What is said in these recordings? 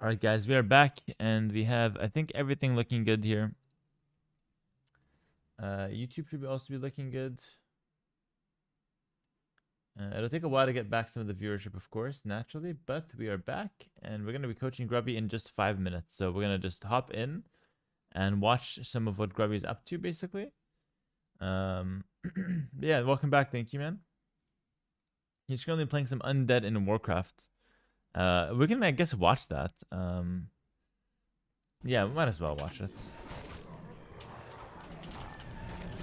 All right, guys, we are back, and we have, I think, everything looking good here. YouTube should also be looking good. It'll take a while to get back some of the viewership, of course, naturally, but we are back, and we're going to be coaching Grubby in just 5 minutes. So we're going to just hop in and watch some of what Grubby is up to, basically. Yeah, welcome back. Thank you, man. He's currently playing some Undead in Warcraft. We can, I guess, watch that. Yeah, we might as well watch it.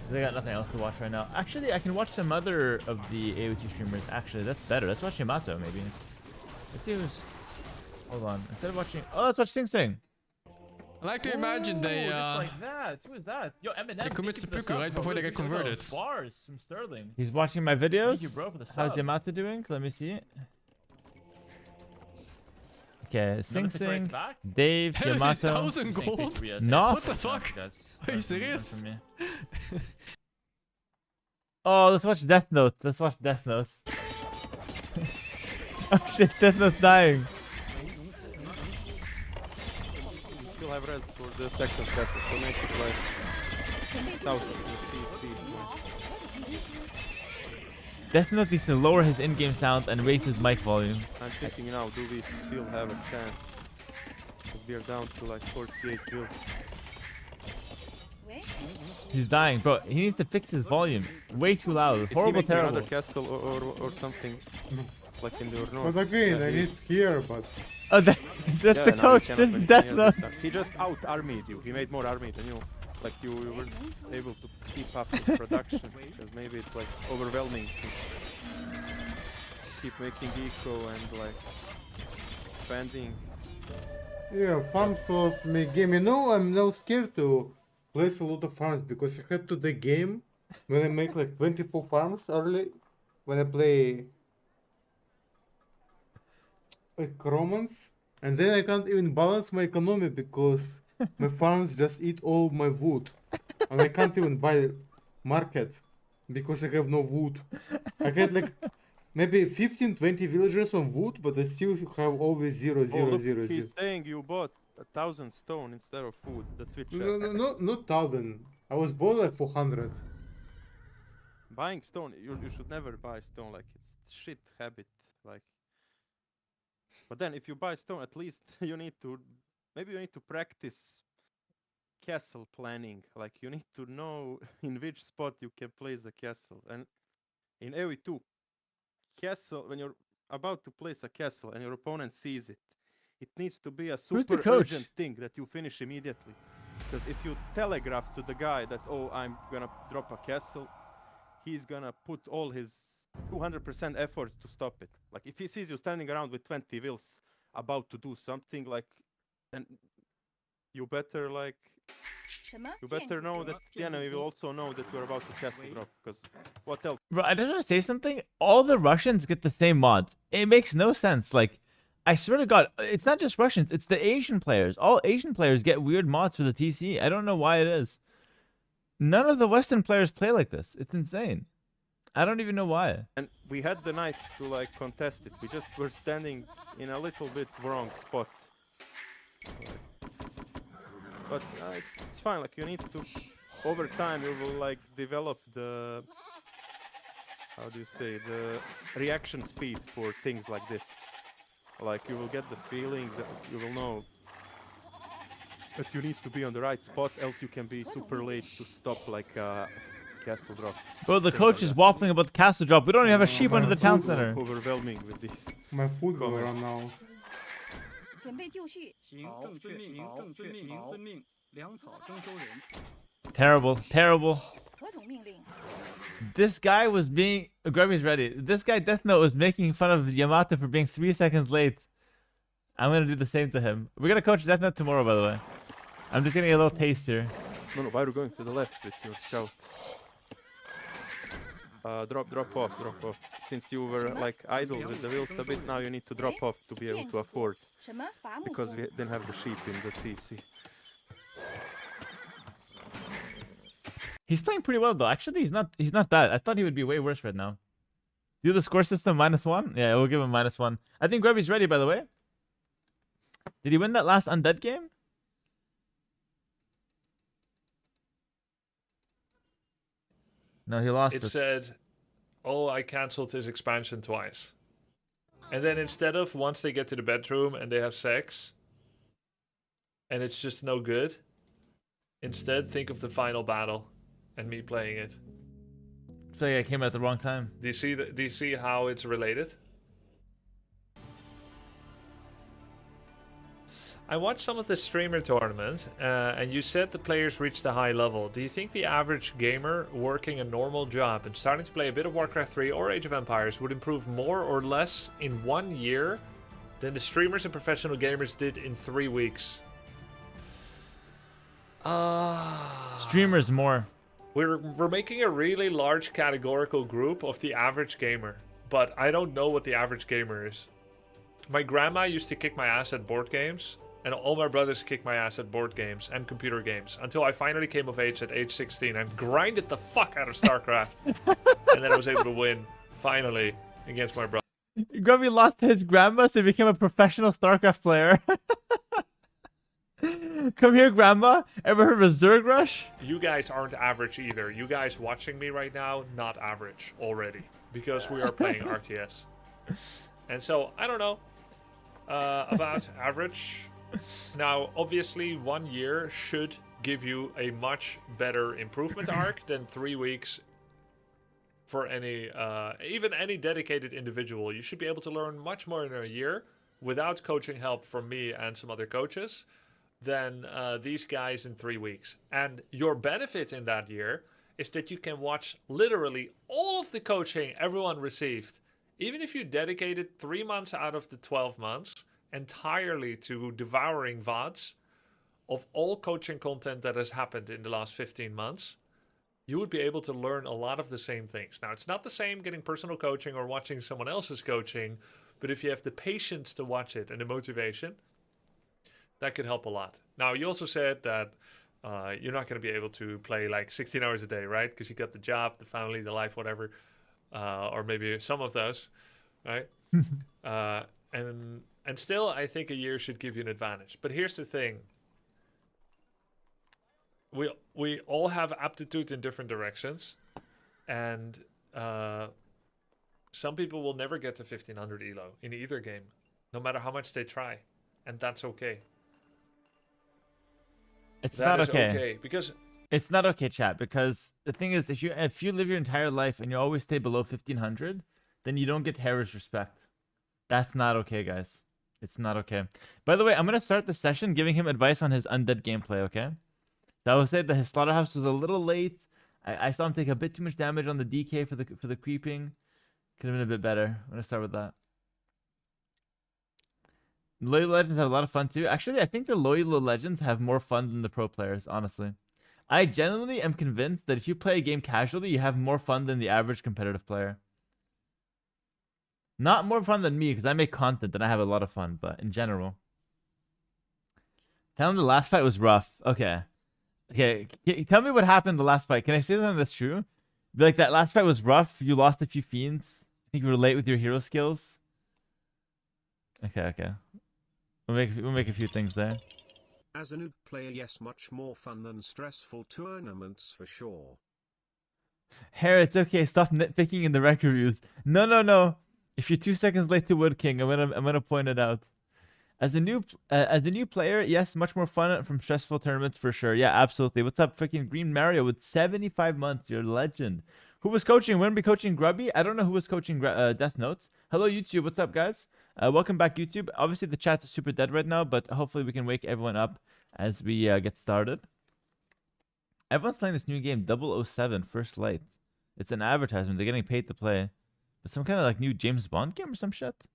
They got nothing else to watch right now. Actually, I can watch some other of the AOT streamers. Actually, that's better. Let's watch Yamato, maybe. Let's see who's... Hold on. Instead of watching... Oh, let's watch Sing Sing. I like to imagine they just like that. Who is that? Yo, Eminem. they commit seppuku right before they get converted. Bars from Sterling. He's watching my videos. Thank you, bro, for the sub. How's Yamato doing? Let me see. Okay, Sing Sing, Dave, Hell, is Yamato. 1,000 gold? No. What the fuck? Are you serious? Oh, let's watch Death Note. Let's watch Death Note. Oh shit, Death Note's dying. You still have res for the second castle, so make it like 1,000. Death Note needs to lower his in-game sound and raise his mic volume. I'm thinking now, do we still have a chance? Because we are down to like 48 kills. He's dying, bro. He needs to fix his volume. Way too loud. Is Horrible, he making terrible. another castle or something like in the north? But again, Yeah, I he- need here, but Oh, that's Yeah, the now coach. you This cannot is make Death any Note. other stuff. He just out-armied you. He made more army than you. Like you weren't able to keep up with production. Because maybe it's like overwhelming to keep making eco and like expanding. yeah, farms was my game. You know, I'm now scared to place a lot of farms because I had to the game when I make like 24 farms early when I play like Romans, and then I can't even balance my economy because my farms just eat all my wood, and I can't even buy market because I have no wood. I had like maybe 15-20 villagers on wood, but I still have always zero, Oh, zero, look, zero, zero. he's saying you bought 1,000 stone instead of food. The Twitch No, chat. no, not 1,000. I was bought like 400. Buying stone, you should never buy stone. Like it's shit habit. Like, but then if you buy stone, at least you need to maybe you need to practice castle planning. Like you need to know in which spot you can place the castle. And in AoE2, castle when you're about to place a castle and your opponent sees it, it needs to be a Who's the super coach? urgent thing that you finish immediately. Because if you telegraph to the guy that, oh, I'm gonna drop a castle, he's gonna put all his 200% effort to stop it. Like if he sees you standing around with 20 wills about to do something, like, then you better like you better know that the enemy will also know that you're about to castle drop. Because what else? Bro, I just want to say something. All the Russians get the same mods. It makes no sense. Like, I swear to God, it's not just Russians. It's the Asian players. All Asian players get weird mods for the TC. I don't know why it is. None of the Western players play like this. It's insane. I don't even know why. And we had the night to like contest it. We just were standing in a little bit wrong spot. But it's fine. Like you need to, over time, you will like develop the, how do you say, the reaction speed for things like this. Like you will get the feeling that you will know that you need to be on the right spot, else you can be super late to stop like a castle drop. Bro, the Things coach like is that. waffling about the castle drop. We don't even have a sheep under the town center. Overwhelming with this. My food will Comments. run out. 准备就绪。行，正确，行，正确，行，遵命，粮草征收人。 Terrible, terrible. 何种命令？ This guy was being... Grubby's ready. This guy, Death Note, was making fun of Yamato for being 3 seconds late. I'm going to do the same to him. We're going to coach Death Note tomorrow, by the way. I'm just getting a little taste here. No, why are you going to the left with your scout? Drop off. Since you were like idle with the wheels a bit, now you need to drop off to be able to afford. 什么伐木 Because 工？ we didn't have the sheep in the TC. He's playing pretty well, though. Actually, he's not bad. I thought he would be way worse right now. Do the score system -1? Yeah, we'll give him -1. I think Grubby's ready, by the way. Did he win that last undead game? No, he lost It it. said, "Oh, I canceled his expansion twice." And then instead of once they get to the bedroom and they have sex, and it's just no good, instead think of the final battle and me playing it. I feel like I came at the wrong time. Do you see how it's related? I watched some of the streamer tournament, and you said the players reached a high level. Do you think the average gamer working a normal job and starting to play a bit of Warcraft 3 or Age of Empires would improve more or less in 1 year than the streamers and professional gamers did in 3 weeks? Streamers more. We're making a really large categorical group of the average gamer, but I don't know what the average gamer is. My grandma used to kick my ass at board games, and all my brothers kicked my ass at board games and computer games until I finally came of age at age 16 and grinded the fuck out of StarCraft. And then I was able to win, finally, against my brother. Grubby lost to his grandma, so he became a professional StarCraft player. Come here, grandma. Ever heard of a Zerg Rush? You guys aren't average either. You guys watching me right now, not average already. Because we are playing RTS. And so, I don't know about average. Now, obviously, 1 year should give you a much better improvement arc than 3 weeks for any, even any dedicated individual. You should be able to learn much more in a year without coaching help from me and some other coaches than these guys in 3 weeks. And your benefit in that year is that you can watch literally all of the coaching everyone received. Even if you dedicated 3 months out of the 12 months entirely to devouring VODs of all coaching content that has happened in the last 15 months, you would be able to learn a lot of the same things. Now, it's not the same getting personal coaching or watching someone else's coaching, but if you have the patience to watch it and the motivation, that could help a lot. Now, you also said that you're not going to be able to play like 16 hours a day, right? Because you got the job, the family, the life, whatever, or maybe some of those, right? And still, I think a year should give you an advantage. But here's the thing. We all have aptitude in different directions. And some people will never get to 1500 elo in either game, no matter how much they try. And that's okay. It's That not is okay. because It's not okay, chat, because the thing is, if you live your entire life and you always stay below 1500, then you don't get Hera's respect. That's not okay, guys. It's not okay. By the way, I'm gonna start the session giving him advice on his undead gameplay, okay? So I would say that his slaughterhouse was a little late. I saw him take a bit too much damage on the DK for the creeping. Could have been a bit better. I'm gonna start with that. Loyal Legends have a lot of fun too. Actually, I think the Loyal Legends have more fun than the pro players, honestly. I genuinely am convinced that if you play a game casually, you have more fun than the average competitive player. Not more fun than me, because I make content and I have a lot of fun, but in general. Tell him the last fight was rough. Okay. Okay, tell me what happened the last fight. Can I say something that's true? Be like, that last fight was rough. You lost a few fiends. I think you were late with your hero skills. Okay. We'll make a few things there. As a noob player, yes, much more fun than stressful tournaments for sure. Hera, it's okay. Stop nitpicking in the rec reviews. No. If you're 2 seconds late to Wood King, I'm gonna point it out. As a new player, yes, much more fun from stressful tournaments for sure. Yeah, absolutely. What's up, freaking Green Mario with 75 months? You're a legend. Who was coaching? We're gonna be coaching Grubby. I don't know who was coaching Death Notes. Hello, YouTube. What's up, guys? Welcome back, YouTube. Obviously, the chat is super dead right now, but hopefully we can wake everyone up as we get started. Everyone's playing this new game, 007 First Light. It's an advertisement. They're getting paid to play. But some kind of like new James Bond game or some shit.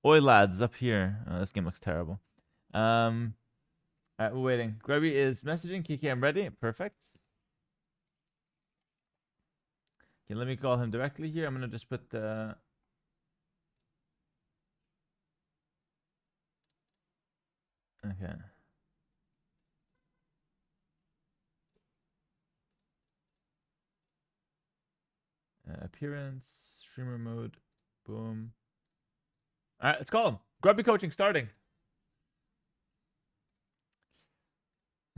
Oi, lads, up here. Oh, this game looks terrible. Alright, we're waiting. Grubby is messaging. Kiki, I'm ready. Perfect. Okay, let me call him directly here. I'm gonna just put the... Okay. Appearance, streamer mode, boom. All right, let's call him. Grubby coaching starting.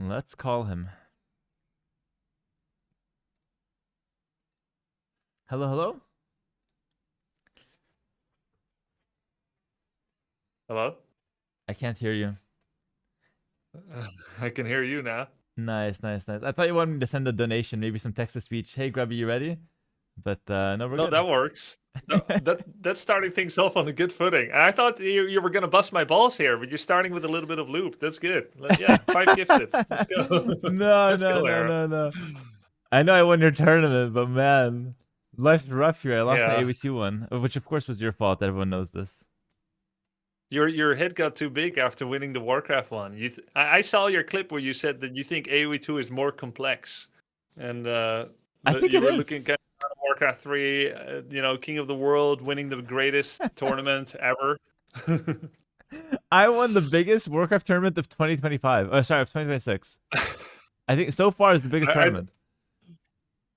Let's call him. Hello, hello? Hello? I can't hear you. I can hear you now. Nice, nice, nice. I thought you wanted me to send a donation, maybe some text to speech. Hey, Grubby, you ready? But no, we're No, good. that works. That's starting things off on a good footing. And I thought you were gonna bust my balls here, but you're starting with a little bit of loop. That's good. Yeah, 5 gifted. Let's go. No, Let's no, go, no, Hera. no, no. I know I won your tournament, but man, life's rough here. I lost my Yeah. AV2 one, which of course was your fault. Everyone knows this. Your hit got too big after winning the Warcraft one. I saw your clip where you said that you think AoE2 is more complex, and I think you it were is. looking at Warcraft 3, King of the World, winning the greatest tournament ever. I won the biggest Warcraft tournament of 2025. Oh, sorry, of 2026. I think so far is the biggest tournament.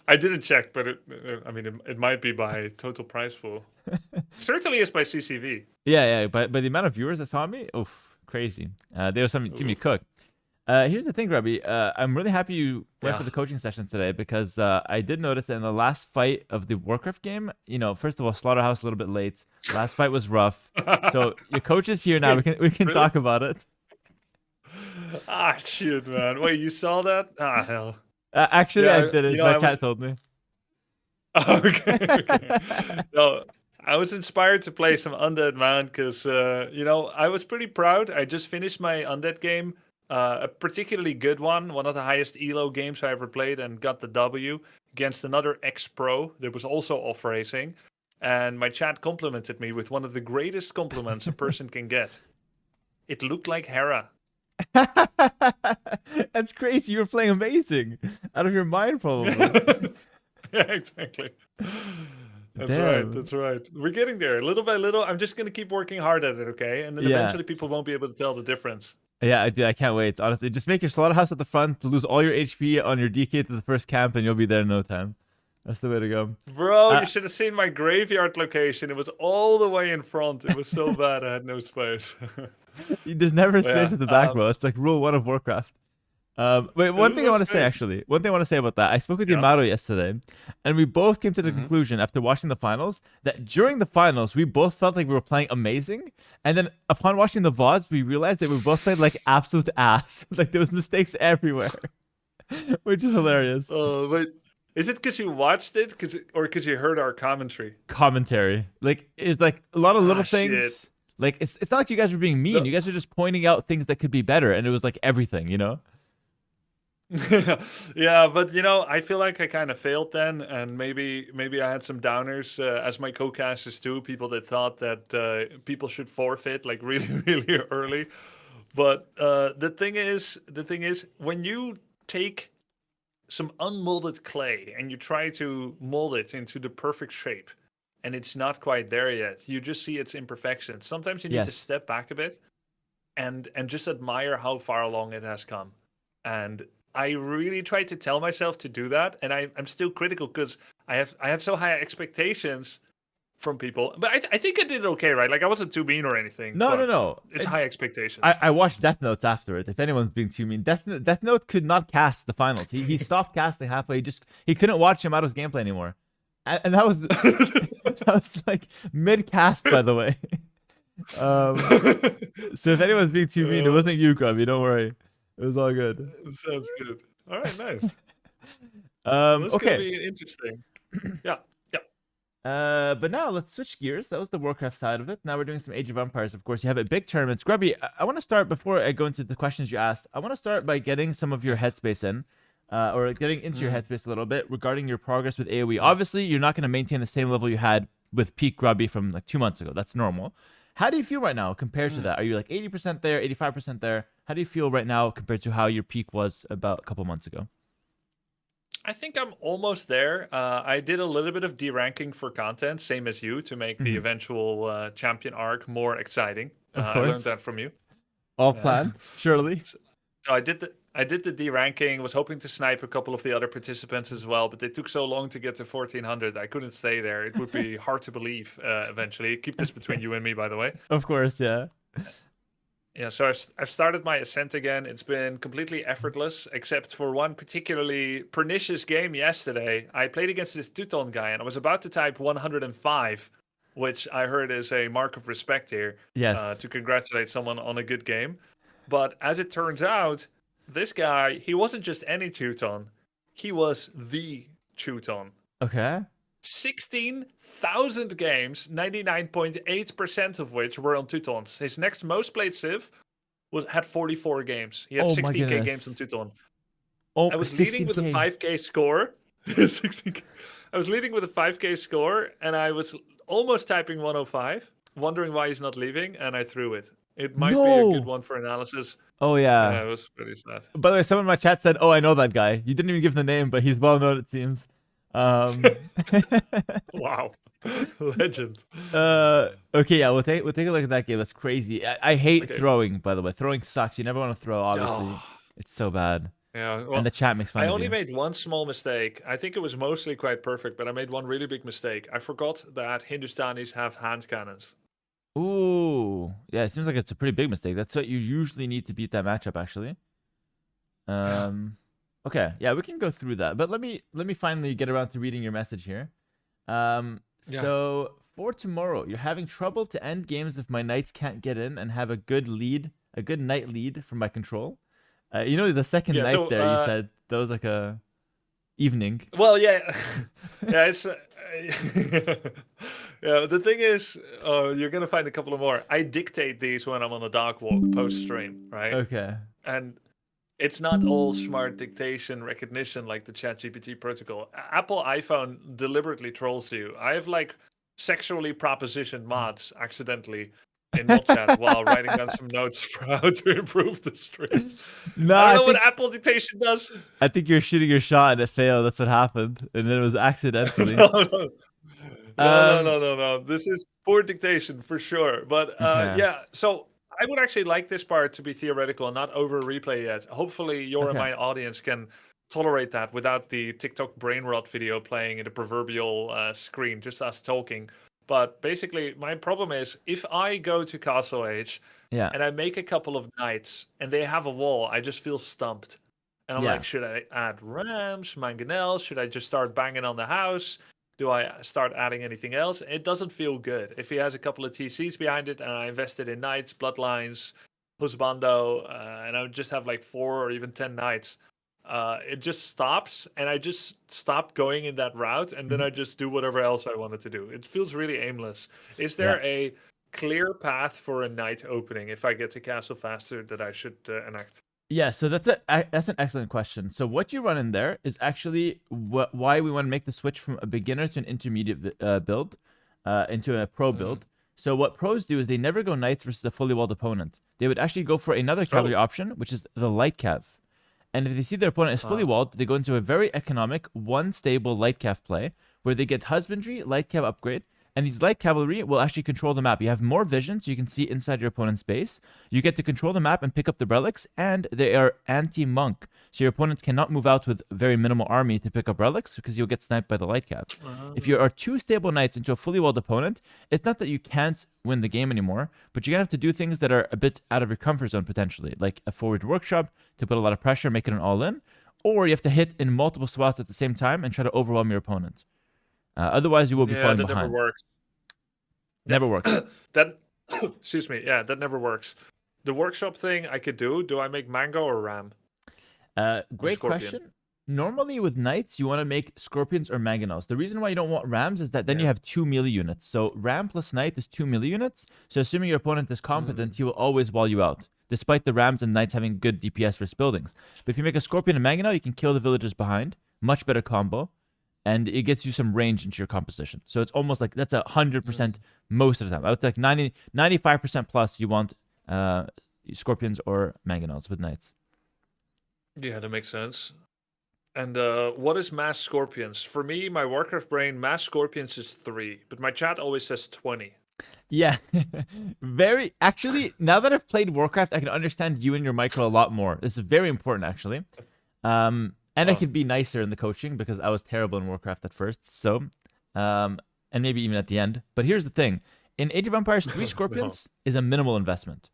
I didn't check, but it might be by total prize pool. Certainly is by CCV. Yeah, but the amount of viewers that saw me, oof, crazy. They were see me cook. Here's the thing, Grubby. I'm really happy you went for the coaching session today because I did notice that in the last fight of the Warcraft game, first of all, Slaughterhouse a little bit late. Last fight was rough. So your coach is here now. We can really? Talk about it. Ah, shit, man. Wait, you saw that? Ah, hell. Actually, I didn't. My cat told me. Okay. No, I was inspired to play some Undead, man, because, I was pretty proud. I just finished my Undead game, a particularly good one of the highest ELO games I ever played, and got the W against another ex-pro that was also off-racing. And my chat complimented me with one of the greatest compliments a person can get. It looked like Hera. That's crazy. You were playing amazing. Out of your mind, probably. Yeah, exactly. That's right. We're getting there little by little. I'm just going to keep working hard at it, okay? And then eventually people won't be able to tell the difference. Yeah, dude, I can't wait. Honestly, just make your Slaughterhouse at the front to lose all your HP on your DK to the first camp, and you'll be there in no time. That's the way to go. Bro, you should have seen my graveyard location. It was all the way in front. It was so bad I had no space. There's never space at the back, bro. It's like rule 1 of Warcraft. Wait, one thing I want to say, actually. One thing I want to say about that. I spoke with Yamato yesterday, and we both came to the conclusion after watching the finals that during the finals, we both felt like we were playing amazing. And then upon watching the VODs, we realized that we both played like absolute ass. Like there was mistakes everywhere, which is hilarious. Oh, wait. Is it because you watched it, or because you heard our commentary? Commentary. Like, it's like a lot of little things. Shit. Like, it's not like you guys were being mean. No. You guys were just pointing out things that could be better, and it was like everything, Yeah, but I feel like I kind of failed then, and maybe I had some downers as my co-casters too. People that thought that people should forfeit like really, really early. But the thing is, when you take some unmolded clay and you try to mold it into the perfect shape, and it's not quite there yet, you just see its imperfections. Sometimes you need to step back a bit and just admire how far along it has come. And I really tried to tell myself to do that, and I'm still critical because I had so high expectations from people. But I think I did okay, right? Like I wasn't too mean or anything. No. It's high expectations. I watched Death Notes after it. If anyone's being too mean, Death Note could not cast the finals. He stopped casting halfway. He couldn't watch Yamato's gameplay anymore, and that was that was like mid cast, by the way. So if anyone's being too mean, it wasn't you, Grubby. Don't worry. It was all good. Sounds good. All right, nice. This okay. Gonna be interesting. Yeah. But now let's switch gears. That was the Warcraft side of it. Now we're doing some Age of Empires. Of course, you have a big tournaments. Grubby, I want to start before I go into the questions you asked. I want to start by getting some of your headspace in, or getting into your headspace a little bit regarding your progress with AOE. Obviously, you're not going to maintain the same level you had with peak Grubby from like 2 months ago. That's normal. How do you feel right now compared to that? Are you like 80% there, 85% there? How do you feel right now compared to how your peak was about a couple months ago? I think I'm almost there. I did a little bit of deranking for content, same as you, to make the eventual champion arc more exciting. Of course. I learned that from you. All planned, surely. So I did the deranking. Was hoping to snipe a couple of the other participants as well, but they took so long to get to 1400. I couldn't stay there. It would be hard to believe eventually. Keep this between you and me, by the way. Of course, yeah. Yeah, so I've started my ascent again. It's been completely effortless, except for one particularly pernicious game yesterday. I played against this Teuton guy, and I was about to type 105, which I heard is a mark of respect here, Yes. to congratulate someone on a good game. But as it turns out, this guy, he wasn't just any Teuton, he was the Teuton. Okay. 16,000 games, 99.8% of which were on Teutons. His next most played Civ had 44 games. He had Oh my 16k goodness. games on Teuton. Oh, I was leading with a 16K. 5k score. 16K. I was leading with a 5k score, and I was almost typing 105, wondering why he's not leaving, and I threw it. It might be a good No. one for analysis. Oh Yeah, yeah. it was pretty sad. By the way, someone in my chat said, "Oh, I know that guy." You didn't even give the name, but he's well known, it seems. Wow. Legend. Okay, yeah, we'll take a look at that game. That's crazy. I hate Okay. throwing, by the way. Throwing sucks. You never want to throw, obviously. Oh. It's so bad. Yeah, well, And the chat makes fun I of only you. made one small mistake. I think it was mostly quite perfect, but I made one really big mistake. I forgot that Hindustanis have hand cannons. Ooh. Yeah, it seems like it's a pretty big mistake. That's what you usually need to beat that matchup, actually. Okay, yeah, we can go through that. But let me finally get around to reading your message here. Yeah. So for tomorrow, you're having trouble to end games if my knights can't get in and have a good knight lead from my control. You know, the second Yeah, night so, there, you said that was like a evening. Well, yeah, yeah. It's yeah. The thing is, you're gonna find a couple of more. I dictate these when I'm on a dog walk post stream, right? Okay. And it's not all smart dictation recognition like the ChatGPT protocol. Apple iPhone deliberately trolls you. I have like sexually propositioned mods accidentally in mod chat while writing down some notes for how to improve the streams. No, I I don't know think, what Apple dictation does. I think you're shooting your shot and it failed. That's what happened, and then it was accidentally. No. This is poor dictation for sure. But Yeah. yeah, so I would actually like this part to be theoretical and not over replay yet. Hopefully, your and Okay. my audience can tolerate that without the TikTok brain rot video playing in the proverbial screen, just us talking. But basically, my problem is if I go to Castle Age Yeah. and I make a couple of knights and they have a wall, I just feel stumped. And I'm Yeah. like, should I add rams, mangonels? Should I just start banging on the house? Do I start adding anything else? It doesn't feel good. If he has a couple of TCs behind it and I invested in knights, bloodlines, husbando, and I would just have like 4 or even 10 knights, it just stops and I just stop going in that route and then I just do whatever else I wanted to do. It feels really aimless. Is there a clear path for a knight opening if I get to castle faster that I should enact? Yeah, so that's an excellent question. So what you run in there is actually why we want to make the switch from a beginner to an intermediate build, into a pro build. So what pros do is they never go knights versus a fully walled opponent. They would actually go for another cavalry option, which is the light cav. And if they see their opponent is fully walled, they go into a very economic, one stable light cav play where they get husbandry, light cav upgrade, and these light cavalry will actually control the map. You have more vision, so you can see inside your opponent's base. You get to control the map and pick up the relics, and they are anti-monk. So your opponent cannot move out with very minimal army to pick up relics because you'll get sniped by the light cav. If you are 2 stable knights into a fully walled opponent, it's not that you can't win the game anymore, but you're going to have to do things that are a bit out of your comfort zone potentially, like a forward workshop to put a lot of pressure, make it an all-in, or you have to hit in multiple spots at the same time and try to overwhelm your opponent. Otherwise, you will be falling that behind. never works. Never works. That excuse me. Yeah, that never works. The workshop thing I could do. Do I make mango or ram? Great Scorpion? question. Normally with knights, you want to make scorpions or mangonels. The reason why you don't want rams is that then you have 2 melee units. So ram plus knight is 2 melee units. So assuming your opponent is competent, he will always wall you out, despite the rams and knights having good DPS versus buildings. But if you make a scorpion and mangonel, you can kill the villagers behind. Much better combo. And it gets you some range into your composition. So it's almost like that's 100% most of the time. I would say like 95% plus you want scorpions or mangonels with knights. Yeah, that makes sense. And what is mass scorpions? For me, my Warcraft brain, mass scorpions is 3, but my chat always says 20. Yeah, very. Actually, now that I've played Warcraft, I can understand you and your micro a lot more. This is very important, actually. And I could be nicer in the coaching because I was terrible in Warcraft at first. So, and maybe even at the end. But here's the thing: in Age of Empires, 3 scorpions is a minimal investment.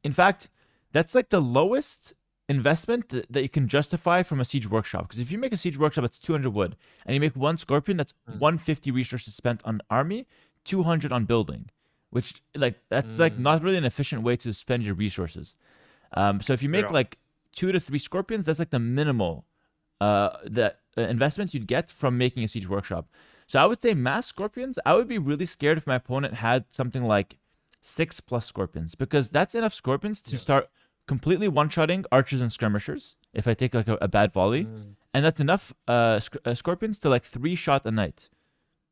In fact, that's like the lowest investment that you can justify from a siege workshop. Because if you make a siege workshop that's 200 wood, and you make one scorpion, that's 150 resources spent on army, 200 on building, which like that's like not really an efficient way to spend your resources. So if you make like 2 to 3 scorpions, that's like the minimal investment you'd get from making a siege workshop. So I would say mass scorpions. I would be really scared if my opponent had something like 6+ scorpions, because that's enough scorpions to start completely one-shotting archers and skirmishers if I take like a bad volley, and that's enough scorpions to like 3-shot a knight.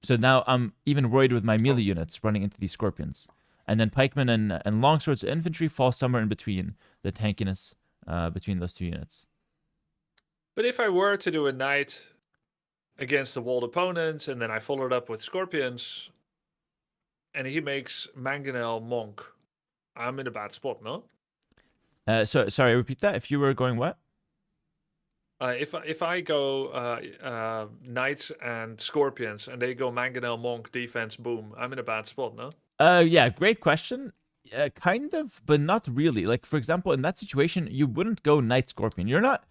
So now I'm even worried with my melee units running into these scorpions, and then pikemen and longswords infantry fall somewhere in between the tankiness between those 2 units. But if I were to do a knight against a walled opponent, and then I followed up with scorpions, and he makes Mangonel Monk, I'm in a bad spot, no? So sorry, repeat that. If you were going what? If I go knights and scorpions, and they go Mangonel Monk defense, boom, I'm in a bad spot, no? Yeah, great question. Kind of, but not really. Like for example, in that situation, you wouldn't go knight scorpion. You're not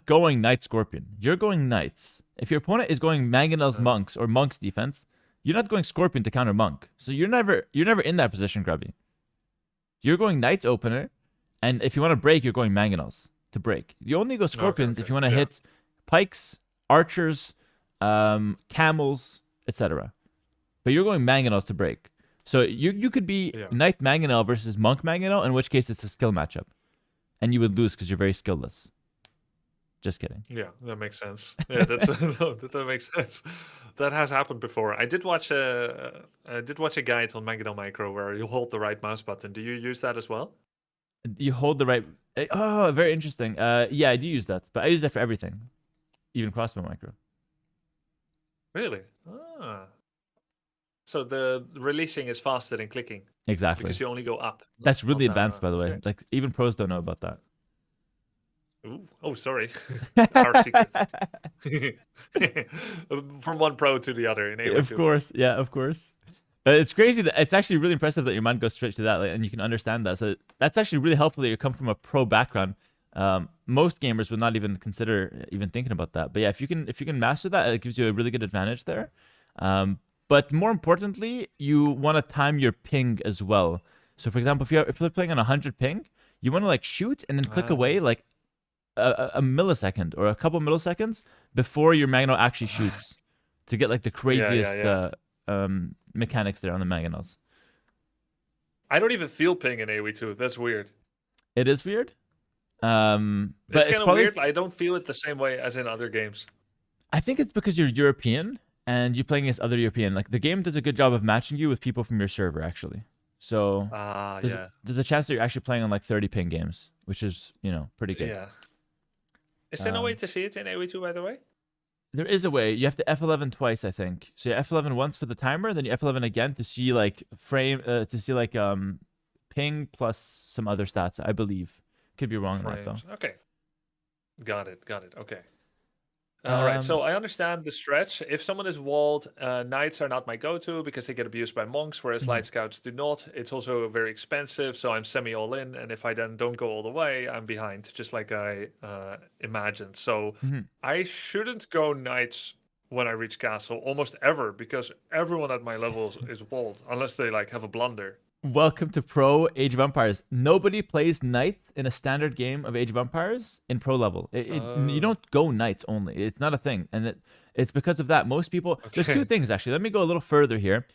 going knight scorpion. You're going knights. If your opponent is going Mangonel's monks or monks defense, you're not going scorpion to counter monk. So you're never in that position, Grubby. You're going knights opener, and if you want to break, you're going Mangonels to break. You only go scorpions if you want to hit pikes, archers, camels, etc. But you're going Mangonels to break. So you could be knight Mangonel versus monk Mangonel, in which case it's a skill matchup, and you would lose because you're very skillless. Just kidding. Yeah, that makes sense. Yeah, that's no, that makes sense. That has happened before. I did watch a guide on Mangonel Micro where you hold the right mouse button. Do you use that as well? You hold the right. Oh, very interesting. Yeah, I do use that, but I use that for everything, even crossbow micro. Really? Ah. So the releasing is faster than clicking. Exactly. Because you only go up. That's really not down. advanced, by the way. Okay. Like even pros don't know about that. Ooh. Oh, sorry. Our secret. From one pro to the other in AOE2. Of course, yeah, of course. It's crazy that it's actually really impressive that your mind goes straight to that, like, and you can understand that. So that's actually really helpful that you come from a pro background. Most gamers would not even consider even thinking about that. But yeah, if you can master that, it gives you a really good advantage there. But more importantly, you want to time your ping as well. So for example, if you're playing on 100 ping, you want to like shoot and then click away like a millisecond or a couple milliseconds before your Mangonel actually shoots to get like the craziest mechanics there on the Mangonels. I don't even feel ping in AoE2. That's weird. It is weird. But it's kind of probably weird. I don't feel it the same way as in other games. I think it's because you're European and you're playing against other European. Like the game does a good job of matching you with people from your server, actually. So there's a chance that you're actually playing on like 30 ping games, which is pretty good. Yeah. Is there no way to see it in AoE2, by the way? There is a way. You have to F11 twice, I think. So you F11 once for the timer, then you F11 again to see like ping plus some other stats, I believe. Could be wrong on that though. Okay. Got it. Okay. All right. So I understand the stretch. If someone is walled, knights are not my go-to because they get abused by monks, whereas light scouts do not. It's also very expensive, so I'm semi all in. And if I then don't go all the way, I'm behind, just like I imagined. So I shouldn't go knights when I reach castle almost ever because everyone at my level is walled unless they like have a blunder. Welcome to Pro Age of Empires. Nobody plays Knight in a standard game of Age of Empires in pro level. You don't go Knights only. It's not a thing. And it's because of that. Most people... Okay. There's 2 things, actually. Let me go a little further here.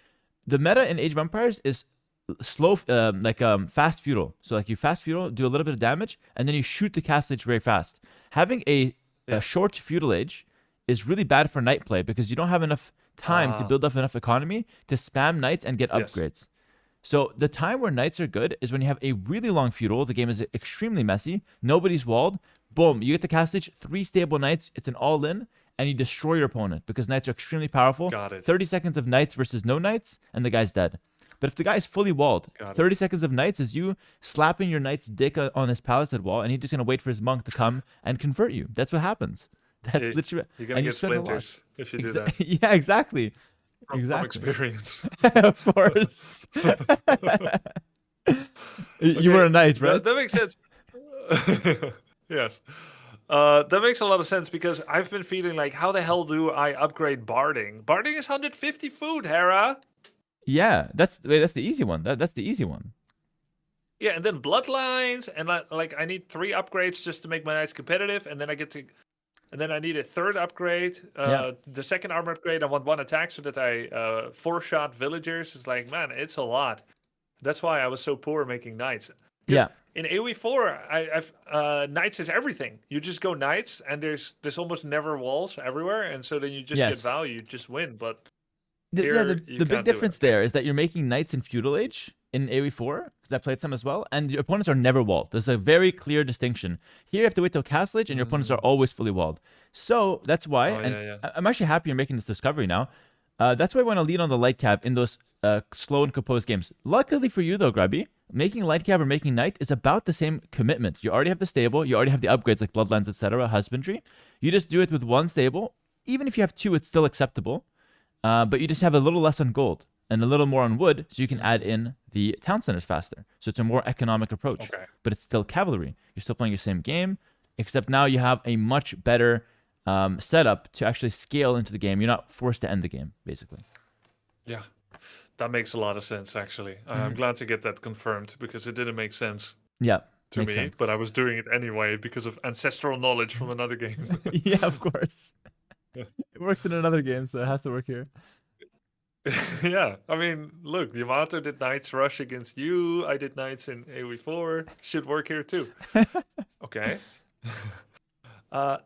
The meta in Age of Empires is slow, fast feudal. So like you fast feudal, do a little bit of damage, and then you shoot the castle age very fast. Having a short feudal age is really bad for Knight play because you don't have enough time to build up enough economy to spam Knights and get upgrades. So the time where Knights are good is when you have a really long feudal. The game is extremely messy. Nobody's walled. Boom, you get the cast stage, 3 stable Knights. It's an all-in, and you destroy your opponent because Knights are extremely powerful. Got it. 30 seconds of Knights versus no Knights, and the guy's dead. But if the guy's fully walled, 30 seconds of Knights is you slapping your Knight's dick on his palisade wall, and he's just going to wait for his monk to come and convert you. That's what happens. That's literally... You're going to get splinters if you do that. Yeah, exactly. From experience. Of course. You were a knight, right? That makes sense. Yes. That makes a lot of sense because I've been feeling like, how the hell do I upgrade barding? Barding is 150 food, Hera. Yeah, that's the easy one. That's the easy one. Yeah, and then bloodlines, and like I need 3 upgrades just to make my knights competitive, and then I need a 3rd upgrade. The 2nd armor upgrade, I want 1 attack so that I 4-shot villagers. It's like, man, it's a lot. That's why I was so poor making knights. Yeah. In AoE 4, I've knights is everything. You just go knights, and there's almost never walls everywhere, and so then you just get value, you just win. But The big difference there is that you're making knights in feudal age in AoE 4, because I played some as well, and your opponents are never walled. There's a very clear distinction. Here you have to wait till castle age, and your opponents are always fully walled. So that's why, I'm actually happy you're making this discovery now. That's why I want to lead on the light cab in those slow and composed games. Luckily for you though, Grubby, making light cab or making knight is about the same commitment. You already have the stable, you already have the upgrades like bloodlines, etc., husbandry. You just do it with 1 stable. Even if you have 2, it's still acceptable. But you just have a little less on gold and a little more on wood, so you can add in the town centers faster. So it's a more economic approach. Okay. But it's still cavalry. You're still playing your same game, except now you have a much better setup to actually scale into the game. You're not forced to end the game, basically. Yeah, that makes a lot of sense, actually. I'm glad to get that confirmed because it didn't make sense to me, sense. but I was doing it anyway because of ancestral knowledge from another game. Yeah, of course. It works in another game, so it has to work here. Yeah, I mean, look, Yamato did Knights Rush against you. I did Knights in AoE 4. Should work here too. Okay.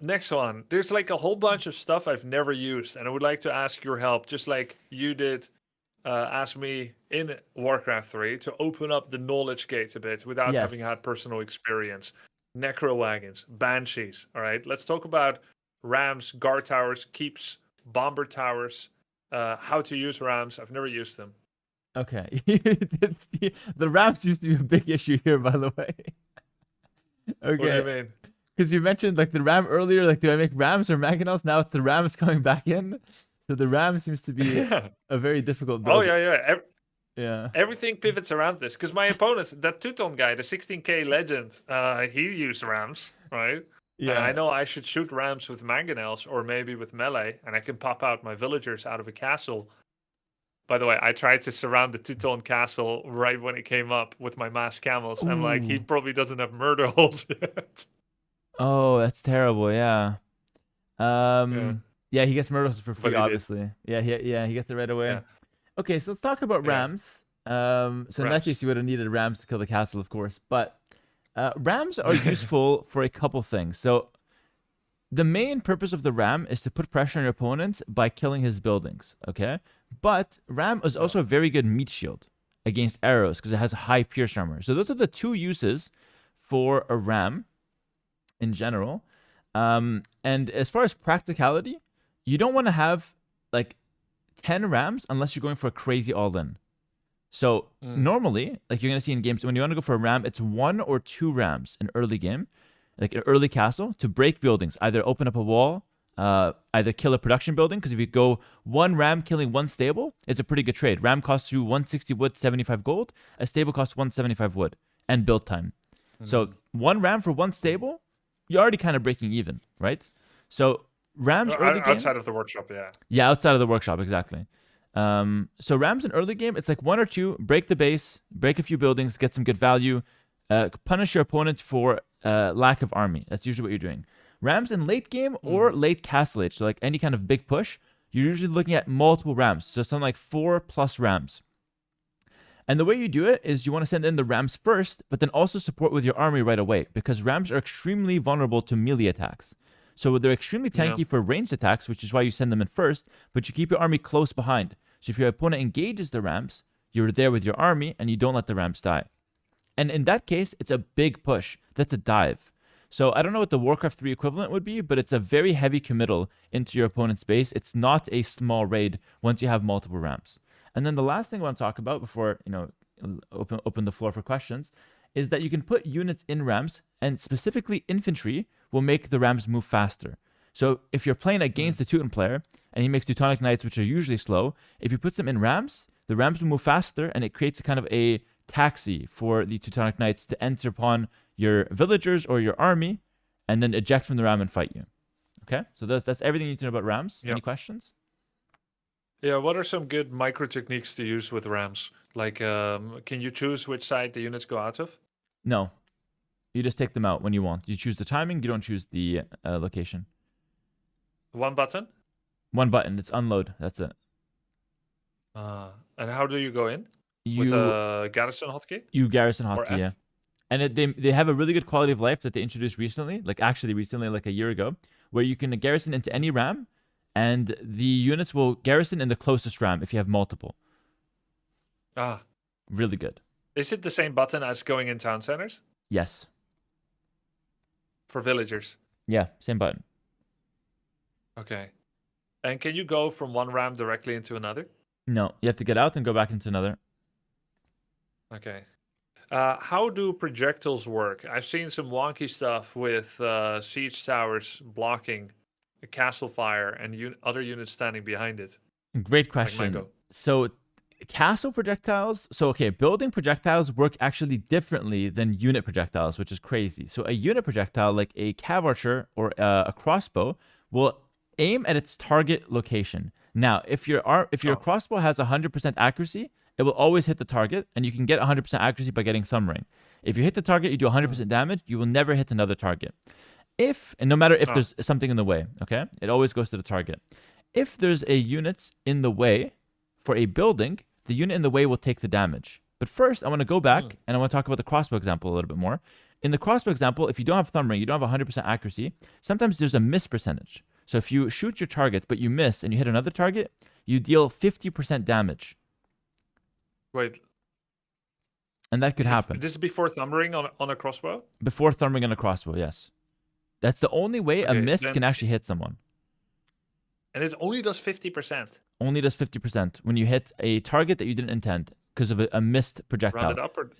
Next one. There's like a whole bunch of stuff I've never used, and I would like to ask your help, just like you did ask me in Warcraft 3 to open up the knowledge gate a bit without having had personal experience. Necro wagons, banshees. All right, let's talk about rams, guard towers, keeps, bomber towers. How to use rams. I've never used them. Okay. The rams used to be a big issue here, by the way. Okay. What do you mean? Because you mentioned like the ram earlier, like do I make rams or mangonels? Now it's the rams coming back in. So the ram seems to be a very difficult build. Oh, yeah. Yeah. Everything pivots around this. Because my opponent, that Teuton guy, the 16k legend, he used rams, right? Yeah. And I know I should shoot rams with mangonels or maybe with melee, and I can pop out my villagers out of a castle. By the way, I tried to surround the Teuton castle right when it came up with my mass camels. I'm like, he probably doesn't have murder holes yet. Oh, that's terrible. Yeah. Yeah, he gets murder holes for free, obviously. Yeah, he gets it right away. Yeah. Okay, so let's talk about rams. So in that case, you would have needed rams to kill the castle, of course. But rams are useful for a couple things. So the main purpose of the ram is to put pressure on your opponent by killing his buildings, okay? But ram is also a very good meat shield against arrows because it has a high pierce armor. So those are the 2 uses for a ram in general. And as far as practicality, you don't want to have like 10 rams unless you're going for a crazy all-in. So normally, like you're going to see in games, when you want to go for a ram, it's 1 or 2 rams in early game, like an early castle, to break buildings. Either open up a wall, either kill a production building, because if you go 1 ram killing 1 stable, it's a pretty good trade. Ram costs you 160 wood, 75 gold. A stable costs 175 wood and build time. So 1 ram for 1 stable, you're already kind of breaking even, right? So rams early game, outside of the workshop, yeah. Yeah, outside of the workshop, exactly. So rams in early game, it's like 1 or 2, break the base, break a few buildings, get some good value, punish your opponent for lack of army. That's usually what you're doing. Rams in late game or late castle age, so like any kind of big push, you're usually looking at multiple rams. So something like 4+ rams. And the way you do it is you want to send in the rams first, but then also support with your army right away, because rams are extremely vulnerable to melee attacks. So they're extremely tanky for ranged attacks, which is why you send them in first, but you keep your army close behind. So if your opponent engages the rams, you're there with your army and you don't let the rams die. And in that case, it's a big push. That's a dive. So I don't know what the Warcraft 3 equivalent would be, but it's a very heavy committal into your opponent's base. It's not a small raid once you have multiple rams. And then the last thing I want to talk about before, open the floor for questions, is that you can put units in rams, and specifically infantry will make the rams move faster. So if you're playing against a Teuton player and he makes Teutonic Knights, which are usually slow, if he puts them in rams, the rams will move faster, and it creates a kind of a taxi for the Teutonic Knights to enter upon your villagers or your army, and then eject from the ram and fight you. Okay, so that's everything you need to know about rams. Yep. Any questions? Yeah, what are some good micro techniques to use with rams? Like, can you choose which side the units go out of? No, you just take them out when you want. You choose the timing. You don't choose the location. One button? One button. It's unload. That's it. And how do you go in? You With a garrison hotkey? you garrison Or hotkey, F? yeah. And they have a really good quality of life that they introduced recently, like a year ago, where you can garrison into any ram, and the units will garrison in the closest ram if you have multiple. Ah. Really good. Is it the same button as going in town centers? Yes. For villagers? Yeah, same button. Okay. And can you go from one ram directly into another? No, you have to get out and go back into another. Okay. How do projectiles work? I've seen some wonky stuff with siege towers blocking a castle fire and other units standing behind it. Great question. Mango. So castle projectiles, building projectiles work actually differently than unit projectiles, which is crazy. So a unit projectile, like a cav archer or a crossbow, will aim at its target location. Now, if your crossbow has 100% accuracy, it will always hit the target, and you can get 100% accuracy by getting thumb ring. If you hit the target, you do 100% damage, you will never hit another target. No matter if there's something in the way, okay? It always goes to the target. If there's a unit in the way for a building, the unit in the way will take the damage. But first, I want to go back, and I want to talk about the crossbow example a little bit more. In the crossbow example, if you don't have thumb ring, you don't have 100% accuracy, sometimes there's a miss percentage. So if you shoot your target, but you miss, and you hit another target, you deal 50% damage. Wait. And that could happen. This is before thumb ring on a crossbow? Before thumb ring on a crossbow, yes. That's the only way a miss can actually hit someone. And it only does 50%? Only does 50% when you hit a target that you didn't intend because of a missed projectile. Rounded up or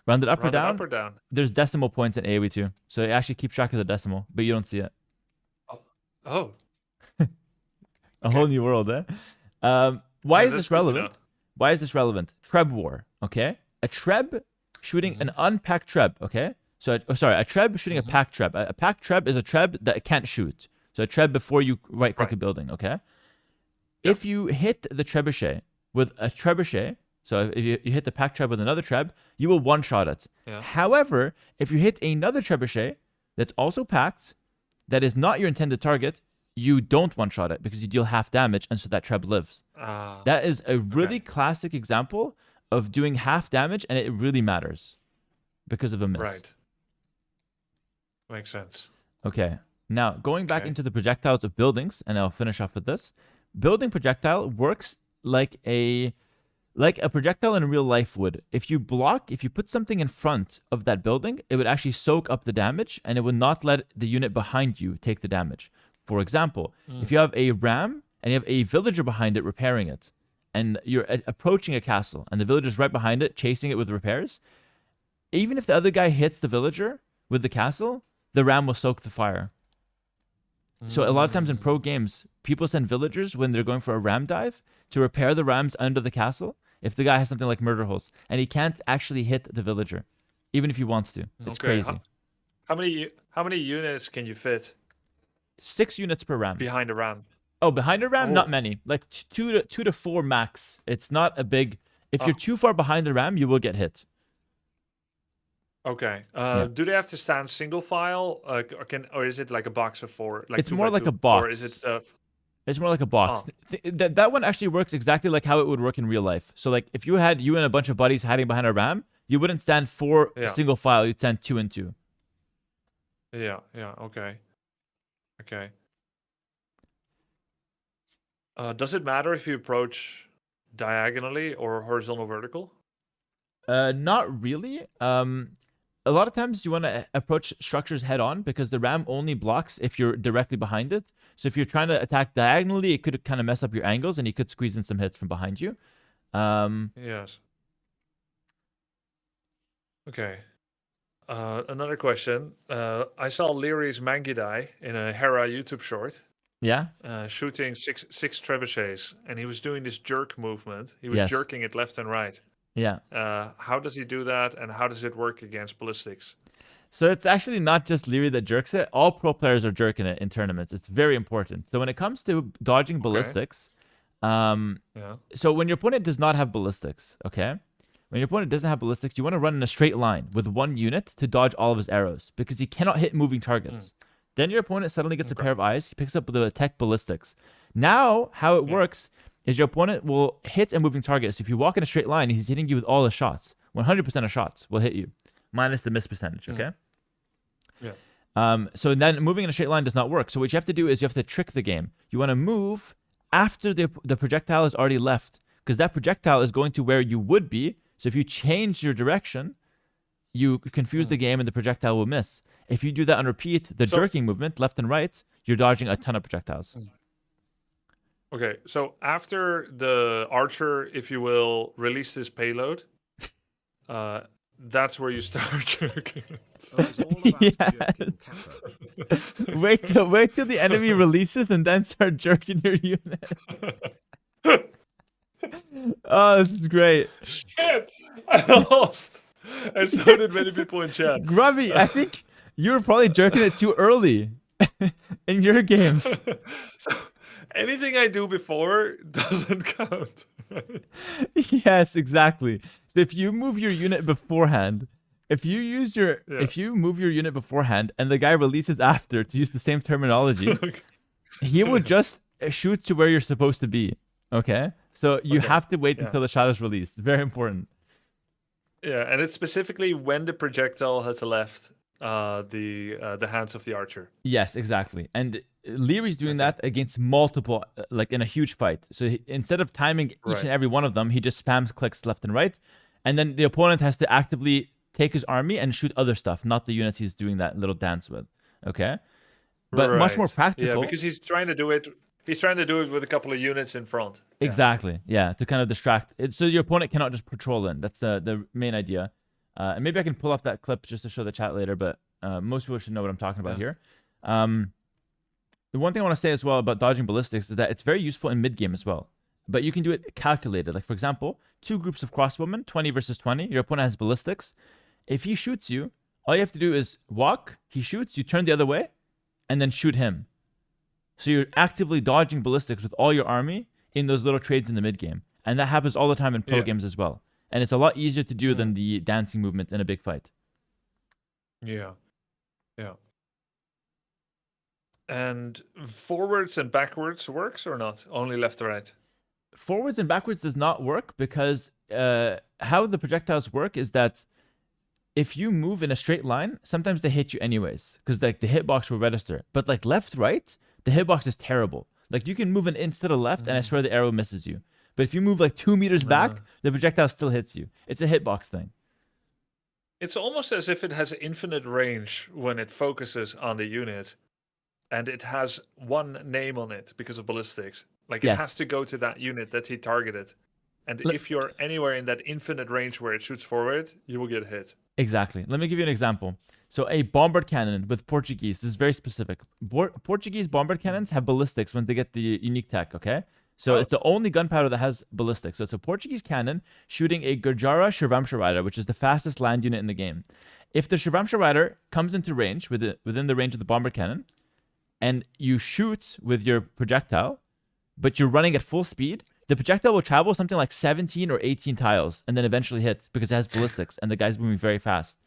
Rounded up or down? Up or down? There's decimal points in AoE too. So it actually keeps track of the decimal, but you don't see it. Oh. A whole new world, eh? Why is this relevant? Why is this relevant? Treb war, okay? A treb shooting an unpacked treb, okay? So, a treb shooting a packed treb. A packed treb is a treb that can't shoot. So a treb before you right-click a building, okay? Yep. If you hit the trebuchet with a trebuchet, so if you hit the packed treb with another treb, you will one-shot it. Yeah. However, if you hit another trebuchet that's also packed, that is not your intended target, you don't one-shot it because you deal half damage, and so that treb lives. That is a really classic example of doing half damage, and it really matters because of a miss. Right. Makes sense. Okay. Now, going back into the projectiles of buildings, and I'll finish off with this. Building projectile works like a projectile in real life would. If you put something in front of that building, it would actually soak up the damage, and it would not let the unit behind you take the damage. For example, if you have a ram and you have a villager behind it repairing it, and you're approaching a castle, and the villager's right behind it chasing it with repairs, even if the other guy hits the villager with the castle, the ram will soak the fire. So a lot of times in pro games, people send villagers when they're going for a ram dive to repair the rams under the castle if the guy has something like murder holes, and he can't actually hit the villager, even if he wants to. It's crazy. How many units can you fit? 6 units per ram. Behind a ram? Oh, behind a ram, not many. Like 2 to 4 max. It's not a big. If you're too far behind the ram, you will get hit. Okay. Do they have to stand single file, or is it like a box of 4? Like it's more like 2, a box. or is it? It's more like a box. That one actually works exactly like how it would work in real life. So like if you and a bunch of buddies hiding behind a ram, you wouldn't stand 4 single file. You'd stand 2 and 2. Yeah. Okay. Does it matter if you approach diagonally or horizontal vertical? Not really. A lot of times you want to approach structures head on because the ram only blocks if you're directly behind it. So if you're trying to attack diagonally, it could kind of mess up your angles, and you could squeeze in some hits from behind you. Yes. Okay. Another question. I saw Leary's Mangidai in a Hera YouTube short. Yeah. Shooting six trebuchets, and he was doing this jerk movement. He was jerking it left and right. Yeah. How does he do that, and how does it work against ballistics? So it's actually not just Leary that jerks it. All pro players are jerking it in tournaments. It's very important. So when it comes to dodging ballistics, Yeah. so when your opponent does not have ballistics, okay? When your opponent doesn't have ballistics, you want to run in a straight line with one unit to dodge all of his arrows because he cannot hit moving targets. Then your opponent suddenly gets a pair of eyes. He picks up the tech ballistics. Now, how it works is your opponent will hit a moving target. So if you walk in a straight line, he's hitting you with all the shots. 100% of shots will hit you, minus the miss percentage, okay? Yeah. So then moving in a straight line does not work. So what you have to do is you have to trick the game. You want to move after the projectile is already left, because that projectile is going to where you would be. So if you change your direction, you confuse the game and the projectile will miss. If you do that on repeat, the jerking movement, left and right, you're dodging a ton of projectiles. Okay, so after the archer, if you will, release this payload, that's where you start jerking. Wait till the enemy releases and then start jerking your unit. Oh, this is great. Shit! I lost! And so did many people in chat. Grubby, I think you were probably jerking it too early in your games. So anything I do before doesn't count. Yes, exactly. So if you move your unit beforehand, if you move your unit beforehand and the guy releases after, to use the same terminology, he will just shoot to where you're supposed to be. Okay? So you have to wait until the shot is released. Very important. Yeah, and it's specifically when the projectile has left the hands of the archer. Yes, exactly. And Leary's doing that against multiple, like in a huge fight. So instead of timing each and every one of them, he just spams clicks left and right. And then the opponent has to actively take his army and shoot other stuff, not the units he's doing that little dance with. Okay? But much more practical. Yeah, because he's trying to do it. He's trying to do it with a couple of units in front. Exactly. Yeah, to kind of distract it, so your opponent cannot just patrol in. That's the main idea. And maybe I can pull off that clip just to show the chat later, but most people should know what I'm talking about here. The one thing I want to say as well about dodging ballistics is that it's very useful in mid-game as well. But you can do it calculated. Like, for example, 2 groups of crossbowmen, 20 versus 20. Your opponent has ballistics. If he shoots you, all you have to do is walk, he shoots, you turn the other way, and then shoot him. So you're actively dodging ballistics with all your army in those little trades in the mid-game. And that happens all the time in pro games as well. And it's a lot easier to do than the dancing movement in a big fight. Yeah. Yeah. And forwards and backwards works or not? Only left or right? Forwards and backwards does not work because how the projectiles work is that if you move in a straight line, sometimes they hit you anyways because like the hitbox will register. But like left, right, the hitbox is terrible. Like you can move an inch to the left and I swear the arrow misses you. But if you move like 2 meters back, the projectile still hits you. It's a hitbox thing. It's almost as if it has infinite range when it focuses on the unit. And it has one name on it because of ballistics. Like it has to go to that unit that he targeted. And if you're anywhere in that infinite range where it shoots forward, you will get hit. Exactly. Let me give you an example. So a bombard cannon with Portuguese, this is very specific. Portuguese bombard cannons have ballistics when they get the unique tech, okay? So it's the only gunpowder that has ballistics. So it's a Portuguese cannon shooting a Gurjara Shirvamsha Rider, which is the fastest land unit in the game. If the Shirvamsha Rider comes into range, within the range of the bombard cannon, and you shoot with your projectile, but you're running at full speed, the projectile will travel something like 17 or 18 tiles and then eventually hit because it has ballistics and the guy's moving very fast.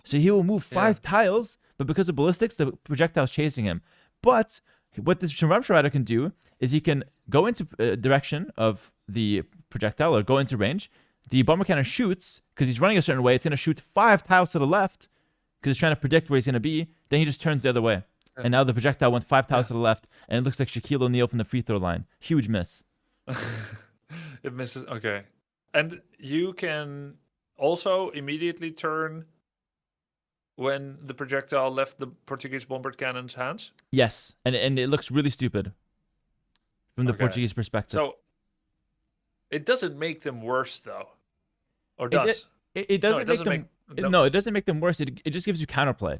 So he will move 5 tiles, but because of ballistics, the projectile's chasing him. But what the Shirvamsha Rider can do is he can go into direction of the projectile or go into range. The bomber cannon shoots because he's running a certain way. It's going to shoot 5 tiles to the left because it's trying to predict where he's going to be. Then he just turns the other way. And now the projectile went 5 tiles to the left, and it looks like Shaquille O'Neal from the free throw line. Huge miss. It misses. Okay. And you can also immediately turn when the projectile left the Portuguese bombard cannon's hands? Yes. And it looks really stupid from the Portuguese perspective. So it doesn't make them worse, though. Or does? It doesn't it doesn't make them worse. It just gives you counterplay.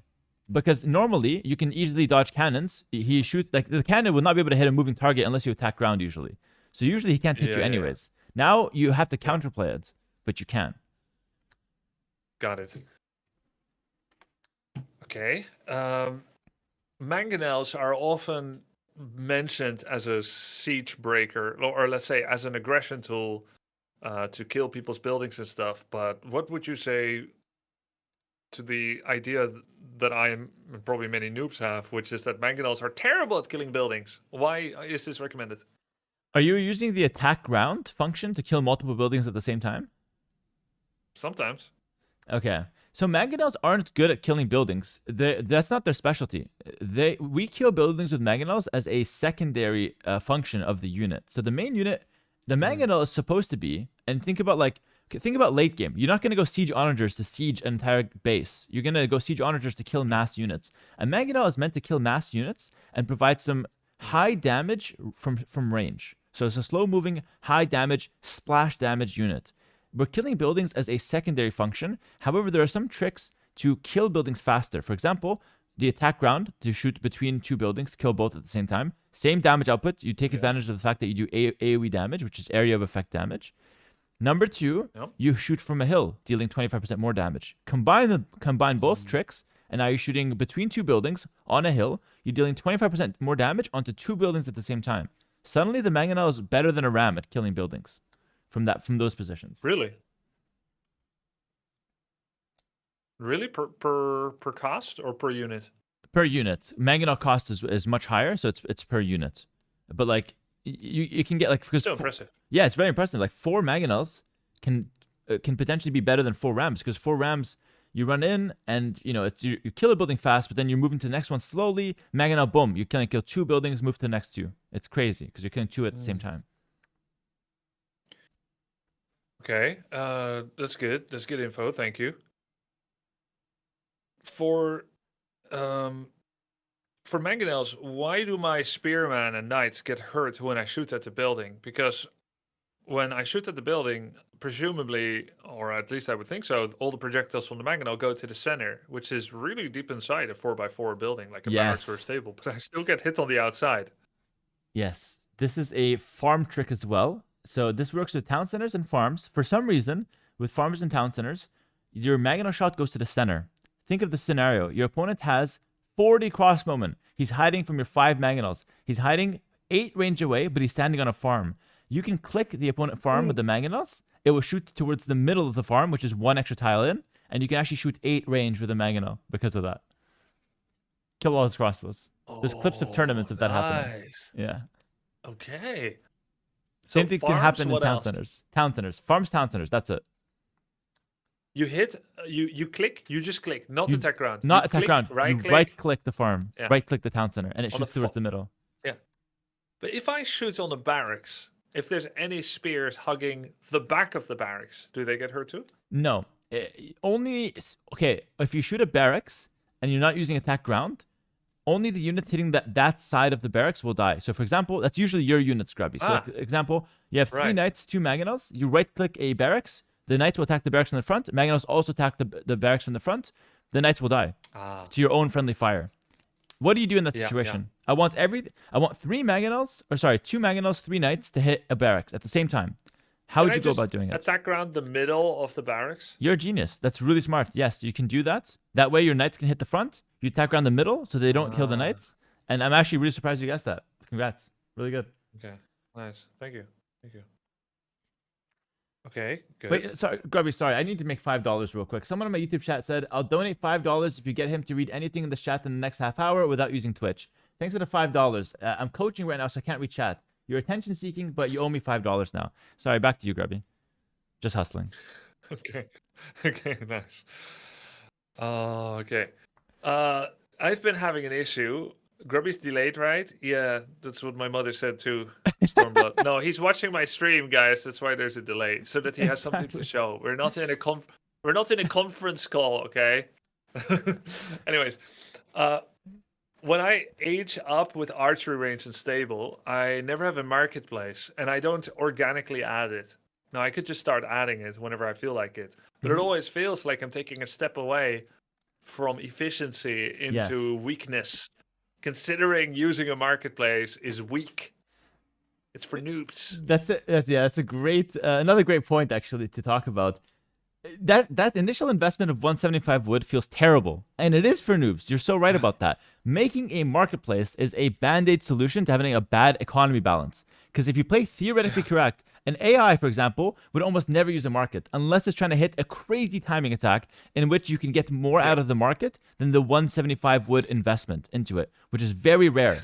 Because normally, you can easily dodge cannons. He shoots, like, the cannon will not be able to hit a moving target unless you attack ground, usually. So usually he can't hit you anyways. Now, you have to counterplay it. but you can. Got it. Okay. Mangonels are often mentioned as a siege breaker, or let's say as an aggression tool to kill people's buildings and stuff. But what would you say to the idea that I am, and probably many noobs have, which is that mangonels are terrible at killing buildings? Why is this recommended? Are you using the attack round function to kill multiple buildings at the same time? Sometimes. Okay. So mangonels aren't good at killing buildings. That's not their specialty. We kill buildings with mangonels as a secondary function of the unit. So the main unit, the mangonel is supposed to be, and think about late game. You're not going to go siege onagers to siege an entire base. You're going to go siege onagers to kill mass units. A mangonel is meant to kill mass units and provide some high damage from range. So it's a slow moving, high damage, splash damage unit. We're killing buildings as a secondary function. However, there are some tricks to kill buildings faster. For example, the attack round to shoot between two buildings, kill both at the same time. Same damage output. You take advantage of the fact that you do AoE damage, which is area of effect damage. Number two, you shoot from a hill, dealing 25% more damage. Combine both tricks, and now you're shooting between two buildings on a hill. You're dealing 25% more damage onto two buildings at the same time. Suddenly, the mangonel is better than a ram at killing buildings from those positions. Really? Really? Per cost or per unit? Per unit. Mangonel cost is much higher, so it's per unit. But like you can get like Still impressive. Yeah, it's very impressive. Like 4 mangonels can potentially be better than 4 rams, because 4 rams you run in and you kill a building fast, but then you're moving to the next one slowly. Mangonel, boom, you can kill 2 buildings, move to the next 2. It's crazy because you're killing 2 at the same time. Okay, that's good. That's good info. Thank you. For mangonels, why do my spearmen and knights get hurt when I shoot at the building? Because when I shoot at the building, presumably, or at least I would think so, all the projectiles from the mangonel go to the center, which is really deep inside a 4x4 building, like a barracks or a stable. But I still get hit on the outside. Yes, this is a farm trick as well. So this works with town centers and farms. For some reason, with farms and town centers, your mangonel shot goes to the center. Think of the scenario. Your opponent has 40 crossbowmen. He's hiding from your 5 mangonels. He's hiding 8 range away, but he's standing on a farm. You can click the opponent farm with the mangonels. It will shoot towards the middle of the farm, which is 1 extra tile in, and you can actually shoot 8 range with a mangonel because of that. Kill all his crossbows. There's clips of tournaments of that happening. Yeah. Okay. Same thing can happen in town centers. Town centers. Farms, town centers. That's it. You hit, you click, you just click, not attack round. Not attack round. Right you right-click the farm, Yeah. right-click the town center, and it On shoots the towards the middle. Yeah. But if I shoot on the barracks, if there's any spears hugging the back of the barracks, do they get hurt too? No. Okay, if you shoot at barracks and you're not using attack ground, only the units hitting that side of the barracks will die. So, for example, that's usually your units, Grubby. So, like, example, you have 3 knights, 2 mangonels. You right-click a barracks. The knights will attack the barracks in the front. Mangonels also attack the barracks from the front. The knights will die to your own friendly fire. What do you do in that situation? I want 3 mangonels, 2 mangonels, 3 knights to hit a barracks at the same time. How would you go about doing it? Attack around the middle of the barracks? You're a genius. That's really smart. Yes, you can do that. That way your knights can hit the front. You attack around the middle so they don't kill the knights. And I'm actually really surprised you guessed that. Congrats. Really good. Okay, nice. Thank you. Okay, good. Wait, sorry, Grubby, sorry. I need to make $5 real quick. Someone on my YouTube chat said, I'll donate $5 if you get him to read anything in the chat in the next half hour without using Twitch. Thanks for the $5. I'm coaching right now, so I can't read chat. You're attention seeking, but you owe me $5 now. Sorry, back to you, Grubby. Just hustling. Okay, nice. Okay. I've been having an issue. Grubby's delayed, right? Yeah, that's what my mother said too. Stormblood. No, he's watching my stream, guys. That's why there's a delay, so that he has something to show. We're not in a conference call, okay? Anyways, when I age up with archery range and stable, I never have a marketplace, and I don't organically add it. Now, I could just start adding it whenever I feel like it, but it always feels like I'm taking a step away from efficiency into weakness, considering using a marketplace is weak. It's for noobs. That's a great another great point actually to talk about. That initial investment of 175 wood feels terrible, and it is for noobs. You're so right about that. Making a marketplace is a band-aid solution to having a bad economy balance. Because if you play theoretically correct, an AI, for example, would almost never use a market unless it's trying to hit a crazy timing attack in which you can get more out of the market than the 175 wood investment into it, which is very rare.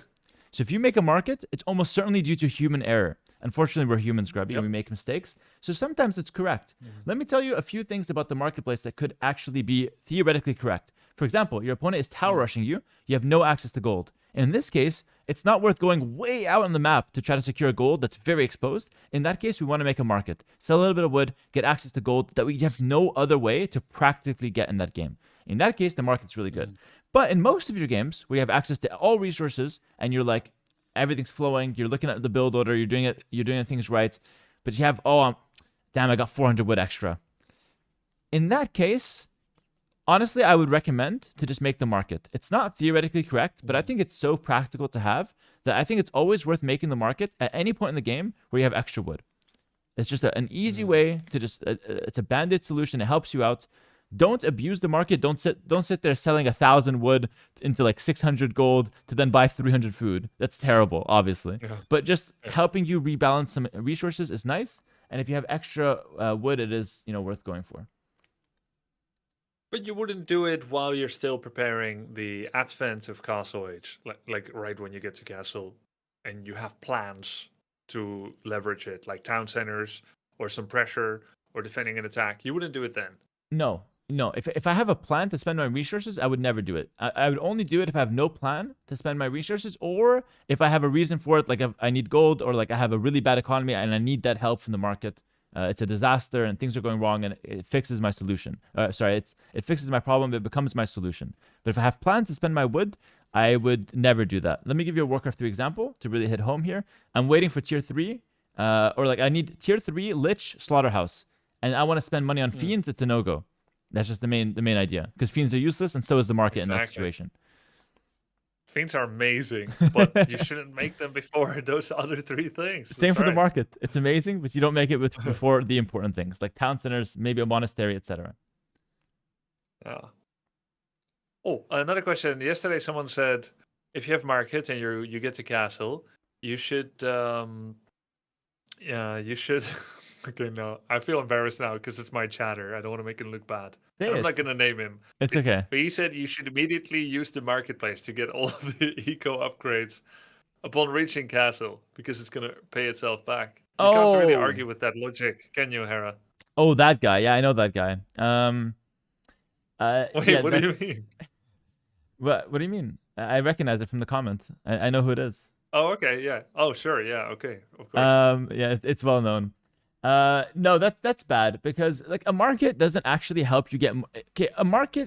So if you make a market, it's almost certainly due to human error. Unfortunately, we're humans, Grubby, and we make mistakes. So sometimes it's correct. Let me tell you a few things about the marketplace that could actually be theoretically correct. For example, your opponent is tower rushing you. You have no access to gold. And in this case, it's not worth going way out on the map to try to secure gold that's very exposed. In that case, we want to make a market. Sell a little bit of wood, get access to gold that we have no other way to practically get in that game. In that case, the market's really good. But in most of your games, where you have access to all resources and you're like, everything's flowing, you're looking at the build order, you're doing things right, but you have, damn, I got 400 wood extra. In that case, honestly, I would recommend to just make the market. It's not theoretically correct, but I think it's so practical to have that I think it's always worth making the market at any point in the game where you have extra wood. It's just an easy way to just, it's a band-aid solution. It helps you out. Don't abuse the market. Don't sit there selling 1,000 wood into like 600 gold to then buy 300 food. That's terrible, obviously. Yeah. But just helping you rebalance some resources is nice. And if you have extra wood, it is worth going for. But you wouldn't do it while you're still preparing the advent of Castle Age, like right when you get to Castle, and you have plans to leverage it, like town centers or some pressure or defending an attack. You wouldn't do it then. No. If I have a plan to spend my resources, I would never do it. I would only do it if I have no plan to spend my resources, or if I have a reason for it, like if I need gold, or like I have a really bad economy and I need that help from the market. It's a disaster and things are going wrong, and it fixes my solution. It fixes my problem. It becomes my solution. But if I have plans to spend my wood, I would never do that. Let me give you a Warcraft 3 example to really hit home here. I'm waiting for tier 3, I need tier 3 Lich Slaughterhouse, and I want to spend money on Fiends at no-go. That's just the main idea, because Fiends are useless, and so is the market in that situation. Fiends are amazing, but you shouldn't make them before those other 3 things. Same for the market. It's amazing, but you don't make it before the important things, like town centers, maybe a monastery, etc. Yeah. Oh, another question. Yesterday, someone said, if you have market and you get to castle, you should. You should. Okay, no, I feel embarrassed now because it's my chatter. I don't want to make him look bad. I'm not going to name him. It's okay. But he said you should immediately use the marketplace to get all of the eco upgrades upon reaching castle, because it's going to pay itself back. You can't really argue with that logic, can you, Hera? Oh, that guy. Yeah, I know that guy. Wait, what do you mean? What do you mean? I recognize it from the comment. I know who it is. Oh, okay, yeah. Oh, sure, yeah, okay, of course. Yeah, it's well known. No, that's bad, because like a market doesn't actually help you get. Okay,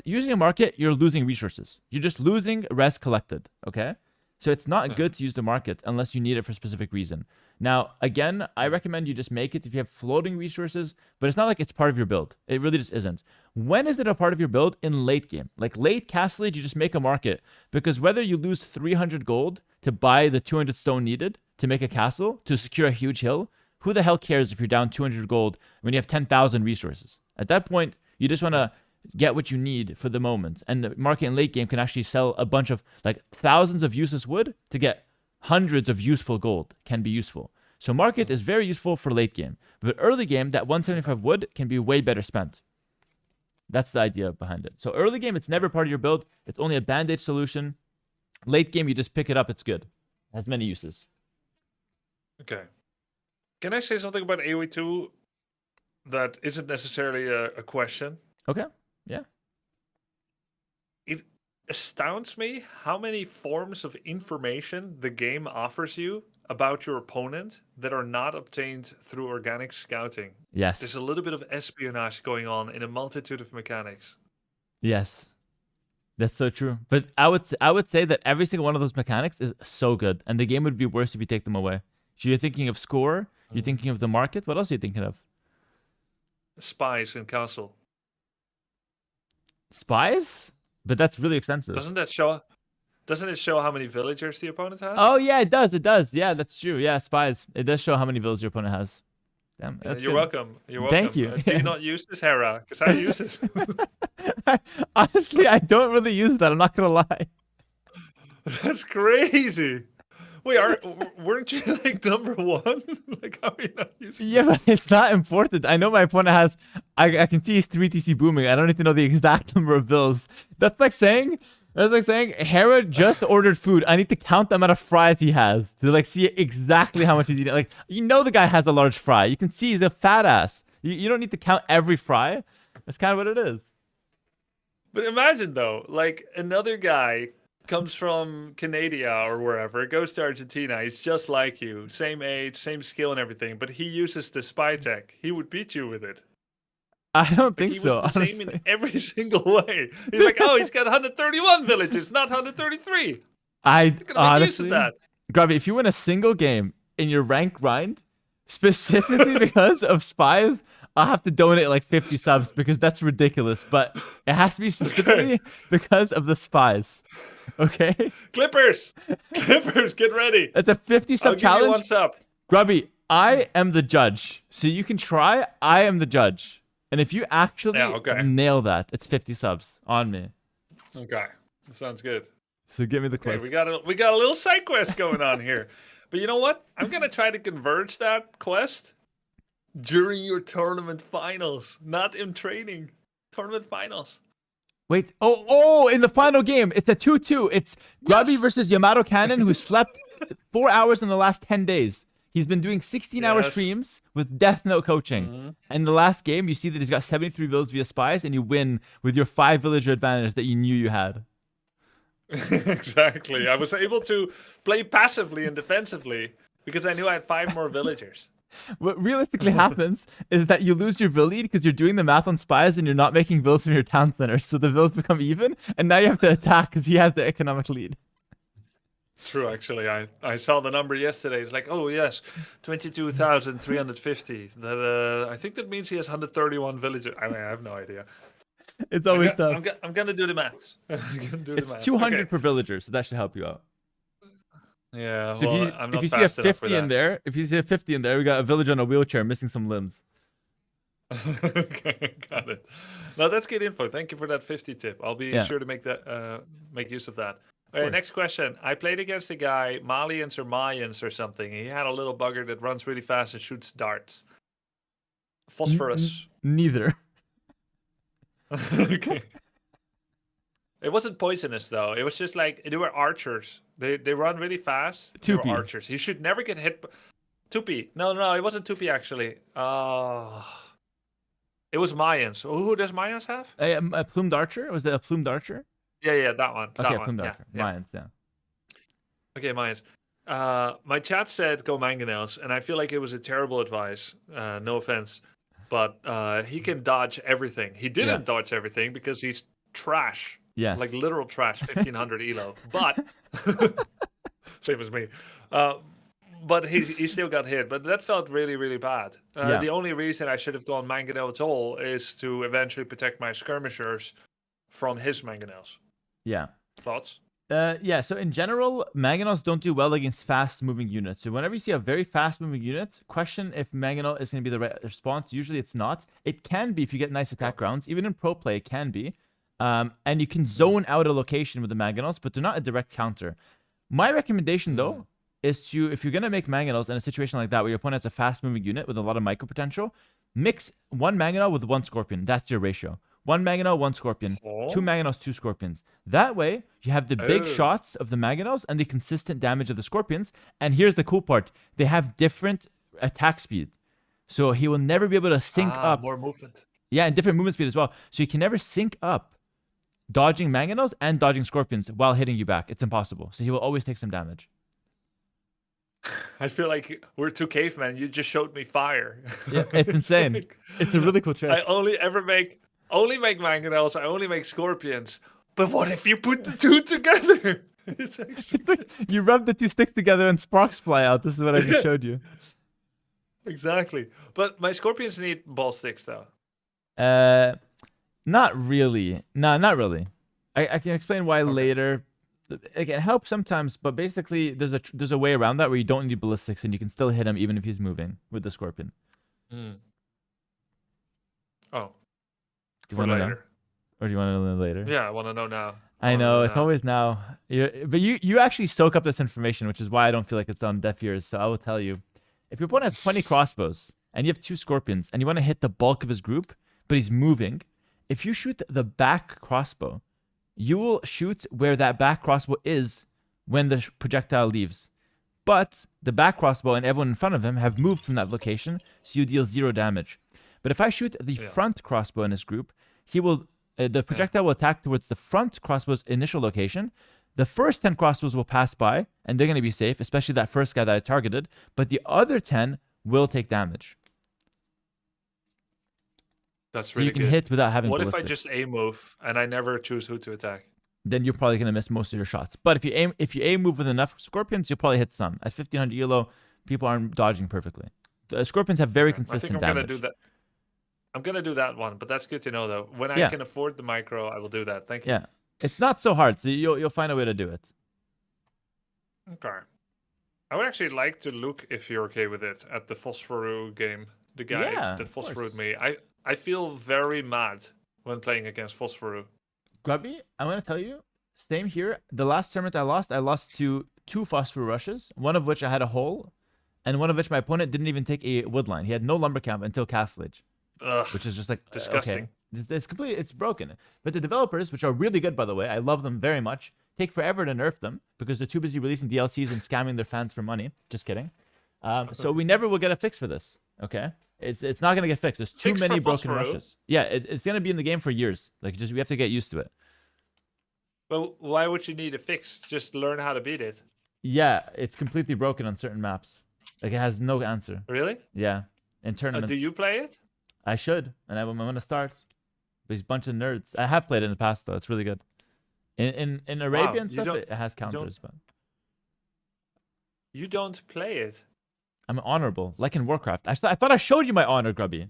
using a market, you're losing resources. You're just losing res collected. Okay, so it's not good to use the market unless you need it for a specific reason. Now, again, I recommend you just make it if you have floating resources, but it's not like it's part of your build. It really just isn't. When is it a part of your build? In late game. Like late Castle Age, you just make a market, because whether you lose 300 gold to buy the 200 stone needed to make a castle to secure a huge hill, who the hell cares if you're down 200 gold when you have 10,000 resources? At that point, you just want to get what you need for the moment. And the market in late game can actually sell a bunch of, like, thousands of useless wood to get hundreds of useful gold. Can be useful. So market is very useful for late game. But early game, that 175 wood can be way better spent. That's the idea behind it. So early game, it's never part of your build. It's only a band-aid solution. Late game, you just pick it up. It's good. It has many uses. Okay. Can I say something about AoE 2 that isn't necessarily a question? Okay, yeah. It astounds me how many forms of information the game offers you about your opponent that are not obtained through organic scouting. Yes. There's a little bit of espionage going on in a multitude of mechanics. Yes. That's so true. But I would say that every single one of those mechanics is so good, and the game would be worse if you take them away. So you're thinking of score, you're thinking of the market. What else are you thinking of? Spies in castle. Spies? But that's really expensive. Doesn't that show? Doesn't it show how many villagers the opponent has? Oh yeah, it does. It does. Yeah, that's true. Yeah, spies. It does show how many villagers your opponent has. Damn, Yeah, that's you're good. welcome. You're welcome. Thank you. Do you not use this, Hera? Because I use this. Honestly, I don't really use that. I'm not gonna lie. That's crazy. Wait, weren't you like number one? Like, how are you not using? Yeah, but it's not important. I know my opponent has. I can see he's 3TC booming. I don't need to know the exact number of bills. That's like saying. Hera just ordered food. I need to count the amount of fries he has to like see exactly how much he's eating. Like, you know, the guy has a large fry. You can see he's a fat ass. You don't need to count every fry. That's kind of what it is. But imagine though, like another guy comes from Canada or wherever, goes to Argentina. He's just like you, same age, same skill and everything. But he uses the spy tech. He would beat you with it. I don't Like, think he so. was the same in every single way. He's like, oh, he's got 131 villagers, not 133. I Make use of honestly, that. Grubby, if you win a single game in your rank grind, specifically because of spies, I'll have to donate like 50 subs because that's ridiculous. But it has to be specifically because of the spies. Okay? Clippers, get ready. It's a 50 sub I'll give you challenge. one sub. Grubby, I am the judge. So you can try. I am the judge. And if you actually Yeah, okay. nail that, it's 50 subs on me. Okay, that sounds good. So give me the Okay, clip. we got a little side quest going on here. But you know what? I'm gonna try to converge that quest during your tournament finals, not in training. Tournament finals. Wait. Oh, in the final game, it's a 2-2. It's Grubby Yes. versus Yamato Cannon, who slept 4 hours in the last 10 days. He's been doing 16-hour Yes. streams with Death Note coaching. Mhm. And the last game, you see that he's got 73 villas via spies, and you win with your 5 villager advantage that you knew you had. Exactly. I was able to play passively and defensively because I knew I had 5 more villagers. What realistically happens is that you lose your vill lead because you're doing the math on spies and you're not making vills from your town centers. So the vills become even, and now you have to attack because he has the economic lead. True, actually. I saw the number yesterday. It's like, oh yes, 22,350. That I think that means he has 131 villagers. I mean, I have no idea. It's always tough. I'm gonna do the maths. I'm gonna do the It's maths. 200 Okay. per villager, so that should help you out. Yeah, So well, I'm if not you see a fast enough for 50 in that. there, we got a villager on a wheelchair missing some limbs. Okay, got it. No, that's good info. Thank you for that 50 tip. I'll be Yeah. sure to make use of that. Okay, course. next question. I played against a guy, Malians or Mayans or something. He had a little bugger that runs really fast and shoots darts. Phosphorus. Neither. Okay. It wasn't poisonous though. It was just like they were archers. They run really fast. They were Tupi. archers. He should never get hit. Tupi. No, it wasn't Tupi actually. It was Mayans. Who does Mayans have? A plumed archer? Was it a plumed archer? Yeah, that one. Okay, That one. plumed Yeah, archer. yeah. Mayans, yeah. Okay, Mayans. My chat said go mangonels, and I feel like it was a terrible advice. No offense, but he can dodge everything. He didn't dodge everything because he's trash. Yes. Like literal trash, 1500 elo. But same as me. But he still got hit. But that felt really, really bad. Yeah. The only reason I should have gone mangonel at all is to eventually protect my skirmishers from his mangonels. Yeah. Thoughts? Yeah, so in general, Mangonels don't do well against fast-moving units. So whenever you see a very fast-moving unit, question if Mangonel is going to be the right response. Usually it's not. It can be if you get nice attack rounds. Even in pro play, it can be. And you can zone out a location with the Mangonels, but they're not a direct counter. My recommendation, though, is to, if you're going to make Mangonels in a situation like that where your opponent has a fast-moving unit with a lot of micro potential, mix 1 Mangonel with 1 Scorpion. That's your ratio. 1 Mangonel, 1 Scorpion. 2 Mangonels, 2 Scorpions. That way, you have the big shots of the Mangonels and the consistent damage of the Scorpions. And here's the cool part. They have different attack speed. So he will never be able to sync up. More movement. Yeah, and different movement speed as well. So he can never sync up dodging Mangonels and dodging Scorpions while hitting you back. It's impossible. So he will always take some damage. I feel like we're 2 cavemen. You just showed me fire. Yeah, it's insane. It's a really cool trick. I only make mangonels. I only make scorpions. But what if you put the 2 together? It's extra. It's like you rub the 2 sticks together and sparks fly out. This is what I just showed you. Exactly. But my scorpions need ball sticks though. Not really. No, not really. I can explain why later. It can help sometimes, but basically there's a way around that where you don't need ballistics and you can still hit him even if he's moving with the scorpion. Oh, Do you for want to know? later. Or do you want to know later? Yeah, I want to know now. I know it's always now. But you actually soak up this information, which is why I don't feel like it's on deaf ears. So I will tell you, if your opponent has 20 crossbows and you have 2 scorpions and you want to hit the bulk of his group, but he's moving, if you shoot the back crossbow, you will shoot where that back crossbow is when the projectile leaves. But the back crossbow and everyone in front of him have moved from that location, so you deal 0 damage. But if I shoot the front crossbow in his group, he will the projectile will attack towards the front crossbow's initial location. The first 10 crossbows will pass by, and they're going to be safe, especially that first guy that I targeted. But the other 10 will take damage. That's So really you can good. hit without having What if ballistics. I just aim move and I never choose who to attack? Then you're probably going to miss most of your shots. But if you aim move with enough scorpions, you'll probably hit some. At 1500 elo, people aren't dodging perfectly. The scorpions have very consistent I think I'm damage. gonna do that. I'm gonna do that one, but that's good to know though. When I can afford the micro, I will do that. Thank you. Yeah, it's not so hard, so you'll find a way to do it. Okay. I would actually like to look, if you're okay with it, at the Phosphoru game. The guy Yeah, that of course. Phosphoru'd me. I feel very mad when playing against Phosphoru. Grubby, I'm going to tell you, same here. The last tournament I lost to 2 phosphor rushes, one of which I had a hole, and one of which my opponent didn't even take a wood line. He had no lumber camp until Castle Age, Ugh, which is just like, disgusting. okay. It's completely, it's broken. But the developers, which are really good, by the way, I love them very much, take forever to nerf them because they're too busy releasing DLCs and scamming their fans for money. Just kidding. So we never will get a fix for this, okay? It's not gonna get fixed. There's too Fix many for broken Phosphoru? rushes. Yeah, it's gonna be in the game for years. Like, just we have to get used to it. But why would you need a fix? Just learn how to beat it. Yeah, it's completely broken on certain maps. Like, it has no answer. Really? Yeah, in tournaments. Do you play it? I should, and I'm gonna start. But he's a bunch of nerds. I have played it in the past though. It's really good. In Arabia and you stuff, don't- it has counters, but You don't play it. I'm honorable, like in Warcraft. I thought I showed you my honor, Grubby.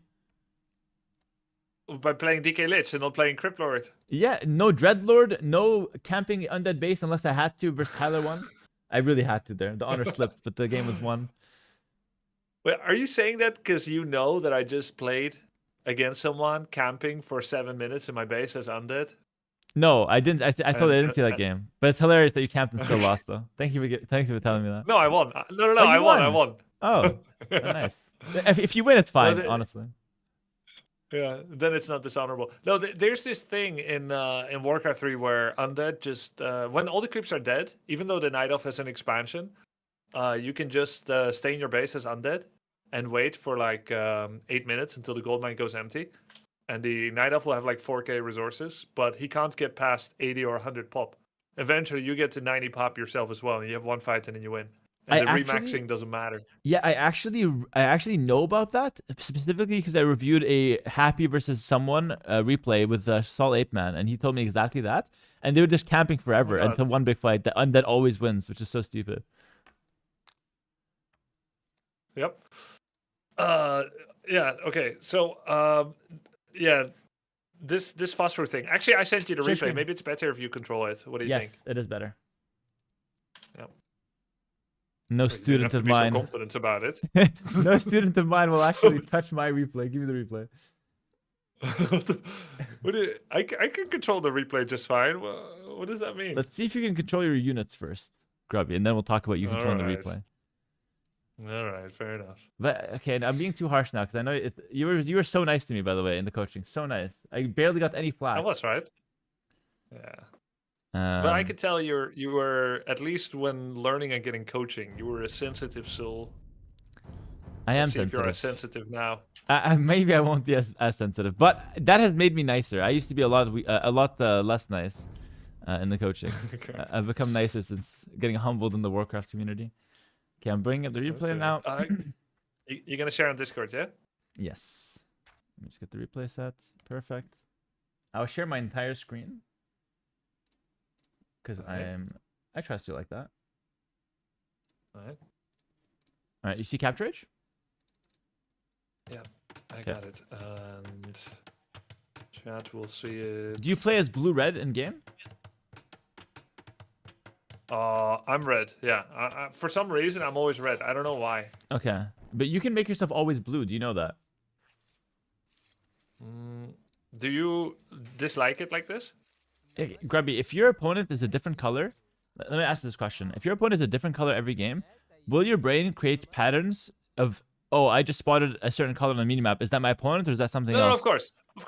By playing DK Lich and not playing Crypt Lord. Yeah, no Dreadlord, no camping undead base unless I had to versus Tyler 1. I really had to there. The honor slipped, but the game was won. Wait, are you saying that because you know that I just played against someone camping for 7 minutes in my base as undead? No, I didn't. I totally didn't see that game. But it's hilarious that you camped and still lost, though. Thank you for telling me that. No, I won. No, Oh, I you won. I won. won. Oh, nice. If you win, it's fine, the- honestly. Yeah, then it's not dishonorable. No, there's this thing in Warcraft 3 where undead just when all the creeps are dead, even though the Night Elf has an expansion, you can just stay in your base as undead and wait for like 8 minutes until the gold mine goes empty, and the Night Elf will have like 4k resources, but he can't get past 80 or 100 pop. Eventually, you get to 90 pop yourself as well, and you have one fight and then you win. And the remaxing doesn't matter. Yeah, I actually know about that specifically because I reviewed a Happy versus someone replay with Saul Ape Man, and he told me exactly that. And they were just camping forever God. until one big fight. The undead always wins, which is so stupid. Yep. Yeah. Okay. So, yeah, this phosphor thing. Actually, I sent you the Share replay. screen. Maybe it's better if you control it. What do you think? Yes, it is better. Yep. No You didn't student have to of be so mine. confident about it. No student of mine will actually touch my replay. Give me the replay. I can control the replay just fine. What does that mean? Let's see if you can control your units first, Grubby, and then we'll talk about you controlling the Alright. replay. All right, fair enough. But okay, I'm being too harsh now because I know you were so nice to me, by the way, in the coaching. So nice. I barely got any flack. I was right. Yeah. But I Um, could tell you were, at least when learning and getting coaching, you were a sensitive soul. I am Let's see if you're as sensitive. sensitive now. Maybe I won't be as sensitive, but that has made me nicer. I used to be a lot less nice in the coaching. Okay. I've become nicer since getting humbled in the Warcraft community. Okay, I'm bringing up the Let's replay see. now. You're gonna share on Discord, yeah? Yes. Let me just get the replay set. Perfect. I'll share my entire screen because Alright. I trust you like that. All right. All right, you see capture age? I Okay. got it. And chat will see it. Do you play as blue red in game? I'm red. Yeah. For some reason, I'm always red. I don't know why. Okay, but you can make yourself always blue. Do you know that? Do you dislike it like this? Grubby, if your opponent is a different color, let me ask this question: if your opponent is a different color every game, will your brain create patterns of, oh, I just spotted a certain color on the minimap. Is that my opponent or is that something No, else? of course. Of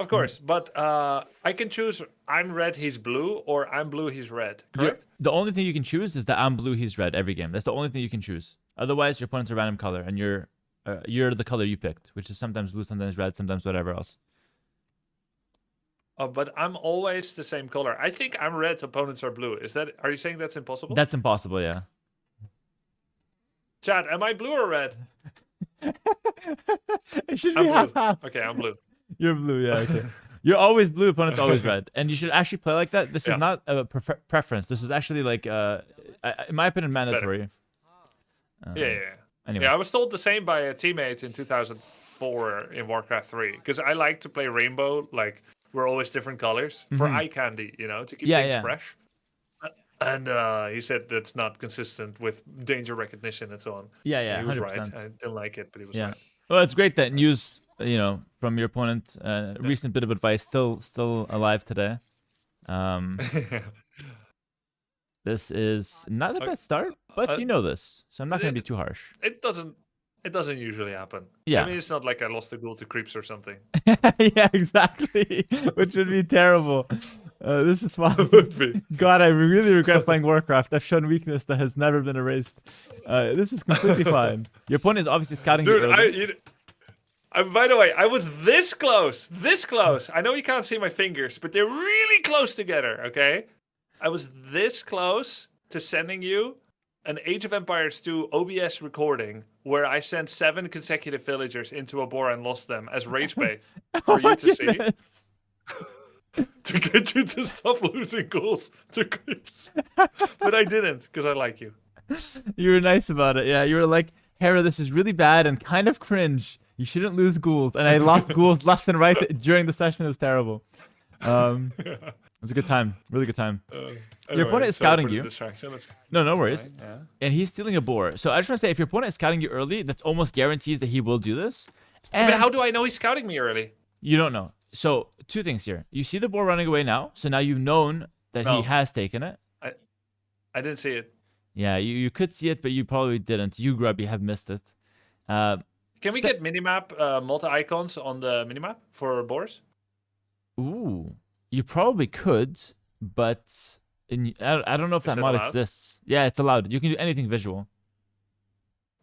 course. But I can choose I'm red, he's blue, or I'm blue, he's red. Correct? The only thing you can choose is that I'm blue, he's red every game. That's the only thing you can choose. Otherwise, your opponent's a random color, and you're the color you picked, which is sometimes blue, sometimes red, sometimes whatever else. Oh, but I'm always the same color. I think I'm red, opponents are blue. Are you saying that's impossible? That's impossible, yeah. Chad, am I blue or red? It should I'm be blue. half-half. Okay, I'm blue. You're blue, yeah, okay. You're always blue, opponent's always red. And you should actually play like that. This Yeah. is not a preference. This is actually like, in my opinion, mandatory. Yeah. Anyway. Yeah, I was told the same by a teammate in 2004 in Warcraft 3. Because I like to play rainbow, like, we're always different colors. For eye candy, to keep things fresh. And he said that's not consistent with danger recognition and so on. Yeah, He was 100%. right. I didn't like it, but he was Yeah. right. Well, it's great that news, from your opponent, recent bit of advice, still alive today. This is not a bad start, but you know this, so I'm not going to be too harsh. It doesn't usually happen. Yeah. I mean, it's not like I lost a goal to creeps or something. Yeah, exactly. Which would be terrible. This is fun. Would be. God, I really regret playing Warcraft. I've shown weakness that has never been erased. This is completely fine. Your opponent is obviously scouting you early. Dude, by the way, I was this close. This close. I know you can't see my fingers, but they're really close together, okay? I was this close to sending you an Age of Empires 2 OBS recording where I sent 7 consecutive villagers into a boar and lost them as rage bait for you to see. To get you to stop losing goals to creeps. But I didn't, because I like you. You were nice about it. Yeah, you were like, Hera, this is really bad and kind of cringe. You shouldn't lose ghouls. And I lost ghouls left and right during the session. It was terrible. It was a good time. Really good time. Your opponent is scouting you. No worries. Yeah. And he's stealing a boar. So I just want to say, if your opponent is scouting you early, that almost guarantees that he will do this. And But how do I know he's scouting me early? you don't know. So 2 things here. You see the boar running away now. So now you've known that he No. has taken it. I didn't see it. Yeah, you could see it, but you probably didn't. You, Grubby, have missed it. Can we get minimap multi-icons on the minimap for boars? Ooh, you probably could, but I don't know if Is that that mod allowed? exists. Yeah, it's allowed. You can do anything visual.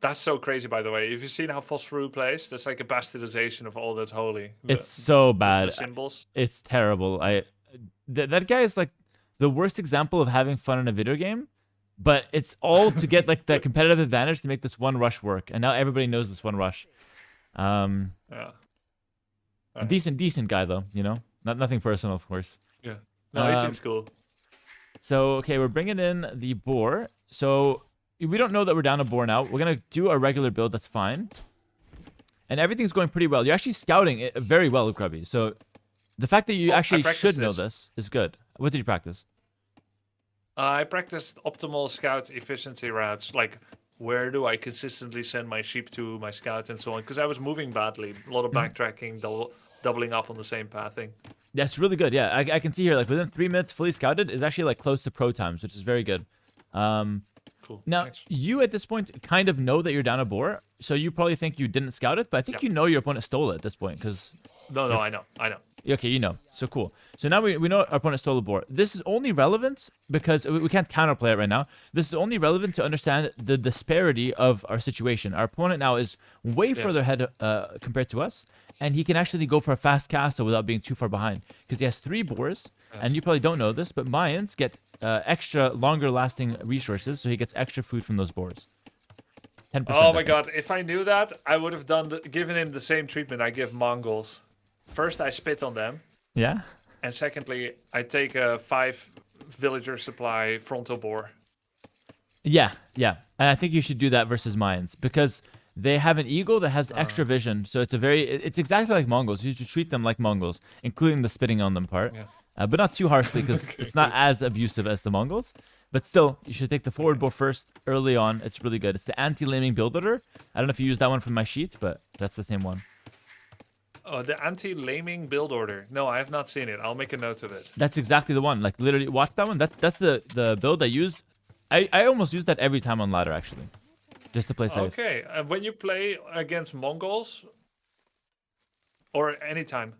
That's so crazy, by the way. If you've seen how Phosphorus plays, that's like a bastardization of all that's holy. It's so bad. The symbols. It's terrible. That guy is like the worst example of having fun in a video game, but it's all to get like the competitive advantage to make this one rush work. And now everybody knows this one rush. Yeah. A decent guy though, nothing personal, of course. Yeah. No, he seems cool. So okay, we're bringing in the boar. So we don't know that we're down a boar now. We're gonna do a regular build. That's fine. And everything's going pretty well. You're actually scouting it very well, Grubby. So the fact that you actually should know this is good. What did you practice? I practiced optimal scout efficiency routes, like where do I consistently send my sheep to my scouts and so on, because I was moving badly. A lot of backtracking, doubling up on the same pathing. That's really good. Yeah, I can see here, like within 3 minutes, fully scouted is actually like close to pro times, which is very good. Cool. Now, Thanks. you at this point kind of know that you're down a boar, so you probably think you didn't scout it, but I think you know your opponent stole it at this point, because... No, I know. Okay, you know. So cool. So now we know our opponent stole the boar. This is only relevant because we can't counterplay it right now. This is only relevant to understand the disparity of our situation. Our opponent now is way further ahead compared to us, and he can actually go for a fast castle without being too far behind because he has 3 boars, and you probably don't know this, but Mayans get extra longer-lasting resources, so he gets extra food from those boars. 10%. Oh my god, if I knew that, I would have given him the same treatment I give Mongols. First, I spit on them. Yeah? And secondly, I take a 5 villager supply frontal boar. Yeah. And I think you should do that versus Mayans because they have an eagle that has extra vision. So it's exactly like Mongols. You should treat them like Mongols, including the spitting on them part. Yeah. But not too harshly because it's not as abusive as the Mongols. But still, you should take the forward bow first early on. It's really good. It's the anti-laming build order. I don't know if you use that one from my sheet, but that's the same one. Oh, the anti-laming build order. No, I have not seen it. I'll make a note of it. That's exactly the one. Like literally, watch that one. That's the build I use. I almost use that every time on ladder actually, just to play safe. Okay, when you play against Mongols, or anytime.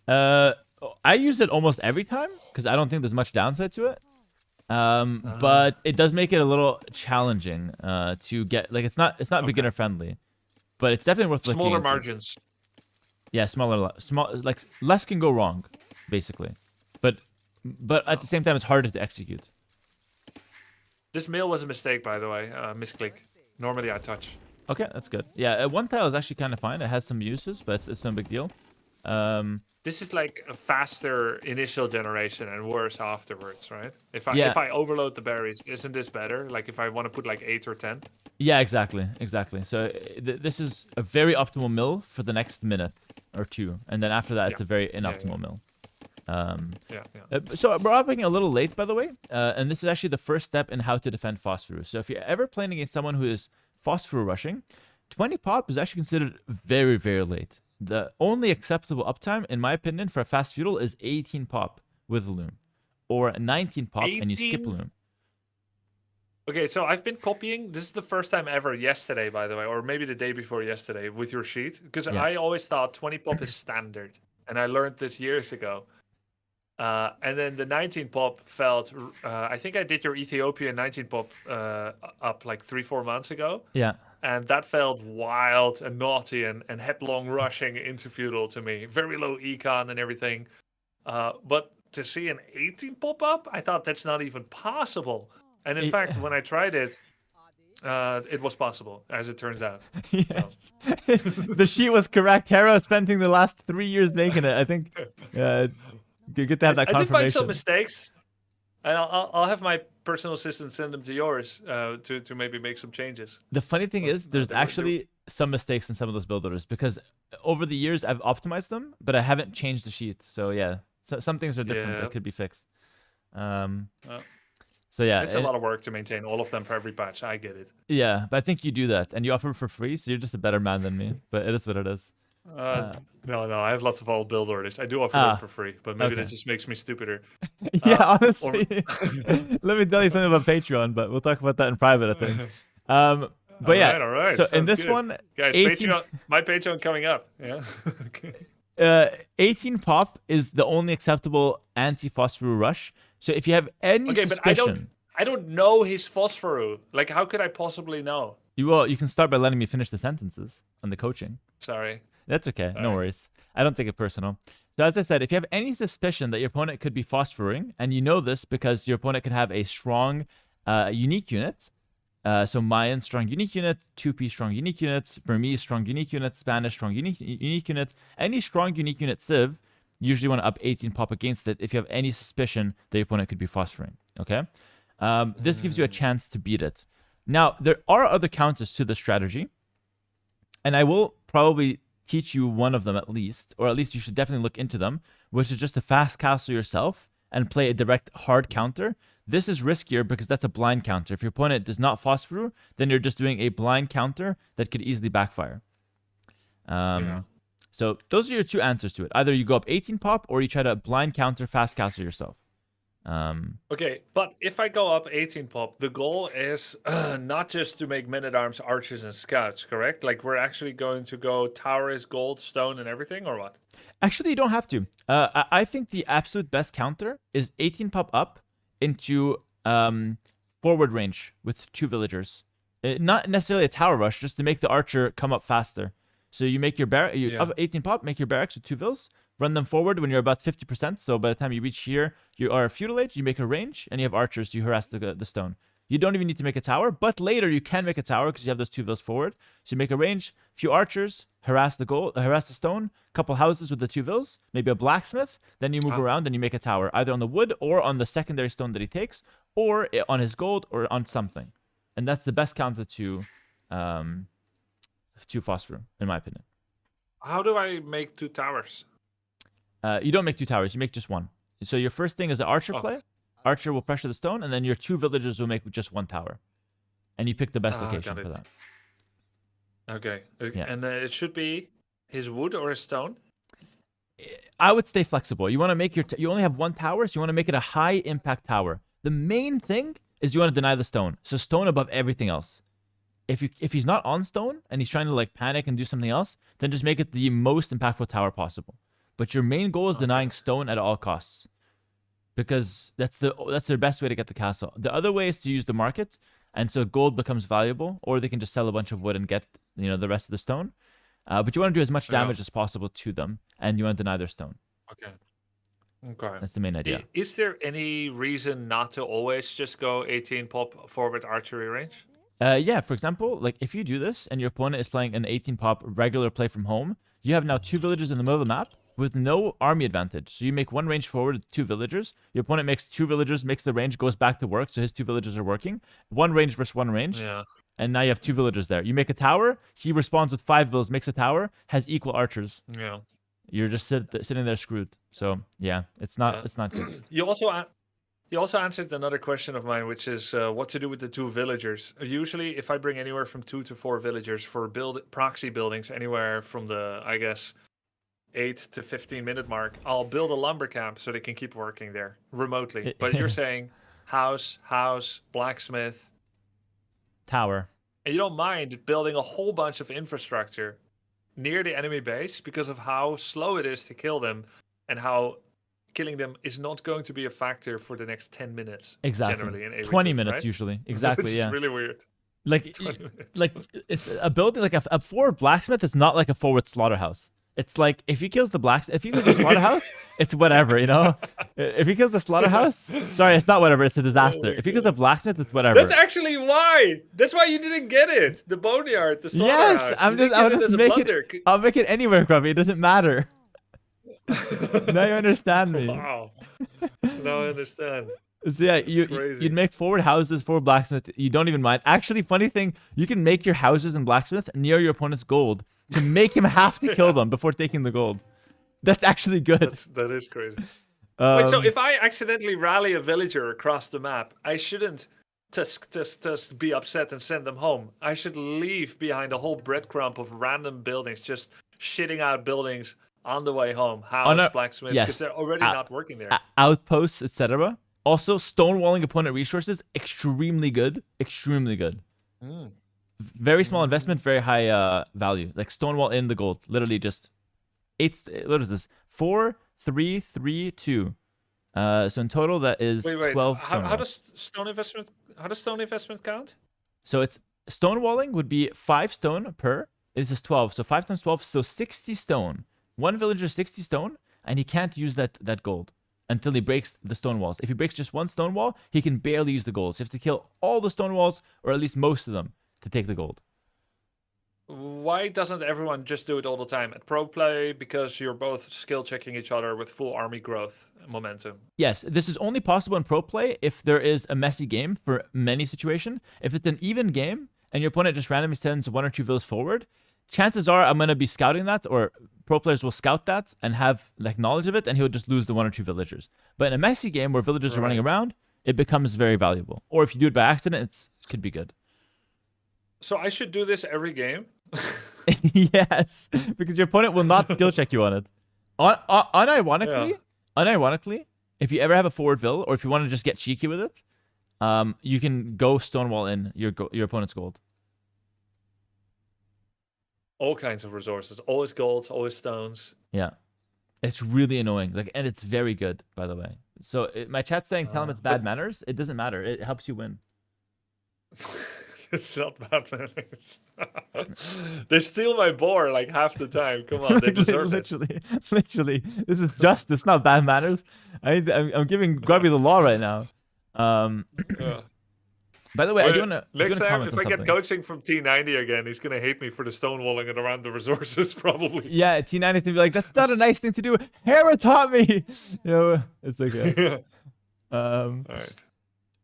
I use it almost every time because I don't think there's much downside to it. But it does make it a little challenging to get. Like it's not beginner friendly, but it's definitely worth looking Smaller into. margins. Yeah, like less can go wrong, basically. But at the same time, it's harder to execute. This mail was a mistake, by the way. Misclick. Normally I touch. Okay, that's good. Yeah, one tile is actually kind of fine. It has some uses, but it's no big deal. This is like a faster initial generation and worse afterwards, right? If I overload the berries, isn't this better? Like if I want to put like 8 or 10? Yeah, exactly. So this is a very optimal mill for the next minute or two, and then after that, it's a very inoptimal mill. So we're upping a little late, by the way, and this is actually the first step in how to defend Phosphorus. So if you're ever playing against someone who is Phosphorus rushing, 20 pop is actually considered very, very late. The only acceptable uptime, in my opinion, for a fast feudal is 18 pop with loom, or 19 pop 18? and you skip loom. Okay, so I've been copying. This is the first time ever yesterday, by the way, or maybe the day before yesterday with your sheet, because I always thought 20 pop is standard, and I learned this years ago. And then the 19 pop felt. I think I did your Ethiopian 19 pop up like 3-4 months ago. Yeah. And that felt wild and naughty and headlong rushing into feudal to me. Very low econ and everything. But to see an 18 pop up, I thought that's not even possible. And in fact, when I tried it, it was possible, as it turns out. Yes. The sheet was correct. Hera spending the last 3 years making it. I think good to have that confirmation. I did find some mistakes. And I'll have my personal assistant send them to yours to maybe make some changes. The funny thing is, there's actually some mistakes in some of those build orders because over the years I've optimized them, but I haven't changed the sheet. So yeah, some things are different that could be fixed. So yeah, it's a lot of work to maintain all of them for every patch. I get it. Yeah, but I think you do that, and you offer it for free, so you're just a better man than me. But it is what it is. No, I have lots of old build orders. I do offer them for free, but maybe that just makes me stupider. Yeah, honestly. Let me tell you something about Patreon, but we'll talk about that in private, I think. But yeah, all right. So Sounds in this good. one, guys, 18... my Patreon coming up. Yeah. Okay. 18 pop is the only acceptable anti-phosphor rush. So if you have any suspicion, but I don't know his phosphor. Like, how could I possibly know? You can start by letting me finish the sentences on the coaching. Sorry. That's okay. No worries. I don't take it personal. So as I said, if you have any suspicion that your opponent could be phosphoring, and you know this because your opponent could have a strong unique unit, so Mayan strong unique unit, 2P strong unique unit, Burmese strong unique unit, Spanish strong unique unit, any strong unique unit civ, you usually want to up 18 pop against it if you have any suspicion that your opponent could be phosphoring. Okay? This gives you a chance to beat it. Now, there are other counters to the strategy, and I will probably teach you one of them at least, or at least you should definitely look into them, which is just to fast castle yourself and play a direct hard counter. This is riskier because that's a blind counter. If your opponent does not phosphor, then you're just doing a blind counter that could easily backfire. So those are your two answers to it. Either you go up 18 pop or you try to blind counter fast castle yourself. Okay, but if I go up 18 pop, the goal is not just to make men-at-arms, archers, and scouts, correct? Like, we're actually going to go towers, gold, stone, and everything, or what? Actually, you don't have to. I think the absolute best counter is 18 pop up into forward range with 2 villagers. Not necessarily a tower rush, just to make the archer come up faster. So you make your up 18 pop, make your barracks with 2 vills, run them forward when you're about 50%. So by the time you reach here, you are feudal age, you make a range, and you have archers to harass the stone. You don't even need to make a tower, but later you can make a tower because you have those 2 vills forward. So you make a range, few archers, harass the stone, couple houses with the 2 vills, maybe a blacksmith, then you move around and you make a tower, either on the wood or on the secondary stone that he takes, or on his gold or on something. And that's the best counter to phosphor, in my opinion. How do I make 2 towers? You don't make 2 towers, you make just 1. So your first thing is an archer play, archer will pressure the stone, and then your 2 villagers will make just 1 tower. And you pick the best location got for it. that. Okay. Yeah. And it should be his wood or his stone? I would stay flexible. You want to make you only have 1 tower, so you want to make it a high impact tower. The main thing is you want to deny the stone. So stone above everything else. If he's not on stone and he's trying to like panic and do something else, then just make it the most impactful tower possible. But your main goal is denying stone at all costs, because that's their best way to get the castle. The other way is to use the market, and so gold becomes valuable, or they can just sell a bunch of wood and get the rest of the stone. But you want to do as much damage as possible to them, and you want to deny their stone. Okay. Okay. That's the main idea. Is there any reason not to always just go 18 pop forward archery range? Yeah, for example, like if you do this and your opponent is playing an 18 pop regular play from home, you have now 2 villagers in the middle of the map with no army advantage. So you make 1 range forward with 2 villagers. Your opponent makes 2 villagers, makes the range, goes back to work, so his 2 villagers are working. 1 range versus 1 range. Yeah. And now you have 2 villagers there. You make a tower, he responds with 5 vills, makes a tower, has equal archers. Yeah. You're just sitting there screwed. So yeah, it's not good. You also answered another question of mine, which is what to do with the 2 villagers. Usually, if I bring anywhere from 2 to 4 villagers for proxy buildings, anywhere from the 8 to 15-minute mark, I'll build a lumber camp so they can keep working there remotely. But you're saying house, blacksmith, Tower. and you don't mind building a whole bunch of infrastructure near the enemy base because of how slow it is to kill them, and how killing them is not going to be a factor for the next 10 minutes. Exactly. Generally in AV2, 20 minutes right? usually. Exactly. Which Yeah. is really weird. Like 20 minutes. like it's a building like a forward blacksmith is not like a forward slaughterhouse. It's like if he kills the slaughterhouse, it's whatever, If he kills the slaughterhouse, sorry, it's not whatever, it's a disaster. If he kills the blacksmith, it's whatever. That's actually why. That's why you didn't get it. The boneyard, the slaughterhouse. Yes, I'll make it anywhere, Grubby. It doesn't matter. Now you understand me. Wow. Now I understand. So yeah, crazy. you'd make forward houses, forward blacksmith. You don't even mind. Actually, funny thing, you can make your houses and blacksmith near your opponent's gold to make him have to kill them before taking the gold. That's actually good. That is crazy. Wait, so if I accidentally rally a villager across the map, I shouldn't just be upset and send them home. I should leave behind a whole breadcrumb of random buildings, just shitting out buildings on the way home. House, blacksmith, because they're already not working there. Outposts, etc. Also, stonewalling opponent resources, extremely good. Extremely good. Very small investment, very high value. Like stonewall in the gold. Literally just 8. What is this? 4, 3, 3, 2. So in total, that is 12. How does stone investment count? So it's stonewalling would be 5 stone per. This is 12. So 5 times 12, so 60 stone. 1 villager 60 stone, and he can't use that gold until he breaks the stone walls. If he breaks just 1 stone wall, he can barely use the gold. So you have to kill all the stone walls, or at least most of them, to take the gold. Why doesn't everyone just do it all the time at pro play? Because you're both skill checking each other with full army growth momentum. Yes, this is only possible in pro play if there is a messy game for many situations. If it's an even game and your opponent just randomly sends 1 or 2 villas forward, chances are I'm going to be scouting that, or pro players will scout that and have like knowledge of it, and he'll just lose the 1 or 2 villagers. But in a messy game where villagers are running around, it becomes very valuable. Or if you do it by accident, it could be good. So I should do this every game? Yes, because your opponent will not skill check you on it. Unironically, if you ever have a forward vill, or if you want to just get cheeky with it, you can go stonewall in your opponent's gold. All kinds of resources, always golds, always stones. Yeah, it's really annoying. And it's very good, by the way. So my chat's saying, tell him it's bad manners. It doesn't matter. It helps you win. It's not bad manners. They steal my boar like half the time. Come on, they deserve literally, Literally, this is justice, not bad manners. I'm giving Grubby the law right now. By the way, I do want to. Next time, if I get coaching from T90 again, he's gonna hate me for the stonewalling and around the resources, probably. Yeah, T90 is gonna be like, "That's not a nice thing to do." Hera taught me. It's okay. All right.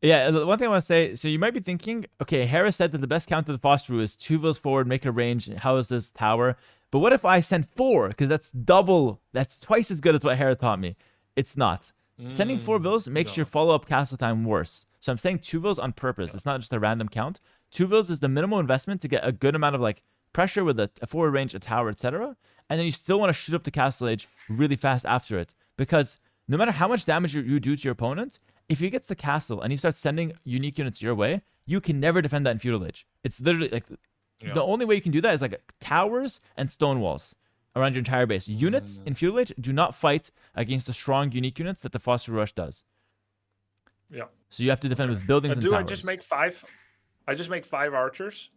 Yeah, one thing I want to say. So you might be thinking, okay, Hera said that the best counter to the Foster is 2 vills forward, make a range. How is this tower? But what if I send 4? Because that's double. That's twice as good as what Hera taught me. It's not. Sending 4 vills makes your follow-up castle time worse. So I'm saying 2 vills on purpose. It's not just a random count. 2 vills is the minimal investment to get a good amount of like pressure with a forward range, a tower, etc. And then you still want to shoot up the castle age really fast after it, because no matter how much damage you do to your opponent, if he gets the castle and he starts sending unique units your way, you can never defend that in feudal age. It's literally like the only way you can do that is like towers and stone walls around your entire base. Units in feudal age do not fight against the strong unique units that the phosphor rush does. Yeah. So you have to defend with buildings and do towers. I just make 5? I just make 5 archers.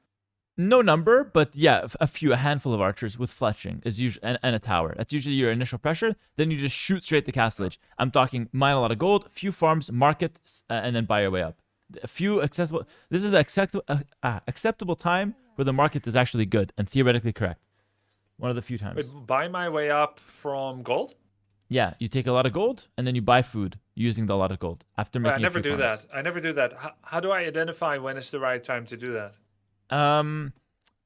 No number, but yeah, a handful of archers with fletching is usually and a tower. That's usually your initial pressure. Then you just shoot straight the castle age. I'm talking mine a lot of gold, few farms, market, and then buy your way up. A few accessible. This is the acceptable time where the market is actually good and theoretically correct. One of the few times. Wait, buy my way up from gold? Yeah, you take a lot of gold and then you buy food using the lot of gold after making. I never a few do farms. that. I never do that. How do I identify when is the right time to do that?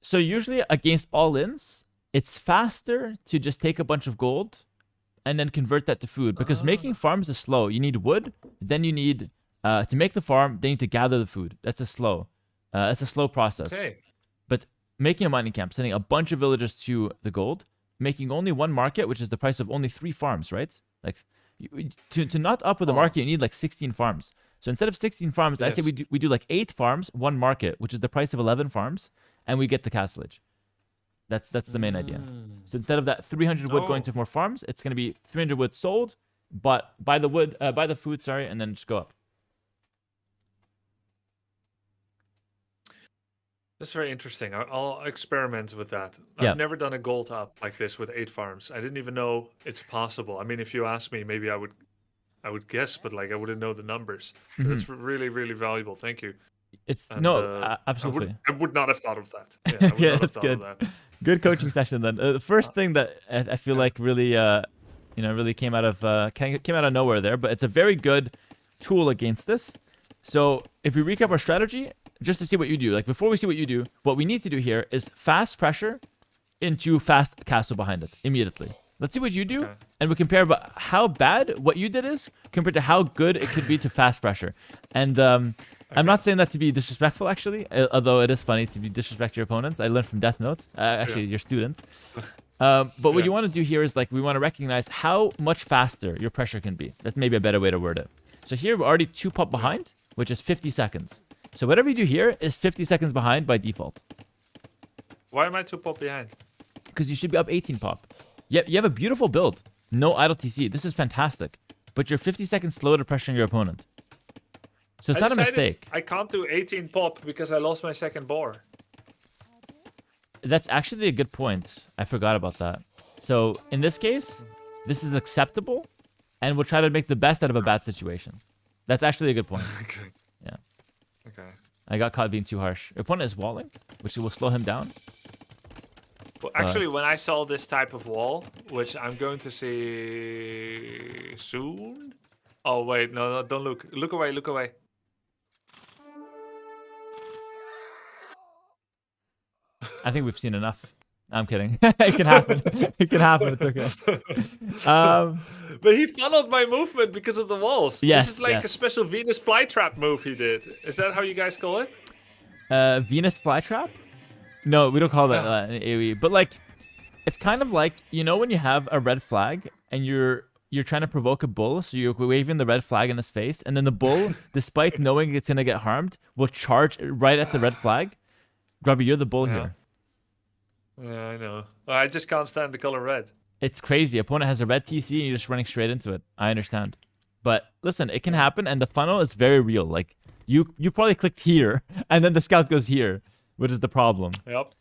So usually against all-ins, it's faster to just take a bunch of gold and then convert that to food, because making farms is slow. You need wood, then you need to make the farm, then you need to gather the food. That's a slow process. Okay. But making a mining camp, sending a bunch of villagers to the gold, making only 1 market, which is the price of only 3 farms, right? Like to not up with the market, you need like 16 farms. So instead of 16 farms, I say we do like 8 farms, 1 market, which is the price of 11 farms, and we get the castle age. That's the main idea. So instead of that 300 wood going to more farms, it's going to be 300 wood sold, but buy the food, and then just go up. That's very interesting. I'll experiment with that. Yeah. I've never done a gold up like this with 8 farms. I didn't even know it's possible. I mean, if you asked me, maybe I would guess, but like I wouldn't know the numbers. So it's really, really valuable. Thank you. It's And, absolutely. I would not have thought of that. Yeah, I would Yeah, not have that's thought good. of that. Good coaching session then. The first thing that I feel like really, really came out of nowhere there, but it's a very good tool against this. So if we recap our strategy, just to see what you do, like before we see what you do, what we need to do here is fast pressure into fast castle behind it immediately. Let's see what you do, and we compare about how bad what you did is compared to how good it could be to fast pressure. And I'm not saying that to be disrespectful, actually, although it is funny to be disrespect your opponents. I learned from Death Note, actually your students. But what you want to do here is like we want to recognize how much faster your pressure can be. That's maybe a better way to word it. So here we're already 2 pop behind, which is 50 seconds. So whatever you do here is 50 seconds behind by default. Why am I 2 pop behind? Because you should be up 18 pop. You have a beautiful build. No idle TC. This is fantastic. But you're 50 seconds slow to pressuring your opponent. So it's not a mistake. I can't do 18 pop because I lost my second boar. That's actually a good point. I forgot about that. So in this case, this is acceptable, and we'll try to make the best out of a bad situation. That's actually a good point. Okay. Yeah. Okay. I got caught being too harsh. Your opponent is walling, which will slow him down. Well, actually, when I saw this type of wall, which I'm going to see soon. Oh wait, no, don't look. Look away. Look away. I think we've seen enough. I'm kidding. It can happen. It can happen. It's okay. But he followed my movement because of the walls. Yes, This is like a special Venus flytrap move he did. Is that how you guys call it? Venus flytrap? No, we don't call that an AoE. But like, it's kind of like, you know, when you have a red flag and you're trying to provoke a bull, so you're waving the red flag in his face, and then the bull, despite knowing it's gonna get harmed, will charge right at the red flag. Grubby, you're the bull here. Yeah, I know. I just can't stand the color red. It's crazy. Opponent has a red TC and you're just running straight into it. I understand. But listen, it can happen, and the funnel is very real. Like, you probably clicked here, and then the scout goes here, which is the problem. Yep.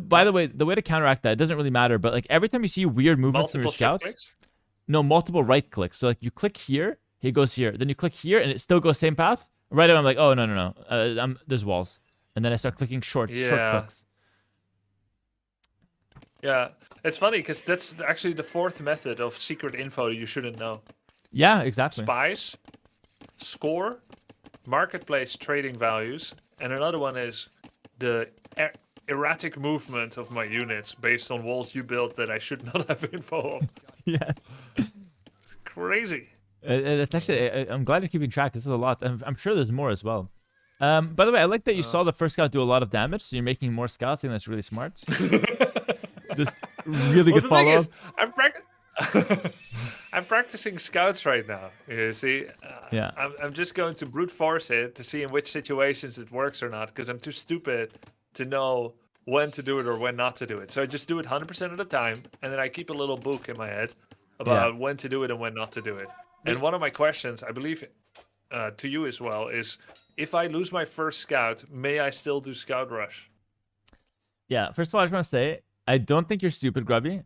By the way, the way to counteract that, it doesn't really matter, but like every time you see weird movements from your scout, no, multiple right clicks. So like you click here, he goes here. Then you click here, and it still goes same path. Right away, I'm like, oh, no. There's walls. And then I start clicking short clicks. Yeah, it's funny because that's actually the 4th method of secret info you shouldn't know. Yeah, exactly. Spies, score, marketplace trading values, and another one is the erratic movement of my units based on walls you built that I should not have info of. Yeah. It's crazy. It's actually, I'm glad you're keeping track. This is a lot. I'm sure there's more as well. By the way, I like that you saw the first scout do a lot of damage, so you're making more scouts, and that's really smart. Just really good the thing follow up. is, I'm practicing scouts right now. You see, Yeah. I'm just going to brute force it to see in which situations it works or not, because I'm too stupid to know when to do it or when not to do it. So I just do it 100% of the time, and then I keep a little book in my head about when to do it and when not to do it. And one of my questions, I believe, to you as well, is if I lose my first scout, may I still do scout rush? Yeah. First of all, I just want to say, I don't think you're stupid, Grubby.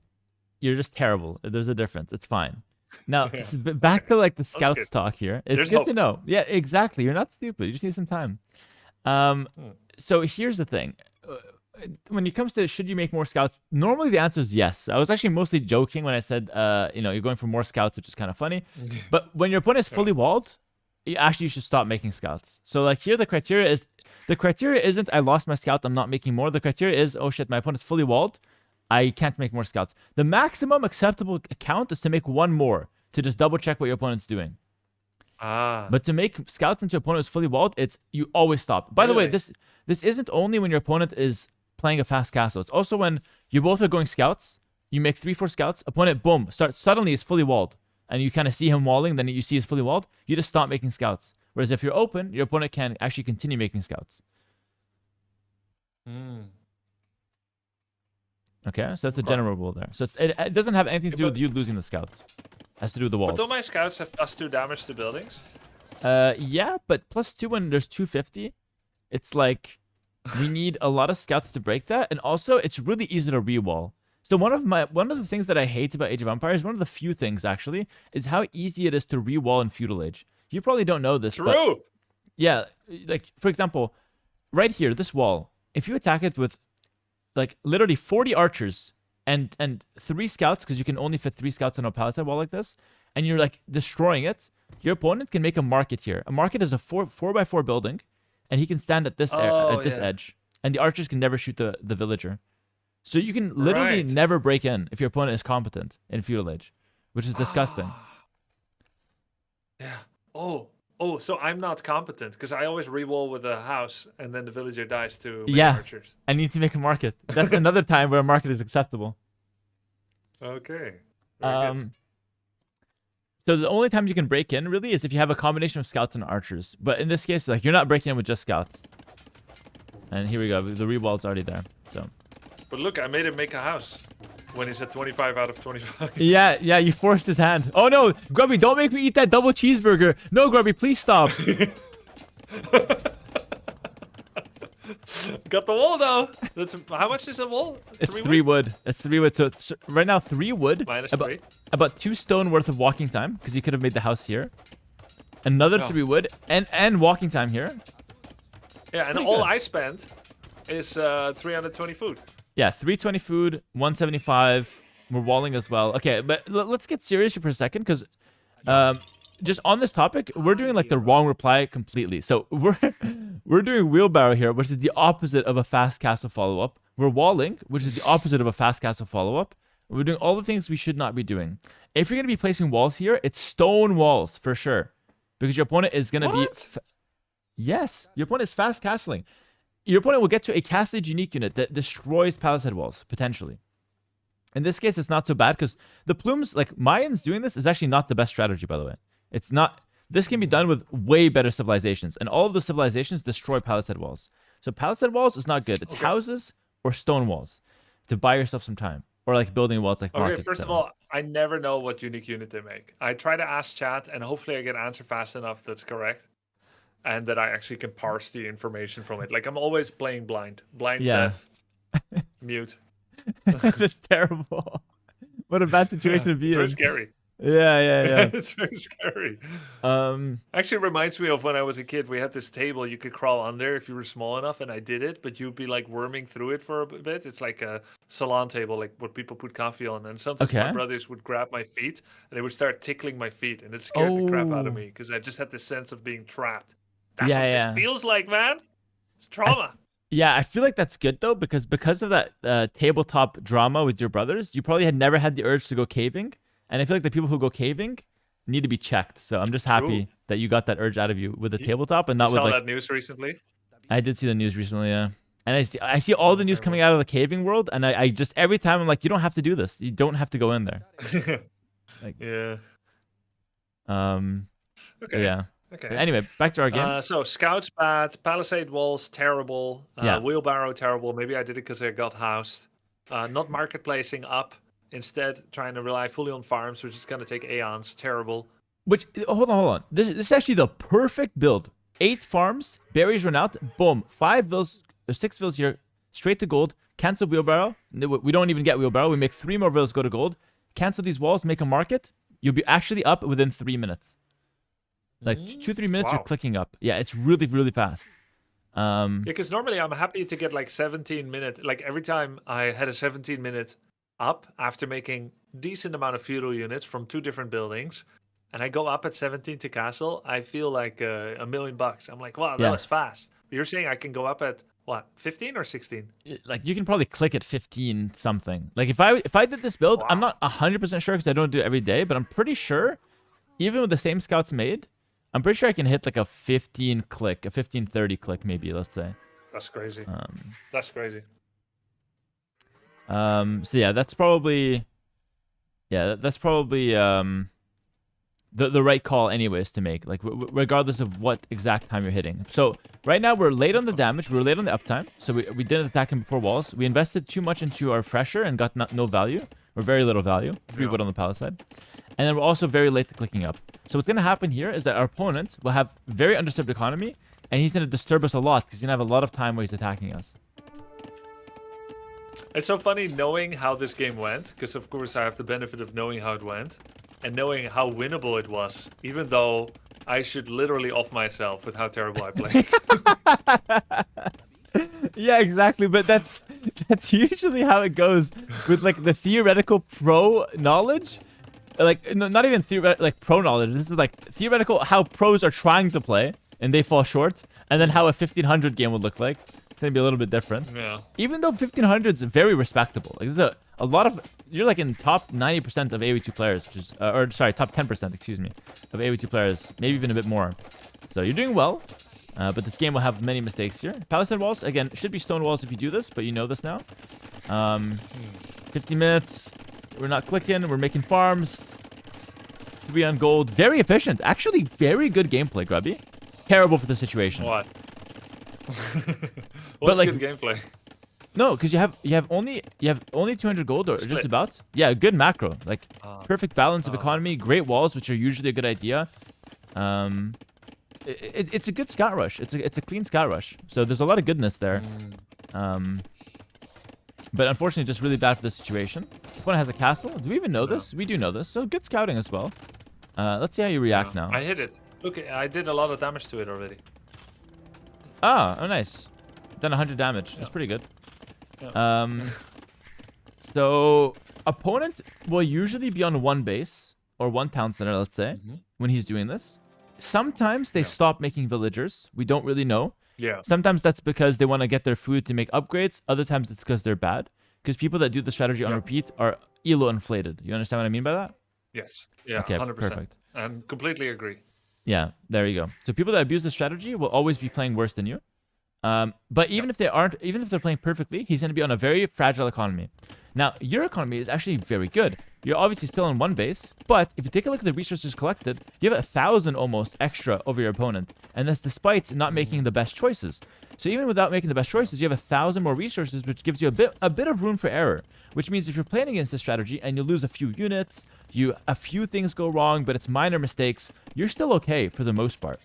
You're just terrible. There's a difference. It's fine. Now, back to like the scouts good. talk here. It's There's good hope. to know. Yeah, exactly. You're not stupid. You just need some time. So here's the thing. When it comes to should you make more scouts, normally the answer is yes. I was actually mostly joking when I said, you're going for more scouts, which is kind of funny. But when your opponent is fully walled, you should stop making scouts. So like here, the criteria isn't I lost my scout, I'm not making more. The criteria is, oh shit, my opponent's fully walled, I can't make more scouts. The maximum acceptable count is to make one more to just double check what your opponent's doing. But to make scouts into opponent who's fully walled, it's you always stop. By the way, this isn't only when your opponent is playing a fast castle. It's also when you both are going scouts. You make 3-4 scouts. Opponent, boom, suddenly is fully walled, and you kind of see him walling. Then you see he's fully walled. You just stop making scouts. Whereas if you're open, your opponent can actually continue making scouts. Okay, so that's a general rule there. So it doesn't have anything to do with you losing the scout. It has to do with the walls. But don't my scouts have +2 damage to buildings? Yeah, but +2 when there's 250, it's like we need a lot of scouts to break that, and also it's really easy to re-wall. So one of the things that I hate about Age of Empires, one of the few things actually, is how easy it is to re-wall in Feudal Age. You probably don't know this. True. But yeah, like for example, right here, this wall. If you attack it with like literally 40 archers and 3 scouts, because you can only fit 3 scouts on a palisade wall like this, and you're like destroying it, your opponent can make a market here. A market is a 4x4 building, and he can stand at this edge, and the archers can never shoot the villager. So you can literally never break in if your opponent is competent in Feudal Age, which is disgusting. Yeah. Oh, so I'm not competent because I always re-wall with a house and then the villager dies to archers. I need to make a market. That's another time where a market is acceptable. Okay. Very good. So the only time you can break in really is if you have a combination of scouts and archers. But in this case, like you're not breaking in with just scouts. And here we go. The re-wall's already there. So. But look, I made him make a house when he's at 25 out of 25. Yeah, you forced his hand. Oh no, Grubby, don't make me eat that double cheeseburger. No, Grubby, please stop. Got the wall though. That's how much is a wall? It's 3 wood. It's 3 wood. So right now 3 wood. Minus about, 3. About 2 stone worth of walking time because you could have made the house here. Another 3 wood and walking time here. Yeah, and all I spent is 320 food. Yeah, 320 food, 175. We're walling as well. Okay, but let's get serious here for a second because just on this topic, we're doing like the wrong reply completely. So we're doing wheelbarrow here, which is the opposite of a fast castle follow-up. We're walling, which is the opposite of a fast castle follow-up. We're doing all the things we should not be doing. If you're going to be placing walls here, it's stone walls for sure. Because your opponent is going to be... Yes, your opponent is fast castling. Your opponent will get to a castled unique unit that destroys palisade walls, potentially. In this case, it's not so bad because the plumes, like Mayans doing this, is actually not the best strategy, by the way. It's not. This can be done with way better civilizations, and all of the civilizations destroy palisade walls. So palisade walls is not good. It's houses or stone walls to buy yourself some time, or like building walls like Okay, rockets. first of all, I never know what unique unit they make. I try to ask chat, and hopefully I get an answer fast enough that's correct. And that I actually can parse the information from it. Like I'm always playing blind. Deaf, mute. That's terrible. What a bad situation to be it's in. very scary. Yeah. It's very scary. Actually reminds me of when I was a kid. We had this table you could crawl under if you were small enough, and I did it, but you'd be like worming through it for a bit. It's like a salon table, like what people put coffee on. And sometimes my brothers would grab my feet and they would start tickling my feet, and it scared the crap out of me because I just had this sense of being trapped. That's what this feels like, man. It's trauma. I feel like that's good though, because of that tabletop drama with your brothers, you probably had never had the urge to go caving. And I feel like the people who go caving, need to be checked. So I'm just happy True. that you got that urge out of you with the tabletop and You not with saw like. that news recently? I did see the news recently, yeah. And I see all the news coming out of the caving world, and I just every time I'm like, you don't have to do this. You don't have to go in there. Like, Yeah. Okay. Yeah. Okay. Anyway, back to our game. So scouts bad, palisade walls terrible, Yeah. wheelbarrow terrible. Maybe I did it because I got housed. Not marketplacing up. Instead, trying to rely fully on farms, which is gonna take aeons. Terrible. Which hold on. This is actually the perfect build. 8 farms, berries run out, boom, 5 vills, 6 vills here, straight to gold. Cancel wheelbarrow. We don't even get wheelbarrow. We make 3 more vills go to gold. Cancel these walls, make a market. You'll be actually up within 3 minutes. Like 2-3 minutes, Wow. you're clicking up. Yeah, it's really, really fast. Yeah, because normally I'm happy to get like 17 minutes. Like every time I had a 17-minute up after making decent amount of feudal units from 2 different buildings, and I go up at 17 to castle, I feel like $1 million. I'm like, wow, that Yeah. was fast. But you're saying I can go up at what, 15 or 16? Like you can probably click at 15 something. Like if I did this build, I'm not 100% sure because I don't do it every day, but I'm pretty sure, even with the same scouts made, I'm pretty sure I can hit like a 15 click, a 15-30 click maybe, let's say. That's crazy. That's crazy. So yeah, that's probably the right call anyways to make, like regardless of what exact time you're hitting. So right now we're late on the damage, we were late on the uptime, so we didn't attack him before walls. We invested too much into our pressure and got no value, or very little value, 3 wood on the palisade. And then we're also very late to clicking up. So what's going to happen here is that our opponent will have very undisturbed economy, and he's going to disturb us a lot because he's going to have a lot of time where he's attacking us. It's so funny knowing how this game went, because of course I have the benefit of knowing how it went, and knowing how winnable it was, even though I should literally off myself with how terrible I played. Yeah, exactly. But that's usually how it goes with like the theoretical pro knowledge. Like not even theoretical, like pro knowledge. This is like theoretical how pros are trying to play and they fall short, and then how a 1500 game would look like. It's gonna be a little bit different. Yeah. Even though 1500 is very respectable. Like there's a lot of, you're like in top 90% of AoE2 players, which is or sorry, top 10%, excuse me, of AoE2 players, maybe even a bit more. So you're doing well. But this game will have many mistakes here. Palisade walls, again, should be stone walls if you do this, but you know this now. 50 minutes. We're not clicking. We're making farms. 3 on gold. Very efficient. Actually, very good gameplay, Grubby. Terrible for the situation. What? What's like, good gameplay? No, because you have only 200 gold, or Split. just about. Yeah, good macro. Like perfect balance of economy. Great walls, which are usually a good idea. It's a good scout rush. It's a clean scout rush. So there's a lot of goodness there. But unfortunately, just really bad for the situation. Opponent has a castle. Do we even know this? We do know this. So good scouting as well. Let's see how you react now. I hit it. Look, I did a lot of damage to it already. Oh, nice. Done 100 damage. That's pretty good. Yeah. So opponent will usually be on 1 base or 1 town center, let's say, when he's doing this. Sometimes they stop making villagers. We don't really know. Yeah. Sometimes that's because they want to get their food to make upgrades. Other times it's because they're bad. Because people that do the strategy on repeat are elo inflated. You understand what I mean by that? Yes. Yeah. Okay, 100%. perfect. And completely agree. Yeah, there you go. So people that abuse the strategy will always be playing worse than you. But even if they're playing perfectly, he's going to be on a very fragile economy. Now, your economy is actually very good. You're obviously still on 1 base, but if you take a look at the resources collected, you have 1,000 almost extra over your opponent, and that's despite not making the best choices. So even without making the best choices, you have 1,000 more resources, which gives you a bit of room for error. Which means if you're playing against this strategy and you lose a few units, a few things go wrong, but it's minor mistakes, you're still okay for the most part.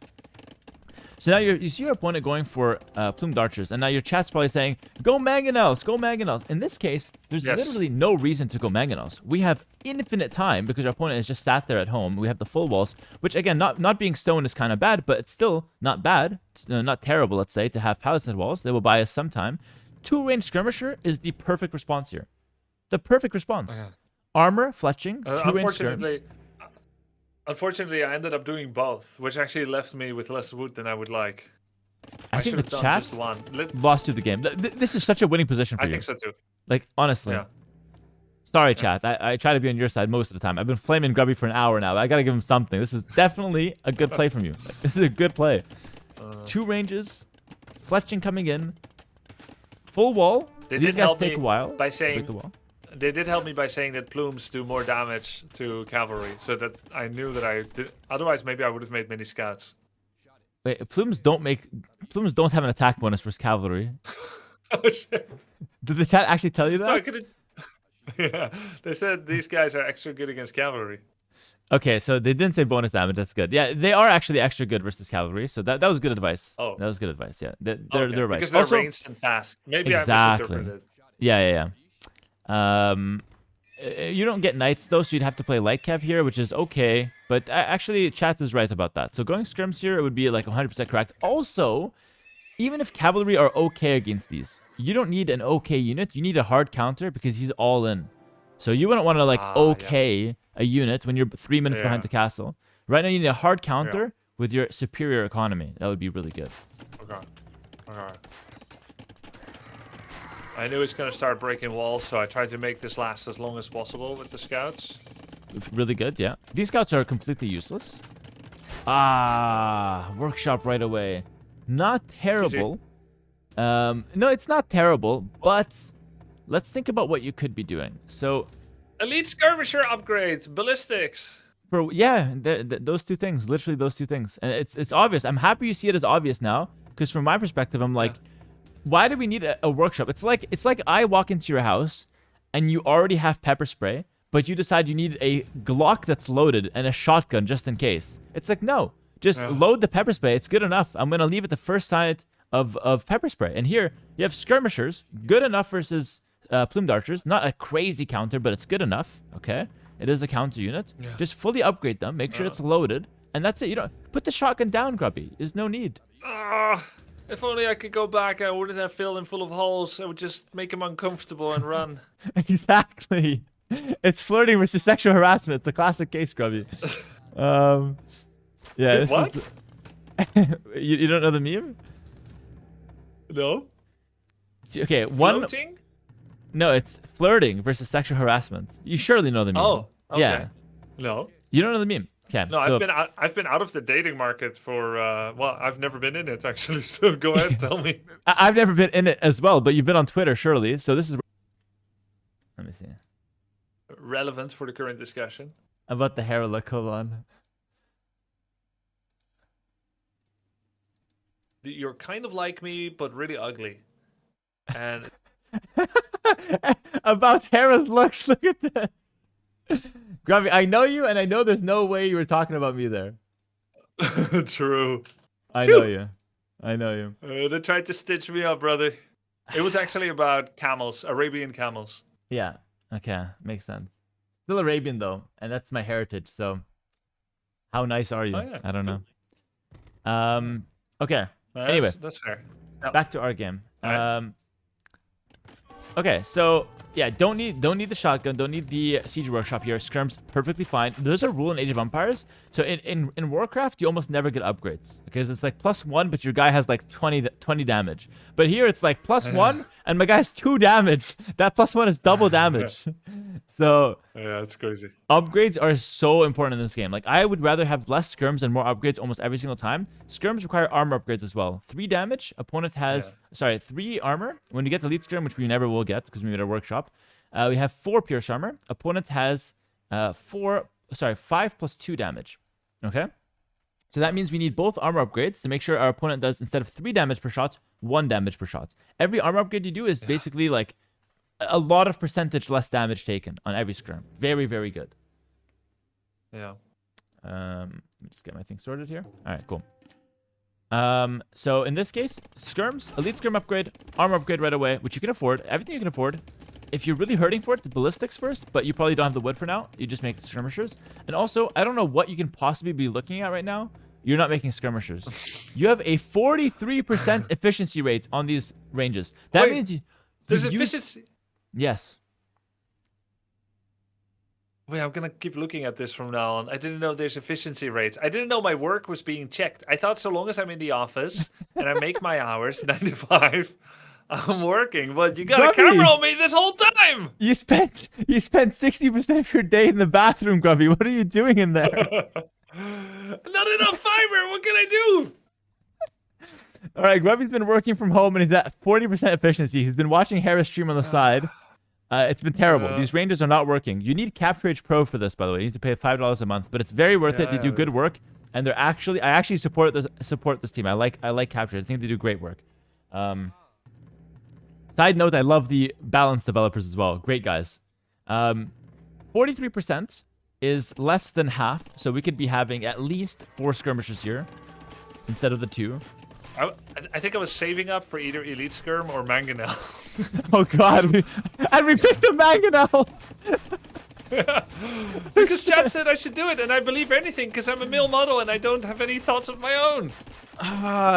So now you see your opponent going for plumed archers, and now your chat's probably saying, go mangonels, go mangonels. In this case, there's literally no reason to go mangonels. We have infinite time because our opponent has just sat there at home. We have the full walls, which again, not being stone is kind of bad, but it's still not bad, not terrible, let's say, to have palisade walls. They will buy us some time. 2 range skirmisher is the perfect response here. The perfect response. Armor, fletching, 2 range skirmish. Unfortunately, I ended up doing both, which actually left me with less wood than I would like. I think should the have done chat just one. lost you the game. This is such a winning position for you. I think so too. Like, honestly. Yeah. Sorry, chat. I try to be on your side most of the time. I've been flaming Grubby for an hour now. I gotta give him something. This is definitely a good play from you. This is a good play. 2 ranges, fletching coming in, full wall. They These did guys help take me a while. by to break saying the wall. they did help me by saying that plumes do more damage to cavalry, so that I knew that I did. Otherwise, maybe I would have made many scouts. Wait, plumes don't have an attack bonus versus cavalry. Oh shit! Did the chat actually tell you that? So I couldn't. Yeah, they said these guys are extra good against cavalry. Okay, so they didn't say bonus damage. That's good. Yeah, they are actually extra good versus cavalry. So that was good advice. Oh. That was good advice. Yeah, they're Okay, right. because they're Also, ranged and fast. Maybe I Exactly. misinterpreted. yeah. You don't get knights though, so you'd have to play light cav here, which is okay. But actually, chat is right about that. So going scrims here, it would be like 100% correct. Also, even if cavalry are okay against these, you don't need an okay unit. You need a hard counter because he's all in. So you wouldn't want to like okay a unit when you're 3 minutes behind the castle. Right now, you need a hard counter with your superior economy. That would be really good. Okay. I knew it's gonna start breaking walls, so I tried to make this last as long as possible with the scouts. Really good, yeah. These scouts are completely useless. Workshop right away. Not terrible. No, it's not terrible, but let's think about what you could be doing. So, Elite skirmisher upgrades, ballistics. those 2 things, literally those 2 things, and it's obvious. I'm happy you see it as obvious now, because from my perspective, I'm like, why do we need a workshop? It's like I walk into your house, and you already have pepper spray, but you decide you need a Glock that's loaded and a shotgun just in case. It's like, no, just load the pepper spray. It's good enough. I'm gonna leave it the first sight of pepper spray. And here you have skirmishers, good enough versus plumed archers. Not a crazy counter, but it's good enough. Okay, it is a counter unit. Just fully upgrade them. Make sure it's loaded, and that's it. You don't put the shotgun down, Grubby. There's no need. If only I could go back, I wouldn't have filled him full of holes. I would just make him uncomfortable and run. Exactly. It's flirting versus sexual harassment. It's the classic case, Grubby. Yeah. What? You don't know the meme? No. Okay, Floating? No, it's flirting versus sexual harassment. You surely know the meme. Oh, okay. Yeah. No. You don't know the meme. Okay. No, I've been out of the dating market for well, I've never been in it actually. So go ahead, tell me. I've never been in it as well, but you've been on Twitter surely. So this is. Let me see. Relevant for the current discussion. About the Hera look, hold on. You're kind of like me, but really ugly. And about Hera's looks. Look at this. Grubby, I know you, and I know there's no way you were talking about me there. True. I know you. I know you. They tried to stitch me up, brother. It was actually about camels, Arabian camels. Yeah. Okay. Makes sense. Still Arabian though, and that's my heritage. So, how nice are you? Oh, yeah. I don't know. Okay. That's, Anyway, that's fair. Yep. back to our game. Alright. Okay, so yeah, don't need the shotgun, don't need the siege workshop here. Skirm's perfectly fine. There's a rule in Age of Empires. So in Warcraft, you almost never get upgrades because it's like +1, but your guy has like 20 damage. But here it's like +1, and my guy's 2 damage. That +1 is double damage. So Yeah, it's crazy. upgrades are so important in this game. Like, I would rather have less skirms and more upgrades almost every single time. Skirms require armor upgrades as well. 3 damage. Opponent has, 3 armor. When you get the lead skirm, which we never will get because we made a workshop, we have 4 pierce armor. Opponent has 5 plus 2 damage. Okay? So that means we need both armor upgrades to make sure our opponent does, instead of 3 damage per shot, 1 damage per shot. Every armor upgrade you do is basically like a lot of percentage less damage taken on every skirm. Very, very good. Yeah. Let me just get my thing sorted here. All right, cool. So in this case, skirms, elite skirm upgrade, armor upgrade right away, which you can afford. Everything you can afford. If you're really hurting for it, the ballistics first, but you probably don't have the wood for now. You just make skirmishers. And also, I don't know what you can possibly be looking at right now. You're not making skirmishers. You have a 43% efficiency rate on these ranges. That Wait, means there's efficiency. Yes. Wait, I'm gonna keep looking at this from now on. I didn't know there's efficiency rates. I didn't know my work was being checked. I thought so long as I'm in the office and I make my hours, 9 to 5, I'm working, but you got a Grubby! camera on me this whole time. You spent 60% of your day in the bathroom, Grubby. What are you doing in there? Not enough fiber. What can I do? All right, Grubby's been working from home and he's at 40% efficiency. He's been watching Hera stream on the side. It's been terrible. These ranges are not working. You need Capture Pro for this, by the way. You need to pay $5 a month, but it's very worth it. They do good work, and I actually support this team. I like Capture. I think they do great work. Side note, I love the Balance developers as well. Great guys. 43% is less than half, so we could be having at least 4 skirmishers here instead of the 2. I think I was saving up for either Elite Skirm or Mangonel. Oh god, and we picked a Mangonel! Because chat said I should do it, and I believe anything because I'm a male model and I don't have any thoughts of my own.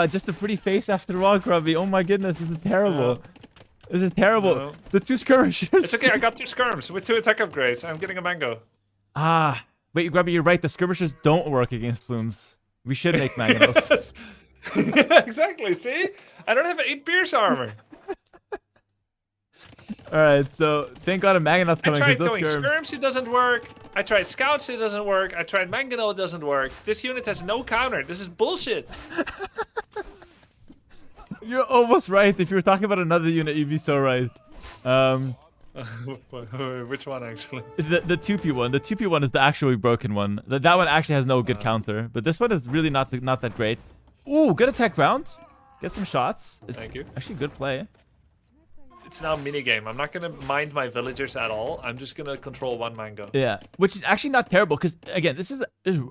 Just a pretty face after all, Grubby. Oh my goodness, this is terrible. This is terrible. No. The 2 skirmishers. It's okay, I got 2 skirms with 2 attack upgrades. I'm getting a mango. Wait, Grubby, you're right. The skirmishers don't work against plumes. We should make Mangonels. Exactly, see? I don't have 8 pierce armor. Alright, so thank god a Mangonel's coming. I tried going skirms. skirms, it doesn't work. I tried scouts, it doesn't work. I tried Mangonel, it doesn't work. This unit has no counter. This is bullshit. You're almost right. If you were talking about another unit, you'd be so right. Which one, actually? The 2P one. The 2P one is the actually broken one. That one actually has no good counter. But this one is really not that great. Ooh, good attack round. Get some shots. It's Thank you. actually good play. It's now a minigame. I'm not going to mind my villagers at all. I'm just going to control 1 mango. Yeah, which is actually not terrible because, again,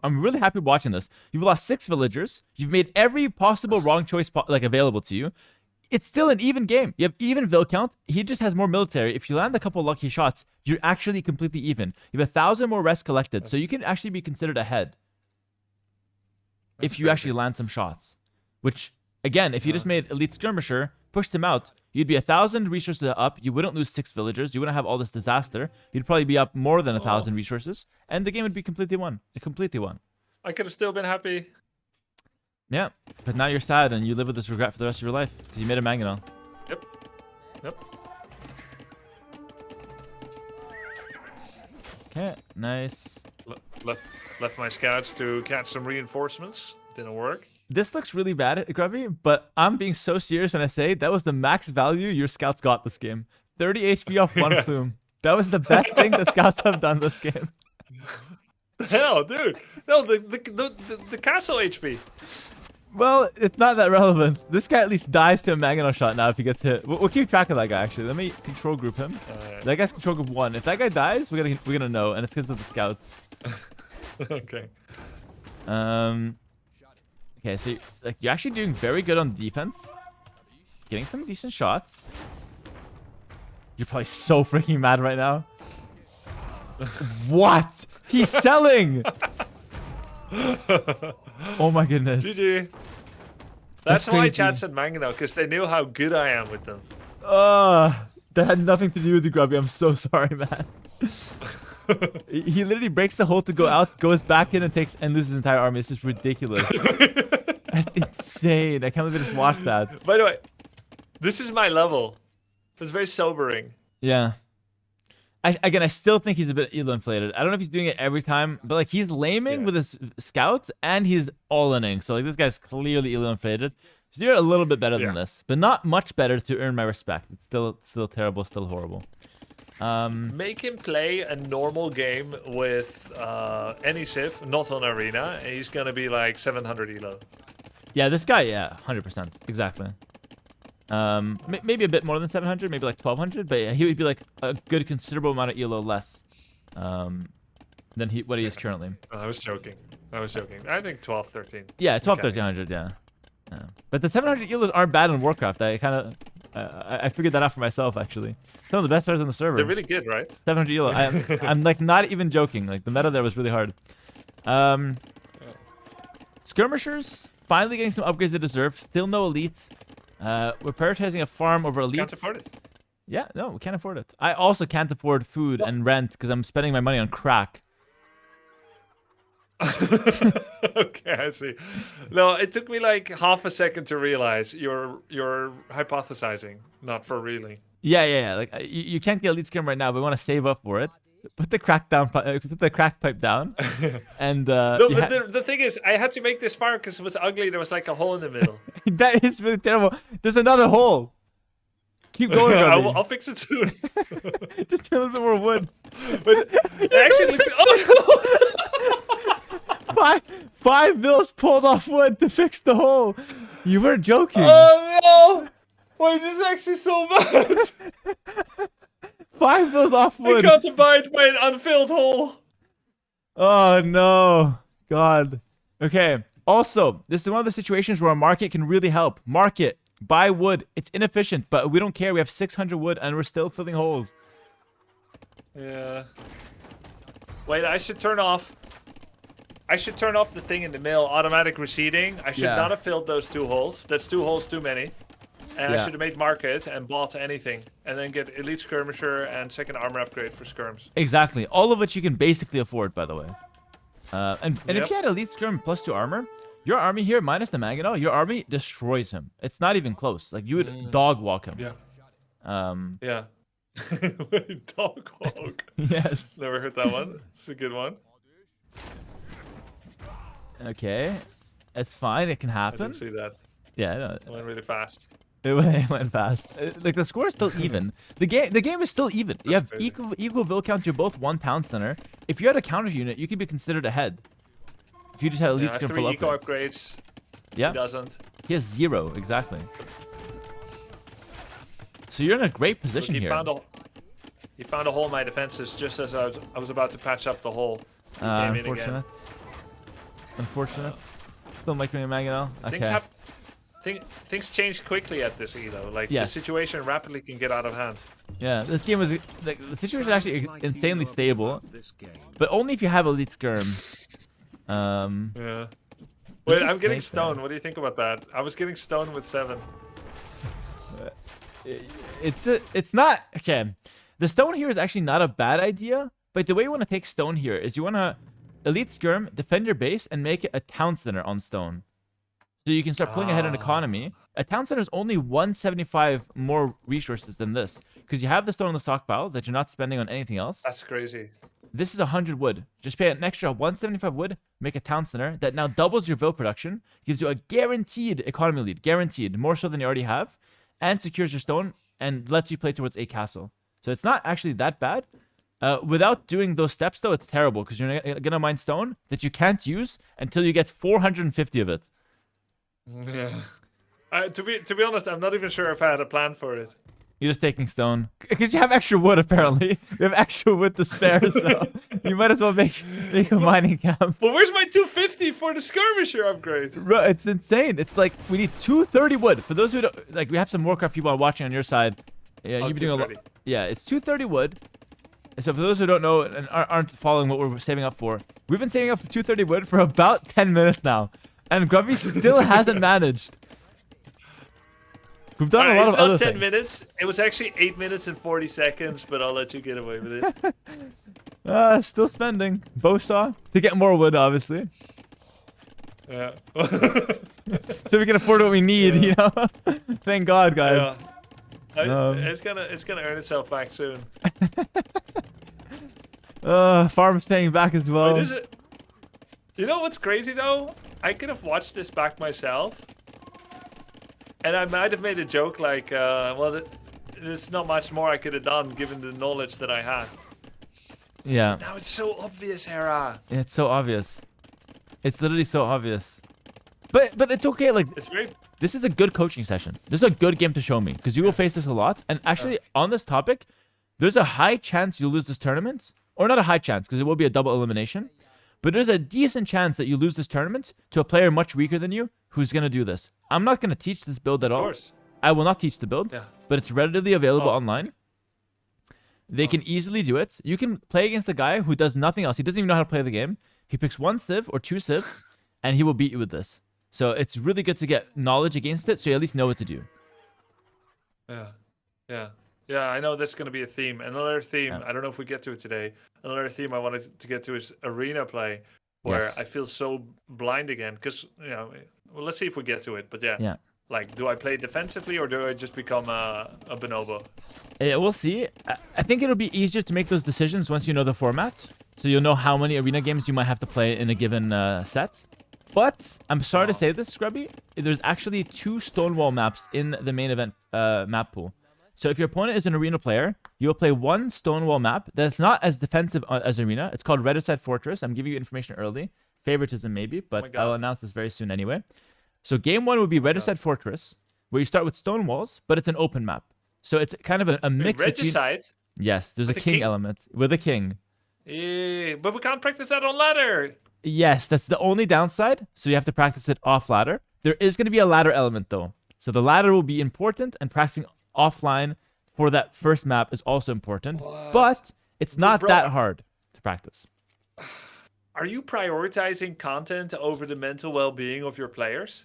I'm really happy watching this. You've lost 6 villagers. You've made every possible wrong choice available to you. It's still an even game. You have even vill count. He just has more military. If you land a couple lucky shots, you're actually completely even. You have 1,000 more rest collected, so you can actually be considered ahead if you actually land some shots. Which, again, if you just made Elite Skirmisher, pushed him out, you'd be 1,000 resources up. You wouldn't lose 6 villagers. You wouldn't have all this disaster. You'd probably be up more than 1,000 resources, and the game would be completely won. Completely won. I could have still been happy. Yeah, but now you're sad and you live with this regret for the rest of your life because you made a Mangonel. Yep. Okay, nice. Left my scouts to catch some reinforcements. Didn't work. This looks really bad, Grubby, but I'm being so serious when I say that was the max value your scouts got this game. 30 HP off 1 plume. That was the best thing the scouts have done this game. Hell, dude. No, the castle HP. Well, it's not that relevant. This guy at least dies to a Mangonel shot now if he gets hit. We'll keep track of that guy, actually. Let me control group him. That guy's control group 1. If that guy dies, we're gonna know, and it's because of the scouts. Okay. Okay, so you're actually doing very good on defense. Getting some decent shots. You're probably so freaking mad right now. What? He's selling! Oh my goodness. GG. That's why chat said Mangonel, because they knew how good I am with them. That had nothing to do with you, Grubby. I'm so sorry, man. He literally breaks the hole to go out, goes back in and loses his entire army. It's just ridiculous. That's insane. I can't believe I just watched that. By the way, this is my level. It's very sobering. Yeah. I still think he's a bit elo inflated. I don't know if he's doing it every time, but like he's laming with his scouts and he's all-inning. So like this guy's clearly elo inflated. So you're a little bit better than this, but not much better to earn my respect. It's still terrible, still horrible. Make him play a normal game with any Civ, not on Arena, and he's gonna be like 700 elo. Yeah, this guy, yeah, 100%, exactly. Maybe a bit more than 700, maybe like 1,200, but yeah, he would be like a good considerable amount of elo less than what he is currently. I was joking. I think 12, 13. Yeah, 12, 1300, yeah. But the 700 elos aren't bad in Warcraft. I figured that out for myself, actually. Some of the best players on the server. They're really good, right? 700 elo. I'm like not even joking. Like the meta there was really hard. Skirmishers finally getting some upgrades they deserve. Still no elites. We're prioritizing a farm over elites. Can't afford it. Yeah, no, we can't afford it. I also can't afford food and rent because I'm spending my money on crack. Okay, I see. No, it took me like half a second to realize you're hypothesizing, not for reeling. Yeah. Like you can't get elite scrim right now, but we want to save up for it. Put the crack pipe down, and No, you but the thing is, I had to make this fire because it was ugly. There was like a hole in the middle. that is really terrible. There's another hole. Keep going, Grubby. I'll fix it soon. Just a little bit more wood. But it actually looks. Oh, Five bills pulled off wood to fix the hole. You weren't joking. oh no! Wait, this is actually so bad. 5 bills off I wood. got divided by an unfilled hole. Oh no, God. Okay. Also, this is one of the situations where a market can really help. Market, buy wood. It's inefficient, but we don't care. We have 600 wood and we're still filling holes. Yeah. Wait, I should turn off. I should turn off the thing in the mill, automatic receding. I should Yeah. not have filled those 2 holes. That's 2 holes too many. And I Yeah. should have made market and bought anything. And then get elite skirmisher and second armor upgrade for skirms. Exactly. All of which you can basically afford, by the way. And if Yep. you had elite skirm plus 2 armor, your army here minus the Magadol, your army destroys him. It's not even close. Like you would dog walk him. Yeah. Yeah. Wait, dog walk. Yes. Never heard that one. It's a good one. Okay. It's fine. It can I happen. didn't see that. Yeah, I know. It went really fast. It went fast. Like the score is still even. The game is still even. You have crazy. equal bill count. You're both 1 town center. If you had a counter unit, you could be considered ahead. If you just had elite Yeah, I have skirm 3 full eco upgrades. upgrades. Yeah. He doesn't. He has 0 exactly. So you're in a great Look, position he here. He found a hole in my defenses just as I was about to patch up the hole. He came in again. Unfortunate. Unfortunate. Still making a Magadol. Things Okay. things change quickly at this elo. Like Yes. the situation rapidly can get out of hand. Yeah, this game was like the situation is actually Sounds like you insanely know a bit stable, about this game. but only if you have elite skirm. Yeah. This Wait, is I'm getting safe, man. stoned. What do you think about that? I was getting stoned with 7. It's not okay. The stone here is actually not a bad idea, but the way you want to take stone here is you want to elite skirm, defend your base, and make it a town center on stone. So you can start pulling ahead in economy. A town center is only 175 more resources than this because you have the stone in the stockpile that you're not spending on anything else. That's crazy. This is 100 wood. Just pay an extra 175 wood, make a town center that now doubles your vil production, gives you a guaranteed economy lead, guaranteed, more so than you already have, and secures your stone and lets you play towards a castle. So it's not actually that bad. Without doing those steps, though, it's terrible because you're gonna mine stone that you can't use until you get 450 of it. Yeah. To be honest, I'm not even sure if I had a plan for it. You're just taking stone because you have extra wood. Apparently, you have extra wood to spare, so you might as well make a mining camp. Well, where's my 250 for the skirmisher upgrade? Bro, it's insane. It's like we need 230 wood. For those who don't, like, we have some Warcraft people watching on your side. Yeah, Oh, you've been doing a lot. 230. Yeah, it's 230 wood. So for those who don't know and aren't following what we're saving up for, we've been saving up for 230 wood for about 10 minutes now, and Grubby still hasn't managed. We've done a lot it's of not other 10 things. minutes. It was actually 8 minutes and 40 seconds, but I'll let you get away with it. Still spending. Bowsaw to get more wood, obviously, Yeah. so we can afford what we need. You know. Thank God, guys. Yeah. It's gonna earn itself back soon. Farm's paying back as well. Wait, you know what's crazy though? I could have watched this back myself, and I might have made a joke like, well, there's not much more I could have done given the knowledge that I had. Yeah. Now it's so obvious, Hera. It's so obvious. It's literally so obvious. But it's okay. Like, It's very. this is a good coaching session. This is a good game to show me because you will face this a lot. And actually, on this topic, there's a high chance you'll lose this tournament, or not a high chance because it will be a double elimination. But there's a decent chance that you lose this tournament to a player much weaker than you who's gonna do this. I'm not gonna teach this build at Of all. course. I will not teach the build, Yeah. but it's readily available Oh. online. They can easily do it. You can play against a guy who does nothing else. He doesn't even know how to play the game. He picks 1 civ or 2 civs, and he will beat you with this. So it's really good to get knowledge against it, so you at least know what to do. Yeah. I know that's gonna be a theme. Another theme. Yeah. I don't know if we get to it today. Another theme I wanted to get to is arena play. where Yes. I feel so blind again. Because well, let's see if we get to it. But yeah. Yeah. Like, do I play defensively or do I just become a bonobo? Yeah, we'll see. I think it'll be easier to make those decisions once you know the format. So you'll know how many arena games you might have to play in a given set. But I'm sorry to say this, Grubby. There's actually 2 Stonewall maps in the main event map pool. So if your opponent is an arena player, you will play 1 Stonewall map that's not as defensive as arena. It's called Red Side Fortress. I'm giving you information early. Favoritism maybe, but I will announce this very soon anyway. So game 1 would be Regicide Fortress, where you start with stone walls, but it's an open map. So it's kind of a mix Regicide? between... Yes, there's a With a king king? element. With a king. Yeah, but we can't practice that on ladder. Yes, that's the only downside. So you have to practice it off ladder. There is going to be a ladder element, though. So the ladder will be important, and practicing offline for that first map is also important. What? But it's not Bro, that hard to practice. Are you prioritizing content over the mental well-being of your players?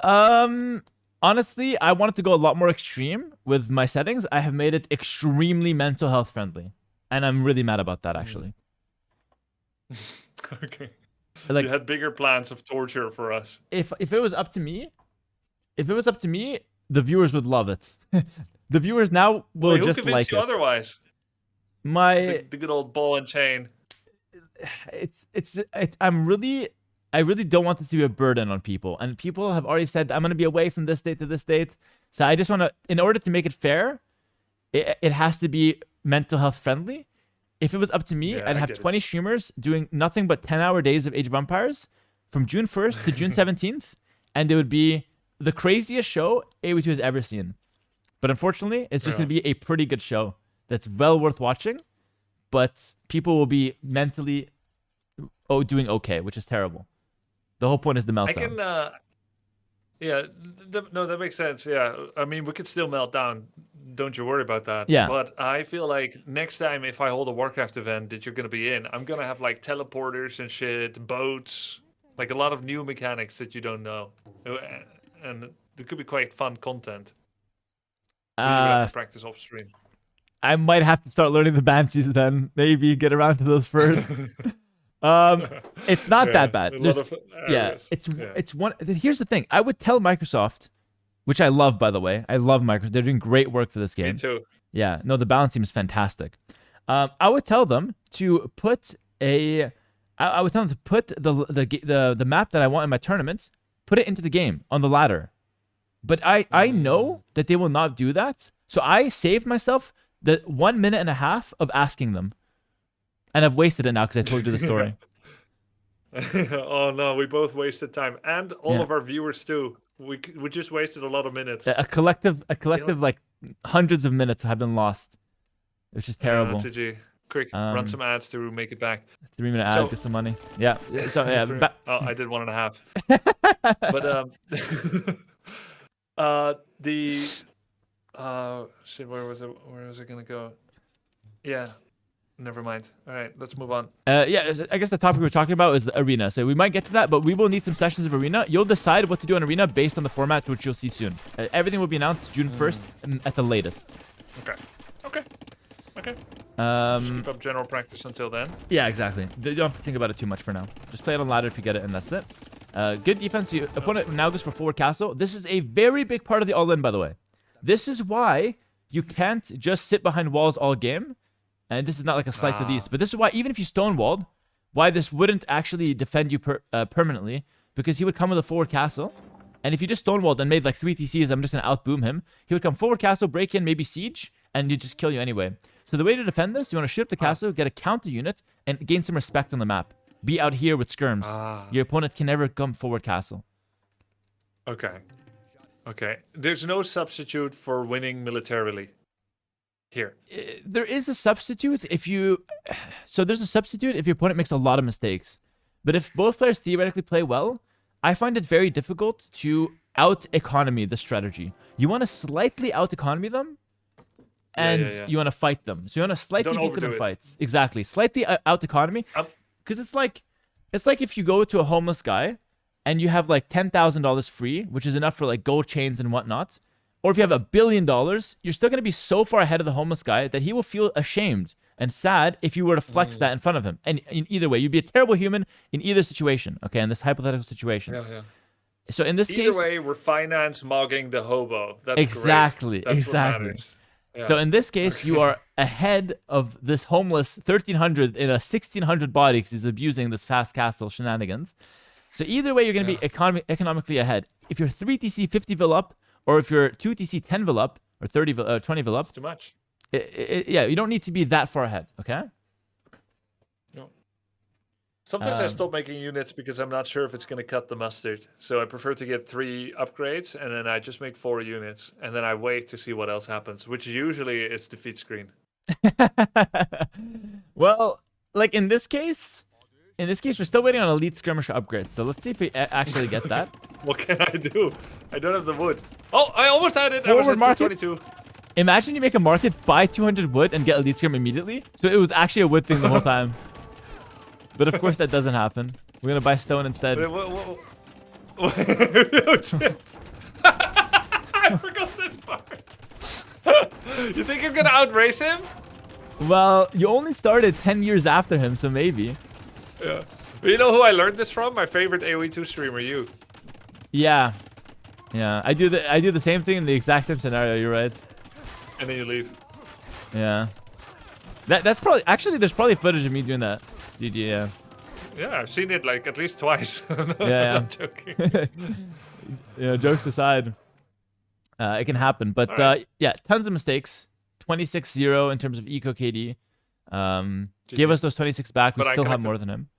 Honestly, I wanted to go a lot more extreme with my settings. I have made it extremely mental health friendly, and I'm really mad about that actually. Okay. Like, you had bigger plans of torture for us. if it was up to me, the viewers would love it. The viewers now will Who just convinced like you it. otherwise? My The good old ball and chain. I really don't want this to be a burden on people. And people have already said, I'm going to be away from this date to this date. So I just want to, in order to make it fair, it has to be mental health friendly. If it was up to me, Yeah, I'd I have get it. 20 streamers doing nothing but 10-hour days of Age of Empires from June 1st to June 17th. And it would be the craziest show AW2 has ever seen. But unfortunately, it's just going to be a pretty good show that's well worth watching. But people will be mentally doing okay, which is terrible. The whole point is the meltdown. I can, yeah, no, that makes sense. Yeah, I mean, we could still melt down. Don't you worry about that. Yeah. But I feel like next time if I hold a Warcraft event that you're going to be in, I'm going to have like teleporters and shit, boats, like a lot of new mechanics that you don't know. And it could be quite fun content. You would have to practice off stream. I might have to start learning the Banshees then. Maybe get around to those first. It's not that bad. A lot of areas. It's one. Here's the thing. I would tell Microsoft, which I love, by the way. I love Microsoft. They're doing great work for this game. Me too. Yeah. No, the balance seems fantastic. I would tell them to put the map that I want in my tournament, put it into the game on the ladder. But I know that they will not do that. So I saved myself the 1.5 minutes of asking them. And I've wasted it now because I told you the story. Oh no, we both wasted time, and all Yeah. of our viewers too. We just wasted a lot of minutes. A collective like hundreds of minutes have been lost, which is terrible. GG. Quick, run some ads to make it back. 3-minute So- ad, get some money. Yeah. So yeah. Oh, I did 1.5. But shit, where was it gonna go? Yeah. Never mind. All right, let's move on. Yeah, I guess the topic we're talking about is the arena. So we might get to that, but we will need some sessions of arena. You'll decide what to do in arena based on the format, which you'll see soon. Everything will be announced June 1st at the latest. Okay. Just keep up general practice until then. Yeah, exactly. You don't have to think about it too much for now. Just play it on ladder if you get it, and that's it. Good defense. Your opponent now goes for forward castle. This is a very big part of the all-in, by the way. This is why you can't just sit behind walls all game. And this is not like a slight to these, but this is why, even if you stonewalled, why this wouldn't actually defend you permanently, because he would come with a forward castle. And if you just stonewalled and made like 3 TCs, I'm just going to outboom him. He would come forward castle, break in, maybe siege, and he'd just kill you anyway. So the way to defend this, you want to shoot up the castle, get a counter unit, and gain some respect on the map. Be out here with skirms. Your opponent can never come forward castle. Okay. There's no substitute for winning militarily. Here. There is a substitute if you... So there's a substitute if your opponent makes a lot of mistakes. But if both players theoretically play well, I find it very difficult to out-economy the strategy. You want to slightly out-economy them, and you want to fight them. So you want to slightly beat them in fights. Exactly. Slightly out-economy. Because it's like if you go to a homeless guy, and you have like $10,000 free, which is enough for like gold chains and whatnot, or if you have $1 billion, you're still going to be so far ahead of the homeless guy that he will feel ashamed and sad if you were to flex that in front of him. And in either way, you'd be a terrible human in either situation, okay, in this hypothetical situation. Yeah. So in this Either case... way, we're finance mugging the hobo. That's exactly, great. That's exactly. What matters. Yeah. So in this case, you are ahead of this homeless 1,300 in a 1,600 body because he's abusing this fast castle shenanigans. So either way, you're going to be economically ahead. If you're 3 TC 50 vil up, or if you're 2 TC 10 vil up, or 20 vil up, it's too much. Yeah, you don't need to be that far ahead, okay? No. Sometimes I stop making units because I'm not sure if it's going to cut the mustard. So I prefer to get 3 upgrades, and then I just make 4 units. And then I wait to see what else happens, which usually is defeat screen. Well, like in this case, we're still waiting on elite skirmisher upgrades. So let's see if we actually get that. What can I do? I don't have the wood. Oh, I almost had it. I was Forward at markets? 222. Imagine you make a market, buy 200 wood, and get elite skirm immediately. So it was actually a wood thing the whole time. But of course that doesn't happen. We're gonna buy stone instead. Wait, oh, shit. I forgot this part. You think I'm gonna outrace him? Well, you only started 10 years after him, so maybe. Yeah. You know who I learned this from? My favorite AoE2 streamer, you. Yeah. Yeah. I do the same thing in the exact same scenario, you're right. And then you leave. Yeah. That's probably actually there's probably footage of me doing that. GG, yeah. Yeah, I've seen it like at least twice. Yeah. I'm joking. Jokes aside. It can happen. But Right. yeah, tons of mistakes. 26-0 in terms of eco KD. Give us those 26 back. We But I still have collected- more than him.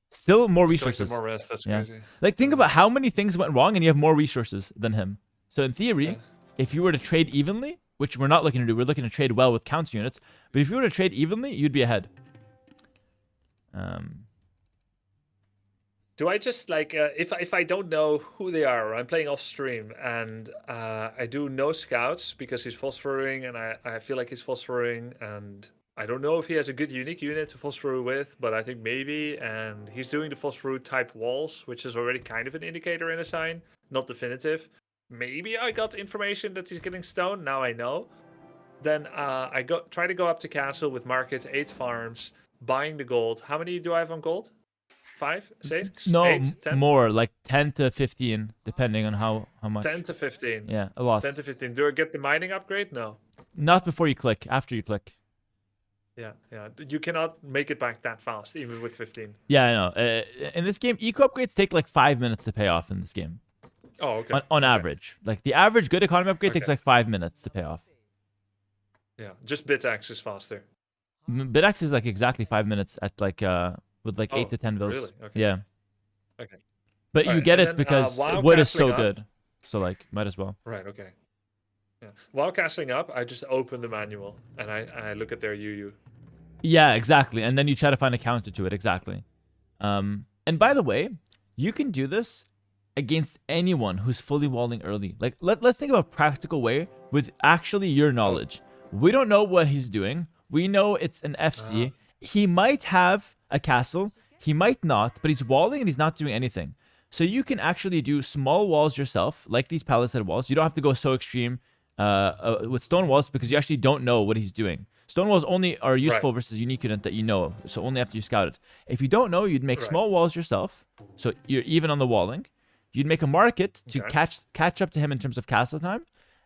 Still more Collected resources. more rest, that's Yeah. crazy. Like, think about how many things went wrong and you have more resources than him. So in theory, if you were to trade evenly, which we're not looking to do, we're looking to trade well with counts units. But if you were to trade evenly, you'd be ahead. Do I just like if I don't know who they are, or I'm playing off stream and I do no scouts because he's phosphoring and I feel like he's phosphoring and I don't know if he has a good unique unit to phosphor with, but I think maybe, and he's doing the phosphor type walls, which is already kind of an indicator in a sign, not definitive. Maybe I got information that he's getting stone. Now I know. Then I try to go up to castle with market 8 farms, buying the gold. How many do I have on gold? 5, 6, No, 8, 10? more, like 10 to 15, depending on how much. 10 to 15. Yeah, a lot. 10 to 15. Do I get the mining upgrade? No. Not before you click, after you click. Yeah. You cannot make it back that fast, even with 15. Yeah, I know. In this game, eco upgrades take like 5 minutes to pay off in this game. Oh, okay. On average. Like, the average good economy upgrade takes Okay. like 5 minutes to pay off. Yeah, just BitX is faster. BitX is like exactly 5 minutes at like, with like 8 to 10 vills. Really? Okay. Yeah. Okay. But you Alright, get and it then, because while wood is so castling up- good. So, like, might as well. Right, okay. Yeah. While casting up, I just open the manual and I look at their UU. Yeah, exactly. And then you try to find a counter to it. Exactly. And by the way, you can do this against anyone who's fully walling early. Like, let's think of a practical way with actually your knowledge. We don't know what he's doing. We know it's an FC. He might have a castle. He might not, but he's walling and he's not doing anything. So you can actually do small walls yourself, like these palisade walls. You don't have to go so extreme with stone walls because you actually don't know what he's doing. Stone walls only are useful versus unique unit that you know, so only after you scout it. If you don't know, you'd make small walls yourself, so you're even on the walling. You'd make a market to catch up to him in terms of castle time,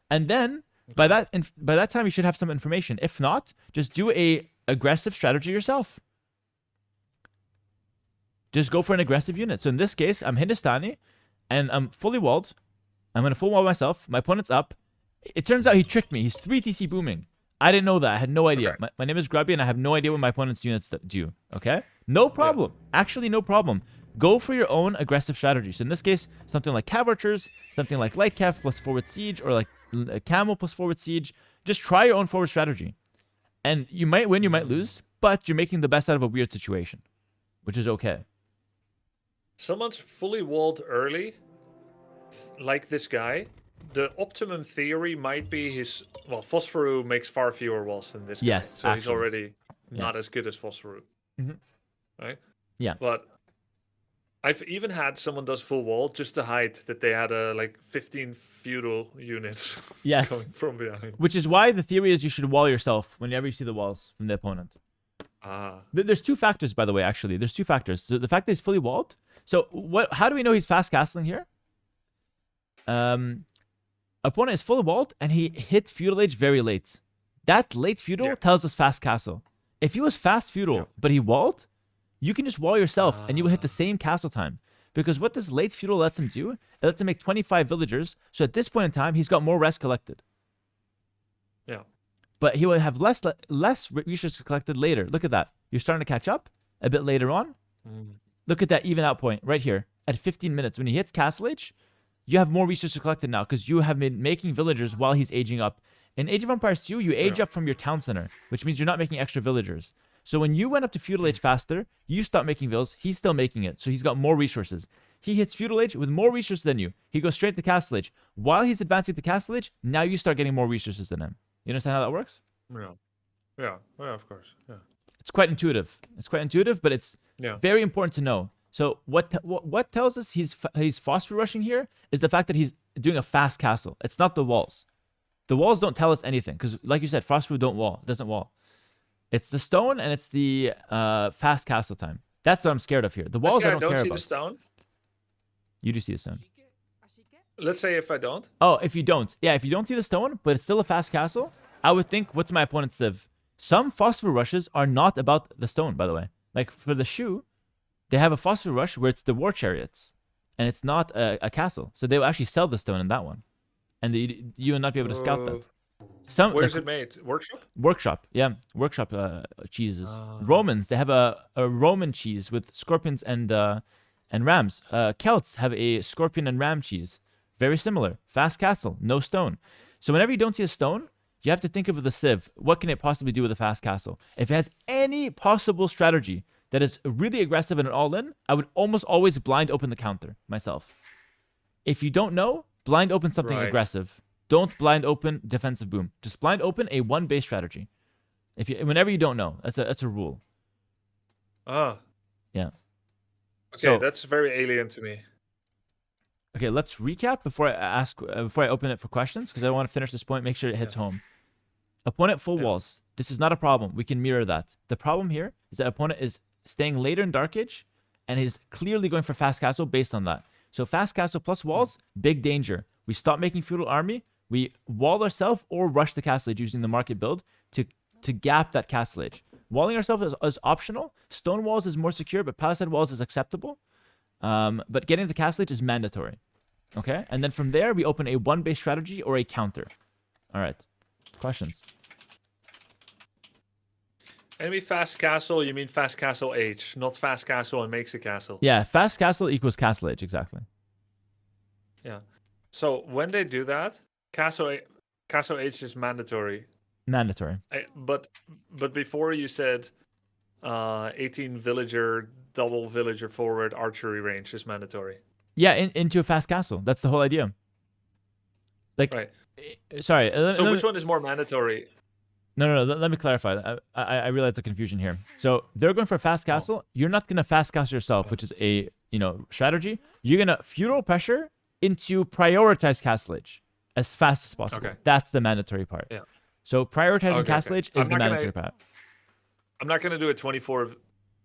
and then by that time you should have some information. If not, just do a aggressive strategy yourself. Just go for an aggressive unit. So in this case, I'm Hindustani, and I'm fully walled. I'm gonna full wall myself. My opponent's up. It turns out he tricked me. He's 3 TC booming. I didn't know that. I had no idea. Okay. My name is Grubby, and I have no idea what my opponent's units do. Okay? No problem. Actually, no problem. Go for your own aggressive strategy. So in this case, something like Cav Archers, something like Light Cav plus forward siege, or like Camel plus forward siege. Just try your own forward strategy. And you might win, you might lose, but you're making the best out of a weird situation, which is okay. Someone's fully walled early, like this guy. The optimum theory might be Phosphoru makes far fewer walls than this guy. Yes, So he's actually. already not as good as Phosphoru. Mhm. Right? Yeah. But I've even had someone does full wall just to hide that they had like 15 feudal units Yes. coming from behind. Which is why the theory is you should wall yourself whenever you see the walls from the opponent. Ah. There's two factors, by the way, actually. There's two factors. So the fact that he's fully walled. So how do we know he's fast castling here? Opponent is fully walled and he hit feudal age very late. That late feudal tells us fast castle. If he was fast feudal, but he walled, you can just wall yourself and you will hit the same castle time. Because what this late feudal lets him do, it lets him make 25 villagers. So at this point in time, he's got more rest collected. Yeah. But he will have less resources collected later. Look at that. You're starting to catch up a bit later on. Look at that even out point right here at 15 minutes. When he hits castle age, you have more resources collected now because you have been making villagers while he's aging up. In Age of Empires 2, you age up from your town center, which means you're not making extra villagers. So when you went up to feudal age faster, you stop making villas, he's still making it. So he's got more resources. He hits feudal age with more resources than you. He goes straight to castle age. While he's advancing to castle age, now you start getting more resources than him. You understand how that works? Yeah, of course. Yeah. It's quite intuitive. But it's very important to know. So what tells us he's phosphor rushing here is the fact that he's doing a fast castle. It's not the walls. The walls don't tell us anything because, like you said, phosphor doesn't wall. It's the stone and it's the fast castle time. That's what I'm scared of here. The walls I don't care see about. the stone. You do see the stone. Let's say if I don't. Oh, if you don't. Yeah, if you don't see the stone, but it's still a fast castle, I would think, what's my opponent's civ? Some phosphor rushes are not about the stone, by the way. Like for the shoe, they have a phosphor rush where it's the war chariots. And it's not a castle. So they will actually sell the stone in that one. And you will not be able to scout that. Where's it made? Workshop? Workshop, yeah. Workshop cheeses. Romans, they have a Roman cheese with scorpions and rams. Celts have a scorpion and ram cheese. Very similar. Fast castle, no stone. So whenever you don't see a stone, you have to think of the civ. What can it possibly do with a fast castle? If it has any possible strategy that is really aggressive and an all-in, I would almost always blind open the counter myself. If you don't know, blind open something aggressive. Don't blind open defensive boom. Just blind open a one base strategy. Whenever you don't know, that's a rule. Ah. Yeah. Okay, so, that's very alien to me. Okay, let's recap before I open it for questions because I want to finish this point. Make sure it hits home. Opponent full walls. This is not a problem. We can mirror that. The problem here is that opponent is staying later in Dark Age and is clearly going for fast castle based on that. So fast castle plus walls, big danger. We stop making feudal army. We wall ourselves or rush the castle age using the market build to gap that castle age. Walling ourselves is optional. Stone walls is more secure, but palisade walls is acceptable. But getting the castle age is mandatory. Okay? And then from there, we open a one-base strategy or a counter. All right. Questions? Enemy fast castle, you mean fast castle age, not fast castle and makes a castle. Yeah, fast castle equals castle age, exactly. Yeah. So when they do that, castle age is mandatory. Mandatory. But before you said 18 villager, double villager forward archery range is mandatory. Yeah, into a fast castle. That's the whole idea. Like, right. Sorry. So which one is more mandatory? No. Let me clarify. I realize the confusion here. So they're going for a fast castle. You're not gonna fast castle yourself, which is a strategy. You're gonna feudal pressure into prioritize castle age as fast as possible. Okay. That's the mandatory part. Yeah. So prioritizing castle age is the mandatory part. I'm not gonna do a 24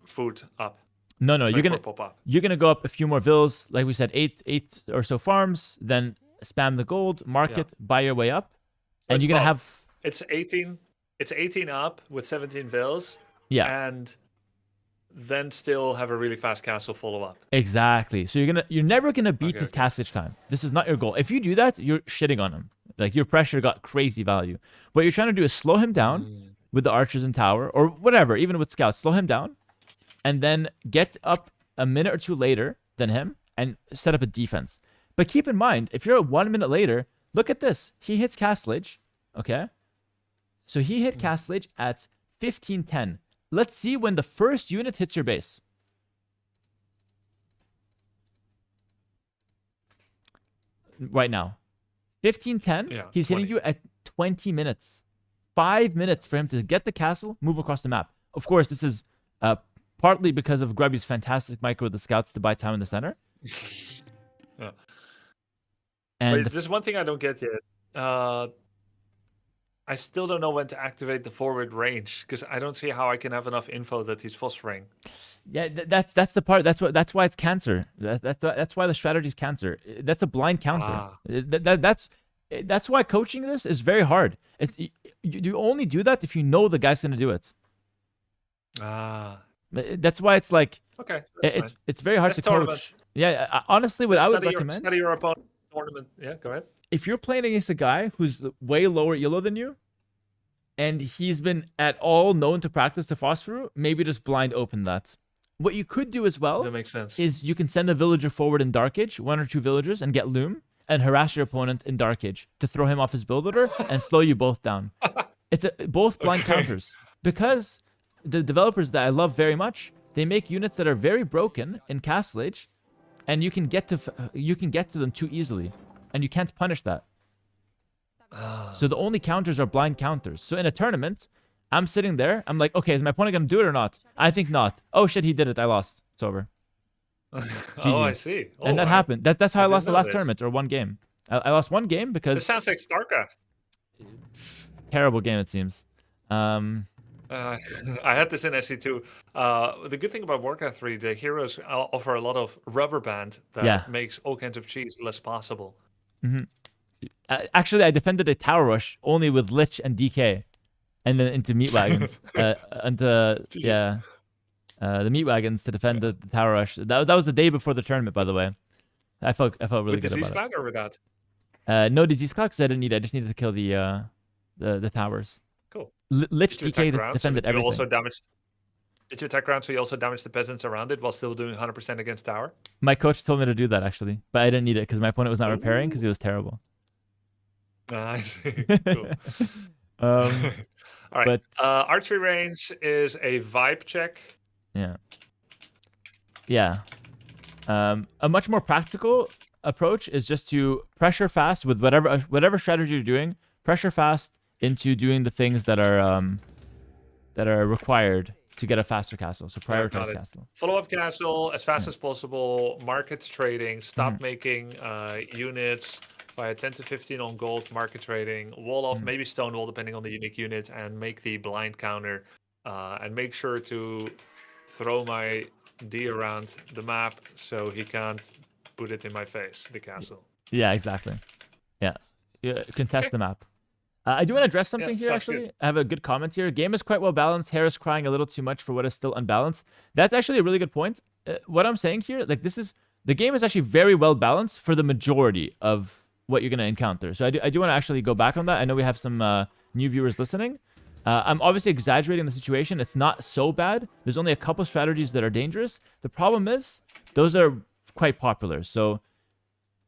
foot up. No. You're gonna go up a few more villas, like we said, eight or so farms. Then spam the gold, market, buy your way up, So and you're gonna have. It's 18. It's 18 up with 17 villas. Yeah. And then still have a really fast castle follow up. Exactly. So you're never gonna beat his castle age time. This is not your goal. If you do that, you're shitting on him. Like your pressure got crazy value. What you're trying to do is slow him down with the archers and tower or whatever, even with scouts. Slow him down, and then get up a minute or two later than him and set up a defense. But keep in mind, if you're 1 minute later, look at this. He hits castle age. Okay. So he hit castle age at 1510. Let's see when the first unit hits your base. Right now. 1510, he's 20. hitting you at 20 minutes. 5 minutes for him to get the castle, move across the map. Of course, this is partly because of Grubby's fantastic micro with the scouts to buy time in the center. Yeah. And Wait, there's one thing I don't get yet. I still don't know when to activate the forward range because I don't see how I can have enough info that he's phosphoring. yeah, that's the part. That's why it's cancer. That's why the strategy is cancer. That's a blind counter. Ah. That's why coaching this is very hard. You only do that if you know the guy's gonna do it. Ah. That's why it's like Okay. it's very hard That's to tournament. coach. Yeah, honestly, what I would recommend Study your opponent tournament. Yeah, go ahead. if you're playing against a guy who's way lower elo than you, and he's been at all known to practice the phosphor, maybe just blind open that. What you could do as well That makes sense. is you can send a villager forward in Dark Age, 1 or 2 villagers, and get Loom and harass your opponent in Dark Age to throw him off his build order and slow you both down. It's both blind counters because the developers that I love very much, they make units that are very broken in Castle Age, and you can get to them too easily, and you can't punish that. So the only counters are blind counters. So in a tournament, I'm sitting there. I'm like, okay, is my opponent gonna do it or not? I think not. Oh shit, he did it. I lost. It's over. Oh, I see. Oh, And that wow. happened. That's how I didn't lost the know last this. tournament or one game. I lost one game This because sounds like StarCraft. terrible game it seems. I had this in SC2. The good thing about Warcraft 3, the heroes offer a lot of rubber band that Yeah. makes all kinds of cheese less possible. Actually, I defended a tower rush only with Lich and DK, and then into meat wagons. The meat wagons to defend the tower rush. That was the day before the tournament, by the way. I felt really With good disease about cloud or without? it. No disease clock because I didn't need it. I just needed to kill the towers. Cool. Lich Did you attack DK ground, so defended that you everything. also damaged? Did you attack ground so you also damaged the peasants around it while still doing 100% against tower? My coach told me to do that actually, but I didn't need it because my opponent was not repairing because he was terrible. I see. Cool. Um, All right. but- Archery range is a vibe check. yeah. A much more practical approach is just to pressure fast with whatever strategy you're doing. Pressure fast into doing the things that are required to get a faster castle. So Got prioritize it. castle. Follow up castle as fast as possible. Market trading. Stop Mm-hmm. making units via 10 to 15 on gold. Market trading. Wall off, maybe stone wall depending on the unique unit, and make the blind counter. And make sure to throw my D around the map so he can't put it in my face. The castle. Yeah, exactly. Yeah, contest the map. I do want to address something here, sounds actually. good. I have a good comment here. Game is quite well balanced. Hera's crying a little too much for what is still unbalanced. That's actually a really good point. What I'm saying here, like the game is actually very well balanced for the majority of what you're going to encounter. So I do want to actually go back on that. I know we have some new viewers listening. I'm obviously exaggerating the situation. It's not so bad. There's only a couple strategies that are dangerous. The problem is those are quite popular. So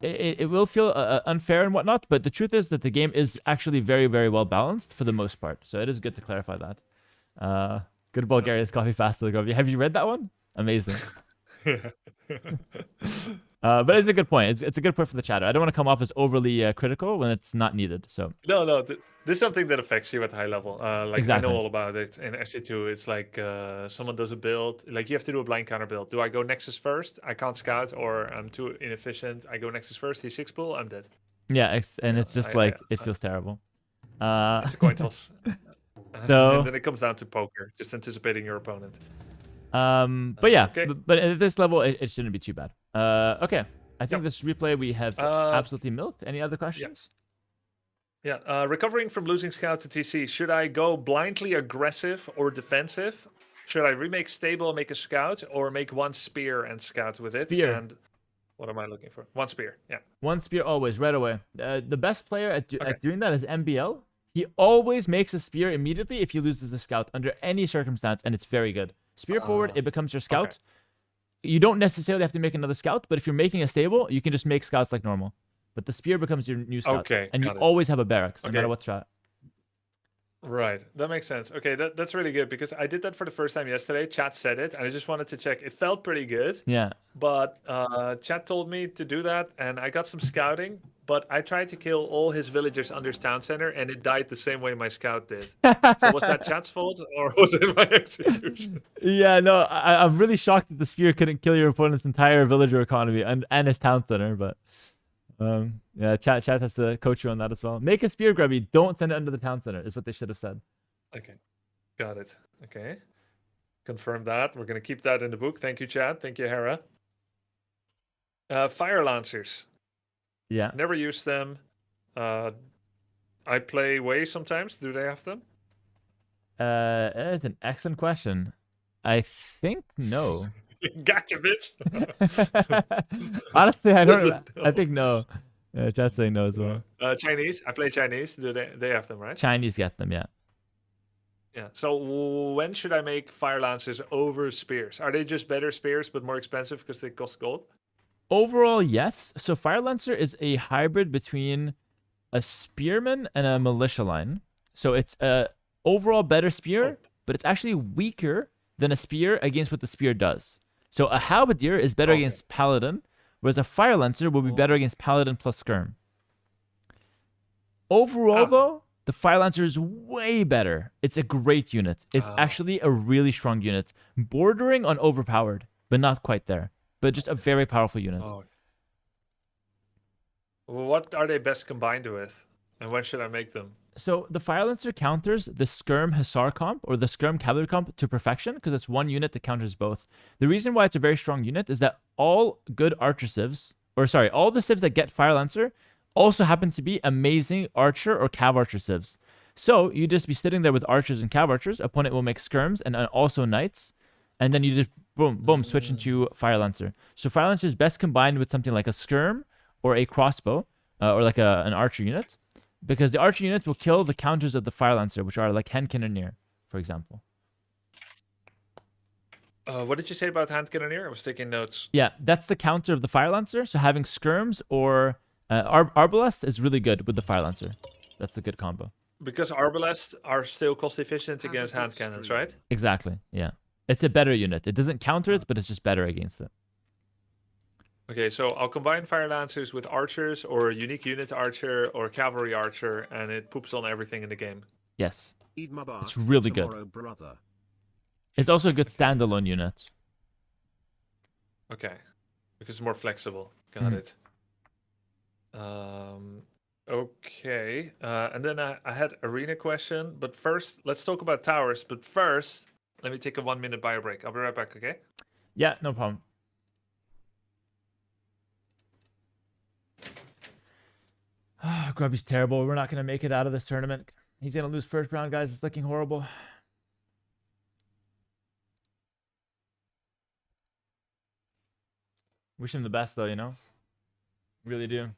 it will feel unfair and whatnot, but the truth is that the game is actually very, very well balanced for the most part. So it is good to clarify that. Good Bulgaria's coffee faster than Grubby. Have you read that one? Amazing. But it's a good point. It's a good point for the chat. I don't want to come off as overly critical when it's not needed. So No. This is something that affects you at high level. Like Exactly. I know all about it in SC2. It's like someone does a build. Like you have to do a blind counter build. Do I go Nexus first? I can't scout, or I'm too inefficient. I go Nexus first. He's 6 pull. I'm dead. yeah, and it's just it feels terrible. It's a coin toss. So- and then it comes down to poker, just anticipating your opponent. But yeah, Okay. but at this level, it shouldn't be too bad. Okay. I think Yep. this replay we have absolutely milked. Any other questions? Yeah, recovering from losing scout to TC. Should I go blindly aggressive or defensive? Should I remake stable and make a scout, or make one spear and scout with it? Spear. And what am I looking for? One spear. Yeah. One spear always, right away. The best player at Okay. doing that is MBL. He always makes a spear immediately if he loses a scout under any circumstance, and it's very good. Spear forward, it becomes your scout. okay. You don't necessarily have to make another scout, but if you're making a stable, you can just make scouts like normal. But the spear becomes your new scout. Okay, And you got it. always have a barracks, no Okay. matter what strat. Right, that makes sense. Okay, that's really good because I did that for the first time yesterday. Chat said it, and I just wanted to check. It felt pretty good, Yeah. but chat told me to do that, and I got some scouting. but I tried to kill all his villagers under town center, and it died the same way my scout did. So was that chat's fault, or was it my execution? Yeah, no, I'm really shocked that the spear couldn't kill your opponent's entire villager economy and his town center, but yeah, chat has to coach you on that as well. Make a spear, Grubby. Don't send it under the town center, is what they should have said. Okay, got it. Okay, confirm that. We're gonna keep that in the book. Thank you, Chad. Thank you, Hera. Fire lancers. Yeah. Never use them. I play Way sometimes. Do they have them? It's an excellent question. I think no. Gotcha, bitch. Honestly, I don't. Doesn't I think no. Chat's saying no as well. Chinese. I play Chinese. Do they have them, right? Chinese get them, yeah. Yeah. So when should I make fire lancers over spears? Are they just better spears but more expensive because they cost gold? Overall, yes. So Fire Lancer is a hybrid between a spearman and a militia line. So it's a overall better spear, but it's actually weaker than a spear against what the spear does. So a halberdier is better against paladin, whereas a Fire Lancer will be better against paladin plus skirm. Overall, though, the Fire Lancer is way better. It's a great unit. It's actually a really strong unit, bordering on overpowered, but not quite there. But just a very powerful unit. What are they best combined with? And when should I make them? So the Fire Lancer counters the Skirm Hussar comp or the Skirm Cavalry comp to perfection because it's one unit that counters both. The reason why it's a very strong unit is that all good archer civs, or sorry, all the civs that get Fire Lancer also happen to be amazing archer or cav archer civs. So you just be sitting there with archers and cav archers. Opponent will make skirms and also knights. And then you just boom, switch into Fire Lancer. So Fire Lancer is best combined with something like a skirm or a crossbow or like an archer unit, because the archer unit will kill the counters of the Fire Lancer, which are like hand cannoneer, for example. What did you say about hand cannoneer? I was taking notes. Yeah, that's the counter of the Fire Lancer. So having skirms or arbalest is really good with the Fire Lancer. That's the good combo. Because arbalests are still cost efficient against hand cannons, right? Exactly. Yeah. It's a better unit. It doesn't counter it, but it's just better against it. Okay, so I'll combine Fire Lancers with archers or a unique unit archer or cavalry archer, and it poops on everything in the game. Yes. Eat my It's really good. tomorrow, brother. It's also a good standalone unit. Okay, because it's more flexible. Got it. Okay, and then I had arena question, but first let's talk about towers. But first, let me take a 1 minute bio break. I'll be right back, okay? Yeah, no problem. Grubby's terrible. We're not going to make it out of this tournament. He's going to lose first round, guys. It's looking horrible. Wish him the best, though, you know? Really do.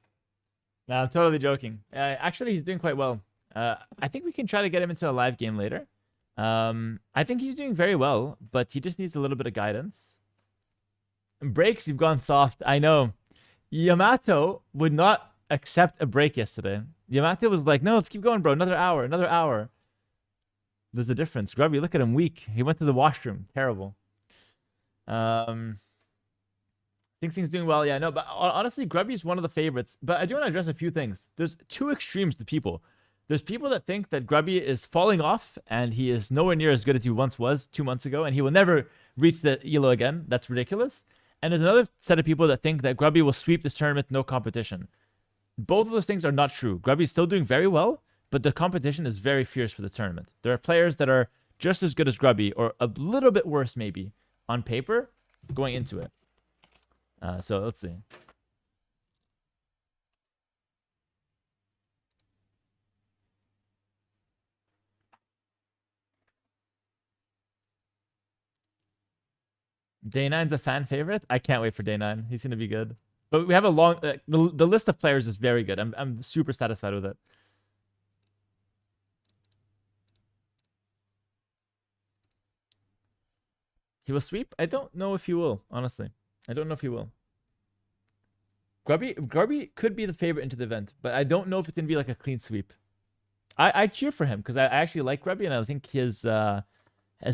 Nah, I'm totally joking. Actually, he's doing quite well. I think we can try to get him into a live game later. I think he's doing very well, but he just needs a little bit of guidance. Breaks, you've gone soft. I know. Yamato would not accept a break yesterday. Yamato was like, no, let's keep going, bro. Another hour, another hour. There's a difference. Grubby, look at him, weak. He went to the washroom. Terrible. Sing's doing well. Yeah, no, but honestly, Grubby is one of the favorites. But I do want to address a few things. There's two extremes to people. There's people that think that Grubby is falling off and he is nowhere near as good as he once was 2 months ago, and he will never reach the elo again. That's ridiculous. And there's another set of people that think that Grubby will sweep this tournament, no competition. Both of those things are not true. Grubby is still doing very well, but the competition is very fierce for the tournament. There are players that are just as good as Grubby, or a little bit worse maybe, on paper, going into it. So let's see. Day 9's a fan favorite. I can't wait for Day 9. He's gonna be good. But we have a long. The list of players is very good. I'm super satisfied with it. He will sweep? I don't know if he will. Honestly, I don't know if he will. Grubby could be the favorite into the event, but I don't know if it's gonna be like a clean sweep. I cheer for him because I actually like Grubby, and I think his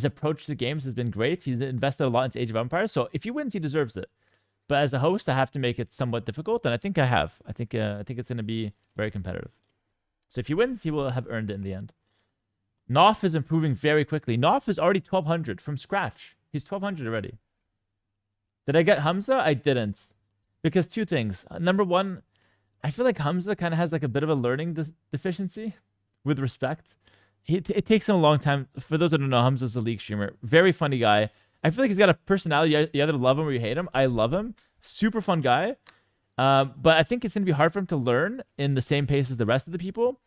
approach to games has been great. He's invested a lot into Age of Empires, so if he wins, he deserves it. But as a host, I have to make it somewhat difficult, and I think I have. I think it's going to be very competitive. So if he wins, he will have earned it in the end. Noff is improving very quickly. Noff is already 1200 from scratch. He's 1200 already. Did I get Hamza? I didn't. Because two things. Number one, I feel like Hamza kind of has like a bit of a learning deficiency, with respect. It takes him a long time. For those that don't know, Hamza's a league streamer. Very funny guy. I feel like he's got a personality. You either love him or you hate him. I love him. Super fun guy. But I think it's going to be hard for him to learn in the same pace as the rest of the people.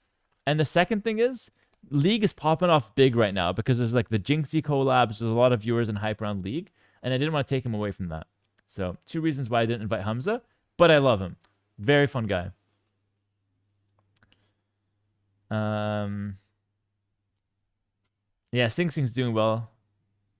And the second thing is, League is popping off big right now because there's like the Jinxie collabs. There's a lot of viewers and hype around League. And I didn't want to take him away from that. So, two reasons why I didn't invite Hamza. But I love him. Very fun guy. Yeah, Sing Sing's doing well.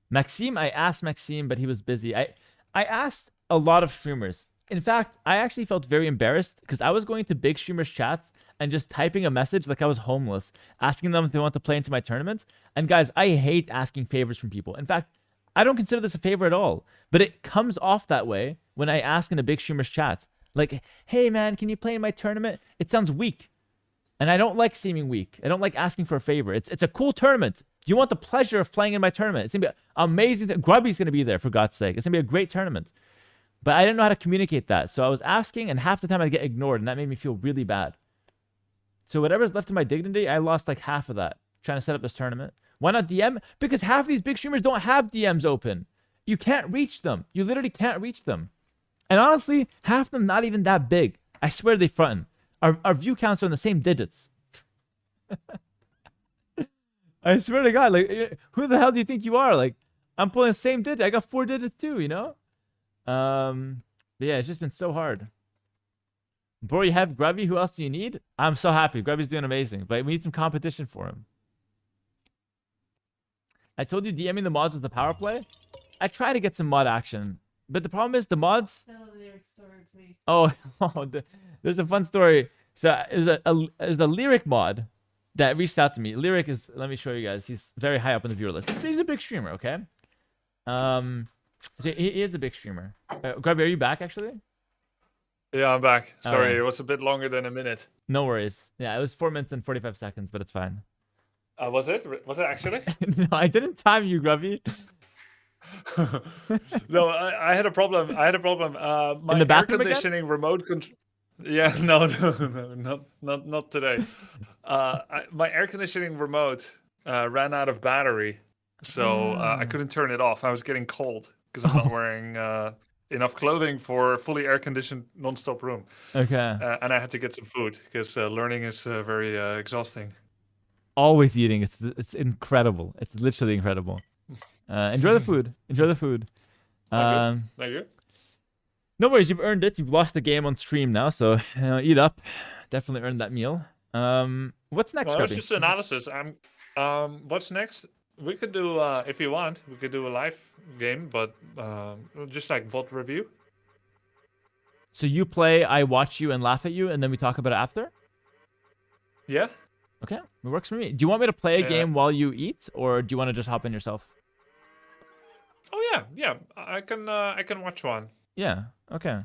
Maxime, I asked Maxime, but he was busy. I asked a lot of streamers. In fact, I actually felt very embarrassed because I was going to big streamers' chats and just typing a message like I was homeless, asking them if they want to play into my tournament. And guys, I hate asking favors from people. In fact, I don't consider this a favor at all. But it comes off that way when I ask in a big streamer's chat. Like, hey man, can you play in my tournament? It sounds weak. And I don't like seeming weak. I don't like asking for a favor. It's a cool tournament. Do you want the pleasure of playing in my tournament? It's going to be amazing. Grubby's going to be there, for God's sake. It's going to be a great tournament. But I didn't know how to communicate that. So I was asking, and half the time I'd get ignored, and that made me feel really bad. So whatever's left of my dignity, I lost like half of that trying to set up this tournament. Why not DM? Because half of these big streamers don't have DMs open. You can't reach them. You literally can't reach them. And honestly, half of them not even that big. I swear they frontin'. Our view counts are in the same digits. I swear to God, like, who the hell do you think you are? Like, I'm pulling the same digit. I got 4 digits too, you know? But yeah, it's just been so hard. Bro, you have Grubby. Who else do you need? I'm so happy. Grubby's doing amazing, but we need some competition for him. I told you DMing the mods with the power play. I try to get some mod action, but the problem is the mods. Tell a lyric story, please. Oh, there's a fun story. So there's a lyric mod that reached out to me. Lyric is, let me show you guys. He's very high up on the viewer list. He's a big streamer, okay? So he is a big streamer. Grubby, are you back actually? Yeah, I'm back. Sorry, Alright. it was a bit longer than a minute. No worries. Yeah, it was 4 minutes and 45 seconds, but it's fine. Was it? Was it actually? No, I didn't time you, Grubby. No, I had a problem. I had a problem. My In the air bathroom again? conditioning remote control. Yeah, no, not today. My air conditioning remote ran out of battery, so I couldn't turn it off. I was getting cold because I'm not wearing enough clothing for a fully air conditioned non-stop room. Okay. And I had to get some food because learning is very exhausting. Always eating. It's incredible. It's literally incredible. Enjoy the food. Enjoy the food. Thank you. No worries. You've earned it. You've lost the game on stream now, so eat up. Definitely earned that meal. What's next, Well, Grubby? it's just analysis. What's next? We could do, if you want, we could do a live game, but just like VOD review. So you play, I watch you and laugh at you, and then we talk about it after? Yeah. Okay, it works for me. Do you want me to play a Yeah. game while you eat, or do you want to just hop in yourself? Oh yeah. I can watch one. Yeah. Okay.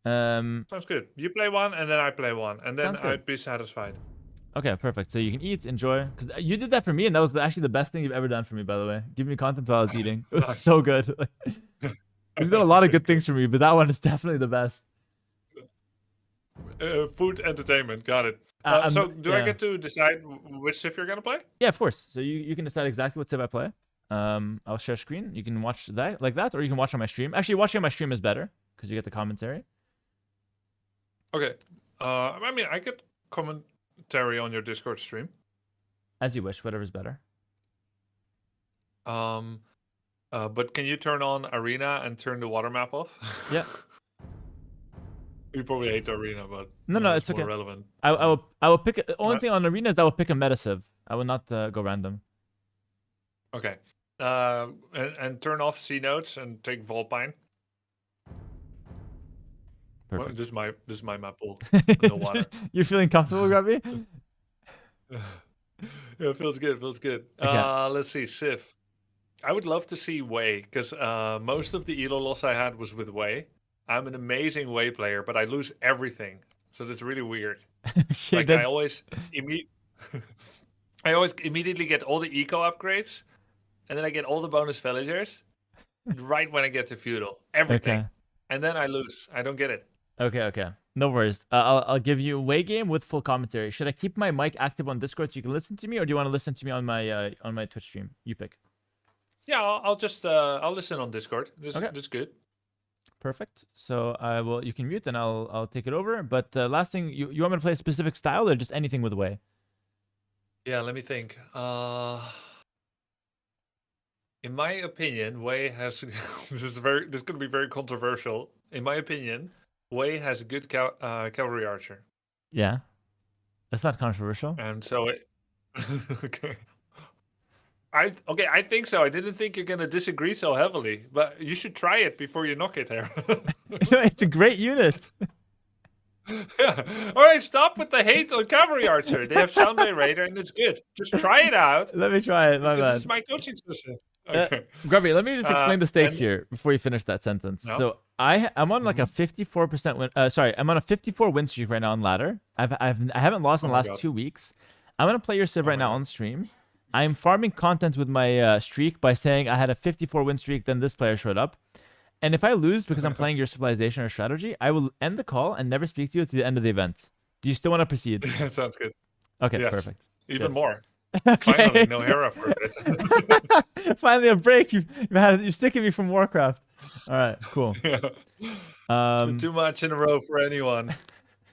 Sounds good. You play one, and then I play one, and then Sounds good. I'd be satisfied. Okay, perfect. So you can eat, enjoy. Because you did that for me, and that was actually the best thing you've ever done for me, by the way. Give me content while I was eating. It was so good. You've done a lot of good things for me, but that one is definitely the best. Food entertainment. Got it. So do I get to decide which Civ you're gonna play? Yeah, of course. So you can decide exactly what Civ I play. I'll share screen. You can watch that like that, or you can watch on my stream. Actually, watching on my stream is better because you get the commentary. Okay. I mean, I get commentary on your Discord stream. As you wish, whatever's better. But can you turn on Arena and turn the water map off? Yeah. You probably hate Arena, but No, it's it's more okay. relevant. I will pick. The only What? thing on Arena is I will pick a meta Civ. I will not go random. Okay. And turn off C notes and take Volpine. Well, Perfect. this is my map pool. In the water. You're feeling comfortable, Grubby? Yeah, it feels good. Feels good. Okay. Let's see, Civ. I would love to see Wei because most of the elo loss I had was with Wei. I'm an amazing way player, but I lose everything. So that's really weird. Shit, Like that- I always I always immediately get all the eco upgrades, and then I get all the bonus villagers right when I get to feudal. Everything. Okay. And then I lose. I don't get it. Okay. No worries. I'll give you away game with full commentary. Should I keep my mic active on Discord so you can listen to me, or do you want to listen to me on my Twitch stream? You pick. Yeah, I'll just I'll listen on Discord. That's good. Perfect. So I will. You can mute, and I'll take it over. But last thing, you want me to play a specific style or just anything with way? Yeah, let me think. In my opinion, Wei has this is going to be very controversial. In my opinion, Wei has a good cavalry archer, Yeah, that's not controversial. and so it. Okay. I think so. I didn't think you're gonna disagree so heavily, but you should try it before you knock it here. It's a great unit. Yeah. All right, stop with the hate on cavalry archer. They have Soundwave Raider, and it's good. Just try it out. Let me try it. My This bad. is my coaching session. Okay. Grubby, let me just explain the stakes and- here before you finish that sentence. No. So I'm on like a 54% win. Sorry, I'm on a 54 win streak right now on ladder. I haven't lost in the my last God. 2 weeks. I'm gonna play your civ right my now God. on stream. I'm farming content with my streak by saying I had a 54 win streak, then this player showed up. And if I lose because I'm playing your civilization or strategy, I will end the call and never speak to you to the end of the event. Do you still want to proceed? That sounds good. Okay, Yes. perfect. Even Good. more. Okay. Finally, no Hera for a bit. Finally a break. You're sticking me from Warcraft. All right, cool. Yeah. It's been too much in a row for anyone.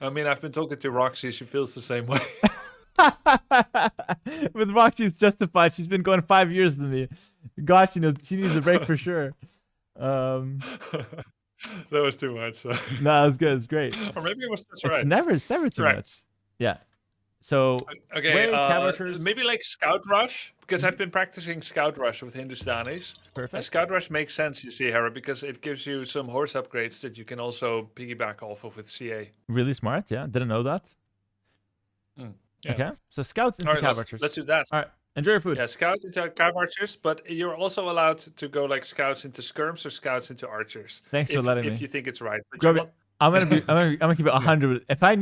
I mean, I've been talking to Roxy. She feels the same way. With Roxy, it's justified. She's been going 5 years with me. God, she needs a break for sure. That was too much. So. No, it was good. It's great. Or maybe it was just It's right. never too right. much. Yeah. So Okay, Wei, Cavalry- maybe like Scout Rush, because I've been practicing Scout Rush with Hindustanis. And perfect. Scout Rush makes sense, you see, Hera, because it gives you some horse upgrades that you can also piggyback off of with CA. Really smart. Yeah, didn't know that. Yeah. Okay. So scouts into All right, cavalry. let's do that. All right. Enjoy your food. Yeah, scouts into cav archers, but you're also allowed to go like scouts into skirms or scouts into archers. Thanks for letting me. If you think it's right. But Grubby, I'm gonna keep it 100. If I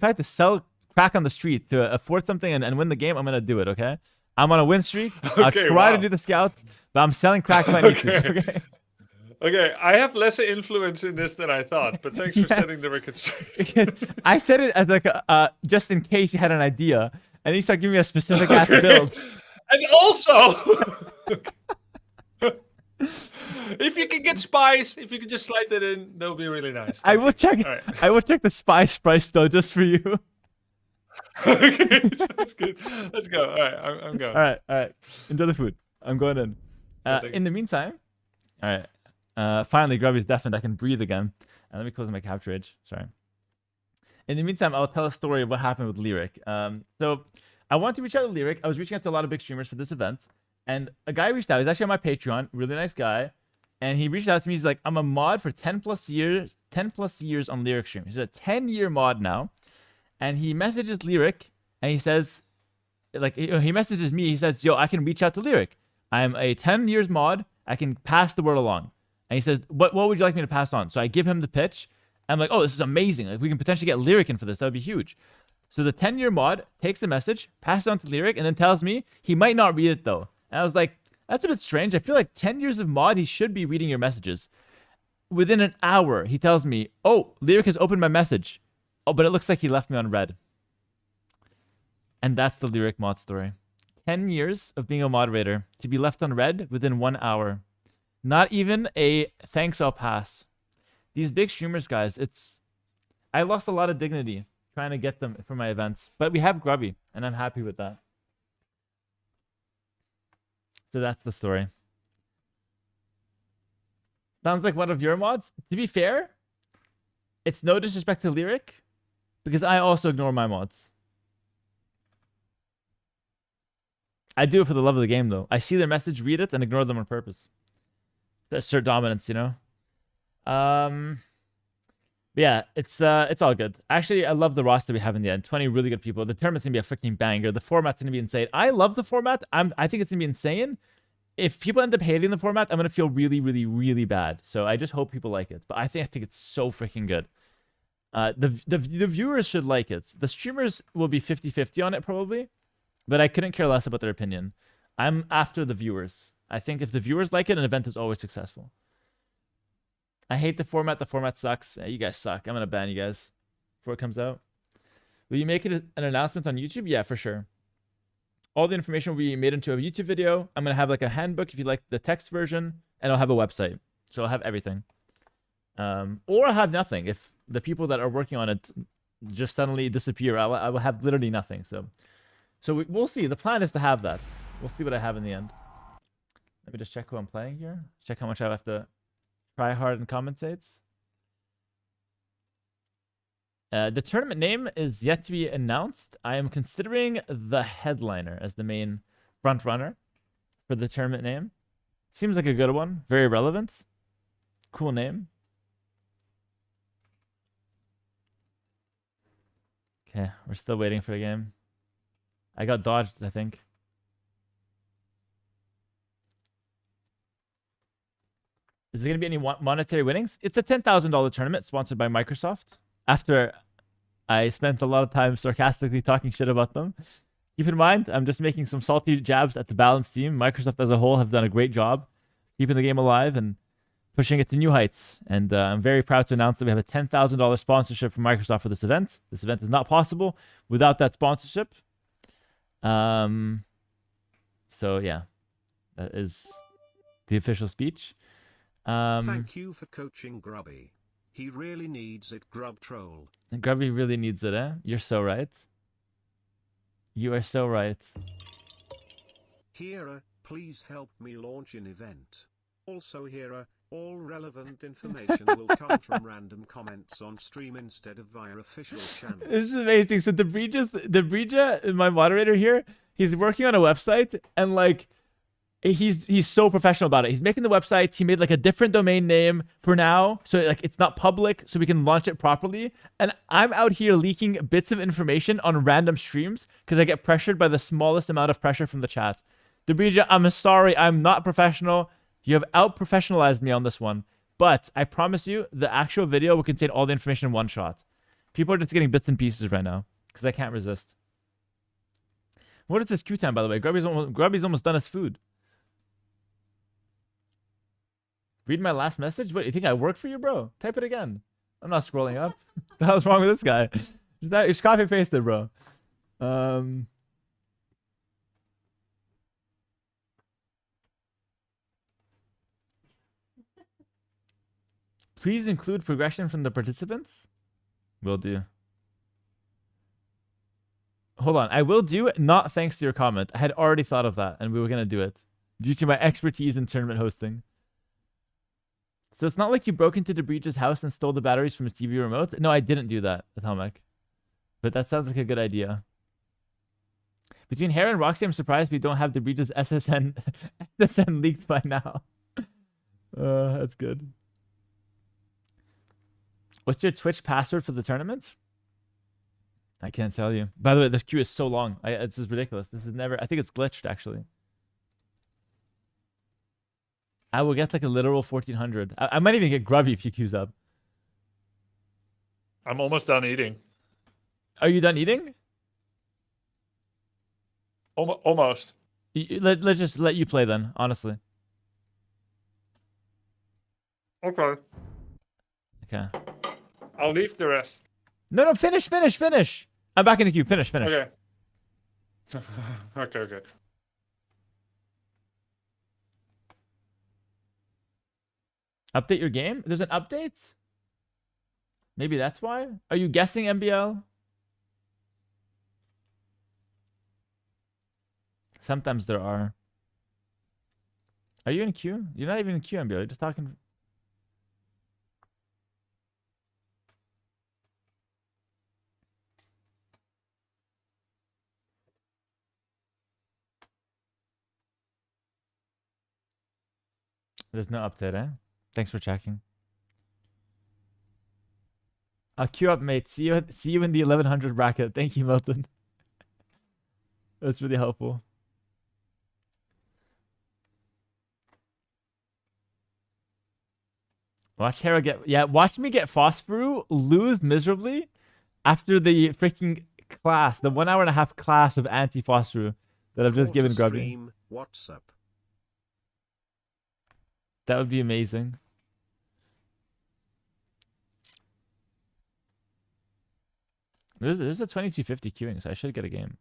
have to sell crack on the street to afford something and win the game, I'm gonna do it. Okay. I'm on a win streak. I'll Okay, try to wow. do the scouts, but I'm selling crack if I need to. Okay. Okay. Okay, I have less influence in this than I thought, but thanks for Yes. setting the record straight. I said it as like just in case you had an idea, and then you start giving me a specific ass build. And also, if you can get spies, if you can just slide that in, that would be really nice. I will check. All right. I will check the spice price though, just for you. Okay, that's good. Let's go. All right, I'm going. All right. Enjoy the food. I'm going in. thank you. In the meantime, all right. Finally, Grubby's deafened. I can breathe again. And let me close my capture edge. Sorry. In the meantime, I'll tell a story of what happened with Lyric. So I want to reach out to Lyric. I was reaching out to a lot of big streamers for this event, and a guy reached out. He's actually on my Patreon. Really nice guy. And he reached out to me. He's like, I'm a mod for 10 plus years on Lyric stream. He's a 10-year mod now. And he messages Lyric, and he says, like, he messages me. He says, yo, I can reach out to Lyric. I'm a 10 years mod. I can pass the word along. And he says, what would you like me to pass on? So I give him the pitch. I'm like, oh, this is amazing. Like, we can potentially get Lyric in for this. That would be huge. So the 10-year mod takes the message, passes it on to Lyric, and then tells me he might not read it, though. And I was like, that's a bit strange. I feel like 10 years of mod, he should be reading your messages. Within an hour, he tells me, oh, Lyric has opened my message. Oh, but it looks like he left me on red. And that's the Lyric mod story. 10 years of being a moderator to be left on red within 1 hour. Not even a thanks, I'll pass. These big streamers, guys, I lost a lot of dignity trying to get them for my events. But we have Grubby, and I'm happy with that. So that's the story. Sounds like one of your mods. To be fair, it's no disrespect to Lyric, because I also ignore my mods. I do it for the love of the game, though. I see their message, read it, and ignore them on purpose. That's assert dominance, you know? Yeah, it's all good. Actually, I love the roster we have in the end. 20 really good people. The tournament's gonna be a freaking banger. The format's gonna be insane. I love the format. I think it's gonna be insane. if people end up hating the format, I'm gonna feel really, really, really bad. So I just hope people like it. But I think it's so freaking good. The viewers should like it. The streamers will be 50-50 on it probably, but I couldn't care less about their opinion. I'm after the viewers. I think if the viewers like it, an event is always successful. I hate the format. The format sucks. Yeah, you guys suck. I'm gonna ban you guys before it comes out. Will you make it an announcement on YouTube? Yeah, for sure. All the information will be made into a YouTube video. I'm gonna have like a handbook if you like the text version, and I'll have a website. So I'll have everything. Or I'll have nothing. If the people that are working on it just suddenly disappear, I will have literally nothing. So we'll see. The plan is to have that. We'll see what I have in the end. Let me just check who I'm playing here. Check how much I have to try hard and commentates. The tournament name is yet to be announced. I am considering the headliner as the main front runner for the tournament name. Seems like a good one. Very relevant. Cool name. Okay, we're still waiting for the game. I got dodged, I think. Is there going to be any monetary winnings? It's a $10,000 tournament sponsored by Microsoft. After I spent a lot of time sarcastically talking shit about them. Keep in mind, I'm just making some salty jabs at the balanced team. Microsoft as a whole have done a great job keeping the game alive and pushing it to new heights. And I'm very proud to announce that we have a $10,000 sponsorship from Microsoft for this event. This event is not possible without that sponsorship. So yeah, that is the official speech. Thank you for coaching Grubby. He really needs it, Grub Troll. Grubby really needs it, eh? You're so right. You are so right. Hera, please help me launch an event. Also Hera, all relevant information will come from random comments on stream instead of via official channels. This is amazing. So Debrija, my moderator here, he's working on a website and like he's so professional about it. He's making the website. He made like a different domain name for now, so like it's not public, so we can launch it properly. And I'm out here leaking bits of information on random streams because I get pressured by the smallest amount of pressure from the chat. Debrija, I'm sorry, I'm not professional. You have out-professionalized me on this one. But I promise you, the actual video will contain all the information in one shot. People are just getting bits and pieces right now because I can't resist. What is this Q time, by the way? Grubby's almost done his food. Read my last message? What, you think I work for you, bro? Type it again. I'm not scrolling up. What the hell's wrong with this guy? It's copy pasted, bro. Please include progression from the participants. Will do. Hold on. I will do it, not thanks to your comment. I had already thought of that, and we were going to do it. Due to my expertise in tournament hosting. So it's not like you broke into Debrija's house and stole the batteries from his TV remote? No, I didn't do that, Atomic. But that sounds like a good idea. Between Hera and Roxy, I'm surprised we don't have Debrija's SSN leaked by now. That's good. What's your Twitch password for the tournament? I can't tell you. By the way, this queue is so long. This is ridiculous. This is never... I think it's glitched, actually. I will get like a literal 1400. I might even get Grubby if you queues up. I'm almost done eating. Are you done eating? Almost. Let's just let you play then, honestly. Okay. Okay. I'll leave the rest. No, finish. I'm back in the queue. Finish. Okay. Okay. Update your game? There's an update? Maybe that's why? Are you guessing, MBL? Sometimes there are. Are you in queue? You're not even in queue, MBL. You're just talking... There's no update, eh? Thanks for checking. I'll queue up, mate. See you in the 1100 bracket. Thank you, Milton. That's really helpful. Watch Hera get... Yeah, watch me get Phosphor, lose miserably after the freaking class, the 1 hour and a half class of anti-Phosphor that I've just given Grubby. Stream, what's up? That would be amazing. There's a 2250 queuing, so I should get a game.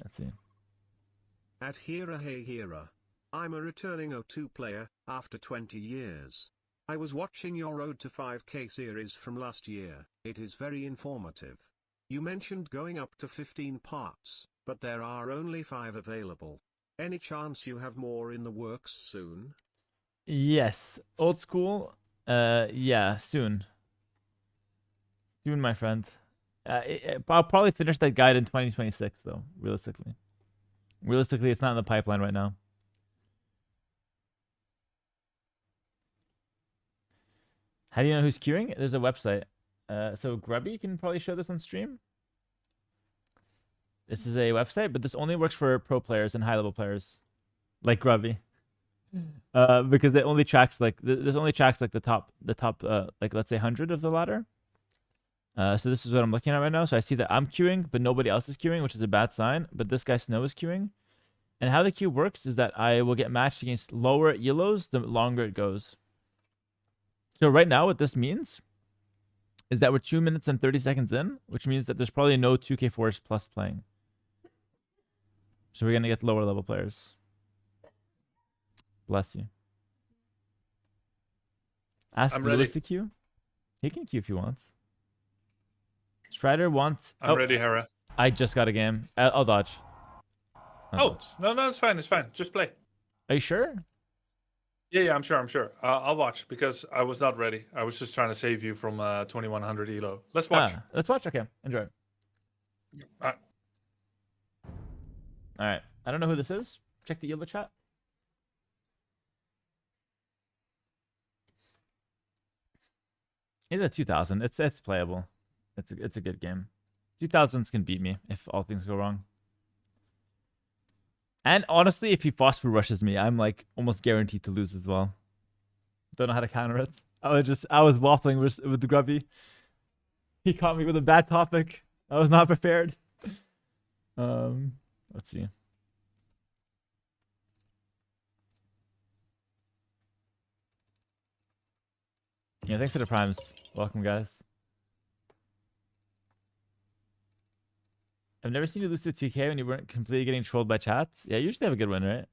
Let's see. At Hera, hey Hera. I'm a returning O2 player, after 20 years. I was watching your Road to 5K series from last year. It is very informative. You mentioned going up to 15 parts, but there are only 5 available. Any chance you have more in the works soon? Yes. Old school. Yeah, soon. Soon, my friend. I'll probably finish that guide in 2026, though, realistically. Realistically, it's not in the pipeline right now. How do you know who's queuing? There's a website. So Grubby can probably show this on stream. This is a website, but this only works for pro players and high-level players, like Grubby. Because it only tracks like this only tracks like the top like let's say 100 of the ladder. So this is what I'm looking at right now. So I see that I'm queuing, but nobody else is queuing, which is a bad sign. But this guy Snow is queuing. And how the queue works is that I will get matched against lower elos the longer it goes. So right now what this means is that we're 2 minutes and 30 seconds in, which means that there's probably no 2K4s plus playing. So we're going to get lower level players. Bless you. Ask Lewis to queue. He can queue if he wants. Strider wants... I'm ready, Hera. I just got a game. I'll dodge. No, it's fine. It's fine. Just play. Are you sure? Yeah, I'm sure. I'll watch because I was not ready. I was just trying to save you from 2100 elo. Let's watch. Let's watch. Okay, enjoy. All right. I don't know who this is. Check the elo chat. He's at 2000. It's playable. It's a good game. 2000s can beat me if all things go wrong. And honestly, if he phosphor rushes me, I'm like almost guaranteed to lose as well. Don't know how to counter it. I was waffling with the Grubby. He caught me with a bad topic. I was not prepared. Let's see. Yeah, thanks for the primes. Welcome, guys. I've never seen you lose to 2K when you weren't completely getting trolled by chats. Yeah, you usually have a good win, right?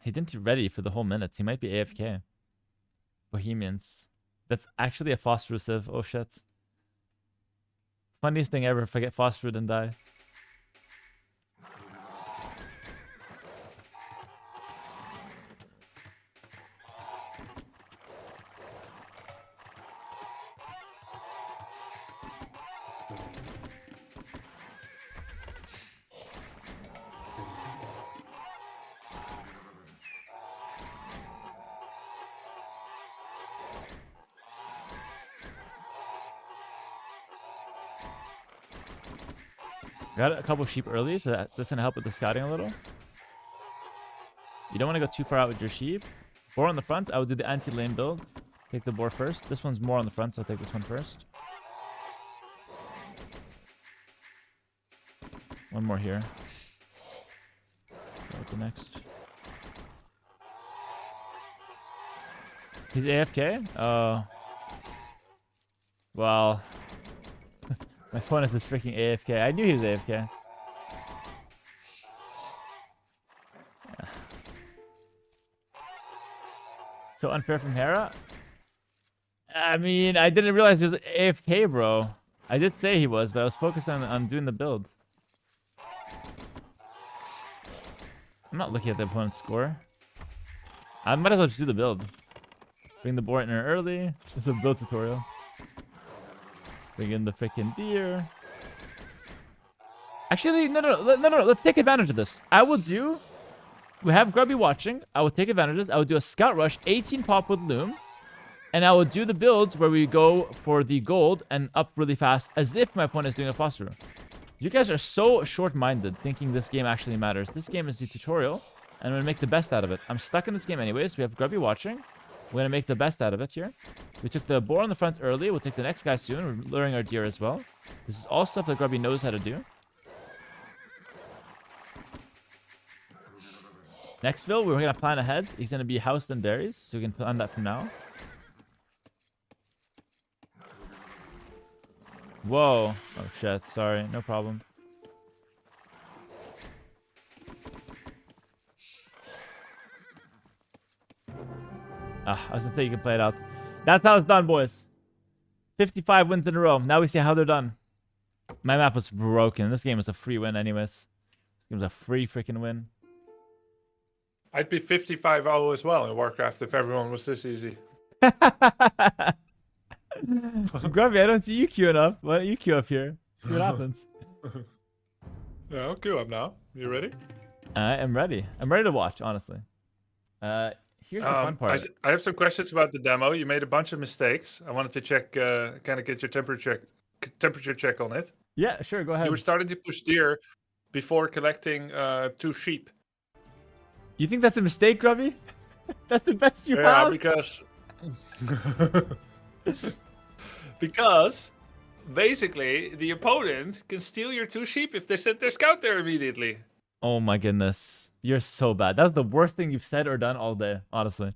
He didn't ready for the whole minutes. He might be AFK. Bohemians. That's actually a phosphorus. Oh shit. Funniest thing ever if I get phosphorus and die. Got a couple sheep early, so that's gonna help with the scouting a little. You don't want to go too far out with your sheep. Boar on the front, I would do the anti-lane build. Take the boar first. This one's more on the front, so I'll take this one first. One more here. Go with the next. He's AFK? Oh. Well. My opponent is freaking AFK. I knew he was AFK. Yeah. So unfair from Hera? I mean, I didn't realize he was AFK, bro. I did say he was, but I was focused on doing the build. I'm not looking at the opponent's score. I might as well just do the build. Bring the boar in early. This is a build tutorial. Bring in the freaking deer. Actually, no. Let's take advantage of this. We have Grubby watching. I will take advantage of this. I will do a scout rush, 18 pop with loom. And I will do the builds where we go for the gold and up really fast as if my opponent is doing a phosphor. You guys are so short-minded thinking this game actually matters. This game is the tutorial and I'm gonna make the best out of it. I'm stuck in this game anyways. We have Grubby watching. We're gonna make the best out of it here. We took the boar on the front early. We'll take the next guy soon. We're luring our deer as well. This is all stuff that Grubby knows how to do. Nextville, we're gonna plan ahead. He's gonna be housed in berries, so we can plan that from now. Whoa. Oh shit, sorry. No problem. I was gonna say you can play it out. That's how it's done, boys. 55 wins in a row. Now we see how they're done. My map was broken. This game was a free win anyways. This game was a free freaking win. I'd be 55-0 as well in Warcraft if everyone was this easy. Grubby, I don't see you queuing up. Why don't you queue up here? See what happens. Yeah, I'll queue up now. You ready? I am ready. I'm ready to watch, honestly. Here's the fun part. I have some questions about the demo. You made a bunch of mistakes. I wanted to check, kind of get your temperature check on it. Yeah, sure. Go ahead. You were starting to push deer before collecting 2 sheep. You think that's a mistake, Grubby? That's the best you Yeah, have? because basically the opponent can steal your 2 sheep if they send their scout there immediately. Oh my goodness. You're so bad. That's the worst thing you've said or done all day, honestly.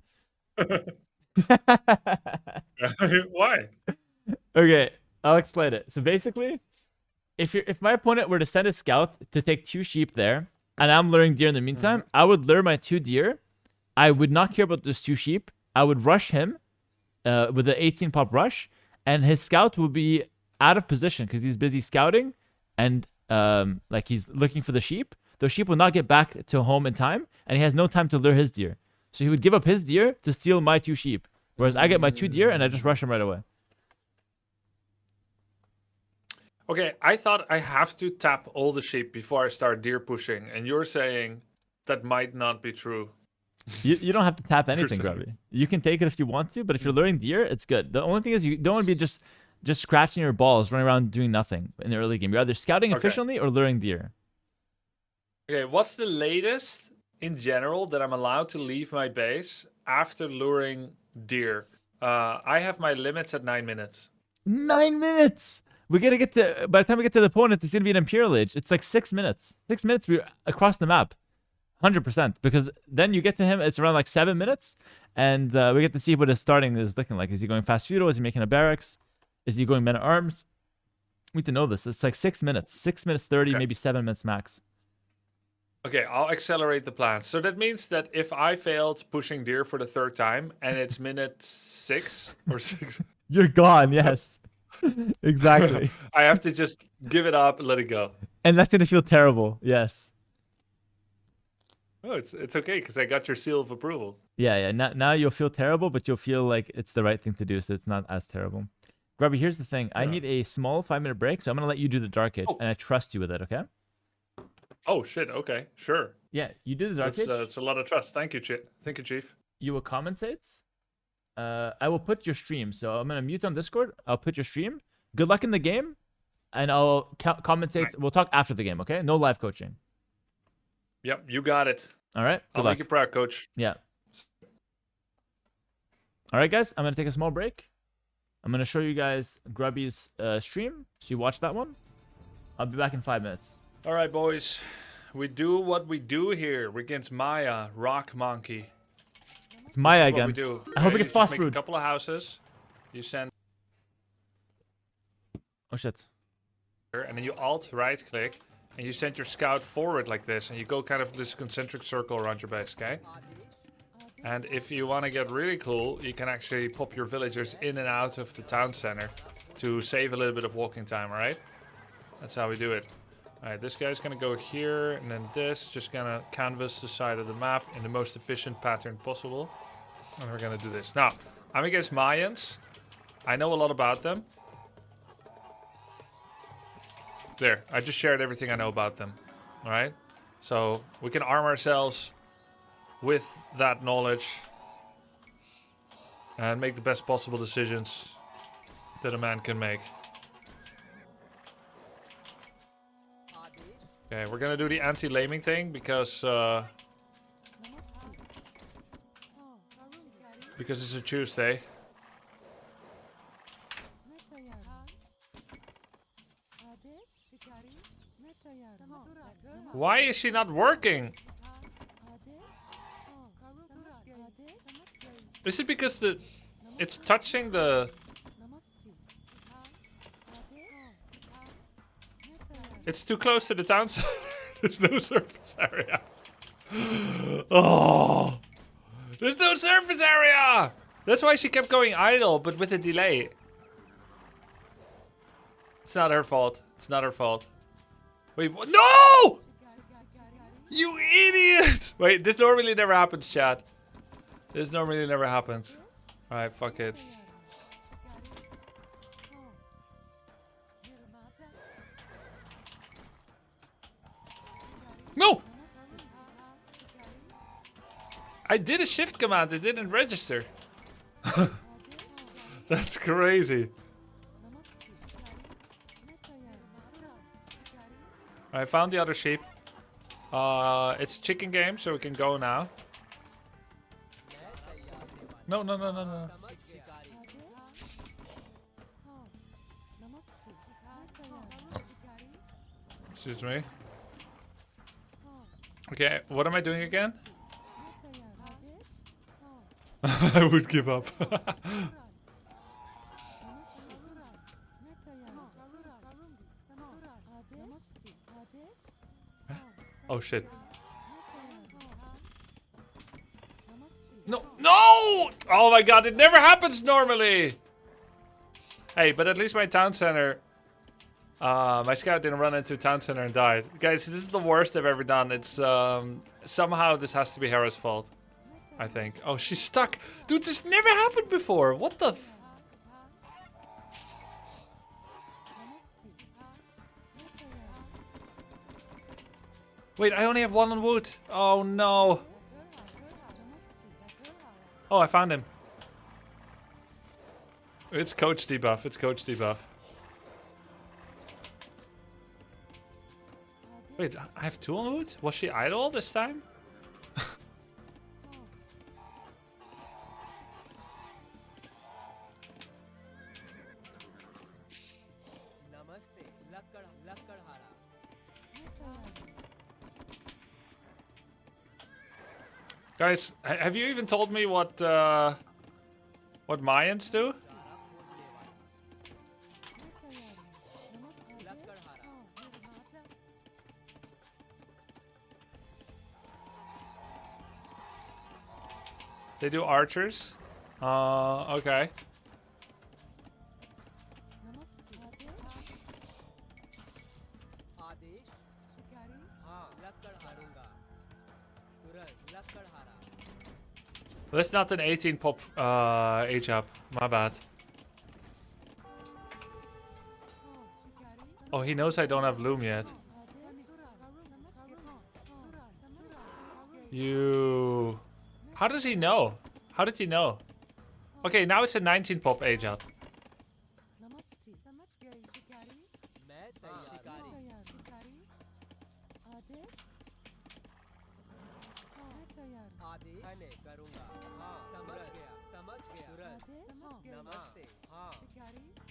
Why? Okay, I'll explain it. So basically, if my opponent were to send a scout to take 2 sheep there, and I'm luring deer in the meantime, I would lure my 2 deer. I would not care about those 2 sheep. I would rush him with the 18 pop rush, and his scout will be out of position because he's busy scouting and like he's looking for the sheep. Those sheep will not get back to home in time, and he has no time to lure his deer. So he would give up his deer to steal my 2 sheep, whereas I get my 2 deer and I just rush him right away. Okay, I thought I have to tap all the sheep before I start deer pushing, and you're saying that might not be true. You don't have to tap anything, Grubby. You can take it if you want to, but if you're luring deer, it's good. The only thing is you don't want to be just scratching your balls, running around doing nothing in the early game. You're either scouting efficiently or luring deer. Okay, what's the latest in general that I'm allowed to leave my base after luring deer? I have my limits at 9 minutes. 9 minutes! We gotta get to, by the time we get to the opponent, it's gonna be an Imperial Age. It's like 6 minutes. 6 minutes, we're across the map. 100%. Because then you get to him, it's around like 7 minutes, and we get to see what his starting is looking like. Is he going fast feudal? Is he making a barracks? Is he going men at arms? We need to know this. It's like 6 minutes. 6 minutes 30, maybe 7 minutes max. Okay, I'll accelerate the plan. So that means that if I failed pushing deer for the 3rd time and it's minute 6 or 6, you're gone. Yes, exactly. I have to just give it up and let it go. And that's gonna feel terrible. Yes. Oh, it's okay because I got your seal of approval. Yeah. Now you'll feel terrible, but you'll feel like it's the right thing to do, so it's not as terrible. Grubby, here's the thing. I need a small 5-minute break, so I'm gonna let you do the Dark Age, and I trust you with it. Okay. Oh shit! Okay, sure. Yeah, you do the Dark Age. It's a lot of trust. Thank you, Thank you, Chief. You will commentate. I will put your stream. So I'm gonna mute on Discord. I'll put your stream. Good luck in the game, and I'll commentate. Right. We'll talk after the game. Okay? No live coaching. Yep, you got it. All right. I'll make you proud, Coach. Yeah. All right, guys. I'm gonna take a small break. I'm gonna show you guys Grubby's stream. So you watch that one. I'll be back in 5 minutes. All right, boys. We do what we do here. We're against Maya, Rock Monkey. It's Maya again. What we do. I hope it gets fast make food. A couple of houses. You send. Oh shit. And then you alt right click, and you send your scout forward like this, and you go kind of this concentric circle around your base. Okay. And if you want to get really cool, you can actually pop your villagers in and out of the town center to save a little bit of walking time. All right. That's how we do it. Alright, this guy's gonna go here, and then this, just gonna canvas the side of the map in the most efficient pattern possible. And we're gonna do this. Now, I'm against Mayans. I know a lot about them. There, I just shared everything I know about them. Alright? So, we can arm ourselves with that knowledge and make the best possible decisions that a man can make. Okay, we're gonna do the anti-laming thing because because it's a Tuesday. Why is she not working? Is it because it's touching the... It's too close to the town center. There's no surface area. Oh! There's no surface area! That's why she kept going idle, but with a delay. It's not her fault. It's not her fault. Wait, what? No! You idiot! Wait, this normally never happens, chat. This normally never happens. Alright, fuck it. No! I did a shift command, it didn't register. That's crazy. I found the other sheep. It's a chicken game, so we can go now. No, no, no, no, no. Excuse me. Okay, what am I doing again? I would give up. Oh shit. No, no! Oh my god, it never happens normally! Hey, but at least my town center... my scout didn't run into a town center and died. Guys, this is the worst I've ever done. It's, somehow this has to be Hera's fault. I think. Oh, she's stuck. Dude, this never happened before. What the f... Wait, I only have one on wood. Oh no. Oh, I found him. It's coach debuff. It's coach debuff. Wait, I have two on wood? Was she idle this time? Guys, have you even told me what Mayans do? They do archers? Okay. That's not an 18 pop age up. My bad. Oh, he knows I don't have loom yet. You... How does he know? How did he know? Okay, now it's a 19 pop age up.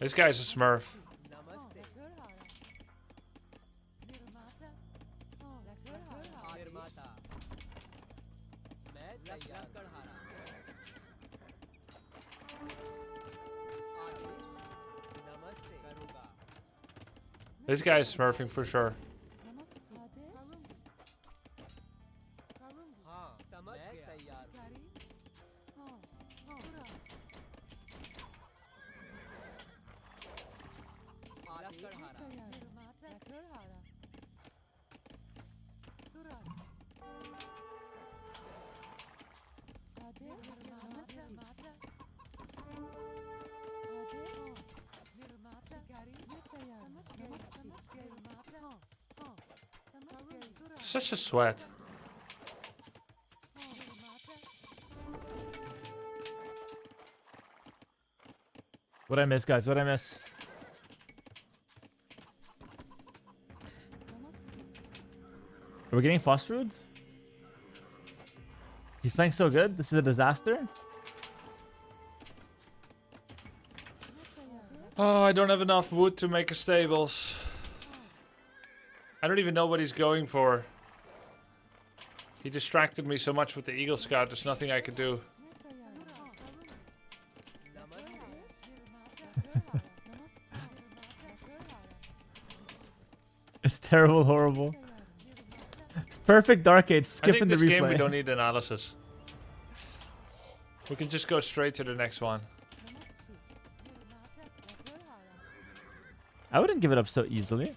This guy's a smurf. This guy is smurfing for sure. Such a sweat. What'd I miss, guys? What'd I miss? Are we getting phosphorus? He's playing so good. This is a disaster. Oh, I don't have enough wood to make a stables. I don't even know what he's going for. He distracted me so much with the Eagle Scout, there's nothing I could do. It's terrible, horrible. Perfect Dark Age, I skipping think the this replay. game we don't need analysis. We can just go straight to the next one. I wouldn't give it up so easily.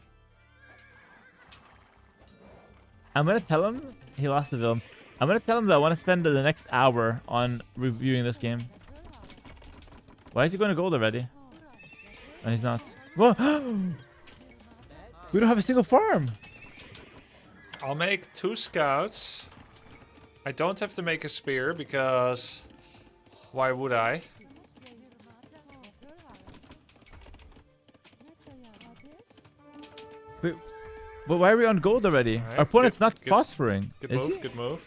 I'm gonna tell him he lost the film. I'm gonna tell him that I want to spend the next hour on reviewing this game. Why is he going to gold already? No, he's not. Whoa! We don't have a single farm. I'll make 2 scouts. I don't have to make a spear because why would I? Wait, but why are we on gold already? Alright, Our opponent's not good- phosphoring. Good Is move, he? good move.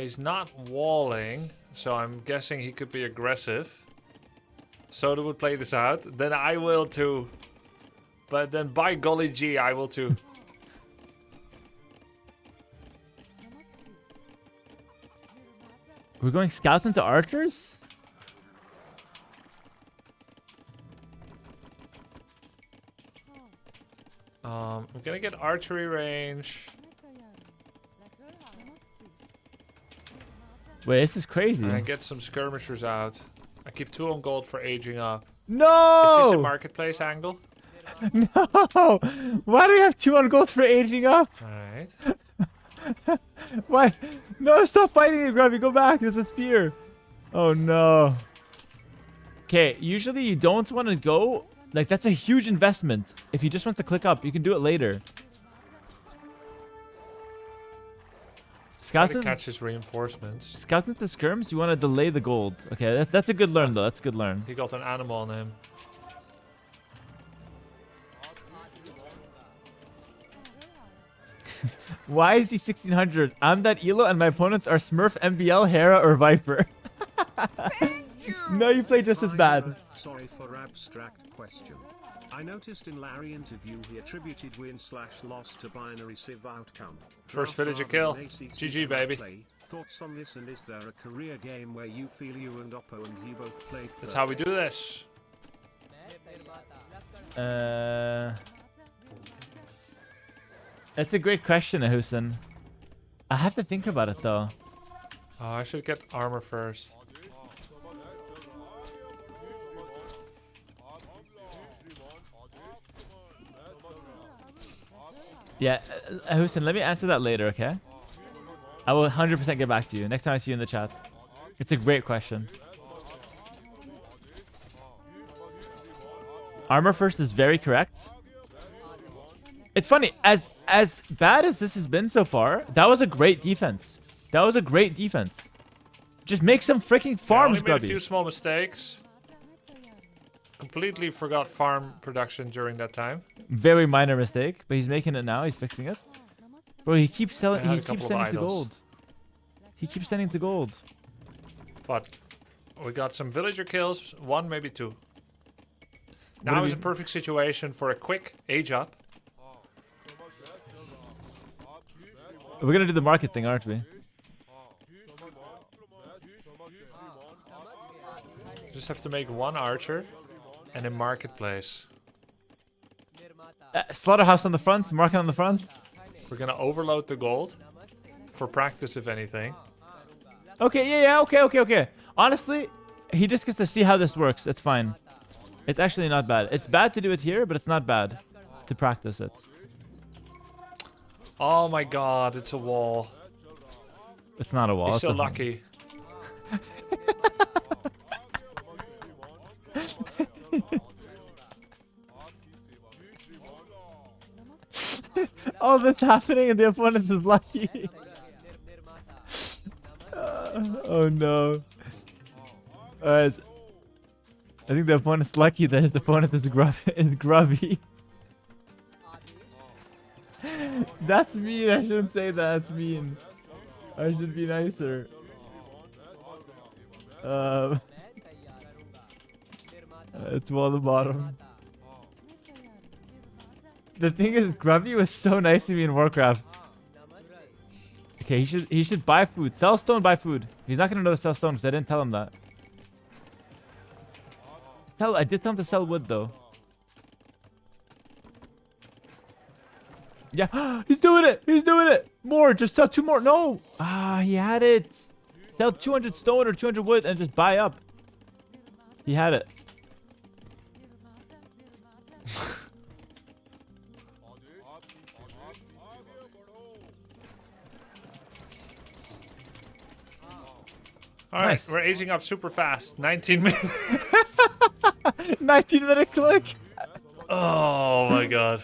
He's not walling, so I'm guessing he could be aggressive. Soda would play this out, then I will too. But then by golly gee, I will too. We're going scout into archers? I'm gonna get archery range. Wait, this is crazy. And I get some skirmishers out. I keep 2 on gold for aging up. No! Is this a marketplace angle? No! Why do we have 2 on gold for aging up? Alright. Why? No, stop fighting it, Grubby. Go back. There's a spear. Oh, no. Okay, usually you don't want to go. Like, that's a huge investment. If he just wants to click up, you can do it later. Try Scouts to into, catch his reinforcements. scouts into skirms, you want to delay the gold. Okay, that's a good learn, though. That's a good learn. He got an animal on him. Why is he 1600? I'm that Elo and my opponents are Smurf, MBL, Hera, or Viper. No, you play just as bad. Sorry for abstract question. I noticed in Larry interview he attributed win/loss to binary civ outcome. First Draft villager rather kill. than ACC GG, baby. play. Thoughts on this, and is there a career game where you feel you and Oppo and he both played That's third? how we do this. That's a great question, Ahusin. I have to think about it, though. Oh, I should get armor first. Yeah, Hussein, let me answer that later, okay? I will 100% get back to you next time I see you in the chat. It's a great question. Armor first is very correct. It's funny, as bad as this has been so far, that was a great defense. That was a great defense. Just make some freaking farms, I only made a Grubby. few small mistakes. Completely forgot farm production during that time. Very minor mistake, but he's making it now. He's fixing it. Bro, he keeps selling. I had He a keeps couple of sending to idols. gold. He keeps sending to gold. But we got some villager kills, 1 maybe 2. Now do is we- a perfect situation for a quick age up. We're gonna do the market thing, aren't we? Just have to make 1 archer and a marketplace. Slaughterhouse on the front, market on the front. We're gonna overload the gold for practice, if anything. Okay, yeah, okay. Honestly, he just gets to see how this works. It's fine. It's actually not bad. It's bad to do it here, but it's not bad to practice it. Oh my god, it's a wall. It's not a wall. He's it's so a- lucky. All this happening and the opponent is lucky. Oh no. Alright. I think the opponent's lucky that his opponent is grubby. That's mean. I shouldn't say that. That's mean. I should be nicer. It's wall the bottom. The thing is, Grubby was so nice to me in Warcraft. Okay, he should buy food. Sell stone, buy food. He's not gonna know to sell stone because I didn't tell him that. I did tell him to sell wood though. Yeah, he's doing it. He's doing it. More, just sell 2 more. No. Ah, he had it. Sell 200 stone or 200 wood and just buy up. He had it. All right, Nice. we're aging up super fast. 19 minutes. 19-minute click. Oh my god.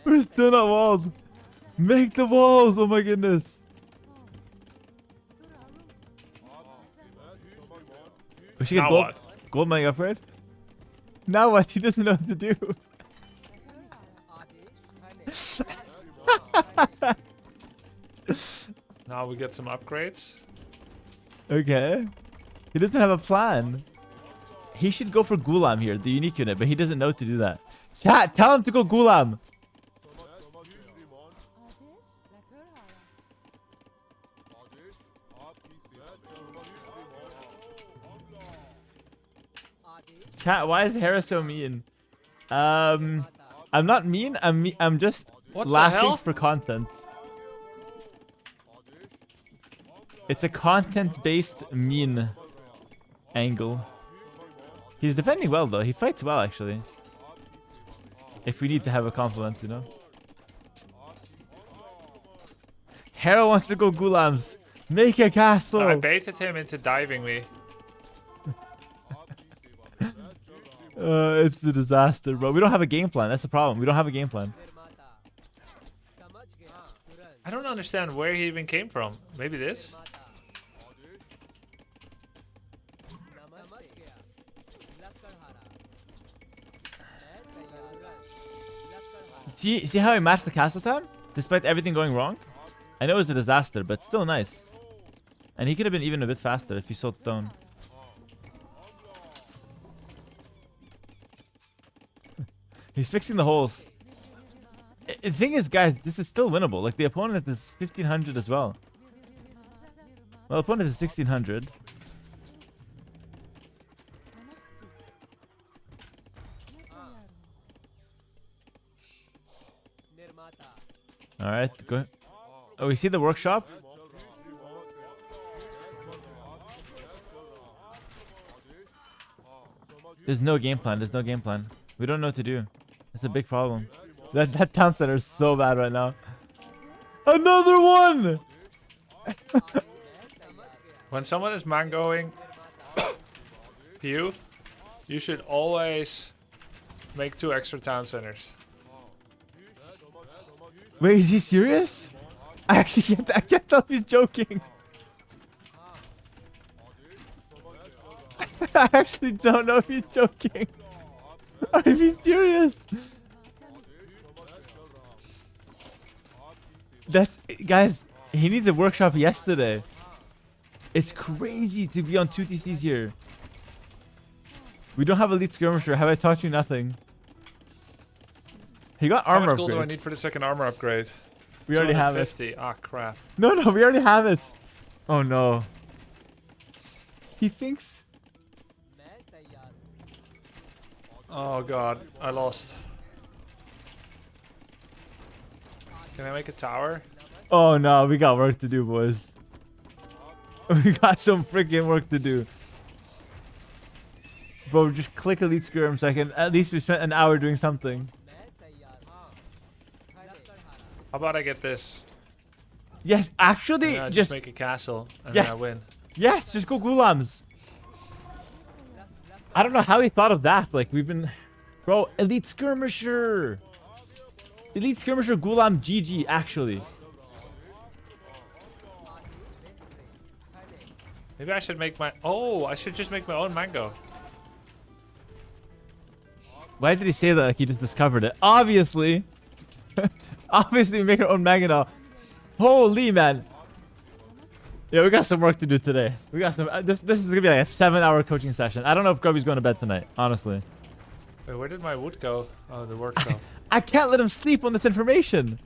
We're still not walls. Make the walls. Oh my goodness. We should get Now gold. what? Gold mining upgrade. Now what? He doesn't know what to do. Now we get some upgrades. Okay. He doesn't have a plan. He should go for Gulam here, the unique unit, but he doesn't know to do that. Chat, tell him to go Gulam. Chat, why is Hera so mean? I'm not mean. I'm just What the laughing hell? for content. It's a content-based mean angle. He's defending well though. He fights well actually. If we need to have a compliment, you know. Hera wants to go Gulams. Make a castle. I baited him into diving me. It's a disaster, bro. We don't have a game plan. That's the problem. We don't have a game plan. I don't understand where he even came from. Maybe this? See how he matched the castle time? Despite everything going wrong? I know it was a disaster, but still nice. And he could have been even a bit faster if he sold stone. He's fixing the holes. The thing is, guys, this is still winnable. Like, the opponent is 1500 as well. Well, opponent is 1600. Alright, go. Oh, we see the workshop? There's no game plan. There's no game plan. We don't know what to do. That's a big problem. That town center is so bad right now. Another one! When someone is mangoing you should always make 2 extra town centers. Wait, is he serious? I can't tell if he's joking. I actually don't know if he's joking. Or if he's serious. Guys, he needs a workshop yesterday. It's crazy to be on 2 TCs here. We don't have elite skirmisher. Have I taught you nothing? He got How armor much gold do I upgrade. need for the second armor upgrade? We already have it. 250. Ah, crap. No, we already have it. Oh no. He thinks. Oh god, I lost. Can I make a tower? Oh no, we got work to do, boys. We got some freaking work to do. Bro, just click elite skirm so I can at least we spent an hour doing something. How about I get this? Yes, actually, And I just just make a castle and Yes. then I win. yes, just go Gulams. I don't know how he thought of that. Like we've been, bro, elite skirmisher, Gulam GG actually. Maybe I should make my... Oh, I should just make my own mango. Why did he say that like he just discovered it? Obviously. Obviously we make our own manga now. Holy man. Yeah, we got some work to do today. We got some. This is gonna be like a 7-hour coaching session. I don't know if Grubby's going to bed tonight. Honestly. Wait, where did my wood go? Oh, the workshop. I can't let him sleep on this information.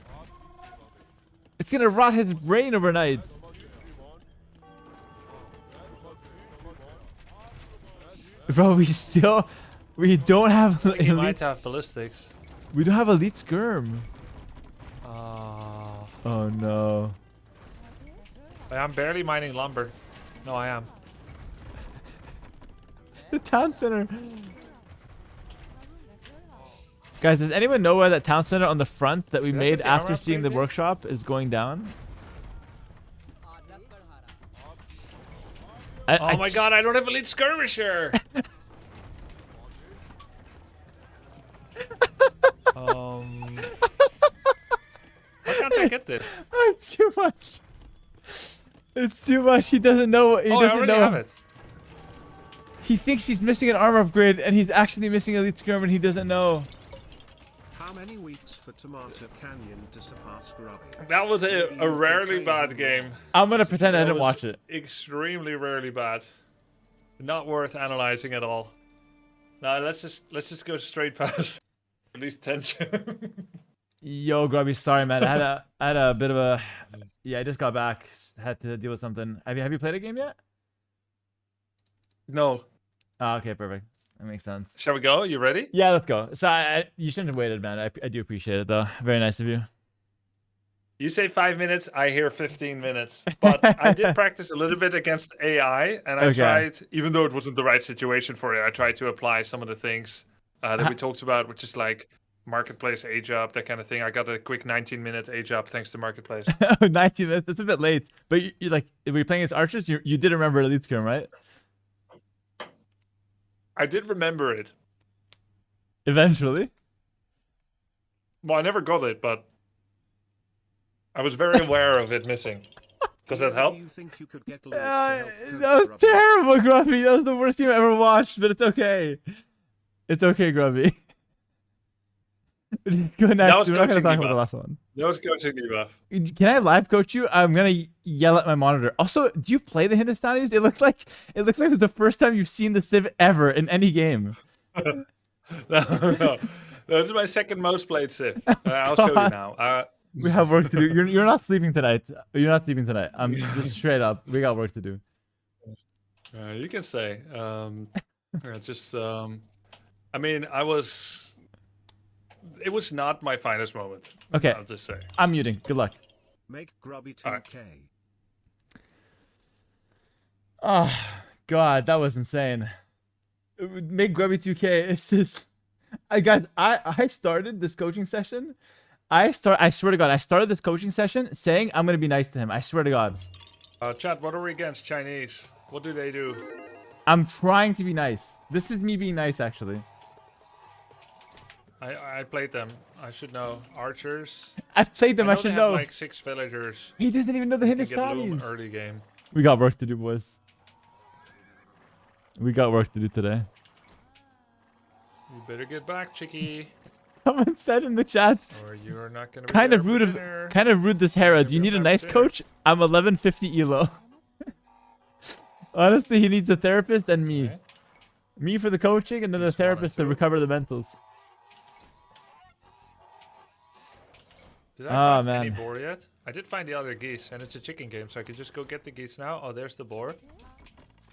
It's gonna rot his brain overnight. Bro, we don't have I think he might elite. have ballistics. We don't have elite skirm. Oh. Oh no. I'm barely mining lumber. No, I am. The town center. Guys, does anyone know where that town center on the front that we Did I made put the armor after seeing the upgrade yet? workshop is going down? Oh my god, I don't have elite skirmisher! Why can't I get this? It's too much. It's too much. He doesn't know. He Oh, I doesn't already know. have it. He thinks he's missing an armor upgrade, and he's actually missing elite skirm, and he doesn't know. How many weeks for Tomato Canyon to surpass Grubby? That was a rarely bad game. I'm gonna pretend I That didn't was watch it. Extremely rarely bad. Not worth analyzing at all. Now let's just go straight past. Release tension. Yo, Grubby, sorry, man. I had a bit of a. Yeah, I just got back. Had to deal with something. Have you played a game yet? No. Oh, okay, perfect. That makes sense. Shall we go? You ready? Yeah, let's go. So you shouldn't have waited, man. I do appreciate it, though. Very nice of you. You say 5 minutes, I hear 15 minutes. But I did practice a little bit against AI, and I tried, even though it wasn't the right situation for it, I tried to apply some of the things that we talked about, which is like Marketplace age up, that kind of thing. I got a quick 19-minute age up thanks to Marketplace. 19 minutes. That's a bit late. But you like, if we're playing as archers, you did remember elite skirm, right? I did remember it. Eventually. Well, I never got it, but I was very aware of it missing. Does that help? You think you could get Lewis to help That coach was Grubby? terrible, Grubby. That was the worst game I ever watched, but it's okay. It's okay, Grubby. Go next. was We're not going to coaching talk about the debuff. last one. That was coaching debuff. Can I live coach you? I'm gonna yell at my monitor. Also, do you play the Hindustanis? It looks like it was the first time you've seen the Civ ever in any game. No. This is my second most played Civ. I'll show you God. now. We have work to do. You're not sleeping tonight. You're not sleeping tonight. I'm just straight up. We got work to do. You can say. I mean, it was not my finest moment. Okay. I'll just say. I'm muting. Good luck. Make Grubby 2K. Alright. Oh God, that was insane. Make Grubby 2K. It's just, guys. I started this coaching session. I swear to God, I started this coaching session saying I'm gonna be nice to him. I swear to God. Chat, what are we against Chinese? What do they do? I'm trying to be nice. This is me being nice, actually. I played them. I should know. Archers. I've played them. I they should have know. like 6 villagers. He doesn't even know the You can get Loom Hindustanis. early game. We got work to do, boys. We got work to do today. You better get back, chickie, Someone said in the chat, or you're not gonna be kind there of for rude dinner. kind of rude this Hera. Do you need a nice dinner. coach? I'm 1150 elo. Honestly, he needs a therapist and me. Okay. Me for the coaching and then the Just one or therapist to two. recover the mentals. Did I find man. any boar yet? I did find the other geese, and it's a chicken game, so I could just go get the geese now. Oh, there's the boar.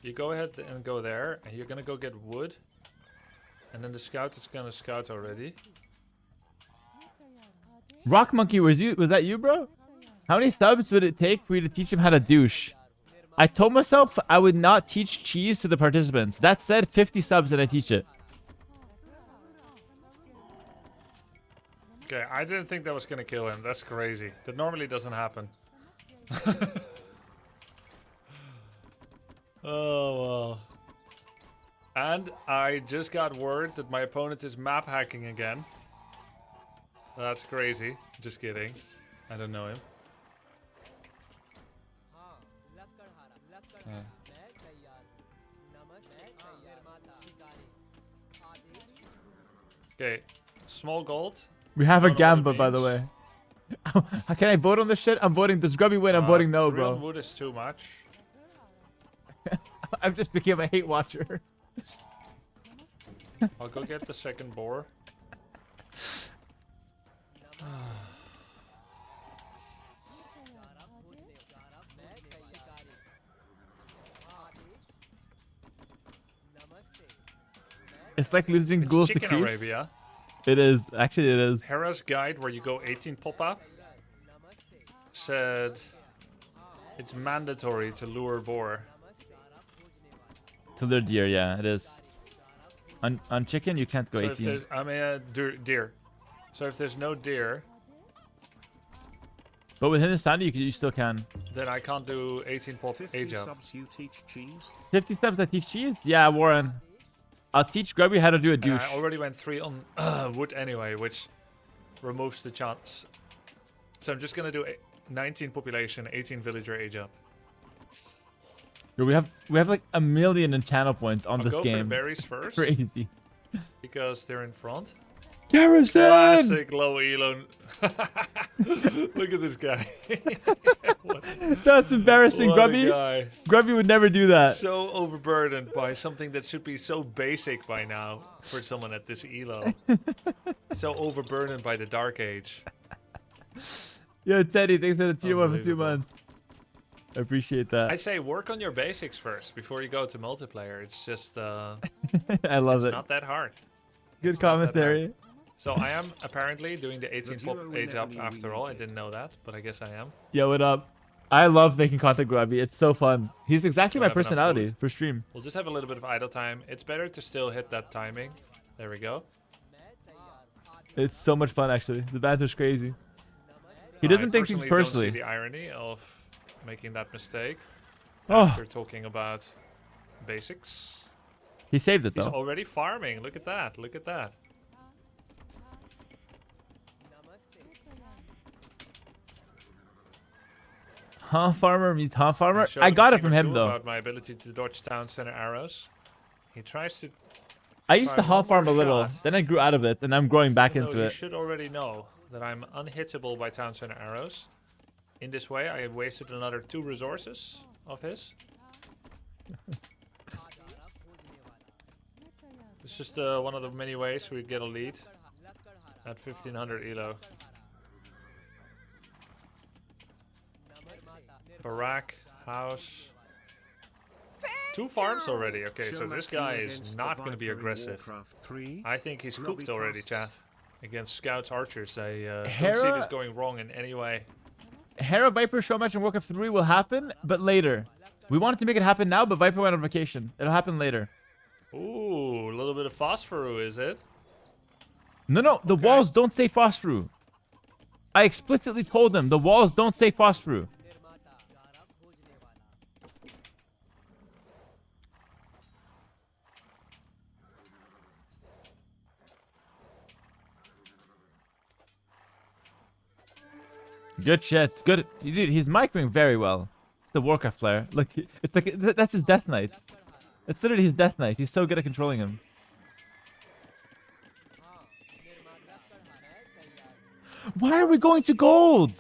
You go ahead and go there, and you're gonna go get wood. And then the scout is gonna scout already. Rock Monkey, was that you, bro? How many subs would it take for you to teach him how to douche? I told myself I would not teach cheese to the participants. That said, 50 subs and I teach it. Okay, I didn't think that was gonna kill him. That's crazy. That normally doesn't happen. Oh, well. And I just got word that my opponent is map hacking again. That's crazy. Just kidding. I don't know him. Okay, small gold. We have a Don't know what it Gamba, by the means. way. How can I vote on this shit? I'm voting. Does Grubby win? I'm voting no, 3 on bro. wood is too much. I've just became a hate watcher. I'll go get the second boar. It's like losing It's ghouls to Chicken creeps. Arabia. It is. Actually, it is. Hera's guide, where you go 18 pop-up, said it's mandatory to lure boar. To their deer, yeah, it is. On chicken, you can't go So if 18. there's, I mean, deer. So if there's no deer, But with Hindustani, you still can. then I can't do 18 pop 50 age up. subs you teach cheese? 50 steps I teach cheese? Yeah, Warren. I'll teach Grubby how to do a And douche. I already went 3 on wood anyway, which removes the chance. So I'm just gonna do 19 population, 18 villager age up. Yo, we have like a million in channel points on I'll this go for the game. berries first Crazy. because they're in front. Garrison! Classic low elo. Look at this guy. That's embarrassing, What a Grubby. guy. Grubby would never do that. So overburdened by something that should be so basic by now for someone at this elo. So overburdened by the dark age. Yo, Teddy, thanks for the tier 1 for 2 Unbelievable. months. I appreciate that. I say work on your basics first before you go to multiplayer. It's just I love it. not that hard. Good it's not that commentary. So I am apparently doing the 18 pop duo age up never after knew all. we I didn't know that, but I guess I am. Yo, what up? I love making content, Grubby. It's so fun. He's exactly Don't my have enough personality food. for stream. We'll just have a little bit of idle time. It's better to still hit that timing. There we go. It's so much fun, actually. The banter's crazy. He doesn't think things I personally. don't see the irony of making that mistake Oh, after talking about basics. he saved it, He's though. already farming. Look at that. Look at that. Huh, farmer meets huh, farmer? showed I him got a it from thing or him, two though. About my ability to dodge town center arrows. He tries to. I used to try huh one farm a more little. shot. Then I grew out of it, and I'm growing back Even into though you it. should already know that I'm unhittable by town center arrows. In this way, I have wasted another 2 resources of his. It's just one of the many ways we get a lead at 1500 elo. Barrack, house. 2 farms already. Okay, so this guy is not going to be aggressive. I think he's cooked already, chat. Against scouts, archers. I don't see Hera- this going wrong in any way. Hera Viper show match in Warcraft 3 will happen, but later. We wanted to make it happen now, but Viper went on vacation. It'll happen later. Ooh, a little bit of phosphor, is it? No, the Okay. walls don't say phosphor. I explicitly told them the walls don't say phosphor. Good shit. Good. Dude, he's microing very well. The Warcraft player. Look, it's like that's his Death Knight. It's literally his Death Knight. He's so good at controlling him. Why are we going to gold?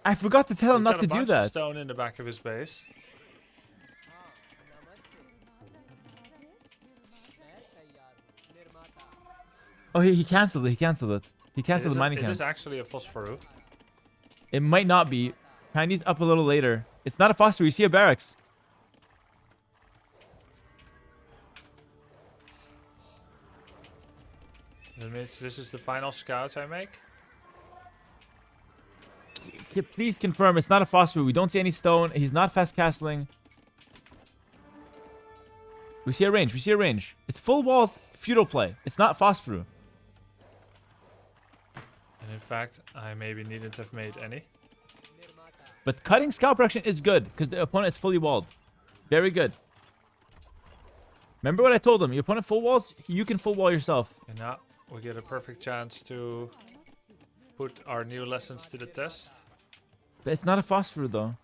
I forgot to tell him He's not got to a do bunch of that. stone in the back of his base. Oh, he canceled it. He canceled it. He canceled the mining It camp. is actually a phosphor. It might not be. Chinese up a little later. It's not a foster. You see a barracks. That means this is the final scout I make. Please confirm it's not a phosphor. We don't see any stone. He's not fast castling. We see a range. We see a range. It's full walls, feudal play. It's not phosphor. And in fact, I maybe needn't have made any. But cutting scout production is good because the opponent is fully walled. Very good. Remember what I told him? Your opponent full walls, you can full wall yourself. And now we get a perfect chance to put our new lessons to the test. But it's not a phosphor though.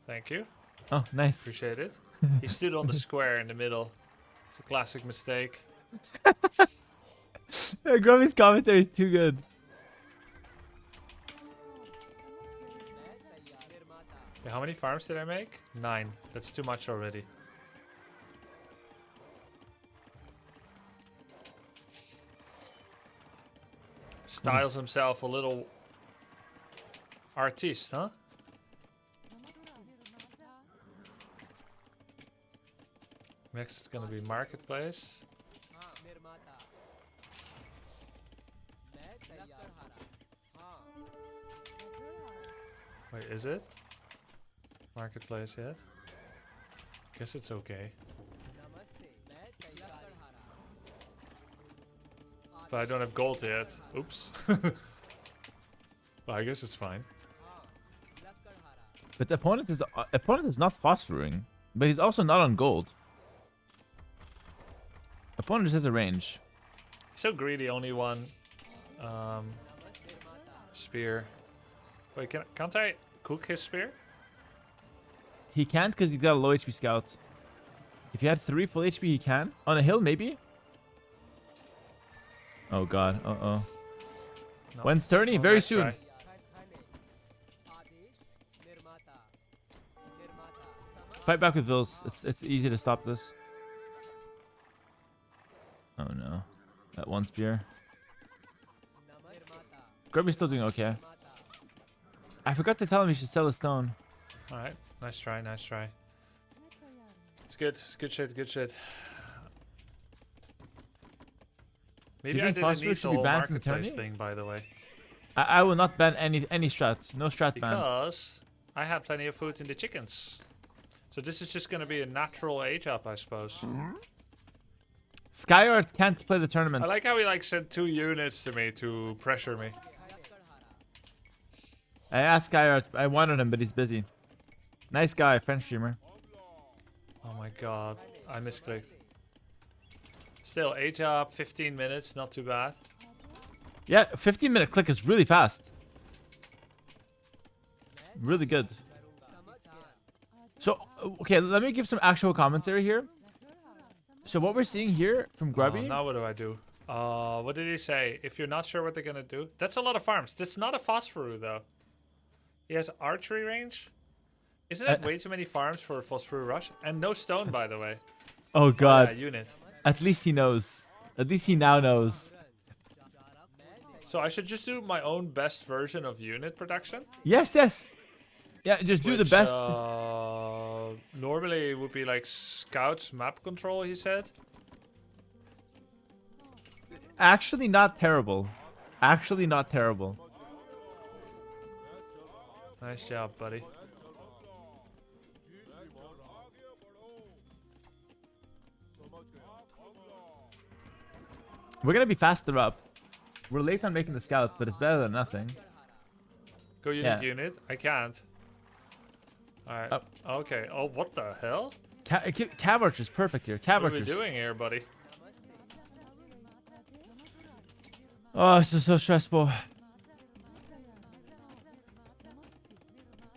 Thank you. Oh, nice. Appreciate it. He stood on the square in the middle. It's a classic mistake. Grubby's commentary is too good. Yeah, how many farms did I make? 9. That's too much already. Styles himself a little artiste, huh? Next is gonna be marketplace. Wait, is it? Marketplace yet? Guess it's okay. But I don't have gold yet. Oops. Well, I guess it's fine. But the opponent is not phosphoring, but he's also not on gold. Opponent just has a range. So greedy, only one spear. Wait, can't I cook his spear? He can't because he's got a low HP scout. If he had 3 full HP, he can. On a hill, maybe? Oh god, uh-oh. No. When's tourney? Oh, Very nice soon. try. Fight back with Vils. It's easy to stop this. Oh no. That one spear. Grubby's still doing okay. I forgot to tell him he should sell a stone. Alright, nice try, nice try. It's good, it's good shit, good shit. Maybe you I think didn't phosphorus need the should be whole banned from the marketplace tourney? thing, by the way. I will not ban any strat. No strat ban. Because I had plenty of food in the chickens. So this is just gonna be a natural age up, I suppose. Skyart can't play the tournament. I like how he like sent 2 units to me to pressure me. I asked Skyart. I wanted him, but he's busy. Nice guy, French streamer. Oh my god, I misclicked. Still, age up, 15 minutes, not too bad. Yeah, 15-minute click is really fast. Really good. So, okay, let me give some actual commentary here. So what we're seeing here from Grubby... Oh, now what do I do? What did he say? If you're not sure what they're gonna do? That's a lot of farms. That's not a Phosphoru, though. He has archery range? Isn't that way too many farms for a Phosphoru rush? And no stone, by the way. Oh god. Yeah, unit. At least he knows. At least he now knows. So I should just do my own best version of unit production? Yes, yes. Yeah, just do the Which, best. Normally it would be like scouts map control, he said. Actually not terrible. Actually not terrible. Nice job, buddy. We're gonna be faster up. We're late on making the scouts, but it's better than nothing. Go unit. I can't. Alright. Oh. Okay. Oh, what the hell? Cav Archer's perfect here. Cav What are we Archer's. doing here, buddy? Oh, this is so stressful.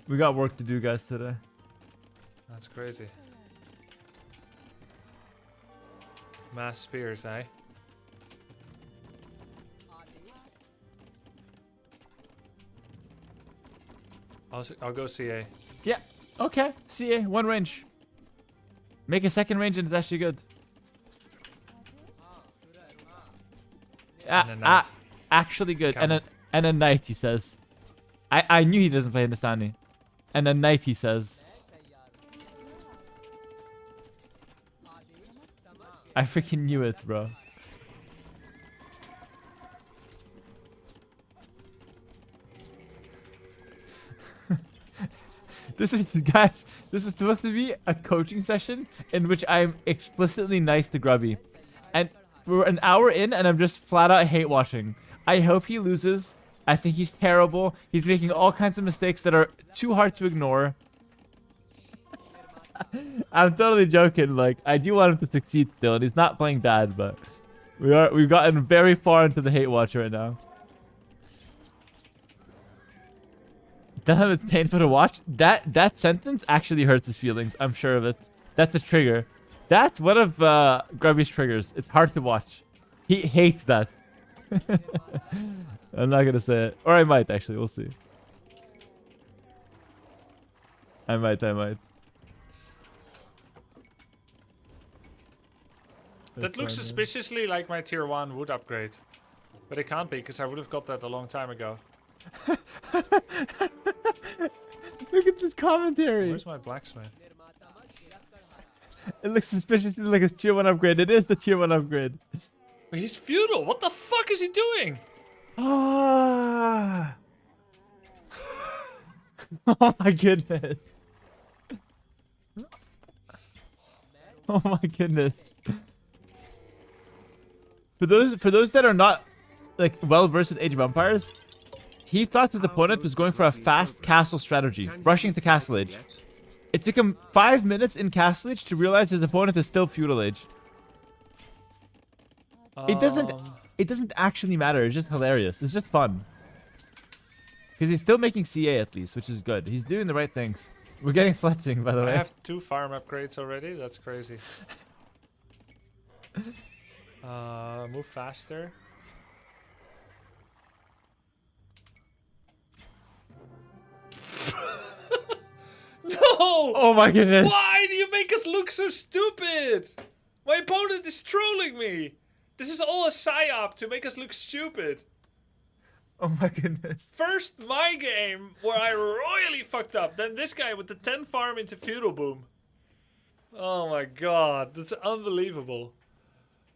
We got work to do, guys, today. That's crazy. Mass spears, eh? I'll go CA. Yeah. Okay. CA. 1 range. Make a 2nd range and it's actually good. And a knight. Actually good. Camel. And a knight, he says. I knew he doesn't play Hindustani. And a knight, he says. I freaking knew it, bro. This is, guys, this is supposed to be a coaching session in which I'm explicitly nice to Grubby. And we're an hour in and I'm just flat out hate watching. I hope he loses. I think he's terrible. He's making all kinds of mistakes that are too hard to ignore. I'm totally joking. Like, I do want him to succeed still, and he's not playing bad, but we've gotten very far into the hate watch right now. Tell him it's painful to watch. That sentence actually hurts his feelings. I'm sure of it. That's a trigger. That's one of Grubby's triggers. It's hard to watch. He hates that. I'm not gonna say it. Or I might actually. We'll see. I might. That looks suspiciously like my tier 1 wood upgrade. But it can't be, because I would have got that a long time ago. Look at this commentary. Where's my blacksmith? It looks suspiciously like a tier 1 upgrade. It is the tier 1 upgrade. He's feudal. What the fuck is he doing? Ah. Oh my goodness. Oh my goodness. For those that are not like well versed in Age of Empires, he thought his opponent was going for a fast castle strategy, rushing to Castle Age. It took him 5 minutes in Castle Age to realize his opponent is still Feudal Age. It doesn't actually matter. It's just hilarious. It's just fun. Because he's still making CA at least, which is good. He's doing the right things. We're getting fletching, by the way. I have 2 farm upgrades already. That's crazy. Move faster. No! Oh my goodness. Why do you make us look so stupid? My opponent is trolling me. This is all a psyop to make us look stupid. Oh my goodness. First my game where I royally fucked up. Then this guy with the 10 farm into Feudal Boom. Oh my god. That's unbelievable.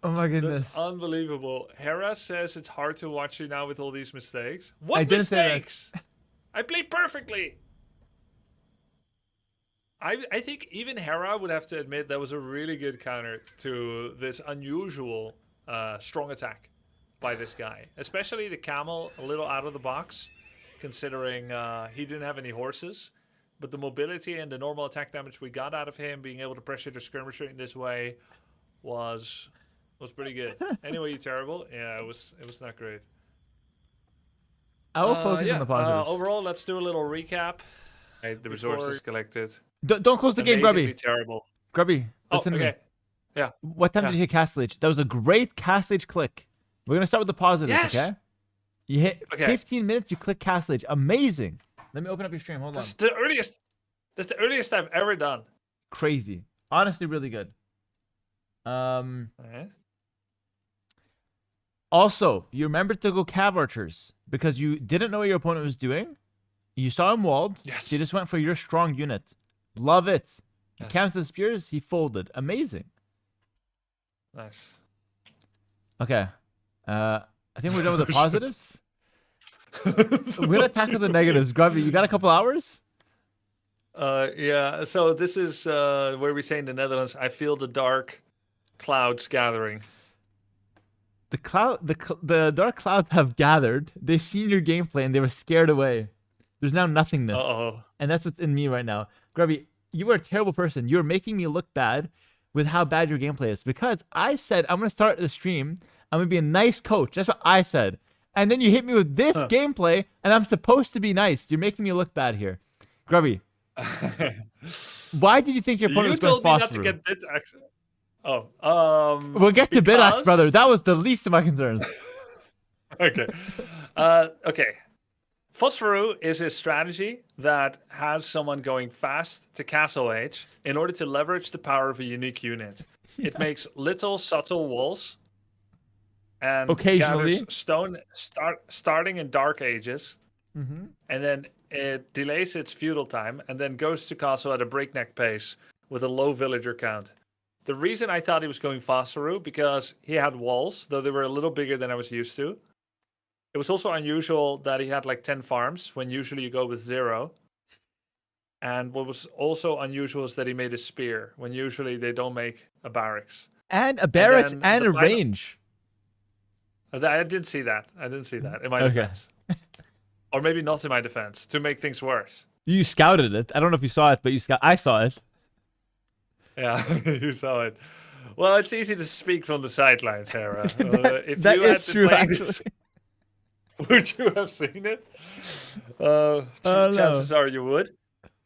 Oh my goodness. That's unbelievable. Hera says it's hard to watch you now with all these mistakes. What I didn't say that. mistakes? I played perfectly. I think even Hera would have to admit that was a really good counter to this unusual strong attack by this guy. Especially the camel, a little out of the box, considering he didn't have any horses. But the mobility and the normal attack damage we got out of him, being able to pressure the skirmisher in this way, was pretty good. Anyway, you terrible. Yeah, it was not great. I will focus on the positives. Overall, let's do a little recap. The resources collected. Don't close the game, Amazingly Grubby. terrible. Grubby, listen to me. Yeah. What time did you hit Castle Age? That was a great Castle Age click. We're going to start with the positives, Yes! okay? You hit Okay. 15 minutes, you click Castle Age. Amazing. Let me open up your stream. Hold on. That's the earliest I've ever done. Crazy. Honestly, really good. Alright. Also, you remembered to go Cav Archers because you didn't know what your opponent was doing. You saw him walled. Yes. So you just went for your strong unit. Love it. You Yes. counted spears, he folded. Amazing. Nice. Okay. I think we're done with the positives. We're gonna tackle the negatives. Grubby, you got a couple hours? Yeah. So this is where we say in the Netherlands, I feel the dark clouds gathering. The dark clouds have gathered. They've seen your gameplay and they were scared away. There's now nothingness. Uh-oh. And that's what's in me right now. Grubby, you are a terrible person. You're making me look bad with how bad your gameplay is. Because I said I'm gonna start the stream. I'm gonna be a nice coach. That's what I said. And then you hit me with this gameplay, and I'm supposed to be nice. You're making me look bad here. Grubby, why did you think your opponent You was going told me not to Phosphor? get bit accent. Oh, We'll get to Bidax, because- brother. That was the least of my concerns. Okay. Okay. Phosphoru is a strategy that has someone going fast to Castle Age in order to leverage the power of a unique unit. It makes little subtle walls and Occasionally. gathers stone starting in Dark Ages, Mm-hmm. and then it delays its feudal time and then goes to castle at a breakneck pace with a low villager count. The reason I thought he was going Phosphoru because he had walls, though they were a little bigger than I was used to. It was also unusual that he had like 10 farms when usually you go with 0. And what was also unusual is that he made a spear when usually they don't make a barracks. And a barracks then and the a final- range. I didn't see that. I didn't see that in my Okay. defense. Or maybe not in my defense to make things worse. You scouted it. I don't know if you saw it, but I saw it. Yeah, you saw it. Well, it's easy to speak from the sidelines, Hera. If That you had is been true, playing actually. this, would you have seen it? no. Chances are you would.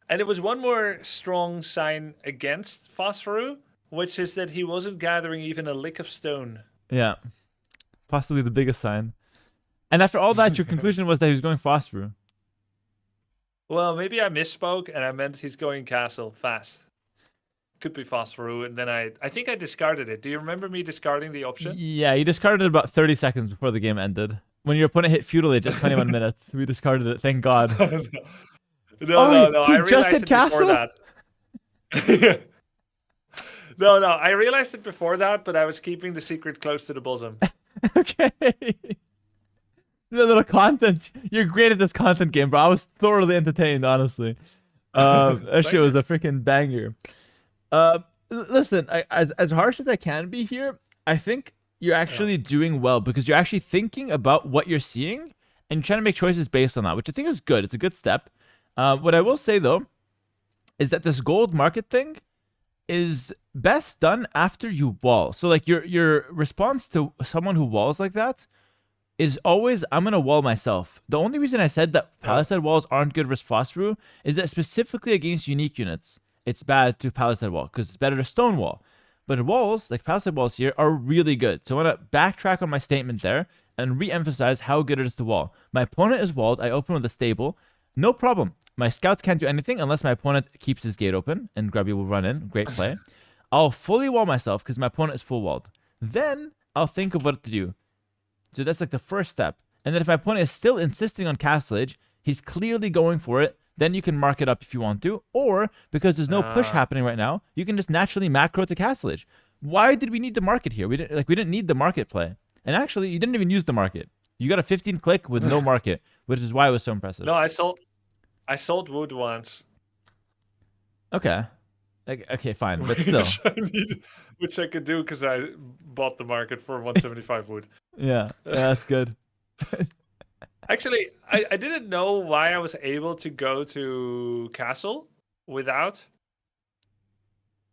And it was one more strong sign against Phosphorus, which is that he wasn't gathering even a lick of stone. Yeah. Possibly the biggest sign. And after all that, your conclusion was that he was going Phosphor. Well, maybe I misspoke and I meant he's going castle fast. Could be Phosphorus, and then I think I discarded it. Do you remember me discarding the option? Yeah, you discarded it about 30 seconds before the game ended. When your opponent hit Feudal Age at 21 minutes, we discarded it. Thank God. No. He I just realized hit it castle? before that. No. I realized it before that, but I was keeping the secret close to the bosom. Okay. The little content. You're great at this content game, bro. I was thoroughly entertained, honestly. That shit was a freaking banger. Listen, as harsh as I can be here, I think you're actually doing well because you're actually thinking about what you're seeing and you're trying to make choices based on that, which I think is good. It's a good step. What I will say though is that this gold market thing is best done after you wall. So like your response to someone who walls like that is always, I'm gonna wall myself. The only reason I said that Palisade walls aren't good versus Phosphorus is that specifically against unique units, it's bad to Palisade wall because it's better to stone wall. But walls, like Palisade walls here, are really good. So I want to backtrack on my statement there and re-emphasize how good it is to wall. My opponent is walled. I open with a stable. No problem. My scouts can't do anything unless my opponent keeps his gate open and Grubby will run in. Great play. I'll fully wall myself because my opponent is full walled. Then I'll think of what to do. So that's like the first step. And then if my opponent is still insisting on Castle Age, he's clearly going for it, then you can mark it up if you want to. Or, because there's no push happening right now, you can just naturally macro to Castle Age. Why did we need the market here? We didn't need the market play. And actually, you didn't even use the market. You got a 15 click with no market, which is why it was so impressive. No, I sold wood once. Okay. Okay, fine, but still. Which I could do because I bought the market for 175 wood. Yeah, that's good. Actually, I didn't know why I was able to go to castle without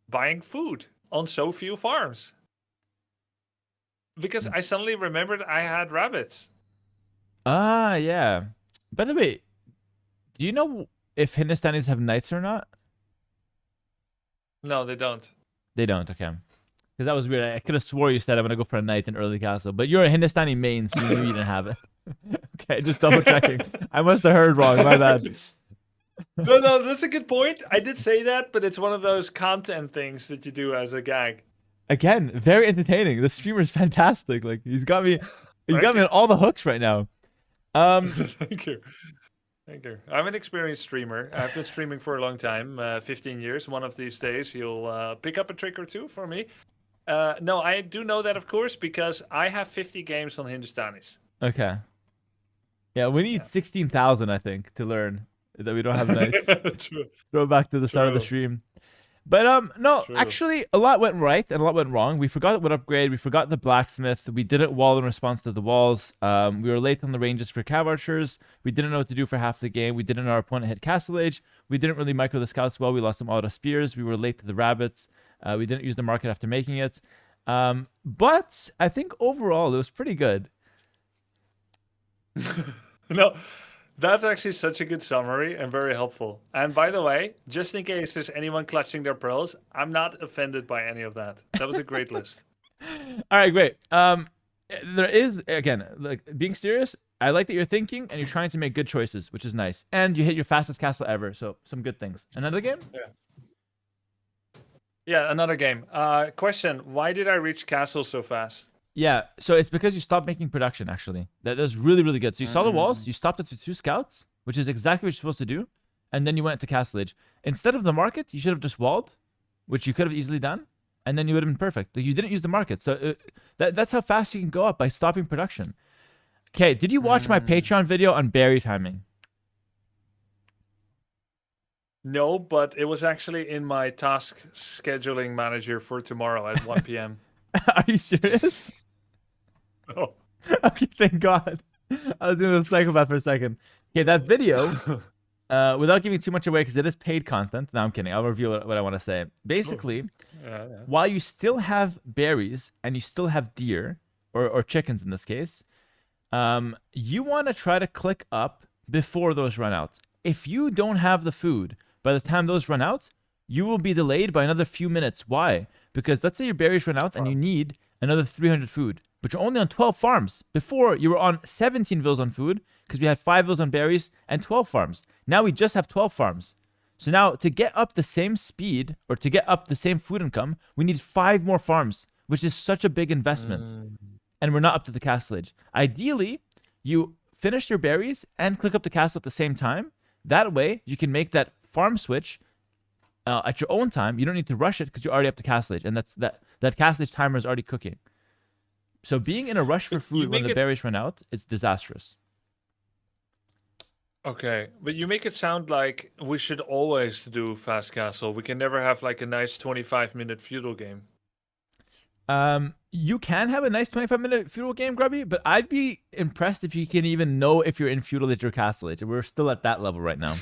buying food on so few farms. Because I suddenly remembered I had rabbits. Ah, yeah. By the way, do you know if Hindustanis have knights or not? No, they don't. They don't, okay. Because that was weird. I could have swore you said I'm going to go for a knight in early castle. But you're a Hindustani main, so you knew you didn't have it. Okay, just double checking. I must have heard wrong. My bad. No, that's a good point. I did say that, but it's one of those content things that you do as a gag. Again, very entertaining. The streamer's fantastic. Like, he's got me on all the hooks right now. Thank you. I'm an experienced streamer. I've been streaming for a long time, 15 years. One of these days, you'll pick up a trick or two for me. No, I do know that, of course, because I have 50 games on Hindustanis. Okay. Yeah, we need 16,000, I think, to learn that we don't have knights. True. Throw back to the start of the True. stream. But no, True. actually, a lot went right and a lot went wrong. We forgot what upgrade. We forgot the blacksmith. We didn't wall in response to the walls. We were late on the ranges for cav archers. We didn't know what to do for half the game. We didn't know our opponent had castle age. We didn't really micro the scouts well. We lost some auto spears. We were late to the rabbits. We didn't use the market after making it. But I think overall it was pretty good. No, that's actually such a good summary and very helpful. And by the way, just in case there's anyone clutching their pearls, I'm not offended by any of that. That was a great list. All right, great. There is, again, like being serious, I like that you're thinking and you're trying to make good choices, which is nice. And you hit your fastest castle ever, so some good things. Another game? Yeah, another game. Question, why did I reach castle so fast? Yeah, so it's because you stopped making production, actually. That's really, really good. So you saw the walls, you stopped it for 2 scouts, which is exactly what you're supposed to do, and then you went to castle age. Instead of the market, you should have just walled, which you could have easily done, and then you would have been perfect. You didn't use the market, so that's how fast you can go up, by stopping production. Okay, did you watch my Patreon video on berry timing? No, but it was actually in my task scheduling manager for tomorrow at 1 p.m. Are you serious? Oh. Okay, thank God. I was doing a psychopath for a second. Okay, that video, without giving too much away, because it is paid content. No, I'm kidding. I'll reveal what I want to say. Basically, while you still have berries and you still have deer, or chickens in this case, you want to try to click up before those run out. If you don't have the food by the time those run out, you will be delayed by another few minutes. Why? Because let's say your berries run out and you need another 300 food, but you're only on 12 farms. Before, you were on 17 vills on food because we had 5 vills on berries and 12 farms. Now we just have 12 farms. So now to get up the same speed or to get up the same food income, we need 5 more farms, which is such a big investment. And we're not up to the castle age. Ideally, you finish your berries and click up the castle at the same time. That way, you can make that farm switch at your own time. You don't need to rush it because you're already up to castle age, and that castle age timer is already cooking. So being in a rush for food when the berries run out, it's disastrous. Okay, but you make it sound like we should always do fast castle. We can never have like a nice 25-minute feudal game. You can have a nice 25-minute feudal game, Grubby, but I'd be impressed if you can even know if you're in feudal age or castle age. We're still at that level right now.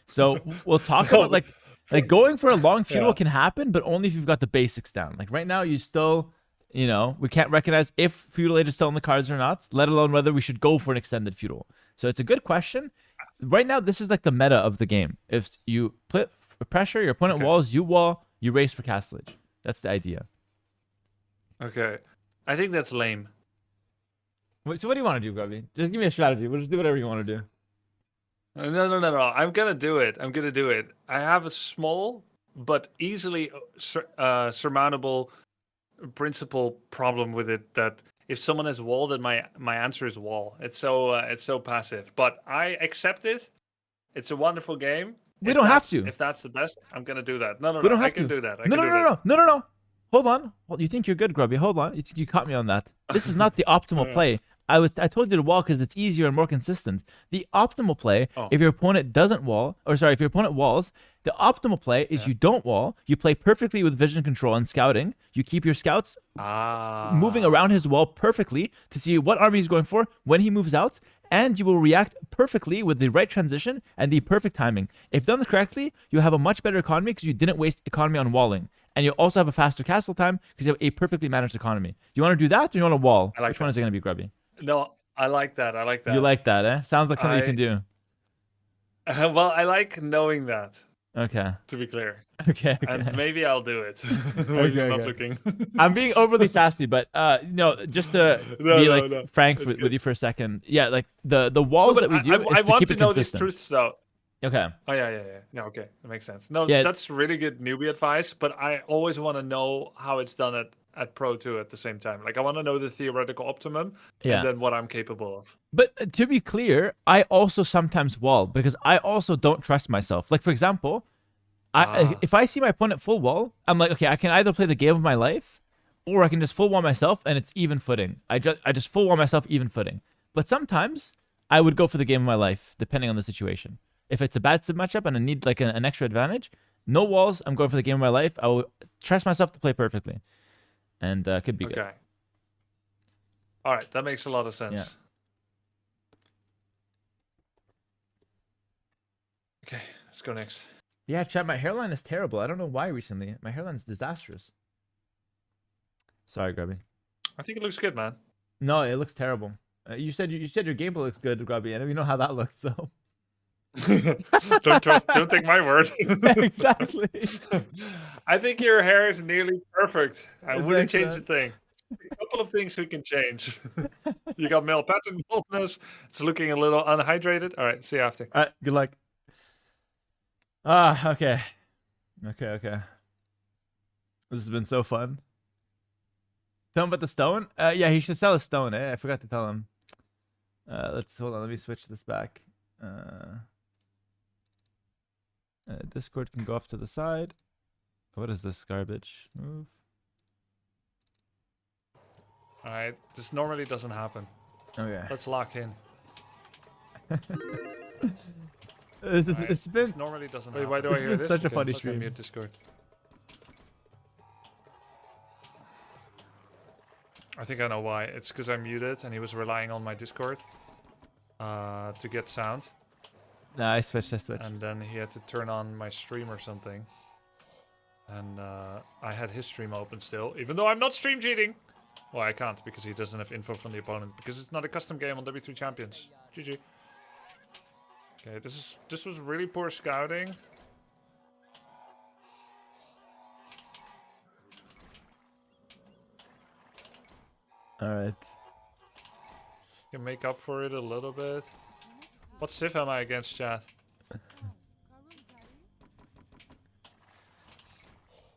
So we'll talk about like going for a long feudal can happen, but only if you've got the basics down. Like right now, you still, we can't recognize if feudal age is still in the cards or not, let alone whether we should go for an extended feudal. So it's a good question. Right now, this is like the meta of the game. If you put pressure, your opponent walls, you wall, you race for castle age. That's the idea. Okay. I think that's lame. Wait, so what do you want to do, Grubby? Just give me a strategy. We'll just do whatever you want to do. No. I'm gonna do it. I have a small but easily surmountable principal problem with it. That if someone has wall, then my answer is wall. It's so passive. But I accept it. It's a wonderful game. We don't have to. If that's the best, I'm gonna do that. No. We don't have I can to. do that. No. Hold on. You think you're good, Grubby? Hold on. You caught me on that. This is not the optimal play. I told you to wall because it's easier and more consistent. The optimal play, if your opponent doesn't wall, if your opponent walls, the optimal play is you don't wall. You play perfectly with vision control and scouting. You keep your scouts moving around his wall perfectly to see what army he's going for when he moves out, and you will react perfectly with the right transition and the perfect timing. If done correctly, you have a much better economy because you didn't waste economy on walling. And you also have a faster castle time because you have a perfectly managed economy. Do you want to do that or do you want to wall? Which one is it going to be, Grubby? No, I like that. You like that, eh? Sounds like something you can do. Well, I like knowing that. Okay. To be clear. Okay. And maybe I'll do it. When you're not looking. I'm being overly sassy, but just to be frank with you for a second. Yeah, like the walls that we do is I to want keep to it know consistent. these truths though. Okay. Oh yeah. Okay, that makes sense. No, that's really good newbie advice, but I always want to know how it's done at Pro 2 at the same time. Like I want to know the theoretical optimum and then what I'm capable of. But to be clear, I also sometimes wall because I also don't trust myself. Like for example, if I see my opponent full wall, I'm like, okay, I can either play the game of my life or I can just full wall myself and it's even footing. I just full wall myself even footing. But sometimes I would go for the game of my life depending on the situation. If it's a bad sim matchup and I need like an extra advantage, no walls, I'm going for the game of my life. I will trust myself to play perfectly. And could be good. Okay. All right, that makes a lot of sense. Yeah. Okay, let's go next. Yeah, chat, my hairline is terrible. I don't know why recently. My hairline is disastrous. Sorry, Grubby. I think it looks good, man. No, it looks terrible. You said your gameplay looks good, Grubby, and you know how that looks, so. Don't take my word. Exactly. I think your hair is nearly perfect. I wouldn't change a Excellent. thing. A couple of things we can change. You got male pattern baldness. It's looking a little unhydrated. All right, see you after. All right, good luck. Okay. Okay. This has been so fun. Tell him about the stone? Yeah, he should sell a stone, eh? I forgot to tell him. Hold on, let me switch this back. Discord can go off to the side. What is this garbage? Move. All right, this normally doesn't happen. Okay. Let's lock in. It's been. This normally doesn't happen. Why do I hear this? Such a funny let's stream. mute Discord. I think I know why. It's because I muted and he was relying on my Discord to get sound. No, I switched. And then he had to turn on my stream or something. And I had his stream open still, even though I'm not stream cheating. Well, I can't because he doesn't have info from the opponent because it's not a custom game on W3 Champions. GG. Okay, this was really poor scouting. All right. Can make up for it a little bit. What civ am I against, chat?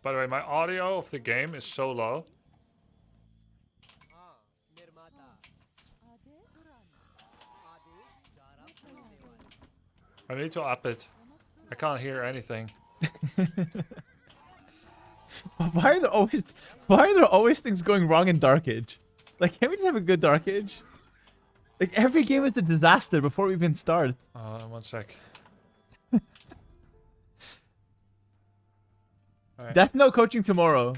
By the way, my audio of the game is so low. I need to up it. I can't hear anything. Why are there always things going wrong in Dark Age? Like, can't we just have a good Dark Age? Like, every game is a disaster before we even start. 1 sec. Death Note coaching tomorrow.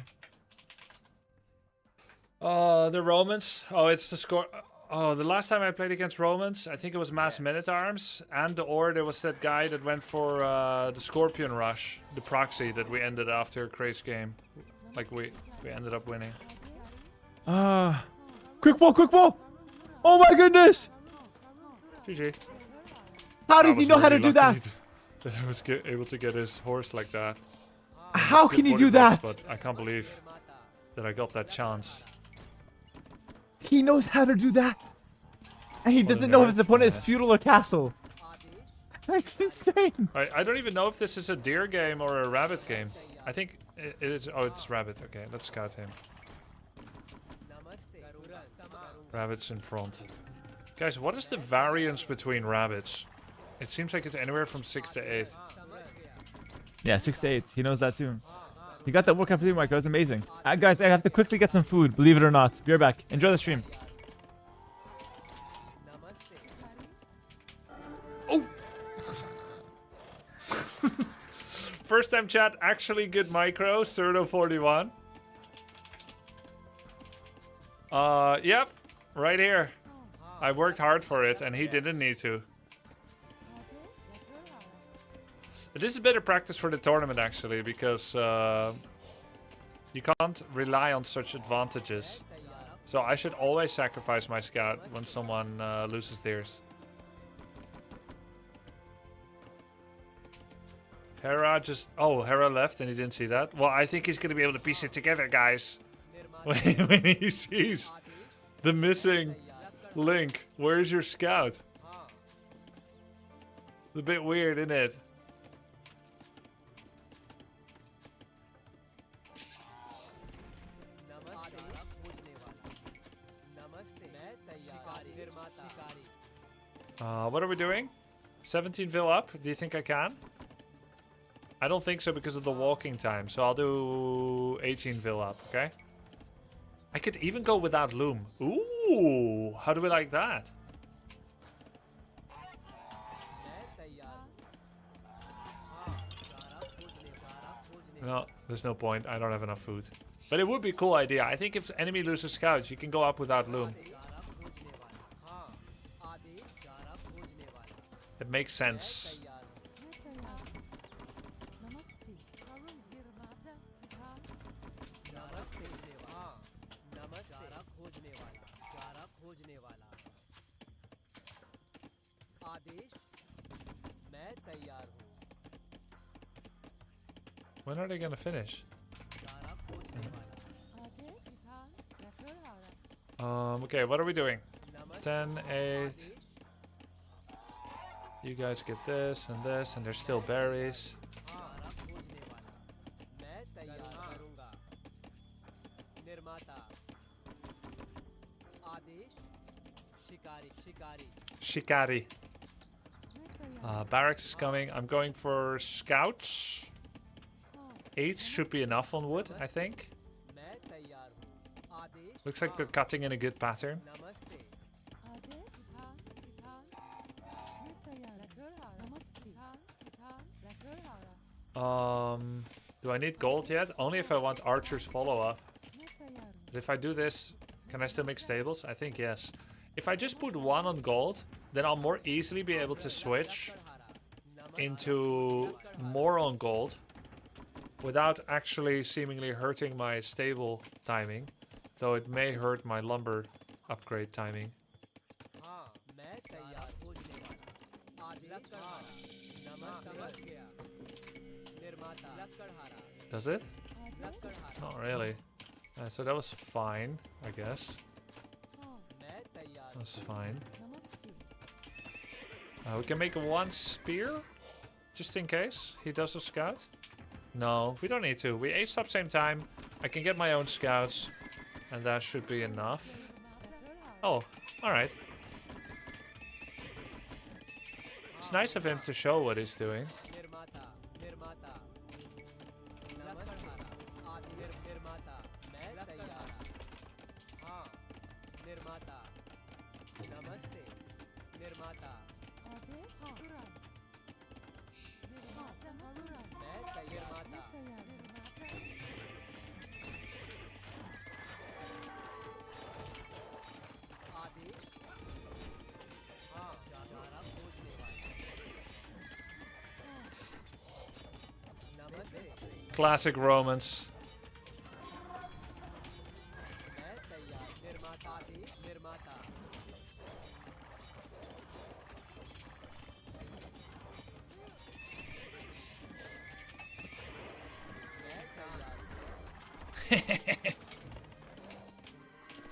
The Romans. Oh, it's the score. Oh, the last time I played against Romans, I think it was Mass Men-at-Arms. And or there was that guy that went for the Scorpion Rush, the proxy that we ended after a crazy game. Like, we ended up winning. Quick ball, quick ball! Oh my goodness! GG. How did he know how to do that? That I was able to get his horse like that. How can you do that? But I can't believe that I got that chance. He knows how to do that. And he What a doesn't know if nerd. his opponent Yeah. is feudal or castle. That's insane. I don't even know if this is a deer game or a rabbit game. I think it is. Oh, it's rabbit. Okay, let's scout him. Rabbits in front. Guys, what is the variance between rabbits? It seems like it's anywhere from 6 to 8. Yeah, 6 to 8. He knows that too. He got that workout for you, Mike. That was amazing. Guys, I have to quickly get some food, believe it or not. Be right back. Enjoy the stream. Oh! First time chat, actually good micro, Cerdo41. Yep, right here. I worked hard for it and he didn't need to. This is a bit of practice for the tournament actually, because you can't rely on such advantages. So I should always sacrifice my scout when someone loses theirs. Hera just... Oh, Hera left and he didn't see that. Well, I think he's going to be able to piece it together, guys. When he sees the missing link. Where's your scout? It's a bit weird, isn't it? What are we doing? 17 vil up? Do you think I can? I don't think so because of the walking time. So I'll do 18 vil up, okay? I could even go without loom. Ooh, how do we like that? No, there's no point. I don't have enough food. But it would be a cool idea. I think if enemy loses scouts, you can go up without loom. It makes sense. When are they gonna finish? Okay, what are we doing? 10, 8. You guys get this, and there's still berries. Shikari. Barracks is coming. I'm going for scouts. 8 should be enough on wood, I think. Looks like they're cutting in a good pattern. Do I need gold yet? Only if I want archers follow-up. But if I do this, can I still make stables? I think yes. If I just put 1 on gold, then I'll more easily be able to switch into more on gold without actually seemingly hurting my stable timing, though it may hurt my lumber upgrade timing. Does it? Not really. So that was fine, I guess. That's fine. We can make one spear, just in case he does a scout. No, we don't need to. We aced up same time. I can get my own scouts, and that should be enough. Oh, alright. It's nice of him to show what he's doing. Classic Romans.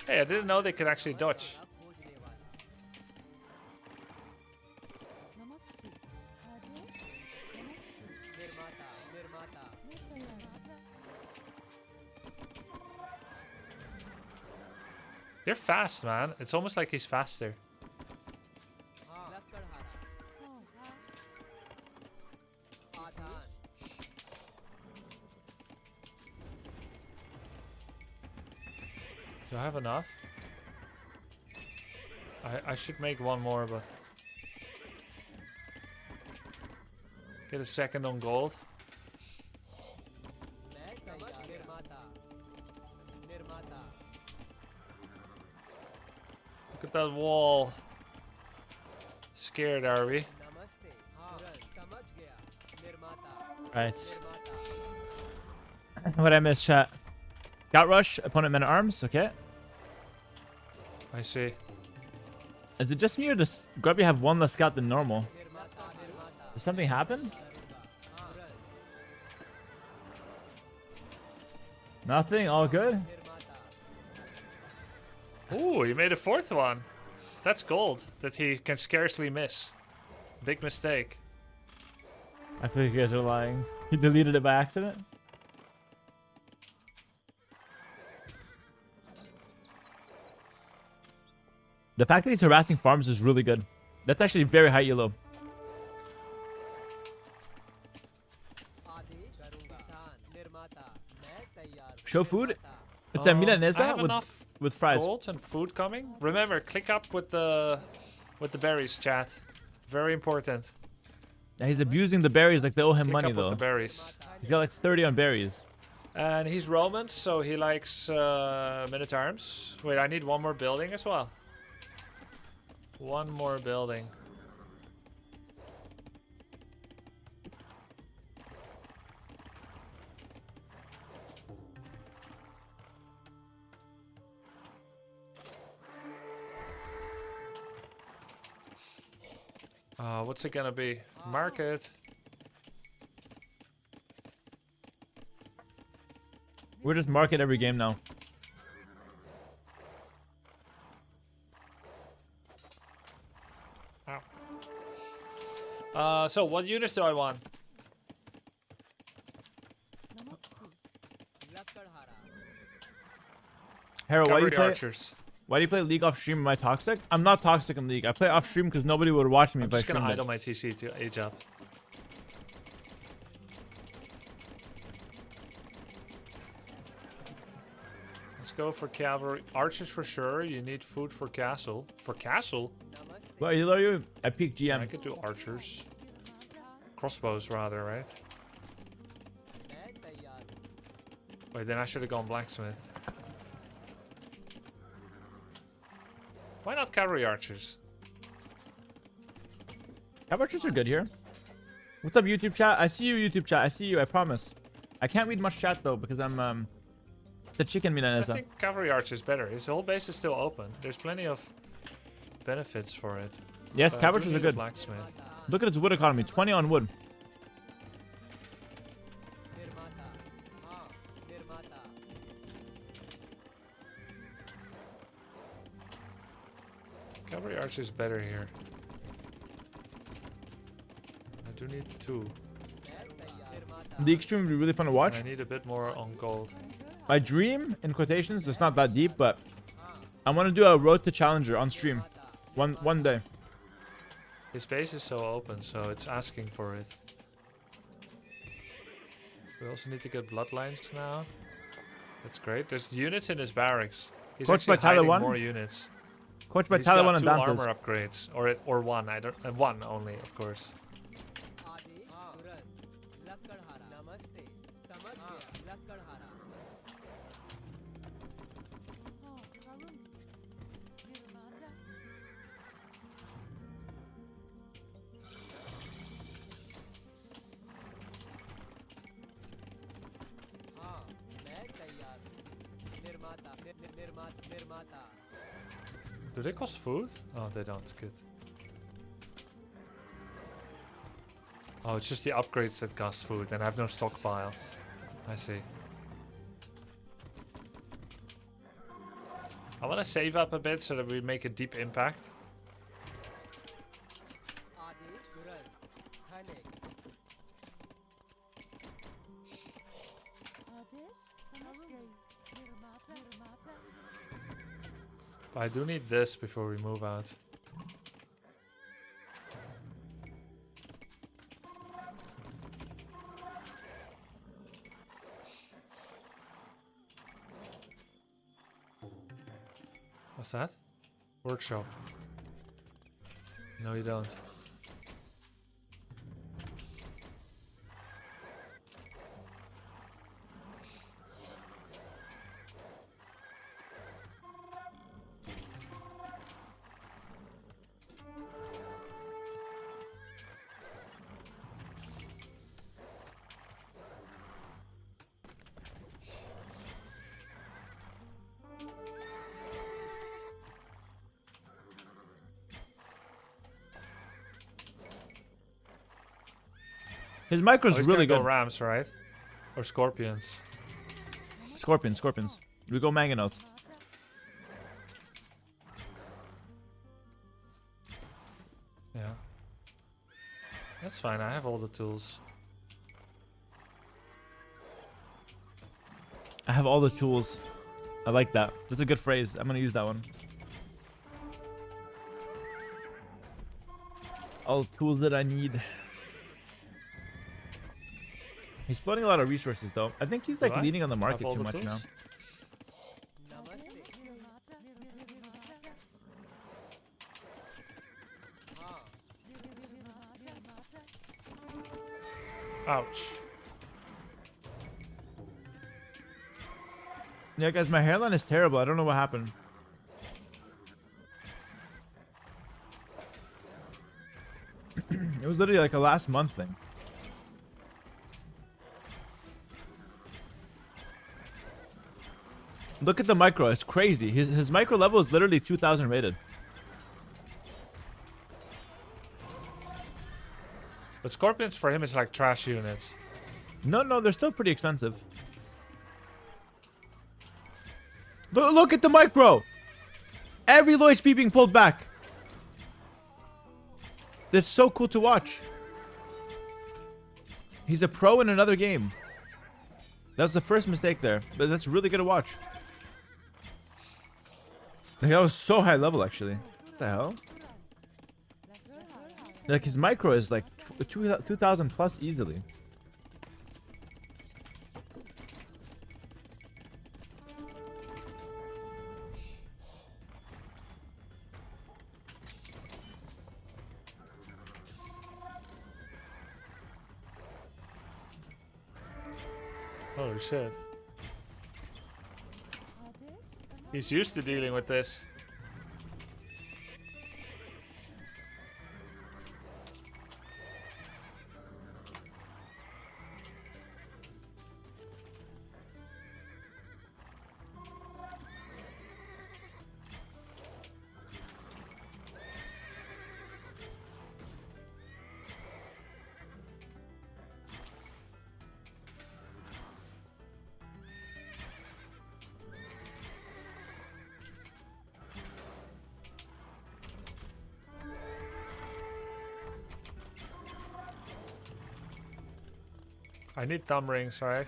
Hey, I didn't know they could actually dodge. They're fast, man. It's almost like he's faster. Do I have enough? I should make one more, but... Get a second on gold. Look at that wall. Scared, are we? Right. What I missed, chat? Scout rush, opponent men at arms. Okay. I see. Is it just me or does Grubby have one less scout than normal? Did something happen? Nothing? All good? Ooh, he made a fourth one. That's gold that he can scarcely miss. Big mistake. I feel like you guys are lying. He deleted it by accident? The fact that he's harassing farms is really good. That's actually very high elo. Show food? It's a I milanesa have enough with fries. gold and food coming. Remember, click up with the berries, chat. Very important. Yeah, he's abusing the berries like they owe him Click money up though. with the berries. He's got like 30 on berries. And he's Roman, so he likes men-at-arms. Wait, I need one more building as well. One more building. What's it gonna be? Market. We're just market every game now. So what units do I want? Hera, Cavalry archers. why do you play League off stream? Am I toxic? I'm not toxic in League. I play off stream because nobody would watch me I'm if I just gonna streamed idle it. my TC to age up. Let's go for cavalry. Archers for sure. You need food for castle. For castle? Well, you I peak GM. I could do archers. Crossbows rather, right? Wait, then I should have gone blacksmith. Why not cavalry archers? Archers are good here. What's up, YouTube chat? I see you, YouTube chat. I see you. I promise. I can't read much chat though because I'm the chicken I milanesa. think cavalry archer is better. His whole base is still open. There's plenty of benefits for it. Yes, But I do cabbages are need a good. Blacksmith. Look at its wood economy. 20 on wood. Cavalry archer is better here. I do need 2. The extreme would be really fun to watch. I need a bit more on gold. My dream, in quotations, it's not that deep, but I want to do a road to challenger on stream. One day. His base is so open, so it's asking for it. We also need to get bloodlines now. That's great. There's units in his barracks. He's Coached by actually Tyler hiding1? more units. Coached by He's Tyler got 1 and 2 Dantes. armor upgrades, or 1. I don't. 1 only, of course. Do they cost food? Oh, they don't. Good. Oh, it's just the upgrades that cost food, and I have no stockpile. I see. I want to save up a bit so that we make a deep impact. But I do need this before we move out. What's that? Workshop. No, you don't. His micro's He's really gonna good. go rams, right? Or scorpions. Scorpions. We go mangonels. Yeah. That's fine, I have all the tools. I have all the tools. I like that. That's a good phrase. I'm gonna use that one. All the tools that I need. He's floating a lot of resources though. I think he's like Do I leaning on the have market all too the much now. tools? Ouch. Yeah, guys, my hairline is terrible. I don't know what happened. It was literally like a last month thing. Look at the micro. It's crazy. His micro level is literally 2,000 rated. But scorpions for him is like trash units. No, they're still pretty expensive. Look at the micro. Every low HP being pulled back. That's so cool to watch. He's a pro in another game. That was the first mistake there, but that's really good to watch. Like, that was so high level, actually. What the hell? Like, his micro is like 2,000 plus easily. Holy shit. He's used to dealing with this. I need thumb rings, right?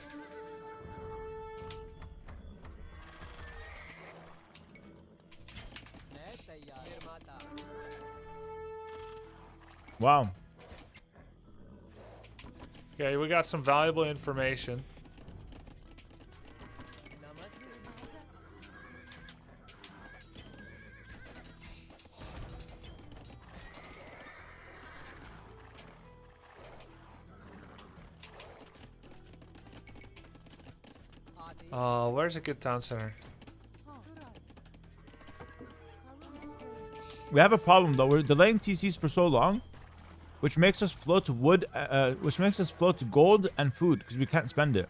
Wow. Okay, we got some valuable information. Where's a good town center? We have a problem though. We're delaying TCs for so long, which makes us flow to wood, which makes us flow to gold and food because we can't spend it.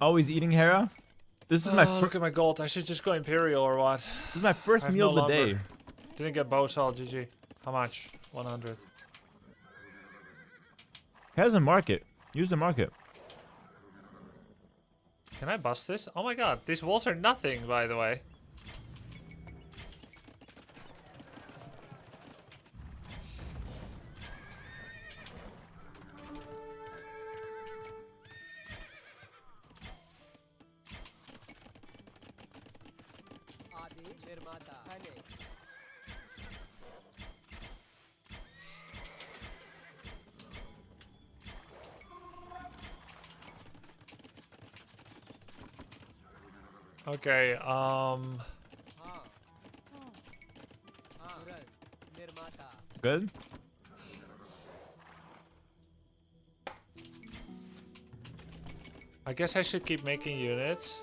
Always eating Hera. This is my Look at my gold. I should just go Imperial or what? this is my first I have meal no of the day. lumber. Didn't get bow salt, GG. How much? 100. Has a market. Use the market. Can I bust this? Oh my god, these walls are nothing, by the way. Okay, Good. I guess I should keep making units.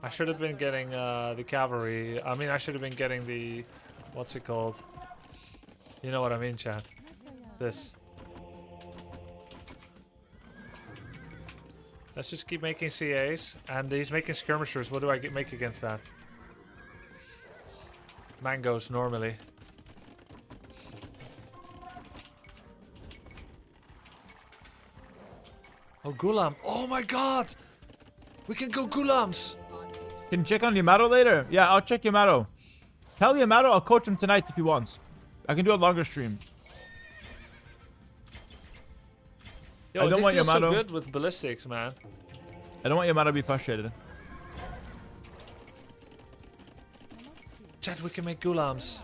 I should have been getting the cavalry. I mean, I should have been getting the... What's it called? You know what I mean, chat. This. Let's just keep making CAs. And he's making skirmishers. What do I make against that? Mangoes, normally. Oh, Gulam. Oh my god! We can go Gulams! Can you check on Yamato later? Yeah, I'll check Yamato. Tell Yamato I'll coach him tonight if he wants. I can do a longer stream. Yo, I don't this want feels so Yamato. good with ballistics, man. I don't want Yamato to be frustrated. Chat, we can make Gulams.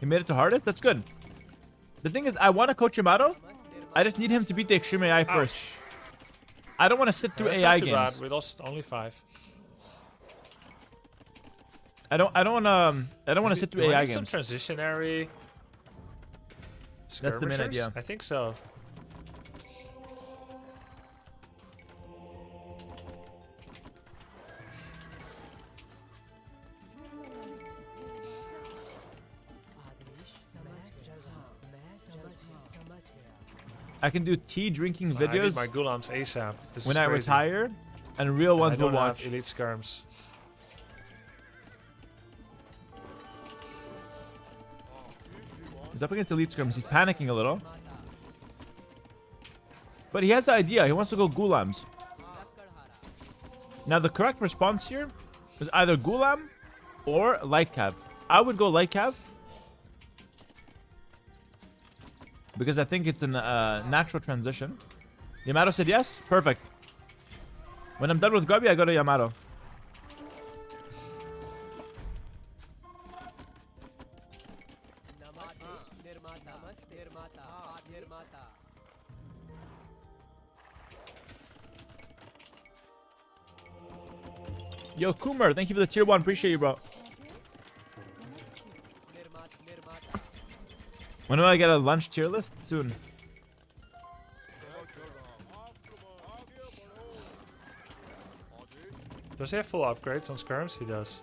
He made it to hardest? That's good. The thing is, I want to coach Yamato. I just need him to beat the extreme AI first. Ouch. I don't want to sit through That's AI not too games. bad. We lost only 5. I don't want to sit through Do I AI need some games. transitionary That's the main skirmishers? idea. I think so. I can do tea drinking I need videos my Gulams ASAP. This when is I crazy. retire, and real And ones I don't will watch. have elite skirms. He's up against elite scrims. He's panicking a little. But he has the idea. He wants to go Gulams. Now, the correct response here is either Gulam or Light Cav. I would go Light Cav. Because I think it's a natural transition. Yamato said yes? Perfect. When I'm done with Grubby, I go to Yamato. Yo, Coomer, thank you for the tier 1. Appreciate you, bro. When do I get a lunch tier list? Soon. Does he have full upgrades on skirms? He does.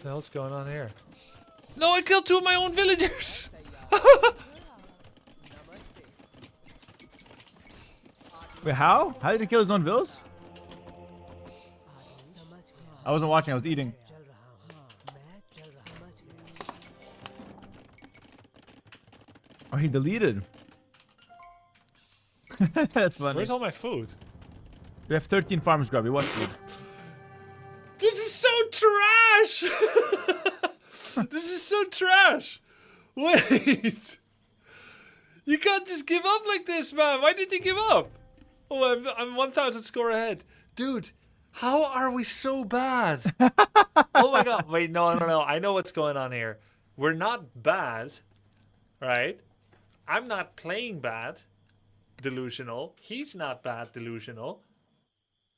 the hell's going on here? No, I killed 2 of my own villagers! Wait, how? How did he kill his own vills? I wasn't watching, I was eating. Oh, he deleted. That's funny. Where's all my food? We have 13 farms, Grubby. What food? This is so trash! This is so trash! Wait! You can't just give up like this, man. Why did you give up? Oh, I'm 1,000 score ahead. Dude, how are we so bad? Oh my god. Wait, no. I know what's going on here. We're not bad, right? I'm not playing bad. Delusional. He's not bad, delusional.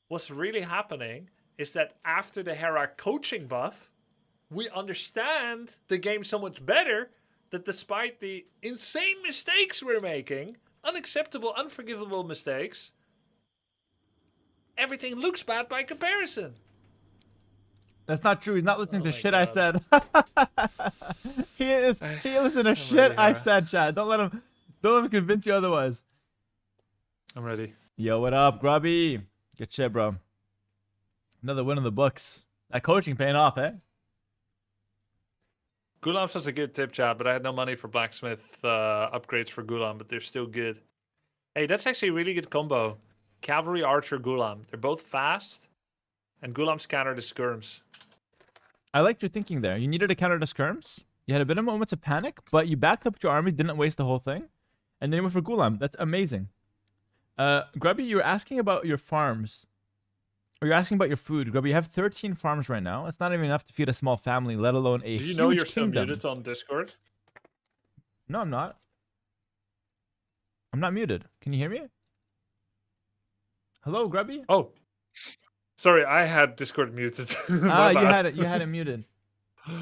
What's really happening is that after the Hera coaching buff, we understand the game so much better that despite the insane mistakes we're making, unacceptable, unforgivable mistakes, everything looks bad by comparison. That's not true. He's not listening to my shit I God. said. He listened to shit I said, Chad. Don't let him convince you otherwise. I'm ready. Yo, what up, Grubby? Good shit, bro. Another win in the books. That coaching paying off, eh? Gulam's such a good tip, Chad, but I had no money for blacksmith upgrades for Gulam, but they're still good. Hey, that's actually a really good combo. Cavalry, Archer, Gulam. They're both fast, and Gulam's counter the skirms. I liked your thinking there. You needed to counter the skirms. You had a bit of moments of panic, but you backed up your army, didn't waste the whole thing, and then you went for Gulam. That's amazing. Grubby, you were asking about your farms. Or you're asking about your food. Grubby, you have 13 farms right now. It's not even enough to feed a small family, let alone a Do you huge know you're still kingdom. muted on Discord? No, I'm not. I'm not muted. Can you hear me? Hello, Grubby? Oh. Sorry, I had Discord muted. Ah, you had it muted. Sorry,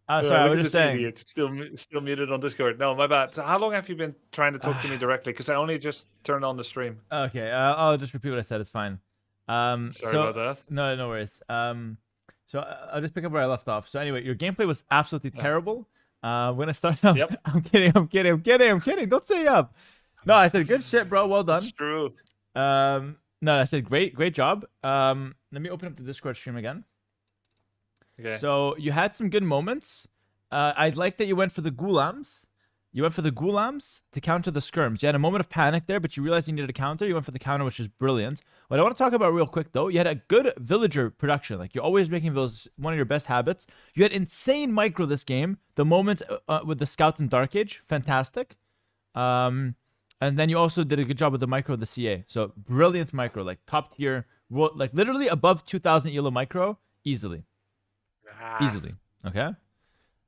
I look was at just this saying. idiot. It's still muted on Discord. No, my bad. So how long have you been trying to talk to me directly? Because I only just turned on the stream. Okay, I'll just repeat what I said. It's fine. Sorry about that. No worries. So I'll just pick up where I left off. So anyway, your gameplay was absolutely terrible. We're gonna start now. Yep. I'm kidding. Don't say up. No, I said good shit, bro. Well done. It's true. No, I said great job. Let me open up the Discord stream again. Okay. So you had some good moments. I like that you went for the Gulams. You went for the Gulams to counter the skirms. You had a moment of panic there, but you realized you needed a counter. You went for the counter, which is brilliant. What I want to talk about real quick, though, you had a good villager production. Like, you're always making those one of your best habits. You had insane micro this game. The moment with the Scout and Dark Age, fantastic. And then you also did a good job with the micro of the CA. So, brilliant micro, like top tier, like literally above 2,000 elo micro, easily. Easily. Okay?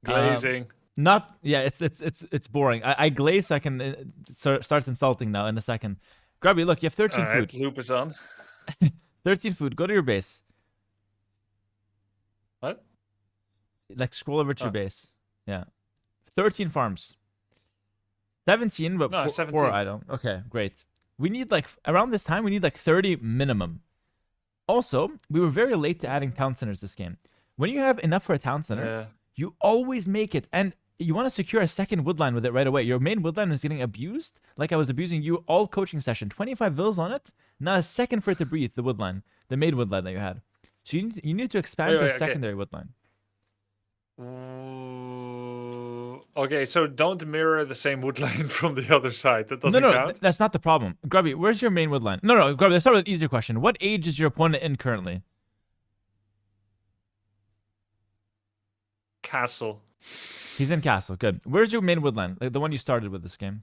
Glazing. It's boring. I glaze so I can start insulting now in a second. Grubby, look, you have 13 All right, food. loop is on. 13 food. Go to your base. What? Like scroll over to your base. Yeah. 13 farms. 17, but No, 4 17. I don't. Okay, great. We need like around this time we need like 30 minimum. Also, we were very late to adding town centers this game. When you have enough for a town center, Yeah. you always make it, and you want to secure a second woodline with it right away. Your main woodline is getting abused, like I was abusing you all coaching session. 25 vills on it, not a second for it to breathe. The woodline, the main woodline that you had. So you need to expand to a okay. secondary woodline. Okay, so don't mirror the same woodline from the other side. That doesn't No, count. that's not the problem. Grubby, where's your main woodline? No, Grubby, let's start with an easier question. What age is your opponent in currently? Castle. He's in castle. Good. Where's your main woodline? Like the one you started with this game?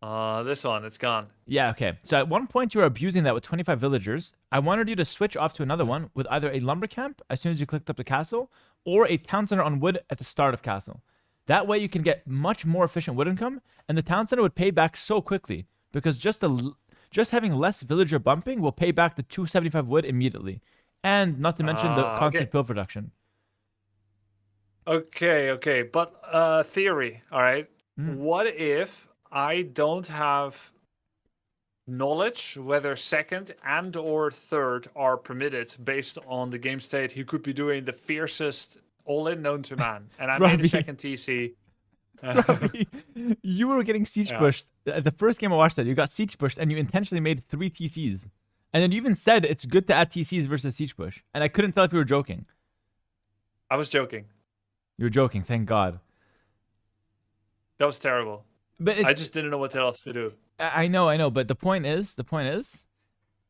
This one, it's gone. Yeah, okay. So at one point you were abusing that with 25 villagers. I wanted you to switch off to another one with either a lumber camp as soon as you clicked up the castle or a town center on wood at the start of castle. That way you can get much more efficient wood income, and the town center would pay back so quickly because just having less villager bumping will pay back the 275 wood immediately. And not to mention the constant okay. pill production. Okay, but theory, all right? Mm. What if I don't have knowledge whether second and or third are permitted based on the game state. He could be doing the fiercest all-in known to man. And I made a Grubby. second TC. Grubby, you were getting siege Yeah. pushed. The first game I watched that, you got siege pushed and you intentionally made 3 TCs. And then you even said it's good to add TCs versus siege push. And I couldn't tell if you were joking. I was joking. You were joking, thank God. That was terrible. But I just didn't know what else to do. I know. But the point is,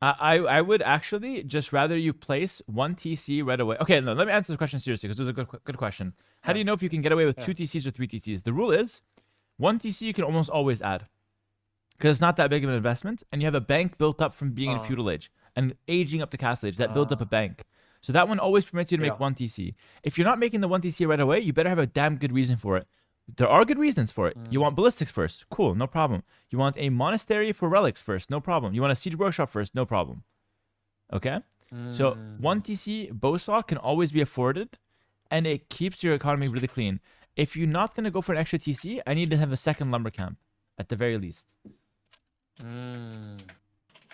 I would actually just rather you place 1 TC right away. Okay, no, let me answer this question seriously because it was a good question. How do you know if you can get away with 2 TCs or 3 TCs? The rule is 1 TC you can almost always add because it's not that big of an investment, and you have a bank built up from being in feudal age and aging up to castle age that builds up a bank. So that one always permits you to make 1 TC. If you're not making the 1 TC right away, you better have a damn good reason for it. There are good reasons for it. You want ballistics first, cool, no problem. You want a monastery for relics first, no problem. You want a siege workshop first, no problem. Okay? So 1 TC bowsaw can always be afforded, and it keeps your economy really clean. If you're not going to go for an extra TC, I need to have a second lumber camp, at the very least.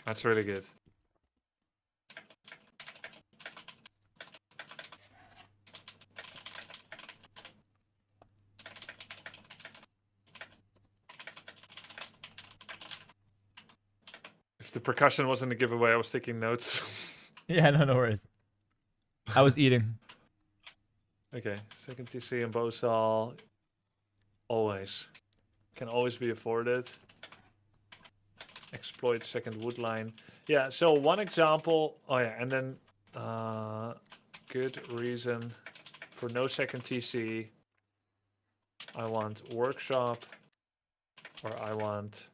That's really good. If the percussion wasn't a giveaway, I was taking notes. Yeah, no worries. I was eating. Okay, second TC and bowsaw. Always. Can always be afforded. Exploit second wood line. Yeah, so one example. Oh yeah, and then good reason for no second TC. I want workshop, or I want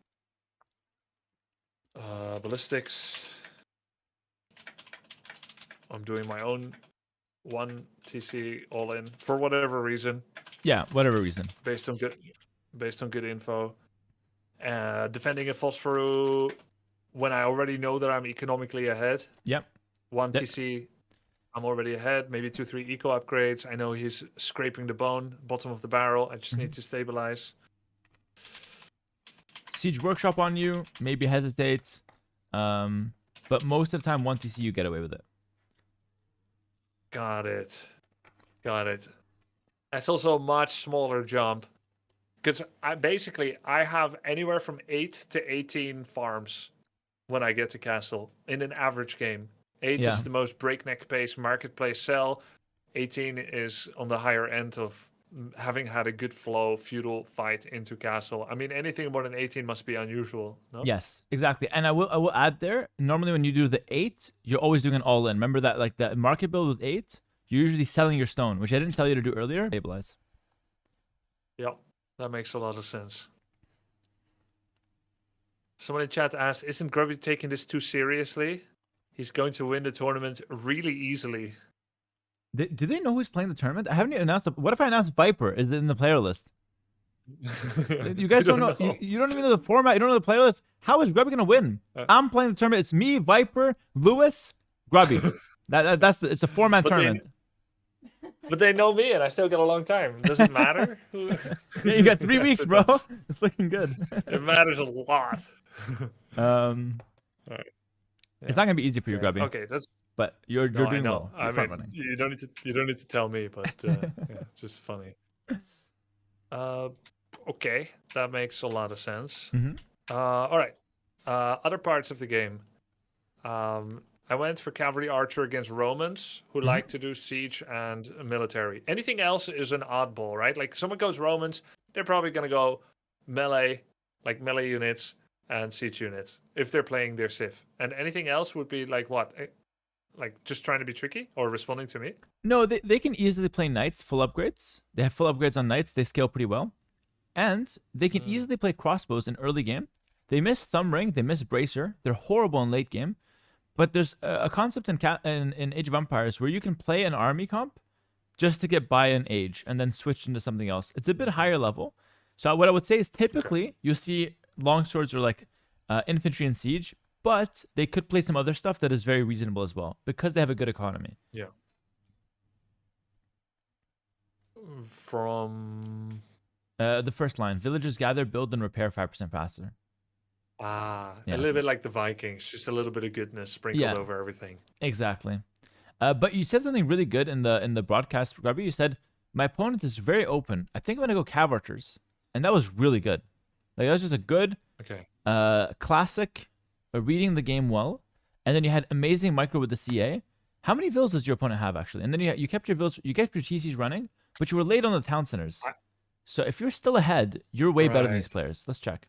ballistics. I'm doing my own 1 TC all in for whatever reason. Yeah, whatever reason. Based on good info. Defending a Phosphorus when I already know that I'm economically ahead. Yep. 1 TC, I'm already ahead. Maybe 2-3 eco upgrades. I know he's scraping the bottom of the barrel. I just need to stabilize. Siege workshop on you, maybe hesitates. But most of the time 1 TC you get away with it. Got it. That's also a much smaller jump. Because I have anywhere from 8 to 18 farms when I get to castle in an average game. 8 is the most breakneck pace marketplace sell. 18 is on the higher end of having had a good flow feudal fight into castle. I mean, anything more than 18 must be unusual, no? Yes, exactly. And I will add there, normally when you do the 8, you're always doing an all-in. Remember that, like, the market build with 8, you're usually selling your stone, which I didn't tell you to do earlier. Stabilize. Yep, that makes a lot of sense. Someone in chat asked, isn't Grubby taking this too seriously? He's going to win the tournament really easily. Do they know who's playing the tournament? I haven't even announced. What if I announce Viper? Is it in the player list? You guys don't know. You don't even know the format. You don't know the player list. How is Grubby gonna win? I'm playing the tournament. It's me, Viper, Lewis, Grubby. It's a 4-man tournament. But they know me, and I still got a long time. Does it matter? Yeah, you got 3 weeks, bro. It's looking good. It matters a lot. Right. It's not gonna be easy for you, Grubby. Okay, that's. But you're doing know. well. You're front running. You don't need to tell me, but yeah, just funny. Okay, that makes a lot of sense. All right. Other parts of the game. I went for cavalry archer against Romans who like to do siege and military. Anything else is an oddball, right? Like someone goes Romans, they're probably gonna go melee, like melee units and siege units if they're playing their Civ. And anything else would be like what? Like just trying to be tricky or responding to me? No, they can easily play knights, full upgrades. They have full upgrades on knights. They scale pretty well. And they can easily play crossbows in early game. They miss thumb ring. They miss bracer. They're horrible in late game. But there's a concept in Age of Empires where you can play an army comp just to get by an age and then switch into something else. It's a bit higher level. So what I would say is typically you see longswords or like infantry and siege, but they could play some other stuff that is very reasonable as well because they have a good economy. Yeah. From the first line, villagers gather, build, and repair 5% faster. Yeah. A little bit like the Vikings, just a little bit of goodness sprinkled Yeah. over everything. Exactly. But you said something really good in the broadcast, Grubby. You said my opponent is very open. I think I'm gonna go Cav Archers, and that was really good. Like that was just a good, Okay. classic, reading the game well, and then you had amazing micro with the CA. How many vills does your opponent have actually? And then you kept your vills, you kept your TCs running, but you were late on the town centers. So if you're still ahead, you're way better than these Right. players. Let's check.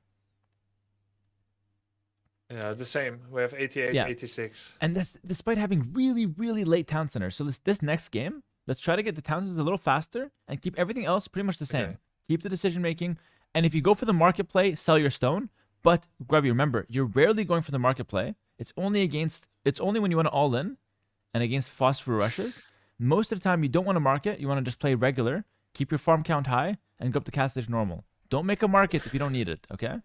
Yeah, the same. We have 88, Yeah. 86. And this, despite having really, really late town centers. So this next game, let's try to get the town centers a little faster and keep everything else pretty much the same. Okay. Keep the decision making. And if you go for the market play, sell your stone. But Grubby, remember, you're rarely going for the market play. It's only when you want to all in and against phosphor rushes. Most of the time you don't want to market, you want to just play regular, keep your farm count high, and go up the castage normal. Don't make a market if you don't need it, okay?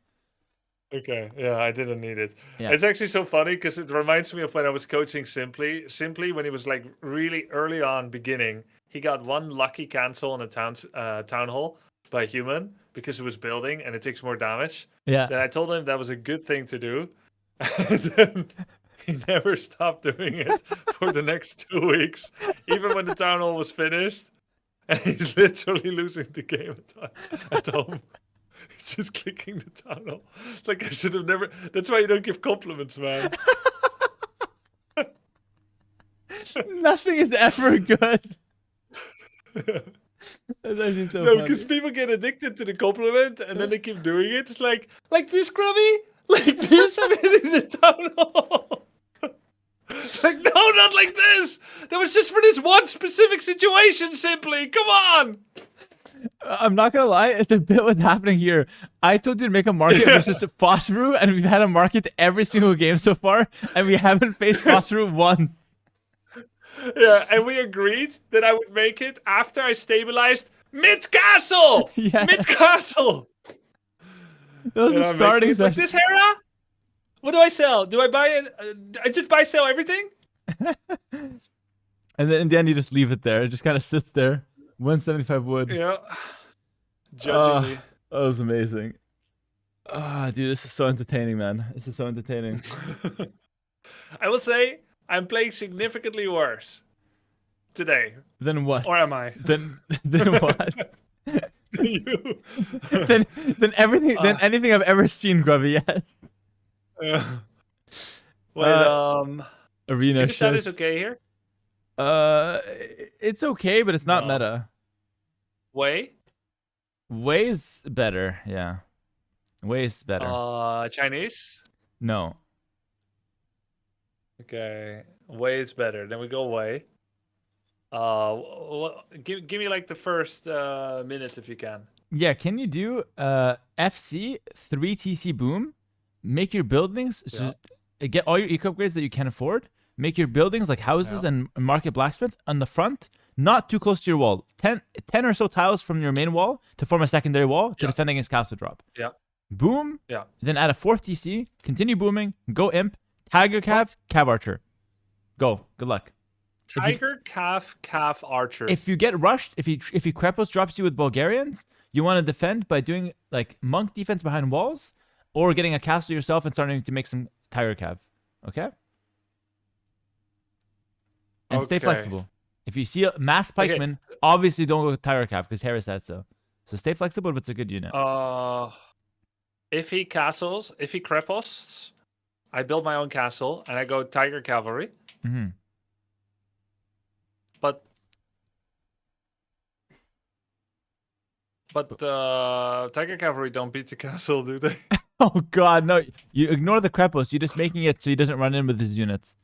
Okay, yeah, I didn't need it. Yeah. It's actually so funny because it reminds me of when I was coaching Simply. Simply, when he was like really early on beginning, he got one lucky cancel in a town hall by human because it was building and it takes more damage. Yeah. Then I told him that was a good thing to do. And then he never stopped doing it for the next 2 weeks, even when the town hall was finished. And he's literally losing the game at home. He's just clicking the town hall. It's like I should have never. That's why you don't give compliments, man. Nothing is ever good. That's actually so No, funny. because people get addicted to the compliment and then they keep doing it. It's like this, Grubby? Like this? I'm hitting the town hall. It's like, no, not like this. That was just for this one specific situation, Simply. Come on. I'm not gonna lie, it's a bit what's happening here. I told you to make a market versus Phosphor, and we've had a market every single game so far, and we haven't faced Phosphor once. Yeah, and we agreed that I would make it after I stabilized mid-castle. Yeah. Mid-castle. Those And are I'm starting like sessions. this, Hera? What do I sell? Do I buy it? I just buy, sell everything? And then in the end, you just leave it there. It just kind of sits there. 175 wood. Yeah. Judging me. That was amazing. Dude, this is so entertaining, man. This is so entertaining. I will say I'm playing significantly worse today. Then what? Or am I? Then what? You. then everything. Then anything I've ever seen, Grubby. Yes. Wait, Arena. your stat shit. is okay here? It's okay, but it's not No. meta. Way? Way's better, yeah. Way's better. Chinese? No. Okay. Way is better. Then we go way. Give me like the first minute if you can. Yeah, can you do FC 3 TC boom? Make your buildings get all your eco upgrades that you can afford. Make your buildings like houses and market blacksmith on the front, not too close to your wall. 10 or so tiles from your main wall to form a secondary wall to defend against castle drop. Yeah. Boom. Yeah. Then add a 4th TC. Continue booming. Go imp. Tiger cav. Cav archer. Go. Good luck. Tiger, calf, archer. If you get rushed, if he Krepos drops you with Bulgarians, you want to defend by doing like monk defense behind walls, or getting a castle yourself and starting to make some tiger cav. Okay. And stay Okay. flexible. If you see a mass pikeman, obviously don't go with tiger cav because Hera said so. So stay flexible, but it's a good unit. If he castles, if he creposts, I build my own castle and I go tiger cavalry. Mm-hmm. But tiger cavalry don't beat the castle, do they? Oh god, no! You ignore the Krepos. You're just making it so he doesn't run in with his units.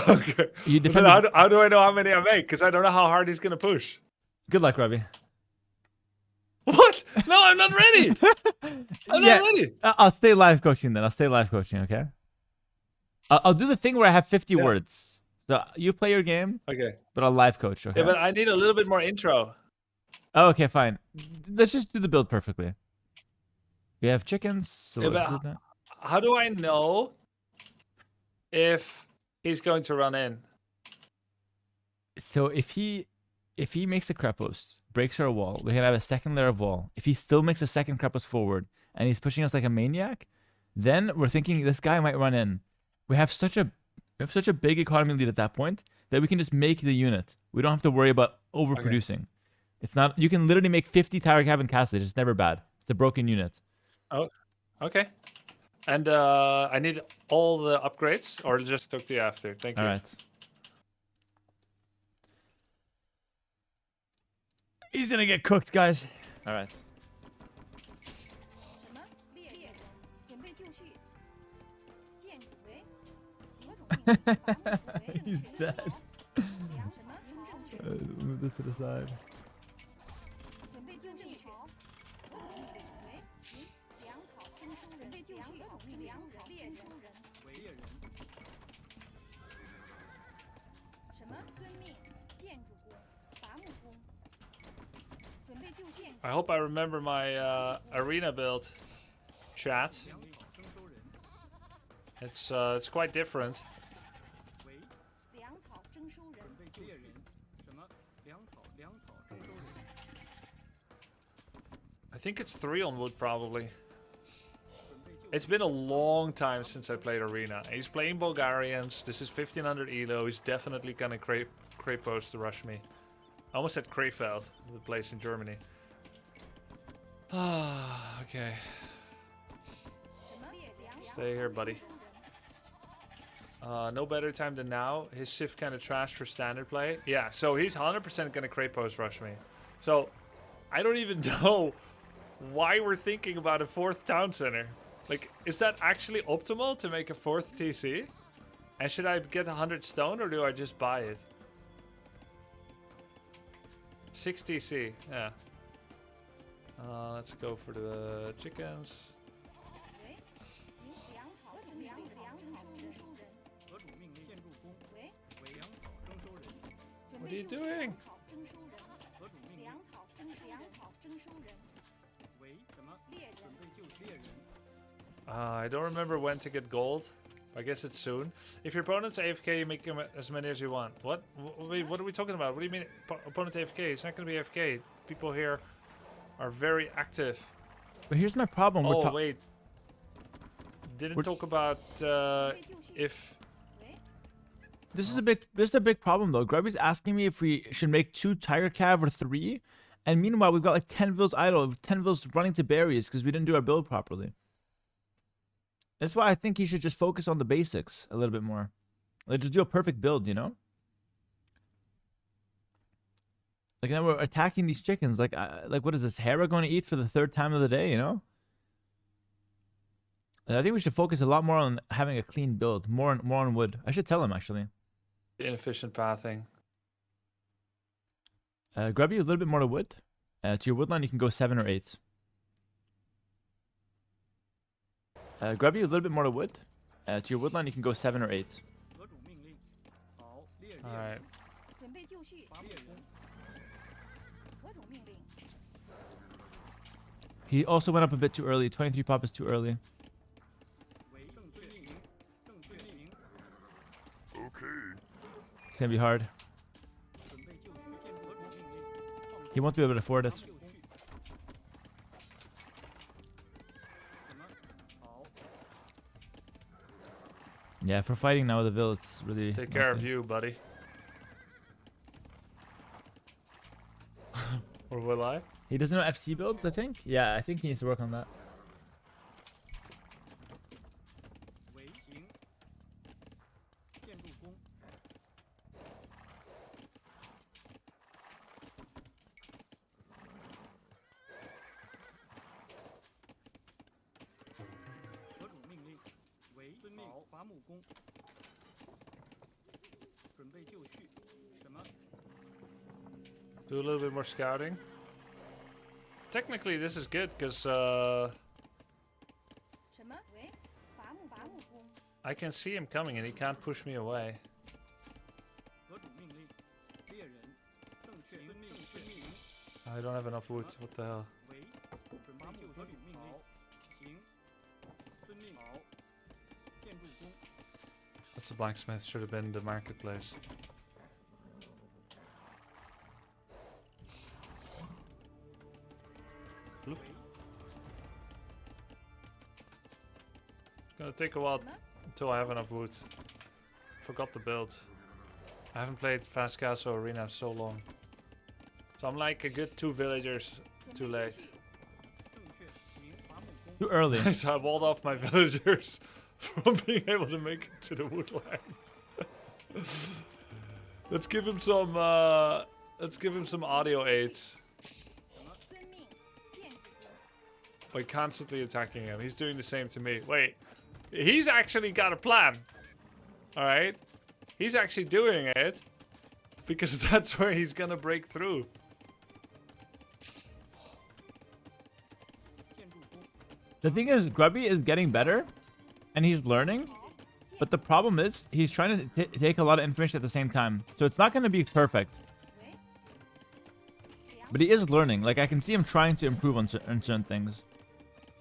Okay. You But defend. then how do I know how many I make? Because I don't know how hard he's gonna push. Good luck, Robbie. What? No, I'm not ready. I'm not ready. I'll stay live coaching then. I'll stay live coaching, okay? I'll do the thing where I have 50 words. So you play your game, Okay. but I'll live coach, okay? Yeah, but I need a little bit more intro. Oh, okay, fine. Let's just do the build perfectly. We have chickens, so Yeah, we'll but do that. how do I know if he's going to run in? So if he makes a Krepos, breaks our wall, we can have a second layer of wall. If he still makes a second Krepos forward and he's pushing us like a maniac, Then we're thinking this guy might run in. We have such a big economy lead at that point that we can just make the unit. We don't have to worry about overproducing. It's not. You can literally make 50 Tire Cabin Castle. It's never bad. It's a broken unit. Oh, okay. And I need all the upgrades, or just talk to you after. Thank you. All right. He's gonna get cooked, guys. All right. 什么猎人？准备就绪。建筑为何种命令？伐木为 He's 正 dead. 良什么行政权？ Move this to the side. 准备就绪。何种命令为行粮草征收人？准备就绪。何种命令？粮草猎人？为猎人，什么遵命？建筑工、伐木工。准备就绪。 I hope I remember my arena build, chat. 粮草征收人， It's quite different. 为粮草征收人。准备就猎人，什么粮草征收人， I think it's 3 on wood probably. 准备就 It's been a long time since I played arena. He's playing Bulgarians. This is 1500 elo. He's definitely gonna Krapos to rush me. I almost said Krefeld, the place in Germany. Ah, okay. 什么猎粮？ Stay here, buddy. No better time than now. His shift kind of trash for standard play. Yeah, so he's 100% gonna Krapos rush me. So I don't even know why we're thinking about a 4th town center. Like, is that actually optimal to make a 4th TC? And should I get 100 stone or do I just buy it? 6 TC, yeah. Let's go for the chickens. 为行粮草征粮草征收人。何种命令？建筑工为为粮草征收人，准 What are 备 you 就绪 doing? 粮草征收人。何种命令？粮草征收人。为什么？猎人准备就猎人， I don't remember when to get gold. I guess it's soon. If your opponent's AFK, you make him as many as you want. What? Wait, what are we talking about? What do you mean opponent's AFK? It's not going to be AFK. People here are very active. But here's my problem. Oh, wait. Didn't We're- talk about 准备就绪。 if... 为 This is a big problem though. Grubby's asking me if we should make 2 Tiger Cav or 3, and meanwhile we've got like 10 vills idle, 10 vills running to berries because we didn't do our build properly. That's why I think he should just focus on the basics a little bit more. Like just do a perfect build, you know? Like now we're attacking these chickens. Like what is this? Hera going to eat for the 3rd time of the day, you know? I think we should focus a lot more on having a clean build, more on wood. I should tell him actually. Inefficient pathing. Grubby, a little bit more to wood. To your woodline, you can go 7 or 8. Grubby, a little bit more to wood. To your woodline, you can go 7 or 8. 何种命令？好，猎 All 猎 right. 人，准备就绪。伐木工，何种命令？ He also went up a bit too early. 23 pop is too early. 为正确命令，正确命令， It's gonna be hard. 准备就绪，建筑何种命令？ He won't be able to afford it. 就绪。什么？好， Yeah, for fighting now with the Vil, it's really. Take care of nothing. you, buddy. Or will I? He doesn't know FC builds, I think. Yeah, I think he needs to work on that. 为行，建筑工，何种命令？为遵命，伐木工，准备就绪，什么？ Do a little bit more scouting. Technically, this is good because 什么？为伐木工。 I can see him coming and he can't push me away. 何种命令？猎人，正确遵命，遵命， I don't have enough wood. What the hell? 为准备就绪，命令，行，遵命，好，建筑工， That's the blacksmith. Should have been the marketplace. gonna take a while until I have enough wood. Forgot the build. I haven't played Fast Castle Arena so long. So I'm like a good 2 villagers too late. 正确，行，伐木工。 Too early. So I walled off my villagers from being able to make it to the woodland. Let's give him some audio aids 遵命，建筑工。 by constantly attacking him. He's doing the same to me. Wait, he's actually got a plan. All right, he's actually doing it because that's where he's gonna break through. 建筑工。 The thing is, Grubby is getting better, and he's learning. But the problem is, he's trying to take a lot of information at the same time. So it's not going to be perfect. 喂，粮 But he is learning. Like, I can see him trying to improve on certain things.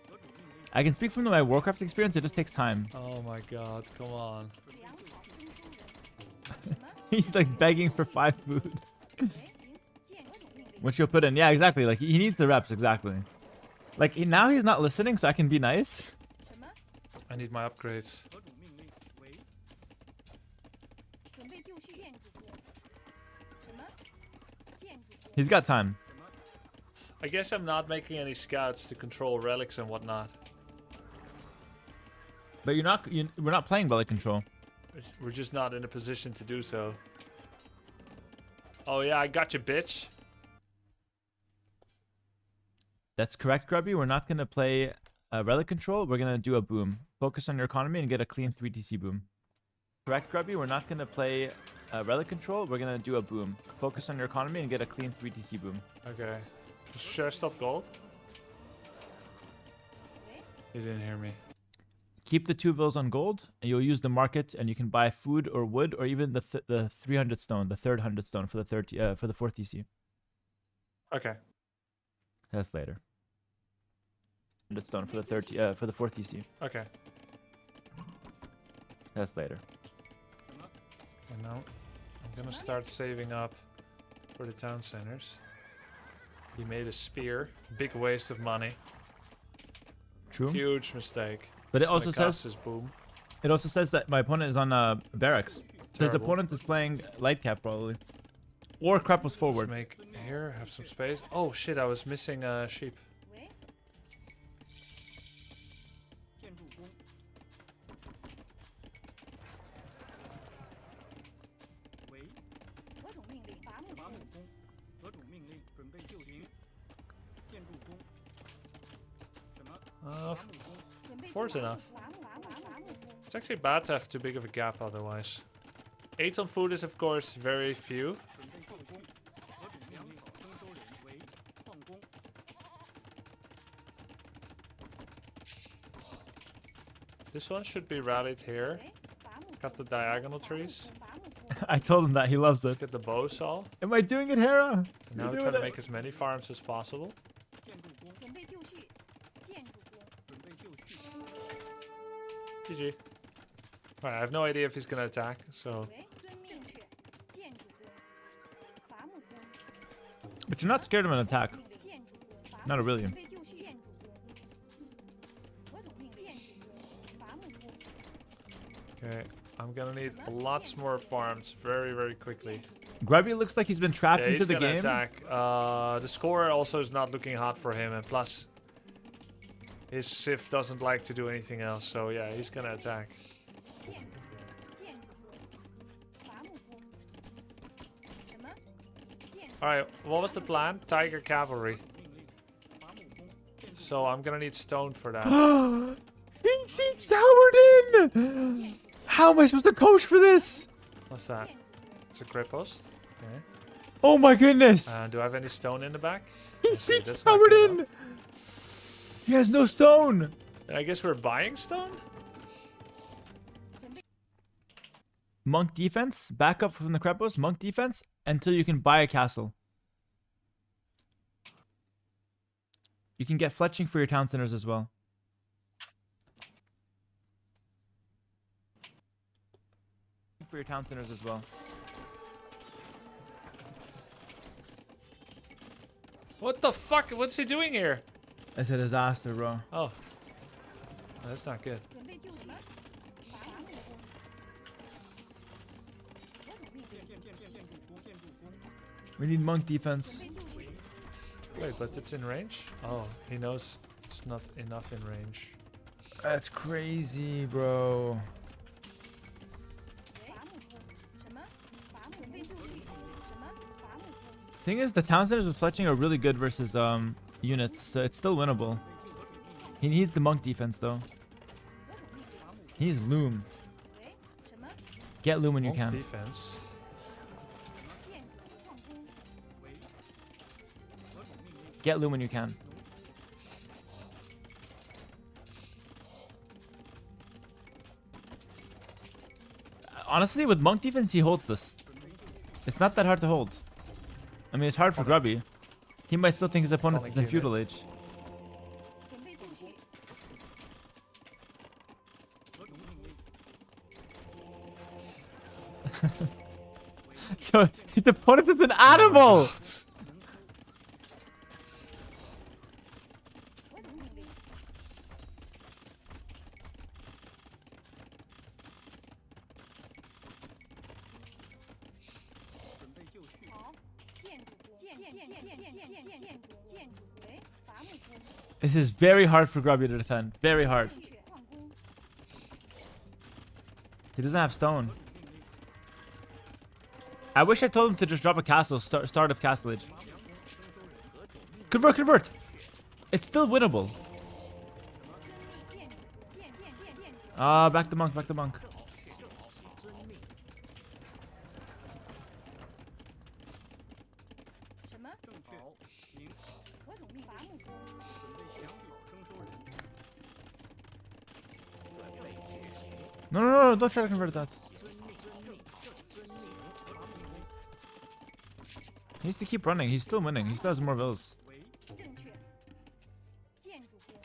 得主命令。 I can speak from my Warcraft experience. It just takes time. Oh my god, come on. 粮草征收人。什么？ He's like begging for 5 food. 喂，行，建得主命令。 Which you'll put in. Yeah, exactly. Like, he needs the reps. Exactly. Like, now he's not listening, so I can be nice. 什么？ I need my upgrades. 得主命令。喂，准备就绪。建筑工。什么？建筑工。 He's got time. 什么？ I guess I'm not making any scouts to control relics and whatnot. But we're not playing Belly Control. We're just not in a position to do so. Oh yeah, I got you, bitch. That's correct, Grubby. We're not going to play Relic Control. We're going to do a boom. Focus on your economy and get a clean 3TC boom. Correct, Grubby. We're not going to play Relic Control. We're going to do a boom. Focus on your economy and get a clean 3TC boom. Okay. Should I stop gold? 喂， You didn't hear me. Keep the 2 vills on gold, and you'll use the market, and you can buy food or wood, or even the 300 stone, the third 100 stone for the 4th TC. Okay. That's later. 100 stone for the 4th TC. Okay. That's later. 什么？ And now I'm gonna start saving up for the town centers. He made a spear. Big waste of money. True. Huge mistake. But it It's gonna also cost says his boom. it also says that my opponent is on barracks. So his Terrible. opponent is playing light cap probably, or crap was Let's forward. make here have some space. Oh shit! I was missing a sheep. 喂，建筑工。喂，得主命令。伐木工。伐木工。得主命令，准备就绪。建筑工。什么？伐木工。准备 Four's 就绪 enough. 伐木工。 It's actually bad to have too big of a gap otherwise. 8 on food is of course very few. 准备就工。得主命令，征收人。喂，矿工。 This one should be rallied here. 喂，伐木工。 Got the diagonal trees. 伐木工。 I told him that he loves Let's it. get the bow saw. Am I doing it, Hera? And You're now we're doing trying to it. make as many farms as possible. 建筑工。准备就绪。建筑工。准备就绪。 GG. Alright, I have no idea if he's gonna attack, so 喂，遵命。正确。建筑工。伐木工。 But you're not scared of an attack. 命令。建筑工。伐木 Not really. 准备就绪。建筑工。得主命令。建筑工。伐木工。 okay. I'm gonna need lots more farms very, very quickly. Grubby looks like he's been trapped Yeah, into he's the gonna game. attack. The score also is not looking hot for him, and plus his Sif doesn't like to do anything else, so yeah, he's gonna attack. 建筑工。建筑工。伐木工。什么？建筑。 Alright, what was the plan? Tiger cavalry. 命令。伐木工。建筑 So I'm gonna need stone for that. He seats towered in! How am I supposed to coach for this? What's that? It's a grip post. Okay. Oh my goodness! Do I have any stone in the back? He I see, seats that's not towered good in! He has no stone! And I guess we're buying stone? Monk defense, back up from the Krepos, monk defense, until you can buy a castle. You can get fletching for your town centers as well. For your town centers as well. What the fuck? What's he doing here? It's a disaster, bro. Oh. That's not good. 准备就绪。伐木工。何种命令？建筑工。 We need monk defense. 准备就绪。 Wait, but it's in range? Oh, he knows it's not enough in range. That's crazy, bro. 喂，伐木工。什么？伐木准备就绪。什么？伐木工。 Thing is, the town centers with fletching are really good versus units, so it's still winnable. He needs the monk defense though. 何种命令？ He needs loom. 喂，什么？ Get loom when you Monk can. defense. 建筑矿工。 Get loom when you can. Honestly, with monk defense, he holds this. It's not that hard to hold. I mean, it's hard for Grubby. He might still think his opponent is in feudal age. 准备就绪。 So his opponent is an animal. 何种命令？ 好，建筑工。建筑。喂，伐木工。 This is very hard for Grubby to defend. Very hard. 正确。矿工。 He doesn't have stone. I wish I told him to just drop a castle, start of castle age. Convert, convert! It's still winnable. 建筑。 Ah, back the monk, back the monk. 什么？正确。行。何种命？伐木工。 No, no, no, don't try to convert that. He needs to keep running. He's still winning. He still has more bills. 正确。建筑工。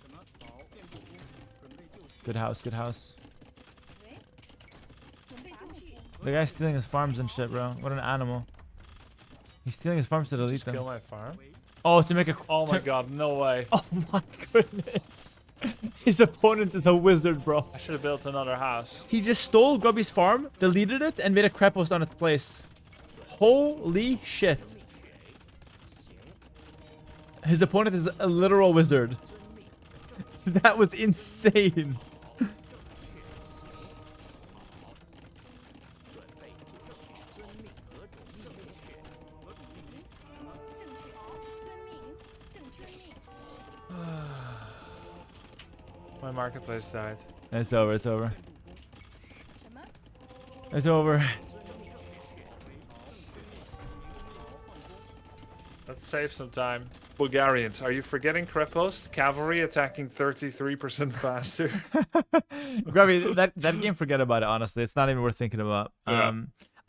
什么？好，建筑工。准备就绪。 Good house, good house. 喂，准备就绪。 The guy's stealing his farms and shit, bro. What an animal. He's stealing his farms to delete Just kill them. my farm. Oh, to make a... Oh my god, no way. Oh my goodness. His opponent is a wizard, bro. I should have built another house. He just stole Grubby's farm, deleted it, and made a crap post on its place. Holy shit. His opponent is a literal wizard. That was insane. My marketplace died. It's over, it's over. 什么？ It's over. Let's save some time. Bulgarians, are you forgetting Krepost? Cavalry attacking 33% faster. Grubby, that game, forget about it, honestly. It's not even worth thinking about. Yeah.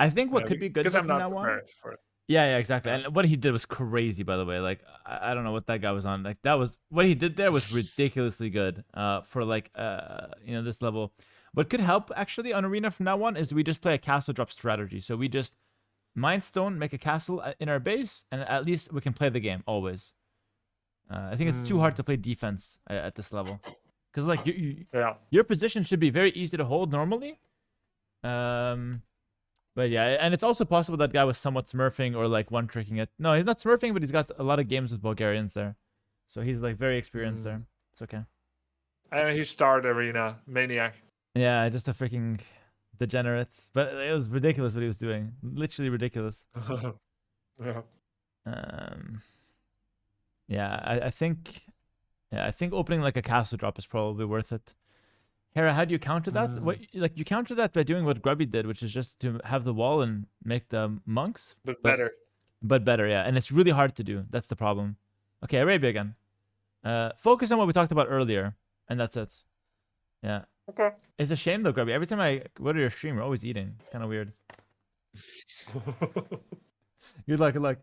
I think what could be good because though I'm from not now on. prepared for it. Yeah, exactly. And what he did was crazy, by the way. Like, I don't know what that guy was on. Like, that was what he did there was ridiculously good. For like, this level. What could help actually on Arena from now on is we just play a castle drop strategy. So we just mine stone, make a castle in our base, and at least we can play the game always. I think it's too hard to play defense at this level, because like your position should be very easy to hold normally. But yeah, and it's also possible that guy was somewhat smurfing or like one tricking it. No, he's not smurfing, but he's got a lot of games with Bulgarians there, so he's like very experienced there. It's okay. And he starred Arena Maniac. Yeah, just a freaking degenerate. But it was ridiculous what he was doing. Literally ridiculous. Yeah. Yeah, I think opening like a castle drop is probably worth it. Hera, how do you counter that? What you counter that by doing what Grubby did, which is just to have the wall and make the monks. But better. But better, yeah. And it's really hard to do. That's the problem. Okay, Arabia again. Focus on what we talked about earlier, and that's it. Yeah. Okay. It's a shame though, Grubby. Every time I go to your stream, you're always eating. It's kind of weird. Good luck, good luck.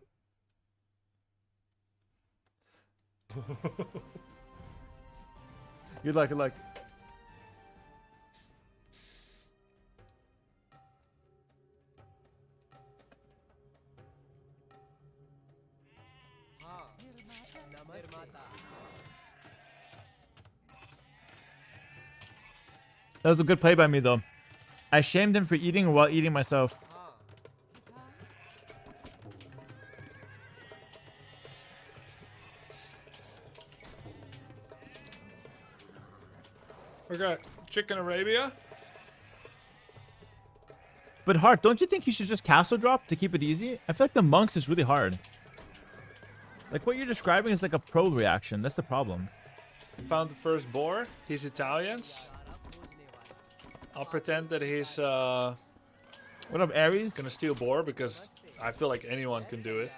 Good luck, good luck. That was a good play by me, though. I shamed him for eating while eating myself. We got Chicken Arabia. But Hart, don't you think you should just castle drop to keep it easy? I feel like the monks is really hard. Like what you're describing is like a pro reaction. That's the problem. Found the first boar. He's Italians. I'll pretend that he's What up, Aries? gonna steal boar because I feel like anyone can do it.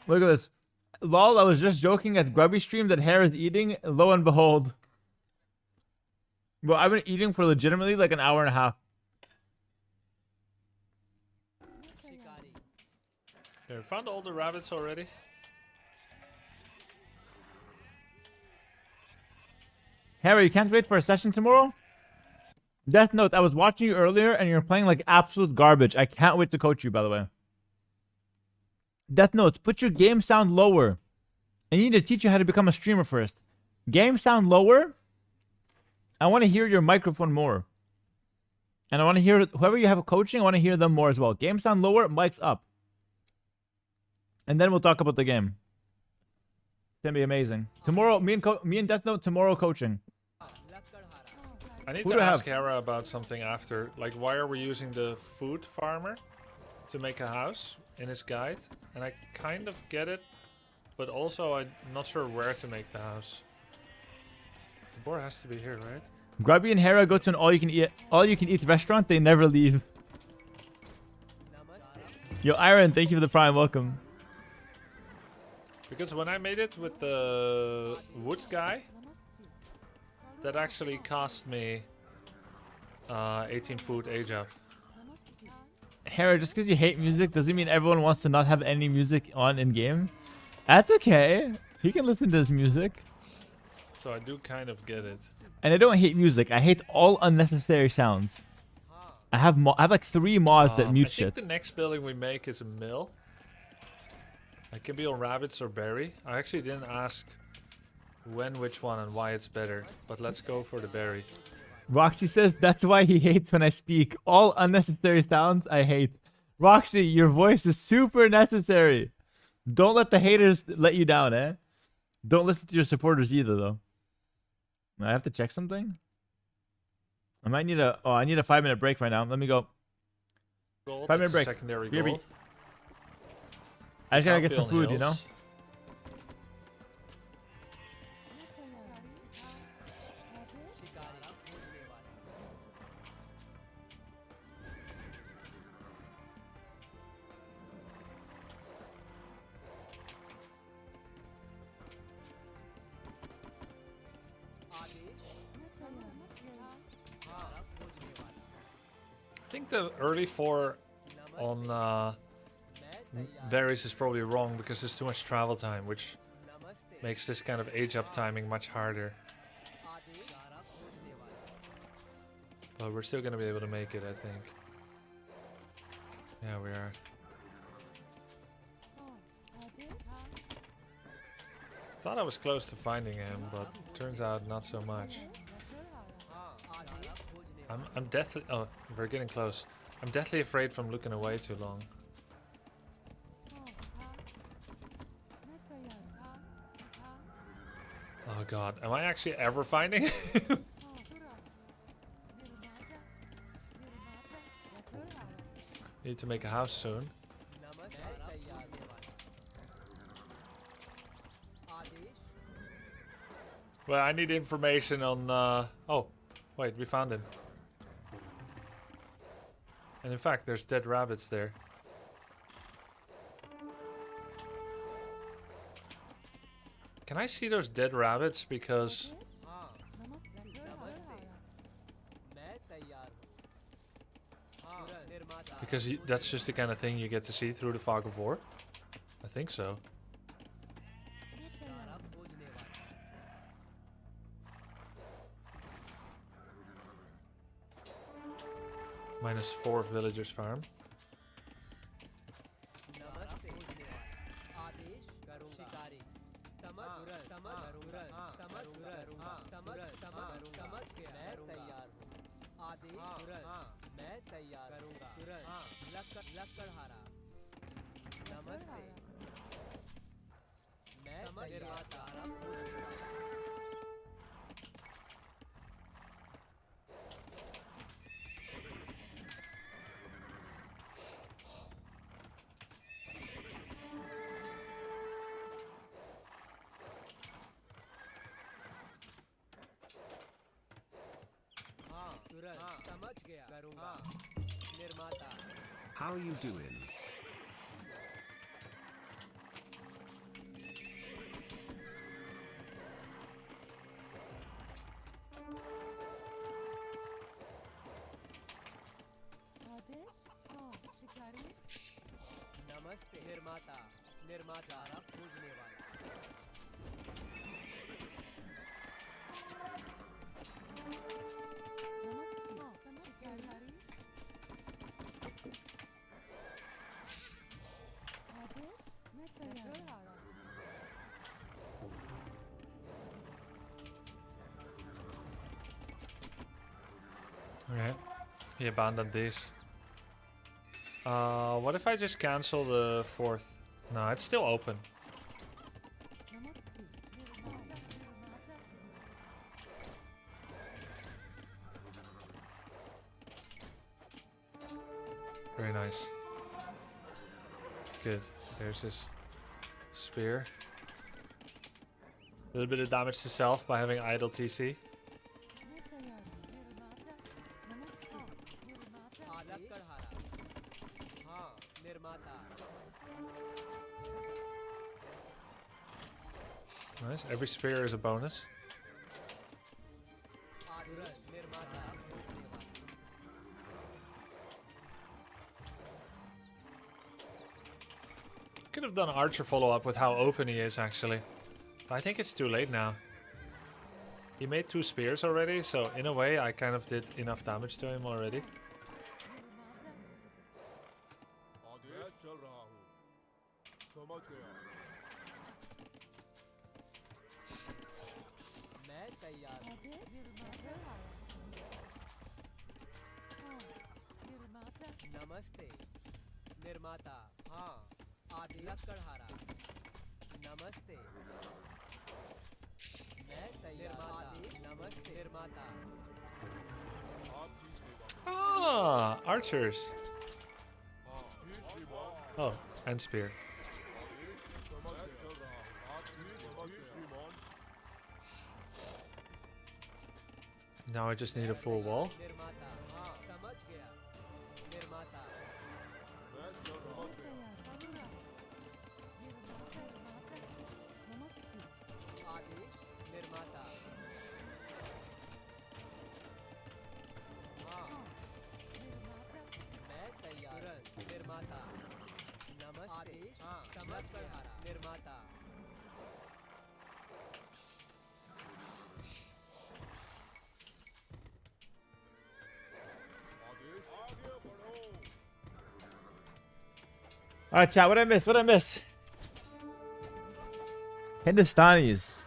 Look at this. Lol, I was just joking at Grubby stream that Hera's eating. Lo and behold. Bro, I've been eating for legitimately like an hour and a half. Okay, we found all the rabbits already. Hera, you can't wait for a session tomorrow? Death Note, I was watching you earlier and you're playing like absolute garbage. I can't wait to coach you, by the way. Death Notes, put your game sound lower. I need to teach you how to become a streamer first. Game sound lower? I want to hear your microphone more. And I want to hear whoever you have coaching, I want to hear them more as well. Game sound lower, mics up. And then we'll talk about the game. It's gonna be amazing. Tomorrow, me and Death Note tomorrow coaching. I need Who to do I ask have? Hera about something after. Like, why are we using the food farmer to make a house in his guide? And I kind of get it, but also I'm not sure where to make the house. The boar has to be here, right? Grubby and Hera go to an all-you-can-eat restaurant. They never leave. Yo, Iron, thank you for the prime. Welcome. Because when I made it with the wood guy, that actually cost me 18 food age up. Hera, just because you hate music doesn't mean everyone wants to not have any music on in-game. That's okay. He can listen to his music. So I do kind of get it. And I don't hate music. I hate all unnecessary sounds. I have like 3 mods that mute I shit. think the next building we make is a mill. It can be on rabbits or berry. I actually didn't ask when, which one, and why it's better. But let's go for the berry. Roxy says that's why he hates when I speak. All unnecessary sounds I hate. Roxy, your voice is super necessary. Don't let the haters let you down, eh? Don't listen to your supporters either, though. I have to check something. I might need a. Oh, I need a 5-minute break right now. Let me go. Gold, 5-minute that's a break. secondary BRB. gold. I just gotta Can't get be some on food, you know? hills. I think the early 4 on berries is probably wrong because there's too much travel time, which makes this kind of age up timing much harder. But we're still gonna be able to make it, I think. Yeah, we are. Thought I was close to finding him, but turns out not so much. I'm deathly. Oh, we're getting close. I'm deathly afraid from looking away too long. Oh god, am I actually ever finding him? Need to make a house soon. Well, I need information on. Oh, wait, we found him. And in fact, there's dead rabbits there. Can I see those dead rabbits? Because that's just the kind of thing you get to see through the fog of war. I think so. -4 villagers farm. How you doing? आदेश हाँ शिकारी नमस्ते निर्माता निर्माता पूजने वाला नमस्ते हाँ शिकारी आदेश मैं तैयार Okay. He abandoned these. What if I just cancel the 4th? No, it's still open. नमस्ते निर्माता निर्माता Very nice. Good. There's his spear. A little bit of damage to self by having idle TC. मैं तैयार निर्माता नमस्ते निर्माता आलक कर हारा हाँ निर्माता Nice. Every spear is a bonus. तुरंत निर्माता पूजने वाला Could have done Archer follow-up with how open he is, actually. But I think it's too late now. He made 2 spears already, so in a way I kind of did enough damage to him already. मैं तैयार आदेश निर्माता हाँ निर्माता नमस्ते निर्माता हाँ आलक कर हारा नमस्ते मैं तैयार नमस्ते निर्माता Ah, archers. Oh, and spear. Now I just need a full wall. निर्माता हाँ समझ गया निर्माता आदेश निर्माता हाँ मैं तैयार तुरंत निर्माता नमस्ते आदेश हाँ समझ कर हारा निर्माता All right, chat. What I miss? What I miss? Hindustanis.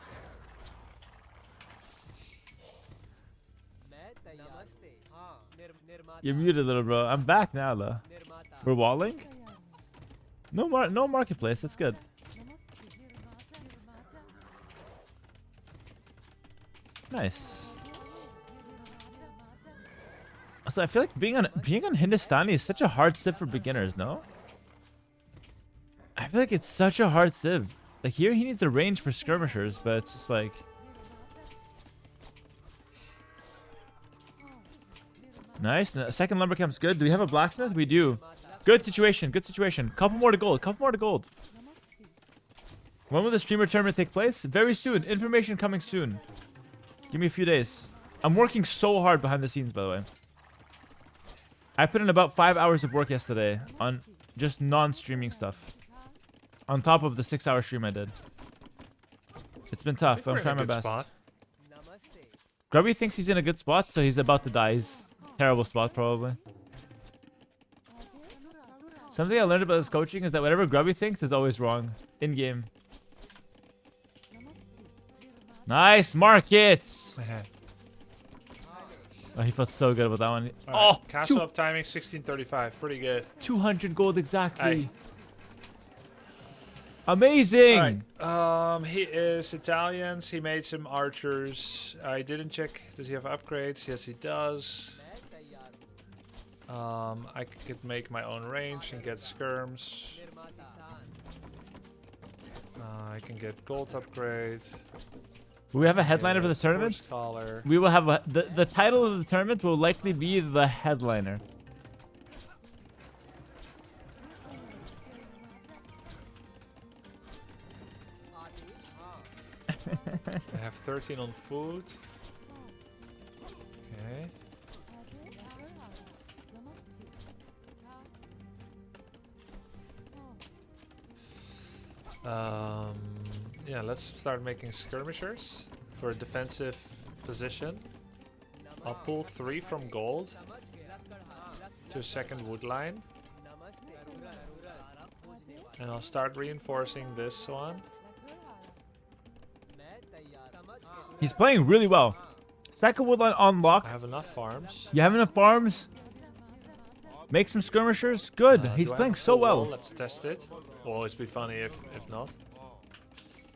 मैं तैयार नमस्ते हाँ निर्माता You're muted, little bro. I'm back now, though. निर्माता We're walling. No marketplace. That's good. Nice. So I feel like being on Hindustani is such a hard civ for beginners. No. I feel like it's such a hard civ. Like here, he needs a range for skirmishers, but it's just like. Nice. Second lumber camp's good. Do we have a blacksmith? We do. Good situation. Good situation. Couple more to gold. Couple more to gold. When will the streamer tournament take place? Very soon. Information coming soon. Give me a few days. I'm working so hard behind the scenes, by the way. I put in about 5 hours of work yesterday on just non-streaming stuff. On top of the 6-hour stream I did. It's been tough. I'm trying my best. Spot. Grubby thinks he's in a good spot, so he's about to die. He's terrible spot, probably. Something I learned about this coaching is that whatever Grubby thinks is always wrong. In-game. Nice markets! Oh, he felt so good about that one. All right, Oh, castle up timing 1635. Pretty good. 200 gold exactly. Aye. Amazing. All right. He is Italian. He made some archers. I didn't check. Does he have upgrades? Yes, he does. I could make my own range and get skirms. I can get gold upgrades. Will we have a headliner for the tournament? Scholar. We will have the title of the tournament will likely be the headliner. I have 13 on food. Okay. Yeah, let's start making skirmishers for a defensive position. I'll pull 3 from gold to a second wood line. And I'll start reinforcing this one. He's playing really well. Second wood line on lock. I have enough farms. You have enough farms? Make some skirmishers? Good. He's Do I have playing a so full well. wall? Let's test it. Will always be funny if not.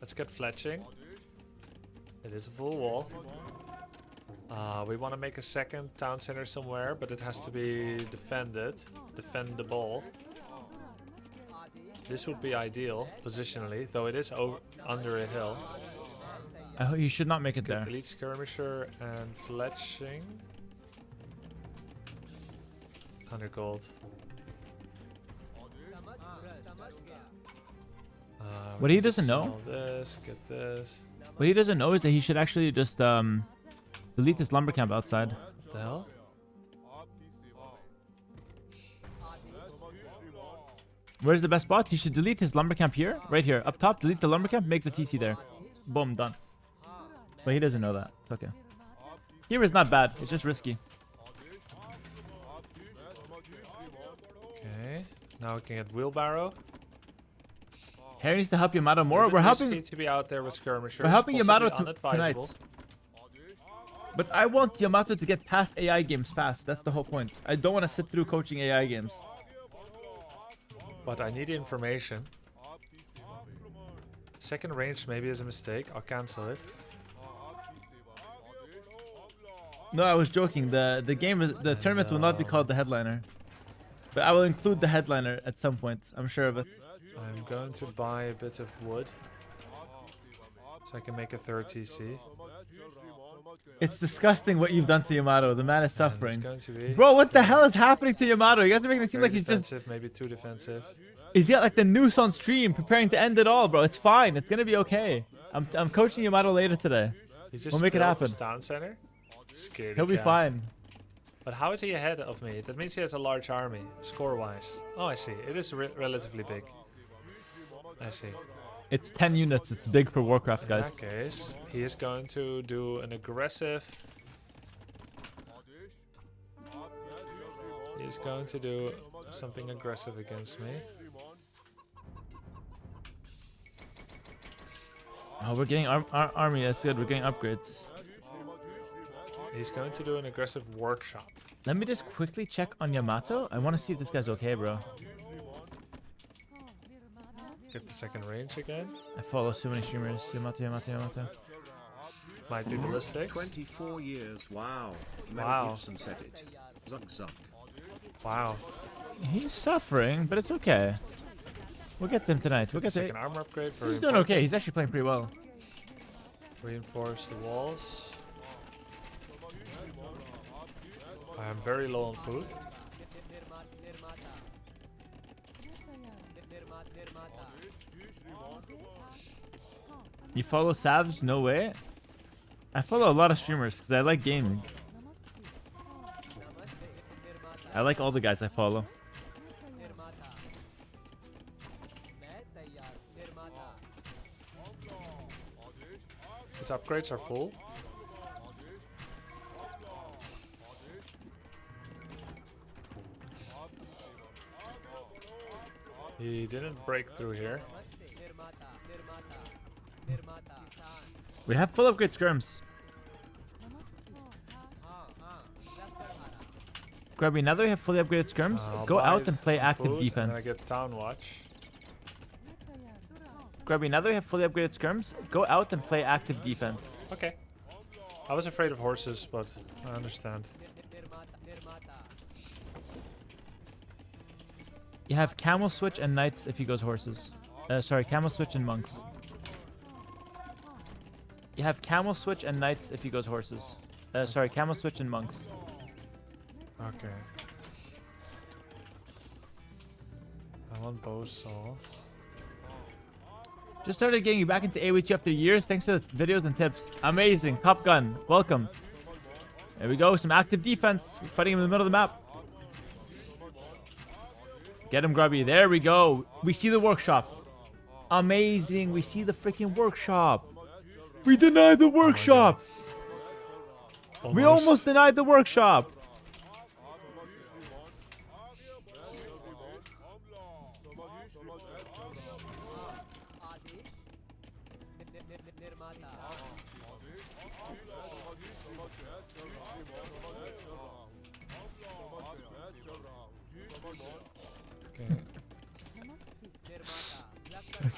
Let's get fletching. It is a full wall. We want to make a second town center somewhere, but it has to be defendable. This would be ideal positionally, though it is under a hill. I hope you should not make it Get there. elite skirmisher and fletching. 100 gold. What he doesn't know? Sell this, get this. What he doesn't know is that he should actually just delete this lumber camp outside. What the hell? Where's the best spot? He should delete his lumber camp here, right here, up top. Delete the lumber camp, make the TC there. Boom, done. But he doesn't know that. It's okay. Here is not bad. It's just risky. Okay. Now we can get wheelbarrow. Harry needs to help Yamato more. We're We're helping. risky to be out there with skirmishers. We're helping possibly Yamato tonight. unadvisable. But I want Yamato to get past AI games fast. That's the whole point. I don't want to sit through coaching AI games. But I need information. Second range maybe is a mistake. I'll cancel it. No, I was joking. The game is the tournament will not be called the headliner. But I will include the headliner at some point. I'm sure of it. I'm going to buy a bit of wood. So I can make a third TC. It's disgusting what you've done to Yamato. The man is And suffering. it's going to be Bro, what the hell is happening to Yamato? You guys are making it seem very like he's just... defensive, maybe too defensive. He's got like the noose on stream preparing to end it all, bro. It's fine. It's going to be okay. I'm coaching Yamato later today. He just We'll make it filled happen. his town center. Scaredy He'll be cat. fine. But how is he ahead of me? That means he has a large army, score-wise. Oh, I see. It is relatively big. I see. It's 10 units. It's big for Warcraft, In guys. that case, he is going to do an aggressive... He is going to do something aggressive against me. Oh, we're getting our army. That's good. We're getting upgrades. He's going to do an aggressive workshop. Let me just quickly check on Yamato. I want to see if this guy's okay, bro. Get the second range again. I follow so many streamers. Yamato. Might be ballistic. 24 years, wow. Mel Wow. Gibson said it. Zuck zuck. Wow. He's suffering, but it's okay. We'll get to him tonight. We'll Get the get to second armor upgrade. He's Very doing okay. important. He's actually playing pretty well. Reinforce the walls. I am very low on food. You follow Savs? No way. I follow a lot of streamers because I like gaming. I like all the guys I follow. His upgrades are full. He didn't break through here. We have full upgrade skirms. Grubby, now that we have fully upgraded skirms, I'll go buy out and play some active food, defense. And then I get town watch. Grubby, now that we have fully upgraded skirms, go out and play active defense. Okay. I was afraid of horses, but I understand. You have camel switch and knights if he goes horses. Sorry, camel switch and monks. You have camel switch and knights if he goes horses. Sorry, camel switch and monks. Okay. I want bow saw. Just started getting you back into AoE2 after years. Thanks to the videos and tips. Amazing. Top Gun. Welcome. There we go. Some active defense. We're fighting him in the middle of the map. Get him, Grubby. There we go. We see the workshop. Amazing. We see the freaking workshop. We denied the workshop. We almost denied the workshop.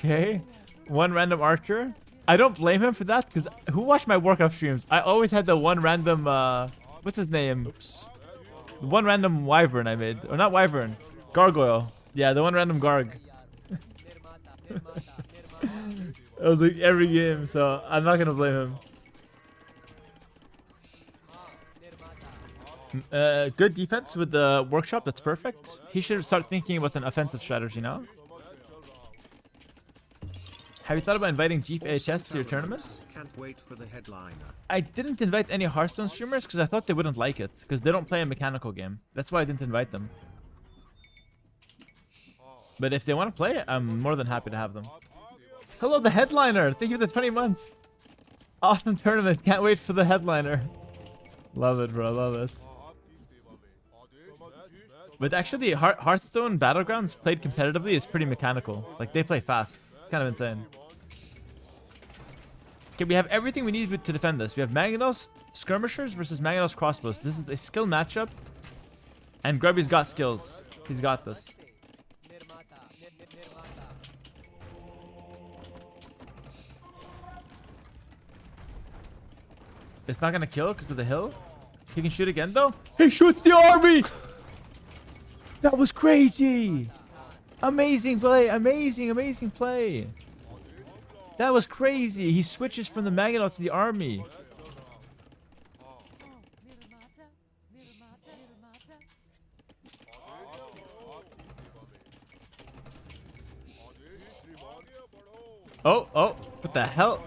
Okay. One random archer. I don't blame him for that because who watched my Warcraft streams? I always had the one random what's his name? Oops. One random wyvern I made. Or not wyvern. Gargoyle. Yeah, the one random garg. I was like every game, so I'm not gonna blame him. Good defense with the workshop, that's perfect. He should start thinking about an offensive strategy now. Have you thought about inviting Jeef AHS to your tournaments? Can't wait for the headliner. I didn't invite any Hearthstone streamers because I thought they wouldn't like it. Because they don't play a mechanical game. That's why I didn't invite them. But if they want to play it, I'm more than happy to have them. Hello, the headliner! Thank you for the 20 months! Awesome tournament. Can't wait for the headliner. Love it, bro. Love it. But actually, Hearthstone Battlegrounds played competitively is pretty mechanical. Like, they play fast. Kind of insane. Okay, we have everything we need to defend this. We have Magnos skirmishers versus Magnos crossbows. This is a skill matchup. And Grubby's got skills. He's got this. It's not gonna kill because of the hill. He can shoot again though. He shoots the army! That was crazy! Amazing play! Amazing, amazing play! That was crazy! He switches from the Maggot to the army. Oh, oh, what the hell?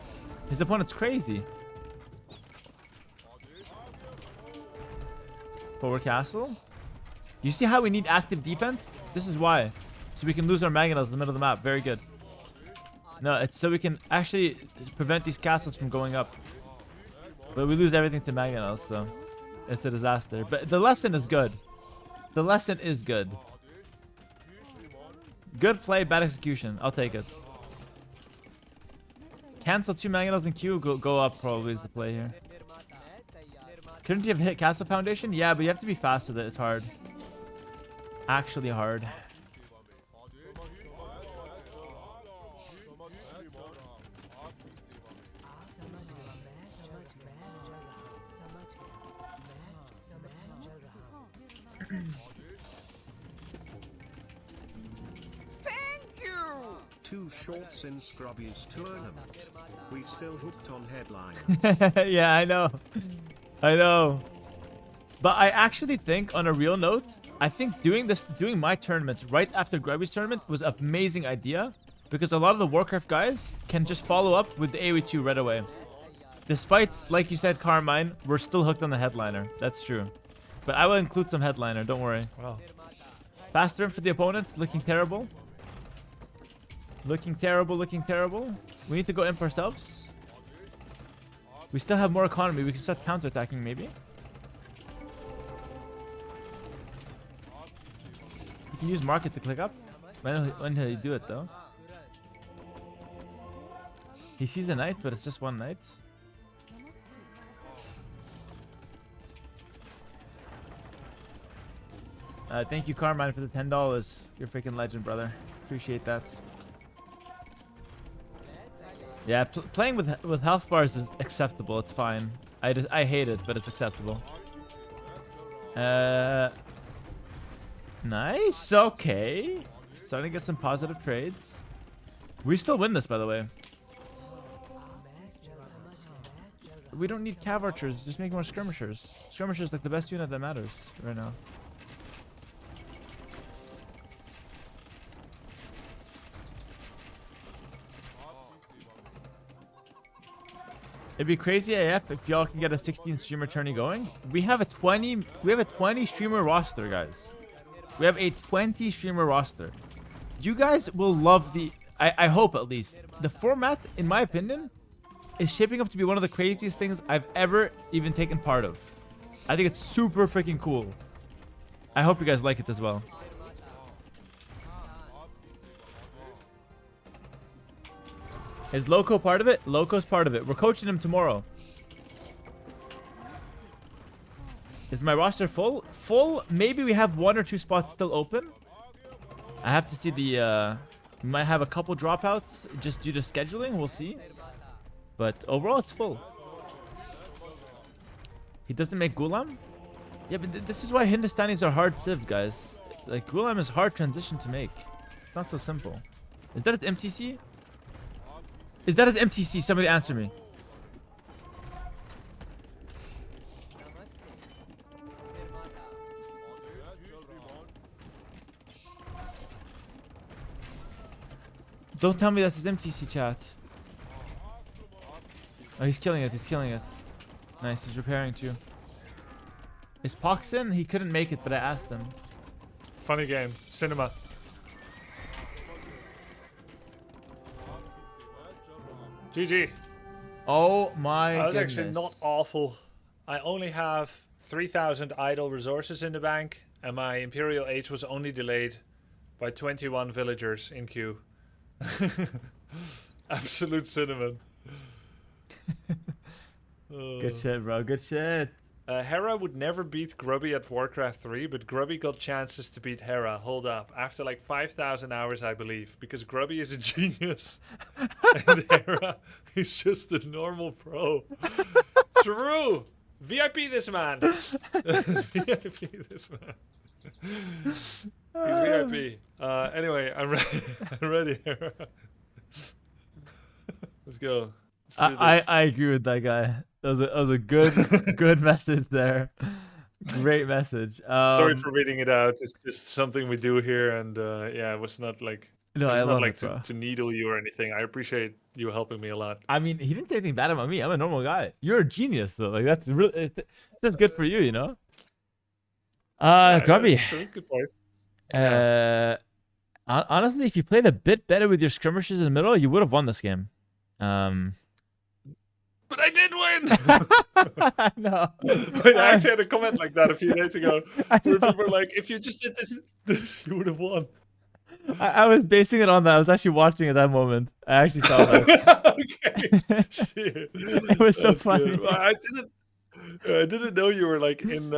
His opponent's crazy. Forward castle. You see how we need active defense? This is why. So we can lose our Magnetos in the middle of the map. Very good. No, it's so we can actually prevent these castles from going up. But we lose everything to Magnetos, so it's a disaster. But the lesson is good. The lesson is good. Good play, bad execution. I'll take it. Cancel 2 Magnetos in queue, go up probably is the play here. Couldn't you have hit Castle Foundation? Yeah, but you have to be fast with it. It's hard. Actually hard. Two shorts in Grubby's tournament. We still hooked on headline. Yeah, I know. I know. But I actually think, on a real note, I think doing my tournament right after Grubby's tournament was an amazing idea. Because a lot of the Warcraft guys can just follow up with the AoE2 right away. Despite, like you said, Carmine, we're still hooked on the headliner. That's true. But I will include some headliner, don't worry. Wow. Fast turn for the opponent, looking terrible. Looking terrible, looking terrible. We need to go imp ourselves. We still have more economy. We can start counterattacking maybe. You can use market to click up. When did he do it though? He sees the knight, but it's just one knight. Thank you, Carmine, for the $10. You're a freaking legend, brother. Appreciate that. Yeah, playing with health bars is acceptable. It's fine. I hate it, but it's acceptable. Nice. Okay. Starting to get some positive trades. We still win this, by the way. We don't need cav archers. Just make more skirmishers. Skirmishers like the best unit that matters right now. It'd be crazy AF if y'all can get a 16 streamer tourney going. We have a 20 streamer roster, guys. We have a 20 streamer roster. You guys will love the I hope at least. The format, in my opinion, is shaping up to be one of the craziest things I've ever even taken part of. I think it's super freaking cool. I hope you guys like it as well. Is Loco part of it? Loco's part of it. We're coaching him tomorrow. Is my roster full? Full. Maybe we have 1 or 2 spots still open. I have to see the... we might have a couple dropouts just due to scheduling. We'll see. But overall, it's full. He doesn't make Gulam? Yeah, but this is why Hindustanis are hard cived, guys. Like, Gulam is hard transition to make. It's not so simple. Is that his MTC? Is that his MTC? Somebody answer me. Don't tell me that's his MTC, chat. Oh, he's killing it. He's killing it. Nice. He's repairing too. Is Pox in? He couldn't make it, but I asked him. Funny game. Cinema. GG. Oh my That was goodness. actually not awful. I only have 3,000 idle resources in the bank, and my Imperial Age was only delayed by 21 villagers in queue. Absolute cinnamon. Good shit, bro. Good shit. Hera would never beat Grubby at Warcraft 3, but Grubby got chances to beat Hera. Hold up. After like 5,000 hours, I believe. Because Grubby is a genius. And Hera is just a normal pro. True. VIP this man. VIP this man. He's VIP. Anyway, I'm ready. I'm ready, Hera. Let's go. Let's do this. I agree with that guy. That was a good message there. Great message. Sorry for reading it out. It's just something we do here, and yeah, it was not like No, I it's love not like it, bro. to needle you or anything. I appreciate you helping me a lot. I mean, he didn't say anything bad about me. I'm a normal guy. You're a genius, though. Like that's really that's good for you, you know. Grubby. That's true. Good point. Honestly, if you played a bit better with your skirmishes in the middle, you would have won this game. But I did win. No. Wait, I actually had a comment like that a few days ago, where people were like, "If you just did this, you would have won." I was basing it on that. I was actually watching at that moment. I actually saw that. Okay. Shit. It was so That's funny. good. Well, I didn't know you were like in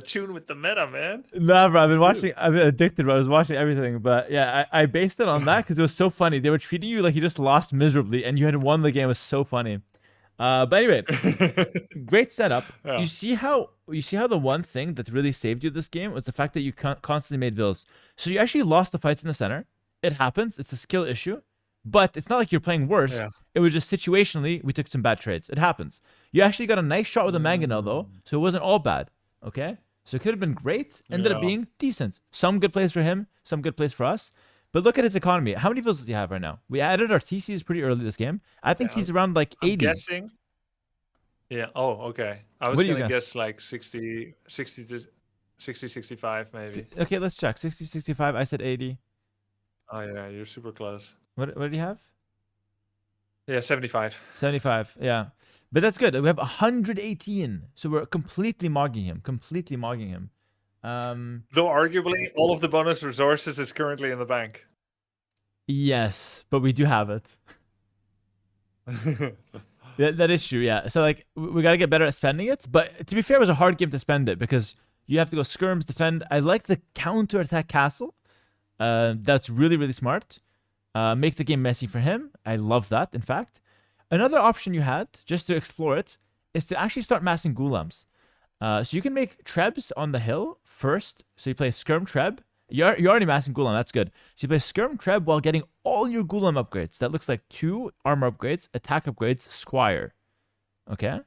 tune with the meta, man. Nah, bro. I've been addicted, bro. I was watching everything. But yeah, I based it on that because it was so funny. They were treating you like you just lost miserably and you had won the game. It was so funny. But anyway, great setup. Yeah. You see how the one thing that really saved you this game was the fact that you constantly made vills. So you actually lost the fights in the center. It happens. It's a skill issue. But it's not like you're playing worse. Yeah. It was just situationally, we took some bad trades. It happens. You actually got a nice shot with a mangonel, though, so it wasn't all bad. Okay? So it could have been great. Ended up Yeah. being decent. Some good plays for him, some good plays for us. But look at his economy. How many vills does he have right now? We added our TCs pretty early this game. I think Yeah, he's around like 80. I'm guessing. Yeah. Oh, okay. I was What do you gonna guess? guess like 60 to 60, 65 maybe. Okay, let's check. 60, 65. I said 80. Oh yeah, you're super close. What did he have? Yeah, 75. 75. Yeah. But that's good. We have 118. So we're completely mogging him. Though arguably all of the bonus resources is currently in the bank. Yes, but we do have it. That is true, yeah. So like we got to get better at spending it, but to be fair, it was a hard game to spend it because You have to go skirms, defend. I like the counter-attack castle. That's really, really smart. Make the game messy for him. I love that, in fact. Another option you had, just to explore it, is to actually start massing Gulams. So you can make Trebs on the hill first. So you play Skirm Treb. You're already massing Gulam, that's good. So you play Skirm Treb while getting all your Gulam upgrades. That looks like 2 armor upgrades, attack upgrades, Squire. Okay?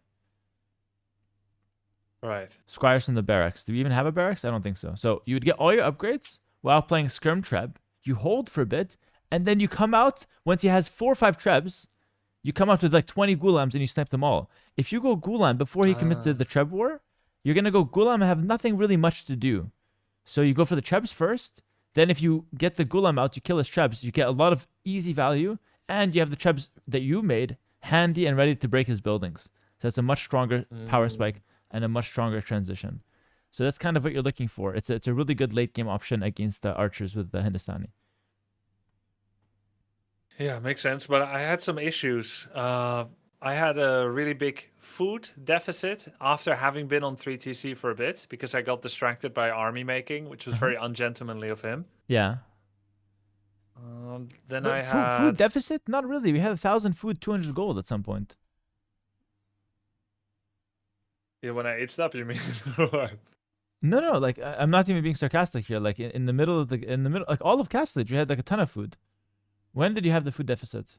Right. Squires from the barracks. Do we even have a barracks? I don't think so. So you would get all your upgrades while playing Skirm Treb. You hold for a bit, and then you come out, once he has 4 or 5 Trebs, you come out with like 20 Gulams and you snipe them all. If you go Gulam before he commits to the Treb war, you're going to go Gulam and have nothing really much to do. So you go for the Trebs first. Then if you get the Gulam out, you kill his Trebs. You get a lot of easy value. And you have the Trebs that you made handy and ready to break his buildings. So it's a much stronger power spike and a much stronger transition. So that's kind of what you're looking for. It's a really good late game option against the archers with the Hindustani. Yeah, makes sense. But I had some issues. I had a really big food deficit after having been on 3TC for a bit because I got distracted by army making, which was very ungentlemanly of him. Yeah. Then But I had food deficit? Not really. We had 1,000 food, 200 gold at some point. Yeah, when I aged up, you mean? What? No. Like I'm not even being sarcastic here. Like in the middle of like all of Castlage, you had like a ton of food. When did you have the food deficit?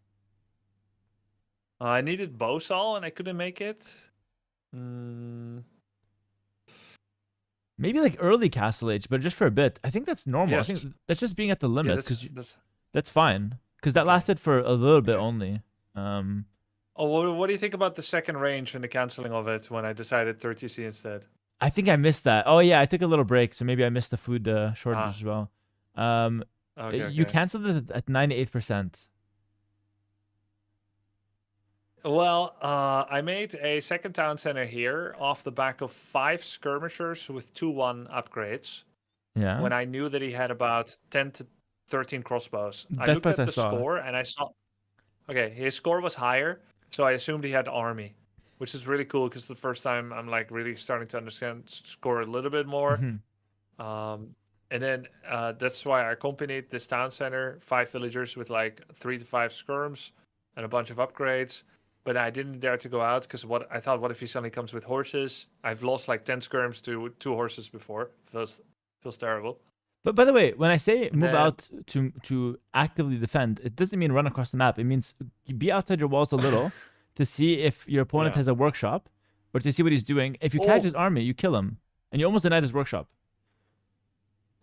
I needed Bosal and I couldn't make it. Maybe like early Castle Age, but just for a bit. I think that's normal. Yes. I think that's just being at the Yeah, limit that's- that's fine. Because that lasted for a little bit only. Oh, what do you think about the second range and the canceling of it when I decided 30C instead? I think I missed that. Oh yeah, I took a little break, so maybe I missed the food shortage as well. You canceled it at 98%. Well, I made a second town center here off the back of 5 skirmishers with 2-1 upgrades. Yeah. When I knew that he had about 10 to 13 crossbows. I That's looked at what I the saw. score and I saw... Okay, his score was higher, so I assumed he had army, which is really cool because the first time I'm like really starting to understand score a little bit more. And then that's why I accompanied this town center, 5 villagers with like 3 to 5 skirms and a bunch of upgrades. But I didn't dare to go out because what if he suddenly comes with horses? I've lost like 10 skirms to 2 horses before. Feels terrible. But by the way, when I say move then- out to actively defend, it doesn't mean run across the map. It means you be outside your walls a little to see if your opponent Yeah. has a workshop or to see what he's doing. If you catch Oh. his army, you kill him. And you almost denied his workshop.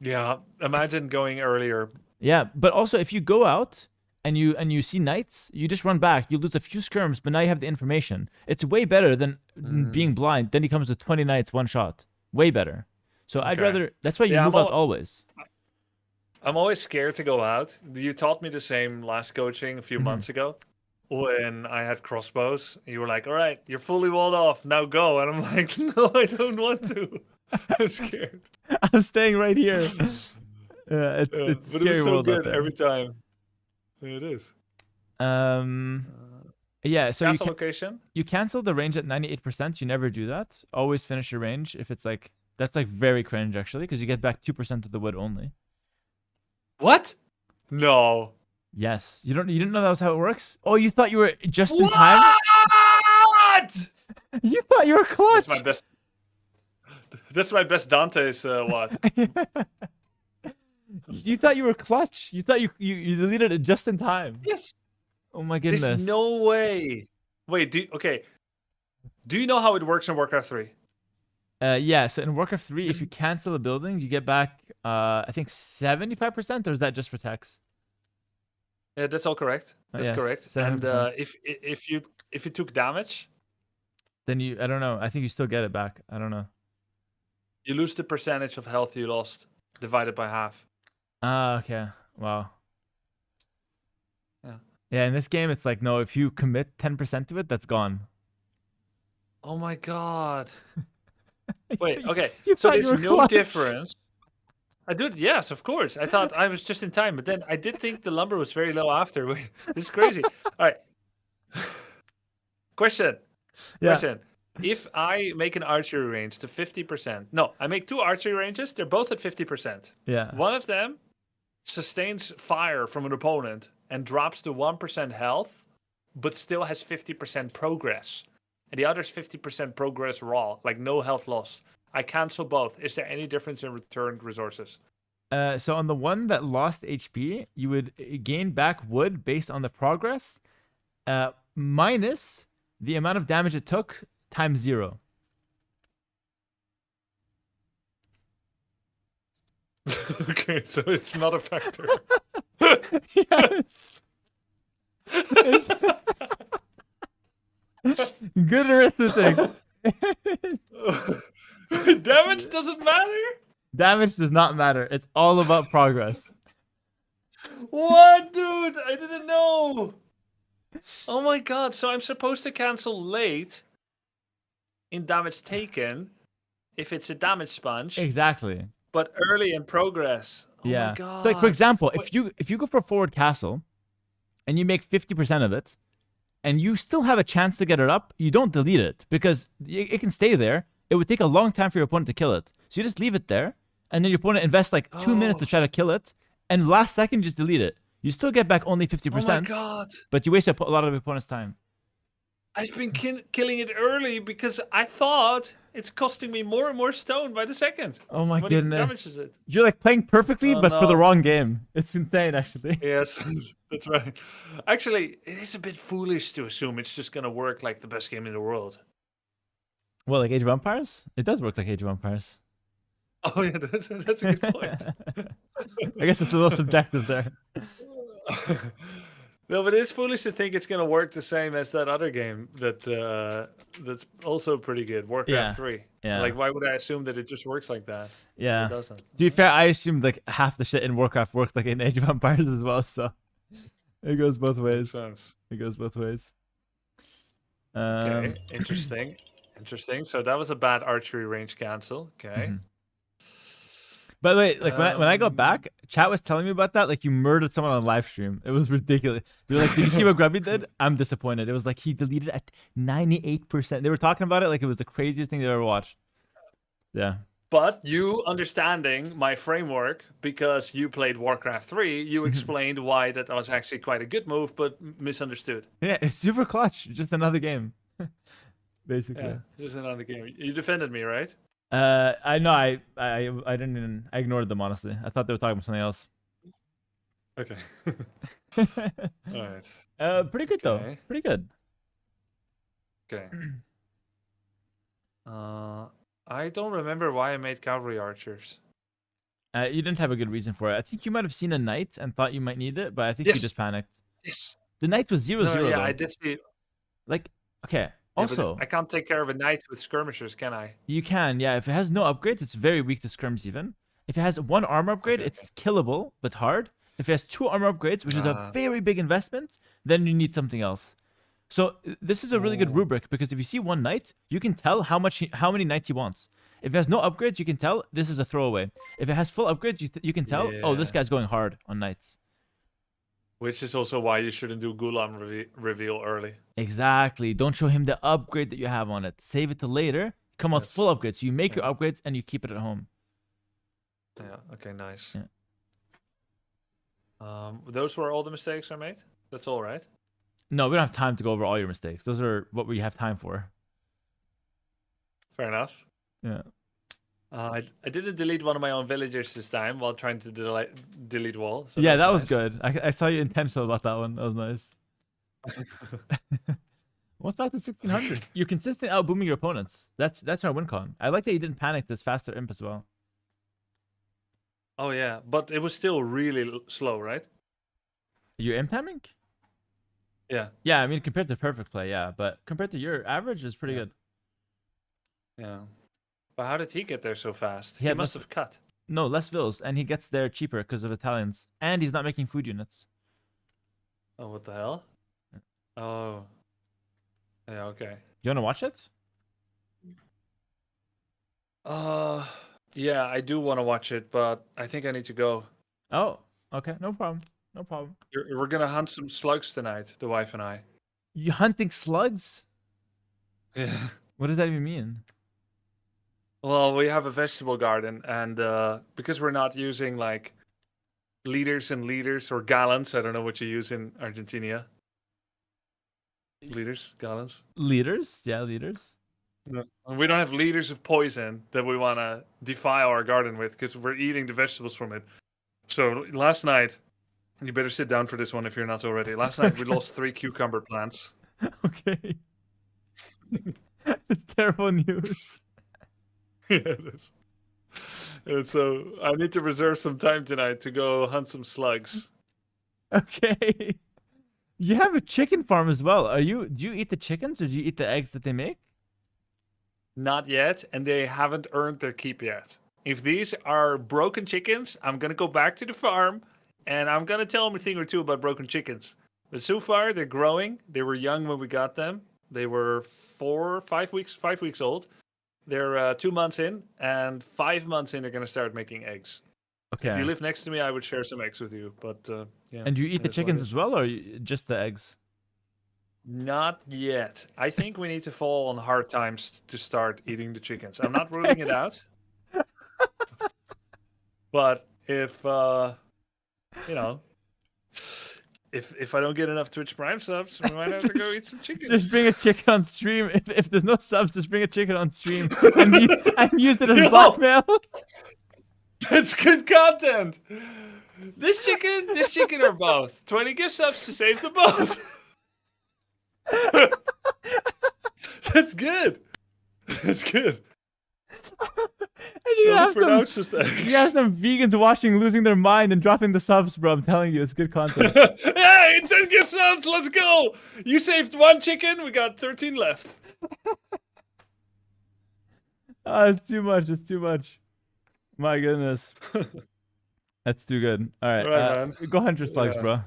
Yeah, imagine going earlier. Yeah, but also if you go out and you see knights, you just run back. You lose a few skirms, but now you have the information. It's way better than being blind. Then he comes with 20 knights, one shot. Way better. So I'd Okay. rather. That's why you Yeah, move out always. I'm always scared to go out. You taught me the same last coaching a few months ago when I had crossbows. You were like, all right, you're fully walled off. Now go. And I'm like, no, I don't want to. I'm scared. I'm staying right here. It's But scary it was so world out good there. every time. It is. Yeah. So Castle location? you cancel the range at 98%. You never do that. Always finish your range if it's like that's like very cringe actually because you get back 2% of the wood only. What? No. Yes. You didn't know that was how it works? Oh, you thought you were just in time? What? You thought you were clutch. That's my best. That's my best Dante's what? You thought you were clutch. You thought you deleted it just in time. Yes. Oh my goodness. There's no way. Wait, do you know how it works in Warcraft 3? Yeah, so in Warcraft 3, if you cancel a building, you get back I think 75%, or is that just for tax? Yeah, that's all correct. That's yes, correct. 7%. And if you took damage, Then I don't know. I think you still get it back. I don't know. you lose the percentage of health you lost divided by half. Ah, okay. Wow. Yeah. Yeah, in this game, it's like, no, if you commit 10% to it, that's gone. Oh my god. Wait, okay. You So thought you there's were no clutch. difference. I did, yes, of course. I thought I was just in time, but then I did think the lumber was very low after. Wait, this is crazy. All right. Question. Yeah. Question. if I make an archery range to 50%, no, I make 2 archery ranges. They're both at 50%. Yeah. One of them sustains fire from an opponent and drops to 1% health, but still has 50% progress. And the other's 50% progress raw, like no health loss. I cancel both. Is there any difference in returned resources? So on the one that lost HP, you would gain back wood based on the progress, minus the amount of damage it took times 0. Okay, so it's not a factor. Yes. Good arithmetic. Damage doesn't matter? Damage does not matter. It's all about progress. What, dude? I didn't know. Oh my god, so I'm supposed to cancel late in damage taken if it's a damage sponge, Exactly. but early in progress. Oh Yeah. my god. So like for example, if you go for forward castle and you make 50% of it and you still have a chance to get it up, you don't delete it because it can stay there. It would take a long time for your opponent to kill it. So you just leave it there and then your opponent invests like 2 minutes to try to kill it and last second just delete it. You still get back only 50%. Oh my god. But you waste a lot of your opponent's time. I've been killing it early because I thought it's costing me more and more stone by the second. Oh my When he goodness. damages it. You're like playing perfectly, Oh, but for the no. wrong game. It's insane, actually. Yes, that's right. Actually, it is a bit foolish to assume it's just gonna work like the best game in the world. Well, like Age of Empires? It does work like Age of Empires. Oh yeah, that's a good point. I guess it's a little subjective there. No, but it's foolish to think it's gonna work the same as that other game that's also pretty good, Warcraft Yeah, 3. yeah. Like, why would I assume that it just works like that? Yeah. It doesn't. To be fair, I assumed like half the shit in Warcraft worked like in Age of Empires as well, so it goes both ways. Makes sense. It goes both ways. Okay, interesting. Interesting. So that was a bad archery range cancel. Okay. Mhm. By the way, like when I got back, chat was telling me about that. Like you murdered someone on live stream. It was ridiculous. They were like, "Did you see what Grubby did?" I'm disappointed. It was like he deleted at 98%. They were talking about it like it was the craziest thing they ever watched. Yeah. But you understanding my framework because you played Warcraft 3, you explained why that was actually quite a good move, but misunderstood. Yeah, it's super clutch. Just another game, basically. Yeah, just another game. You defended me, right? I know. I didn't even. I ignored them honestly. I thought they were talking about something else. Okay. All right. Pretty good though. Okay. Pretty good. Okay. I don't remember why I made cavalry archers. You didn't have a good reason for it. I think you might have seen a knight and thought you might need it, but I think Yes. you just panicked. Yes. The knight was 0-0 No, yeah, though. I did see. Like, okay. Yeah, but Also, I can't take care of a knight with skirmishers, can I? you can, yeah. If it has no upgrades, it's very weak to scrims even. If it has 1 armor upgrade, Okay, it's killable, but hard. If it has 2 armor upgrades, which is a Ah. very big investment, then you need something else. So this is a really good Oh. rubric because if you see one knight, you can tell how many knights he wants. If it has no upgrades, you can tell this is a throwaway. If it has full upgrades, you can tell, oh, this Yeah. guy's going hard on knights. Which is also why you shouldn't do Gulam reveal early. Exactly. Don't show him the upgrade that you have on it. Save it to later. Come out with full Yes. upgrades. So you make Yeah. your upgrades and you keep it at home. Yeah. Okay. Nice. Yeah. Those were all the mistakes I made. That's all right. No, we don't have time to go over all your mistakes. Those are what we have time for. Fair enough. Yeah. I didn't delete one of my own villagers this time while trying to delete wall. So Yeah, that was nice. good. I saw you intentional about that one. That was nice. What's back to 1600? You're consistent out booming your opponents. That's our win con. I like that you didn't panic this faster imp as well. Oh yeah, but it was still really slow, right? Your imp timing? Yeah. Yeah, I mean compared to perfect play, yeah, but compared to your average, is pretty Yeah. good. Yeah. But how did he get there so fast? He He had must less- have cut. No, less vills, and he gets there cheaper because of Italians, and he's not making food units. Oh, what the hell? Oh. Yeah. Okay. You wanna watch it? Yeah, I do want to watch it, but I think I need to go. Oh, okay, no problem, no problem. We're gonna hunt some slugs tonight, the wife and I. You hunting slugs? Yeah. What does that even mean? Well, we have a vegetable garden, and because we're not using like liters and liters or gallons, I don't know what you use in Argentina. Liters, gallons. Liters? Yeah, liters. No. We don't have liters of poison that we want to defile our garden with because we're eating the vegetables from it. So last night, you better sit down for this one if you're not already. Last night we lost 3 cucumber plants. Okay. It's terrible news. Yeah, it is. And so I need to reserve some time tonight to go hunt some slugs. Okay. You have a chicken farm as well. Do you eat the chickens or do you eat the eggs that they make? Not yet, and they haven't earned their keep yet. If these are broken chickens, I'm gonna go back to the farm and I'm gonna tell them a thing or two about broken chickens. But so far they're growing. They were young when we got them. They were 5 weeks old. They're 2 months in, and 5 months in they're gonna start making eggs. Okay. If you live next to me, I would share some eggs with you. But yeah. And do you eat the that's what it chickens is. as well, or just the eggs? Not yet. I think we need to fall on hard times to start eating the chickens. I'm not ruling it out. But if you know, if I don't get enough Twitch Prime subs, we might have to go eat some chickens. Just bring a chicken on stream. If there's no subs, just bring a chicken on stream and, and use it as Yo! blackmail. That's good content. This chicken or both. 20 gift subs to save them both. That's good. That's good. And you have For now, some, it's just eggs. you have some vegans watching, losing their mind and dropping the subs, bro. I'm telling you, it's good content. Hey, 10 gift subs, let's go. You saved 1 chicken, we got 13 left. It's too much. It's too much. My goodness. That's too good. All right. Right, man. Go hunt your slugs, Yeah. bro.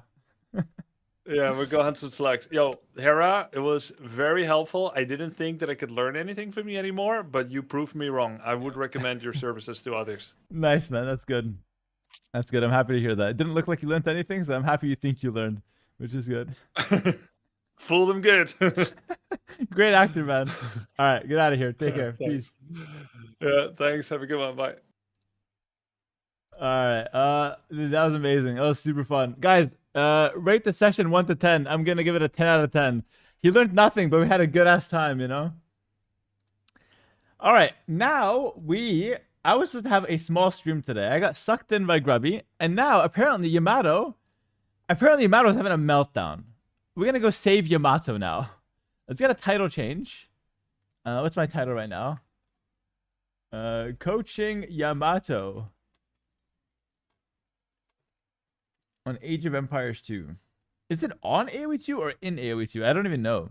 Yeah, we'll go hunt some slugs. Yo, Hera, it was very helpful. I didn't think that I could learn anything from you anymore, but you proved me wrong. I would recommend your services to others. Nice, man. That's good. That's good. I'm happy to hear that. It didn't look like you learned anything, so I'm happy you think you learned, which is good. Fool them good. Great actor, man. All right. Get out of here. Take care. Thanks. Peace. Yeah, thanks. Have a good one. Bye. All right. Dude, that was amazing. That was super fun. Guys, rate the session 1 to 10. I'm going to give it a 10 out of 10. He learned nothing, but we had a good ass time, you know? All right. Now I was supposed to have a small stream today. I got sucked in by Grubby, and now apparently Yamato's having a meltdown. We're going to go save Yamato now. Let's get a title change. What's my title right now? Coaching Yamato on Age of Empires 2. Is it on AoE 2 or in AoE 2? I don't even know.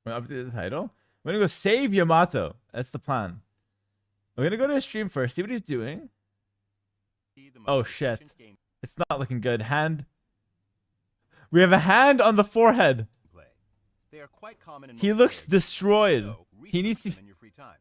I'm gonna update the title. We're gonna go save Yamato. That's the plan. We're gonna go to his stream first, see what he's doing. Oh shit. It's not looking good. Hand. We have a hand on the forehead. They are quite common in He looks destroyed. so He needs to. in your free time.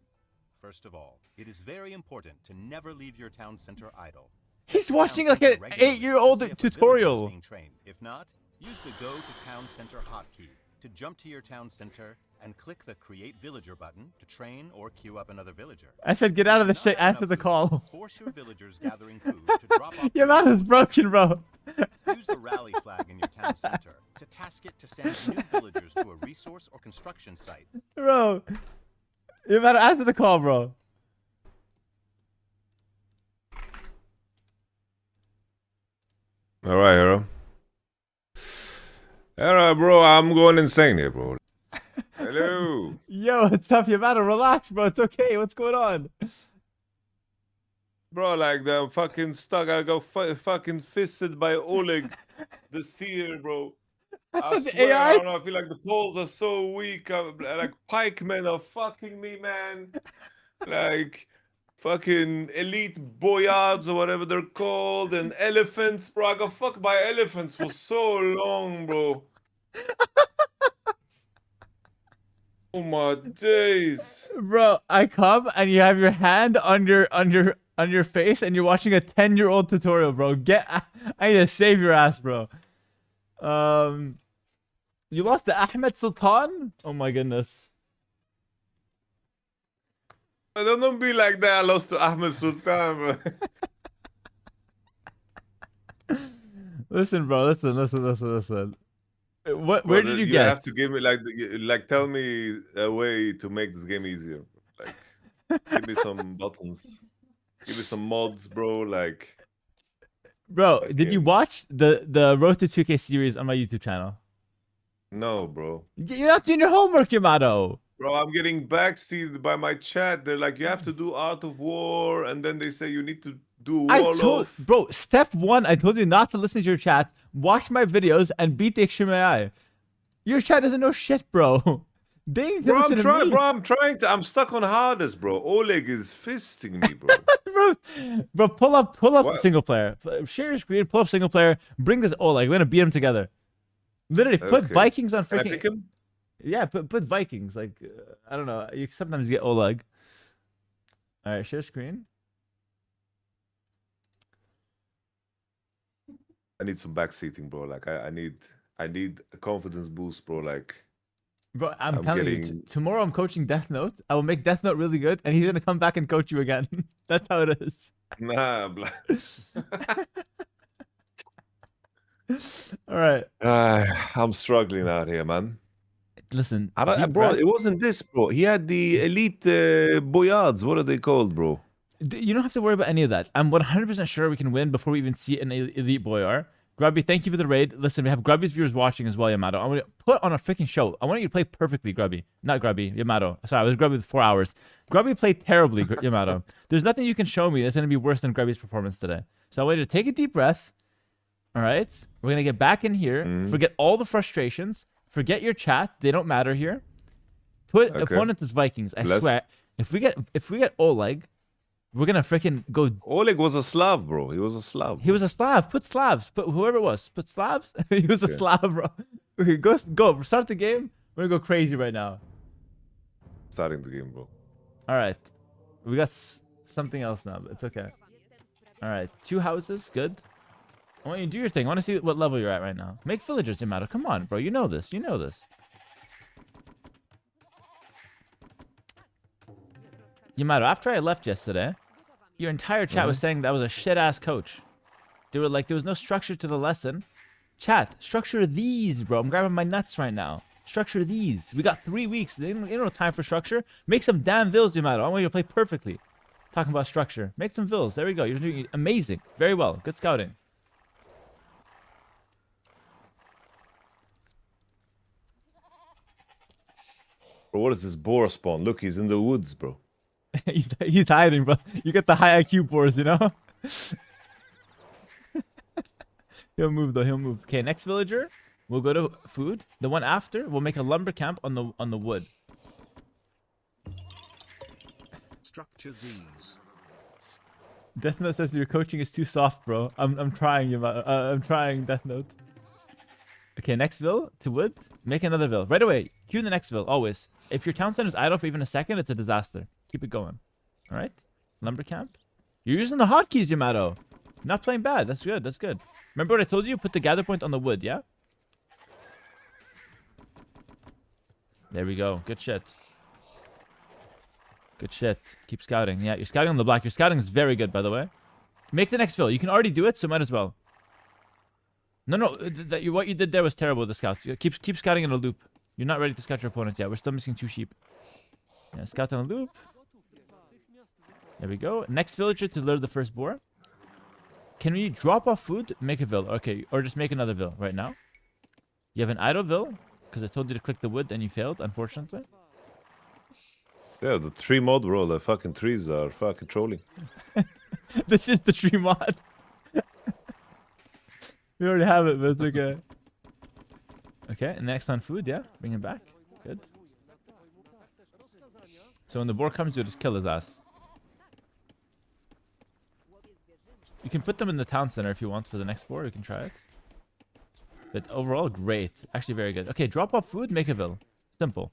First of all, it is very important to never leave your town center idle. He's watching like an 8-year-old See if a villager is tutorial. being trained. If not, use the Go to Town Center hotkey to jump to your town center and click the Create Villager button to train or queue up another villager. I said get out of the Not shit have after the enough call. food, force your villagers gathering food to drop off their Yamato's broken, bro. Use the rally flag in your town center to task it to send new villagers to a resource or construction site. Bro. Yamato after the call, bro. All right, Hera. Hera, bro, I'm going insane here, bro. Hello. Yo, it's tough, Yamato. Relax, bro. It's okay. What's going on? Bro, like, I'm fucking stuck. I got fucking fisted by Oleg, the seer, bro. I The swear, AI? I don't know. I feel like the poles are so weak. Like, pikemen are fucking me, man. Like, fucking elite boyards or whatever they're called, and elephants, bro. I got fucked by elephants for so long, bro. Oh my days. Bro, I come and you have your hand on your face and you're watching a 10-year-old tutorial, bro. I need to save your ass, bro. You lost to Ahmed Sultan? Oh my goodness. Don't be like that. I lost to Ahmed Sultan, bro. Listen, bro. Listen. What? Bro, Where did you you get? have to give me like tell me a way to make this game easier. Like, give me some buttons. Give me some mods, bro. Like, Bro, did you fucking- watch the Road to 2K series on my YouTube channel? No, bro. You're not doing your homework, Yamato. Bro, I'm getting backseated by my chat. They're like, you have to do Art of War, and then they say you need to do Wall of. Bro, step 1, I told you not to listen to your chat, watch my videos, and beat the extreme AI. Your chat doesn't know shit, bro. They need to Bro, listen to me. I'm trying to. I'm stuck on hardest, bro. Oleg is fisting me, bro. bro, pull up What? single player. Share your screen, pull up single player, bring this Oleg. We're gonna beat him together. Literally, put Okay. Vikings on Can I freaking. pick him? Yeah, put Vikings. Like, I don't know. You sometimes get Oleg. All right, share screen. I need some backseating, bro. Like, I need a confidence boost, bro. Like, Bro, I'm I'm telling you, getting- tomorrow I'm coaching Death Note. I will make Death Note really good, and he's gonna come back and coach you again. That's how it is. nah, blah. All right. I'm struggling out here, man. Listen, Bro, breath. it wasn't this, bro. He had the elite boyards. What are they called, bro? You don't have to worry about any of that. I'm 100% sure we can win before we even see an elite boyar. Grubby, thank you for the raid. Listen, we have Grubby's viewers watching as well, Yamato. I want to put on a freaking show. I want you to play perfectly, Grubby. Not Grubby, Yamato. Sorry, I was Grubby with 4 hours. Grubby played terribly, Yamato. There's nothing you can show me that's going to be worse than Grubby's performance today. So I want you to take a deep breath. All right? We're going to get back in here. Forget all the frustrations. Forget your chat. They don't matter here. Put opponent as Vikings. I swear. If we get Oleg, we're gonna freaking go. Oleg was a Slav, bro. He was a Slav. He was a Slav. Put Slavs. Put whoever it was. Put Slavs. He was a Slav, bro. Okay, go. Start the game. We're gonna go crazy right now. Starting the game, bro. All right. We got something else now, but it's okay. All right. 2 houses. Good. I want you to do your thing. I want to see what level you're at right now. Make villagers, Yamato. Come on, bro. You know this. You know this. Yamato, after I left yesterday, your entire chat was saying that was a shit-ass coach. They were like, there was no structure to the lesson. Chat, structure these, bro. I'm grabbing my nuts right now. Structure these. We got 3 weeks. Ain't no time for structure. Make some damn vills, Yamato. I want you to play perfectly. Talking about structure. Make some vills. There we go. You're doing amazing. Very well. Good scouting. Bro, what is this boar spawn? Look, he's in the woods, bro. he's hiding, bro. You get the high IQ boars, you know? He'll move though. He'll move. Okay, next villager. We'll go to food. The one after, we'll make a lumber camp on the wood. Structure these. Death Note says your coaching is too soft, bro. I'm trying, I'm trying, Death Note. Okay, next vill to wood. Make another vill right away. Queue the next vill always. If your town center is idle for even a second, it's a disaster. Keep it going. All right, lumber camp. You're using the hotkeys, Yamato. Not playing bad. That's good. That's good. Remember what I told you? Put the gather point on the wood. Yeah. There we go. Good shit. Good shit. Keep scouting. Yeah, you're scouting on the block. Your scouting is very good, by the way. Make the next vill. You can already do it, so might as well. No, what you did there was terrible with the scouts. Keep scouting in a loop. You're not ready to scout your opponent yet. We're still missing 2 sheep. Yeah, scout in a loop. There we go. Next villager to lure the first boar. Can we drop off food? Make a vill. Okay, or just make another vill right now. You have an idle vill, because I told you to click the wood and you failed, unfortunately. Yeah, the tree mod, bro. The fucking trees are fucking trolling. This is the tree mod. We already have it, but it's okay. Okay, next on food, yeah. Bring him back. Good. So when the boar comes, you'll just kill his ass. You can put them in the town center if you want for the next boar. You can try it. But overall, great. Actually, very good. Okay, drop off food, make a vill. Simple.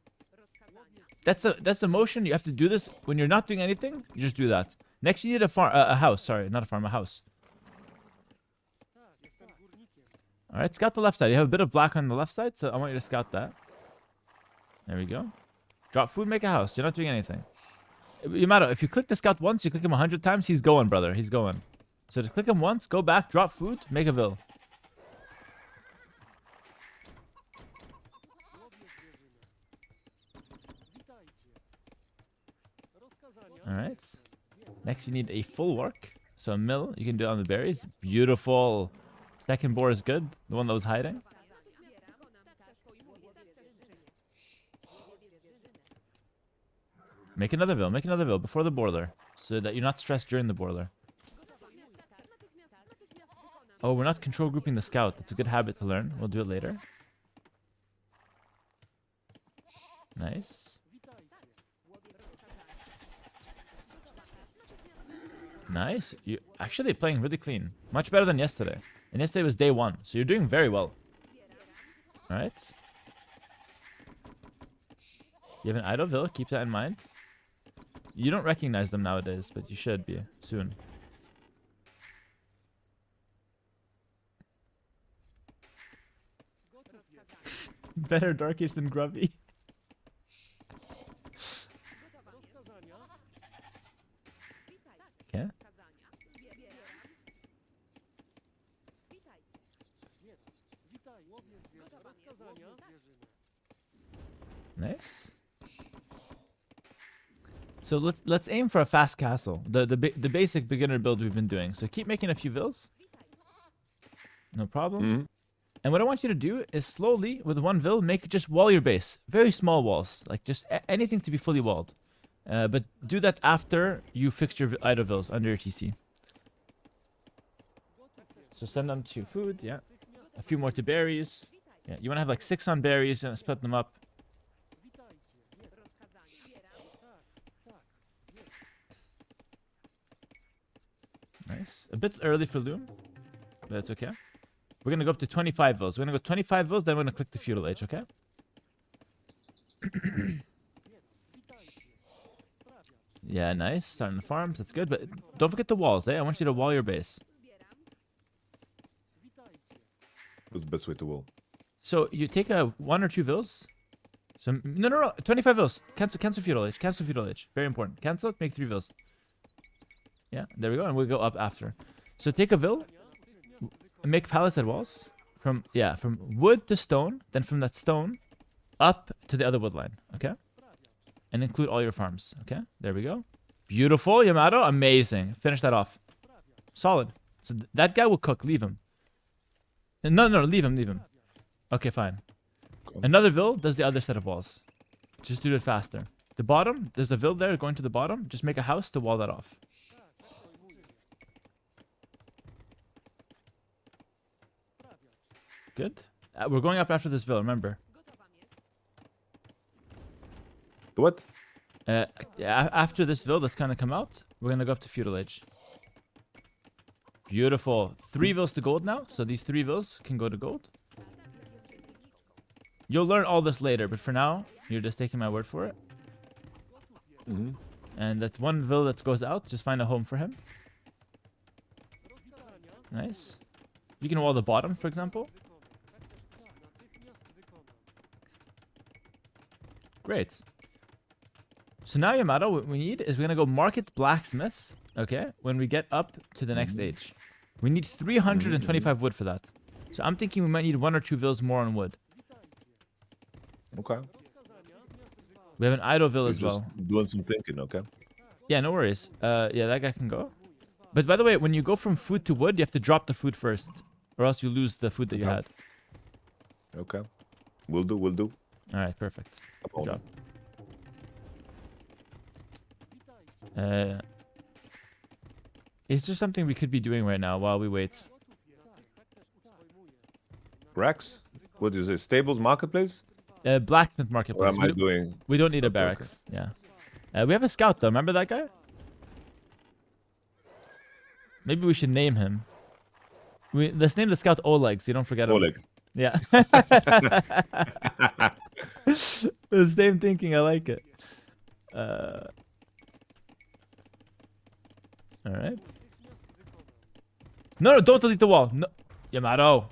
That's the motion. You have to do this when you're not doing anything. You just do that. Next, you need a house. Sorry, not a farm, a house. All right, scout the left side. You have a bit of black on the left side, so I want you to scout that. There we go. Drop food, make a house. You're not doing anything. Yamato, if you click the scout once, you click him 100 times, he's going, brother. He's going. So just click him once, go back, drop food, make a vill. Alright. Next, you need a full work. So a mill, you can do it on the berries. Beautiful. Second boar is good. The one that was hiding. Make another vill before the boiler, so that you're not stressed during the boiler. Oh, we're not control grouping the scout. That's a good habit to learn. We'll do it later. Nice. Nice. You're actually playing really clean. Much better than yesterday. And yesterday was day 1, so you're doing very well. Alright. You have an idle vill, keep that in mind. You don't recognize them nowadays, but you should be soon. Better Darkish than Grubby. Okay. Nice. So let's aim for a fast castle. The basic beginner build we've been doing. So keep making a few vills. No problem. And what I want you to do is slowly, with one vill, make just wall your base. Very small walls. Like just anything to be fully walled. But do that after you fix your idle vills under your TC. So send them to food, yeah. A few more to berries. Yeah, you want to have like 6 on berries and split them up. Nice. A bit early for Loom, but that's okay. We're going to go up to 25 vills. We're going to go 25 vills, then we're going to click the feudal age, okay? Yeah, nice. Starting the farms, that's good. But don't forget the walls, eh? I want you to wall your base. What's the best way to wall? So you take 1 or 2 vills. So no. 25 vills. Cancel feudal age. Cancel feudal age. Very important. Cancel it. Make 3 vills. Yeah, there we go, and we'll go up after. So take a vill, make palisade walls from wood to stone, then from that stone up to the other wood line, okay? And include all your farms, okay? There we go. Beautiful, Yamato, amazing. Finish that off. Solid. So that guy will cook, leave him. No, leave him. Okay, fine. Another vill does the other set of walls. Just do it faster. The bottom, there's a vill there going to the bottom. Just make a house to wall that off. Good. We're going up after this vill, remember. What? After this vill that's kind of come out, we're going to go up to feudal age. Beautiful. 3 vills to gold now, so these 3 vills can go to gold. You'll learn all this later, but for now, you're just taking my word for it. And that 1 vill that goes out, just find a home for him. Nice. You can wall the bottom, for example. Great. So now, Yamato, what we need is we're going to go market blacksmith, okay, when we get up to the next stage. We need 325 wood for that. So I'm thinking we might need 1 or 2 vills more on wood. Okay. We have an idle vill as well. Doing some thinking, okay? Yeah, no worries. Yeah, that guy can go. But by the way, when you go from food to wood, you have to drop the food first, or else you lose the food that you had. Okay. Will do. All right, perfect. Good job. Is there something we could be doing right now while we wait? Racks? What is it? Stables marketplace? Blacksmith marketplace. What am I doing? We don't need a Okay, barracks. Yeah. We have a scout though. Remember that guy? Maybe we should name him. Let's name the scout Oleg, so you don't forget him. Oleg. Yeah. The same thinking. I like it. All right. No, don't delete the wall. No, Yamato.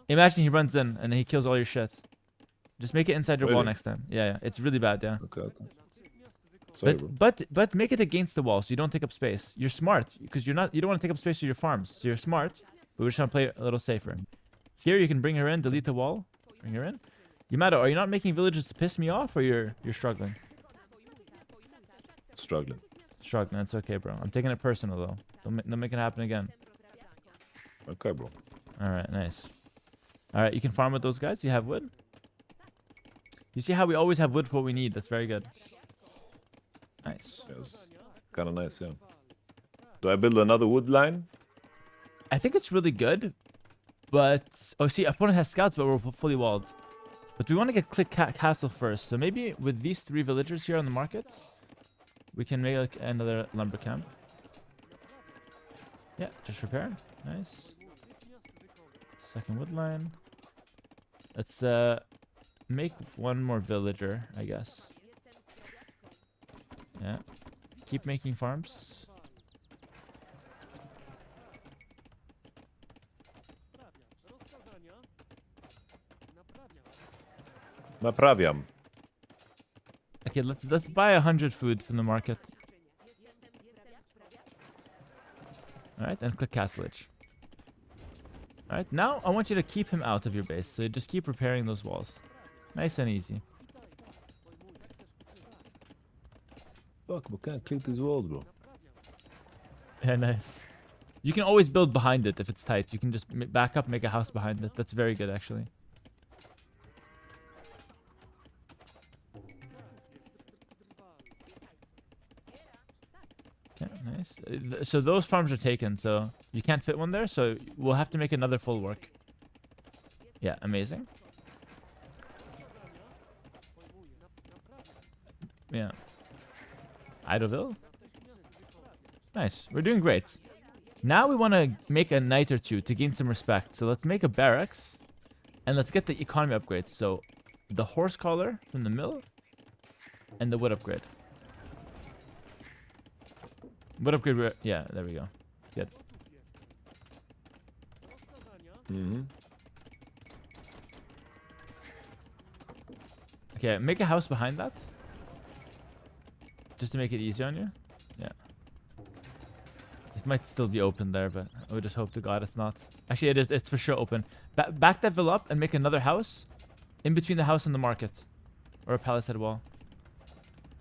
Imagine he runs in and he kills all your shit. Just make it inside your wall Really? next time. Yeah, it's really bad. Yeah. Okay. Sorry, bro. But make it against the wall so you don't take up space. You're smart because you don't want to take up space with your farms. So you're smart, but we're just trying to play it a little safer. Here you can bring her in, delete the wall, bring her in. Yamato, are you not making villages to piss me off, or you're struggling? Struggling. Struggling. That's okay, bro. I'm taking it personal though. Don't make it happen again. Okay, bro. All right, nice. All right, you can farm with those guys. You have wood. You see how we always have wood for what we need. That's very good. Nice. Yes. Kind of nice, yeah. Do I build another wood line? I think it's really good, but oh, see, opponent has scouts, but we're fully walled. But we want to get click castle first. So maybe with these 3 villagers here on the market, we can make like another lumber camp. Yeah, just repair. Nice. Second wood line. Let's make 1 more villager, I guess. Yeah. Keep making farms. Naprawiam. Okay, let's buy 100 food from the market. Alright, and click castlage. Alright, now I want you to keep him out of your base. So you just keep repairing those walls. Nice and easy. Fuck, we can't clean this wall, bro. Yeah, nice. You can always build behind it if it's tight. You can just back up, make a house behind it. That's very good, actually. Okay, nice. So those farms are taken, so you can't fit one there, so we'll have to make another full work. Yeah, amazing. Yeah. Idleville. Nice. We're doing great. Now we want to make a knight or 2 to gain some respect. So let's make a barracks. And let's get the economy upgrades. So the horse collar from the mill. And the wood upgrade. Wood upgrade. Yeah, there we go. Good. Okay, make a house behind that. Just to make it easier on you. Yeah. It might still be open there, but I would just hope to God it's not. Actually, it is. It's for sure open. Back that villa up and make another house in between the house and the market. Or a palisade wall.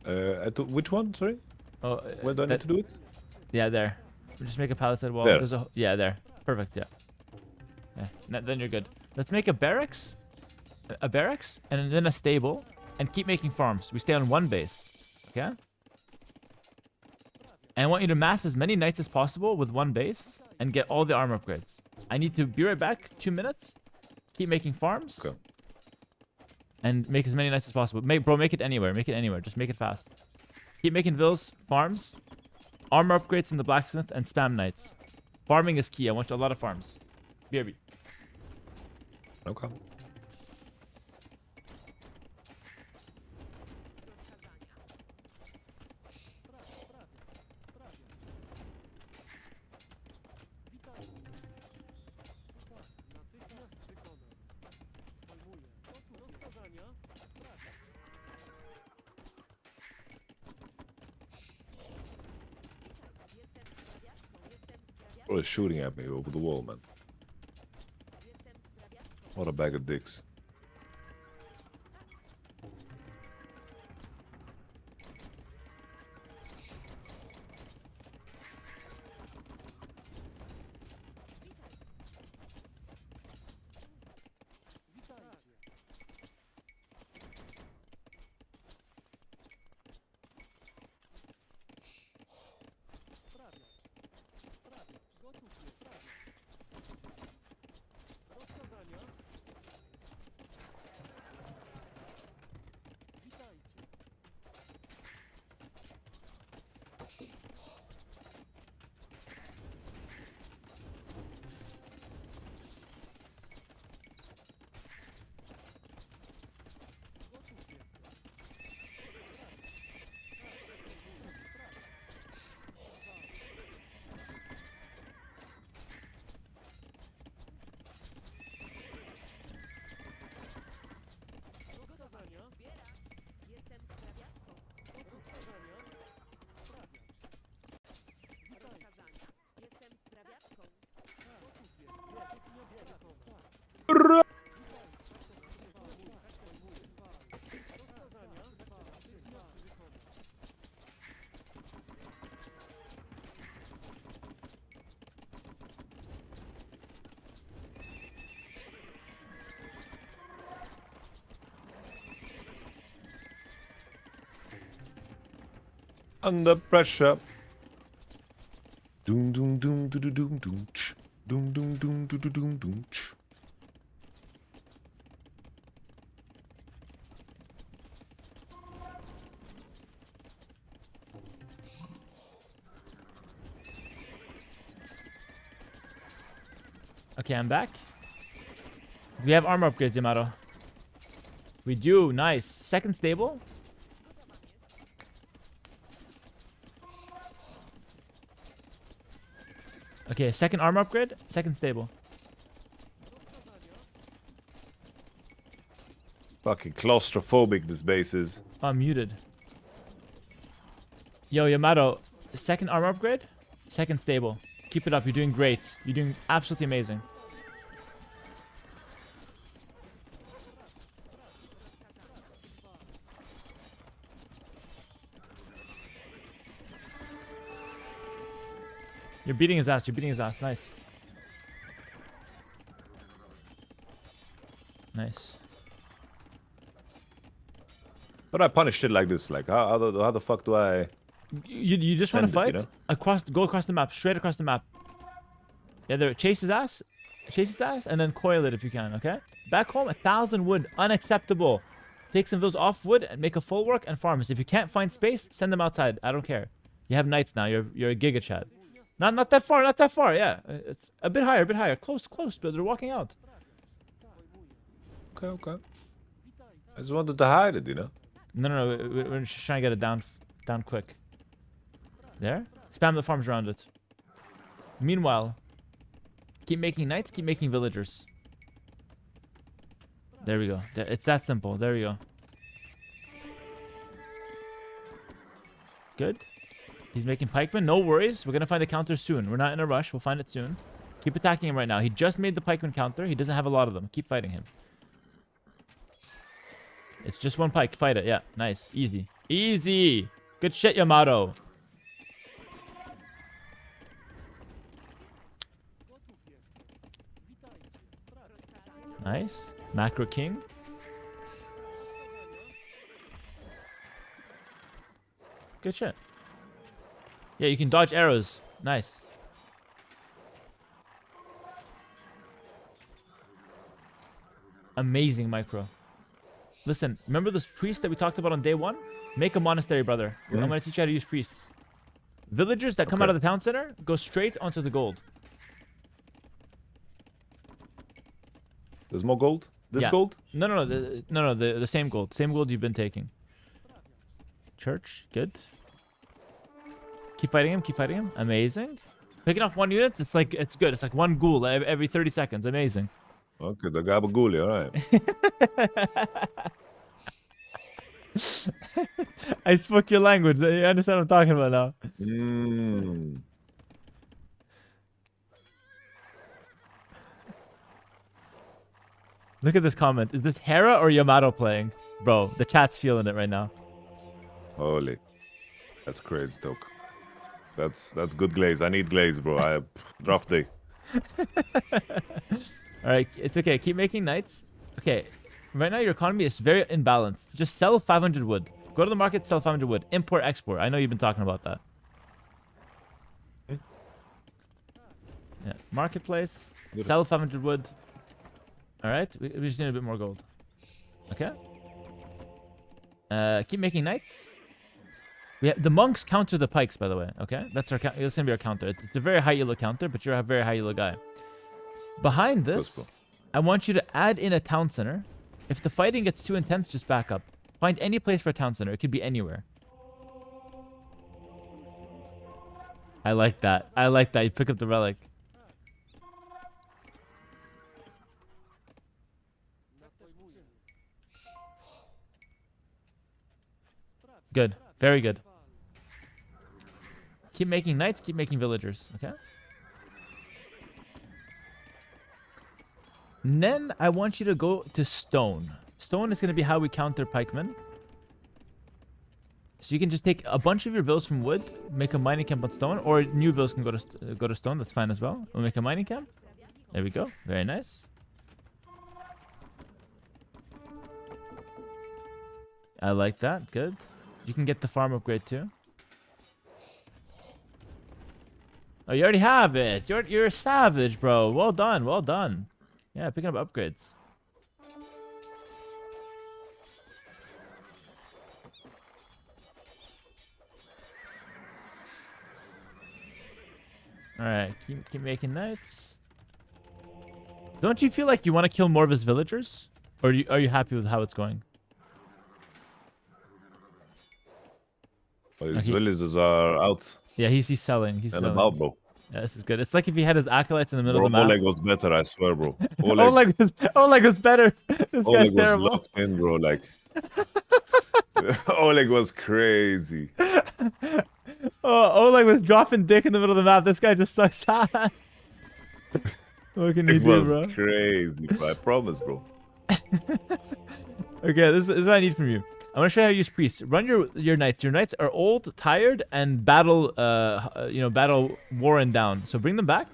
Which one? Sorry? Oh, Where do I need to do it? Yeah, there. Just make a palisade wall. There. Yeah, there. Perfect, yeah. Then you're good. Let's make a barracks. A barracks, and then a stable. And keep making farms. We stay on 1 base. Okay? And I want you to mass as many knights as possible with 1 base and get all the armor upgrades. I need to be right back. 2 minutes. Keep making farms. Okay. And make as many knights as possible. Bro, make it anywhere. Make it anywhere. Just make it fast. Keep making vills, farms, armor upgrades in the blacksmith, and spam knights. Farming is key. I want a lot of farms. BRB. Okay. Bro is shooting at me over the wall, man. What a bag of dicks. Under pressure. Doom doom doom doom doom doom doom ch. Doom doom doom doom doom doom doom ch. Okay, I'm back. We have armor upgrades, Yamato. We do. Nice. Second stable. Okay, second armor upgrade. Second stable. Fucking claustrophobic this base is. Oh, I'm muted. Yo, Yamato. Second armor upgrade. Second stable. Keep it up. You're doing great. You're doing absolutely amazing. You're beating his ass. You're beating his ass. Nice. Nice. But I punish shit like this. Like, how the fuck do I... You just want to Send it, fight? you know? Go across the map. Straight across the map. Yeah, there. Chase his ass. Chase his ass and then coil it if you can, okay? Back home, 1,000 wood. Unacceptable. Take some of those off wood and make a full work and farm us. If you can't find space, send them outside. I don't care. You have knights now. You're a giga chad. Not that far. Not that far. Yeah. It's a bit higher. A bit higher. Close. But they're walking out. Okay. I just wanted to hide it, you know? No. We're just trying to get it down quick. There. Spam the farms around it. Meanwhile, keep making knights. Keep making villagers. There we go. It's that simple. There we go. Good. He's making pikemen. No worries. We're going to find a counter soon. We're not in a rush. We'll find it soon. Keep attacking him right now. He just made the pikeman counter. He doesn't have a lot of them. Keep fighting him. It's just one pike. Fight it. Yeah. Nice. Easy. Easy. Good shit, Yamato. Nice. Macro King. Good shit. Yeah, you can dodge arrows. Nice. Amazing micro. Listen, remember this priest that we talked about on day one? Make a monastery, brother. I'm going to teach you how to use priests. Villagers that come out of the town center go straight onto the gold. There's more gold? This gold? No, the same gold. Same gold you've been taking. Church, good. Keep fighting him. Amazing. Picking off one unit, it's good. It's like one ghoul every 30 seconds. Amazing. Okay, the gabagool, alright. I spoke your language. You understand what I'm talking about now. Look at this comment. Is this Hera or Yamato playing? Bro, the chat's feeling it right now. Holy. That's crazy talk. That's good glaze. I need glaze, bro. Rough day. Alright, it's okay. Keep making knights. Okay. Right now your economy is very imbalanced. Just sell 500 wood. Go to the market, sell 500 wood. Import, export. I know you've been talking about that. Yeah. Marketplace. Good. Sell 500 wood. Alright. We just need a bit more gold. Okay. Keep making knights. The monks counter the pikes, by the way. Okay, that's gonna be our counter. It's a very high elo counter, but you're a very high elo guy. Behind this, I want you to add in a town center. If the fighting gets too intense, just back up. Find any place for a town center. It could be anywhere. I like that. You pick up the relic. Good. Very good. Keep making knights, keep making villagers, okay? And then I want you to go to stone. Stone is going to be how we counter pikemen. So you can just take a bunch of your bills from wood, make a mining camp on stone, or new bills can go to stone. That's fine as well. We'll make a mining camp. There we go. Very nice. I like that. Good. You can get the farm upgrade too. Oh, you already have it. You're a savage, bro. Well done. Well done. Yeah, picking up upgrades. All right, keep making knights. Don't you feel like you want to kill more of his villagers, or are you happy with how it's going? His villagers are out. Yeah, he's selling. He's and selling. about, bro. Yeah, this is good. It's like if he had his acolytes in the middle Bro, of the map. Oleg was better, I swear, bro. Oleg was better. This guy's Oleg was terrible. locked in, bro. Like, Oleg was crazy. Oh, Oleg was dropping dick in the middle of the map. This guy just sucks ass. What can you It do, was bro? crazy, bro. I promise, bro. Okay, this is what I need from you. I want to show you how to use priests. Run your knights. Your knights are old, tired, and battle worn down. So bring them back,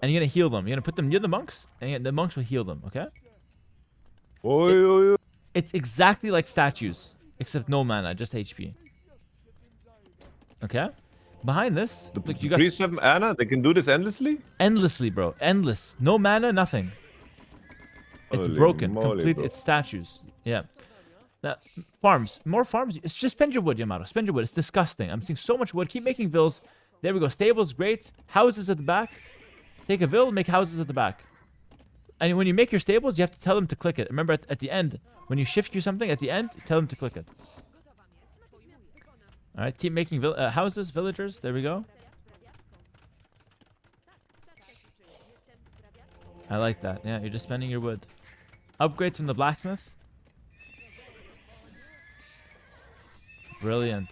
and you're gonna heal them. You're gonna put them near the monks, and the monks will heal them. Okay? It's exactly like statues, except no mana, just HP. Okay? Behind this, look, you got priests have mana. They can do this endlessly. endlessly, bro. Endless. No mana, nothing. It's Holy broken. moly, Complete. bro. It's statues. Yeah. Now, farms. More farms. It's just spend your wood, Yamato. Spend your wood. It's disgusting. I'm seeing so much wood. Keep making vills. There we go. Stables, great. Houses at the back. Take a vill, make houses at the back. And when you make your stables, you have to tell them to click it. Remember, at the end, when you shift you something, at the end, tell them to click it. All right. Keep making houses, villagers. There we go. I like that. Yeah, you're just spending your wood. Upgrades from the blacksmith. Brilliant.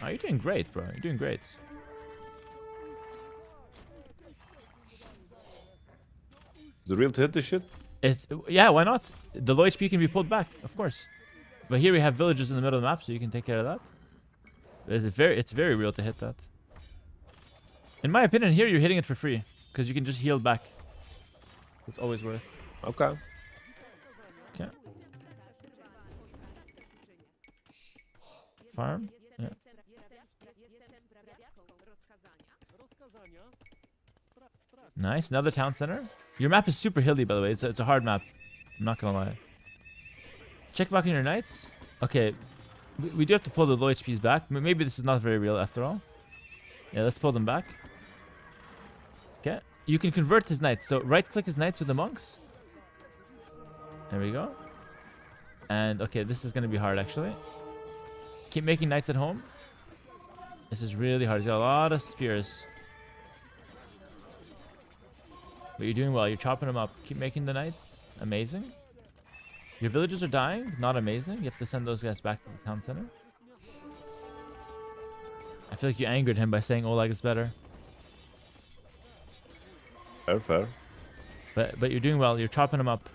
Oh, you're doing great, bro. You're doing great. Is it real to hit this shit? Yeah, why not? The low HP can be pulled back, of course. But here we have villages in the middle of the map, so you can take care of that. It's very real to hit that. In my opinion, here you're hitting it for free, because you can just heal back. It's always worth. Okay. Okay. Farm. Yeah. Nice. Another town center. Your map is super hilly, by the way. It's a hard map. I'm not gonna lie. Check back on your knights. Okay. We do have to pull the low HPs back. Maybe this is not very real after all. Yeah, let's pull them back. Okay. You can convert his knights. So right-click his knights with the monks. There we go. And okay, this is gonna be hard actually. Keep making knights at home. This is really hard. He's got a lot of spears. But you're doing well. You're chopping them up. Keep making the knights. Amazing. Your villagers are dying. Not amazing. You have to send those guys back to the town center. I feel like you angered him by saying Oleg is better. Fair. But you're doing well. You're chopping them up.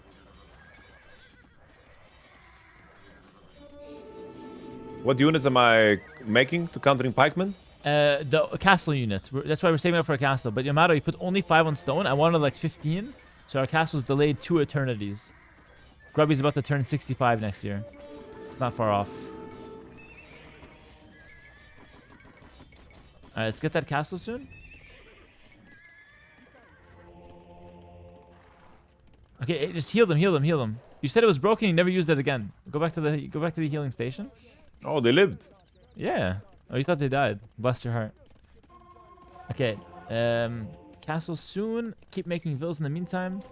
What units am I making to countering pikemen? The castle unit. That's why we're saving up for a castle. But Yamato, you put only 5 on stone. I wanted like 15. So our castle's delayed 2 eternities. Grubby's about to turn 65 next year. It's not far off. Alright, let's get that castle soon. Okay, just heal them. You said it was broken, you never used it again. Go back to the healing station. Oh, they lived. Yeah. Oh, you thought they died. Bless your heart. Okay. Castle soon. Keep making villas in the meantime.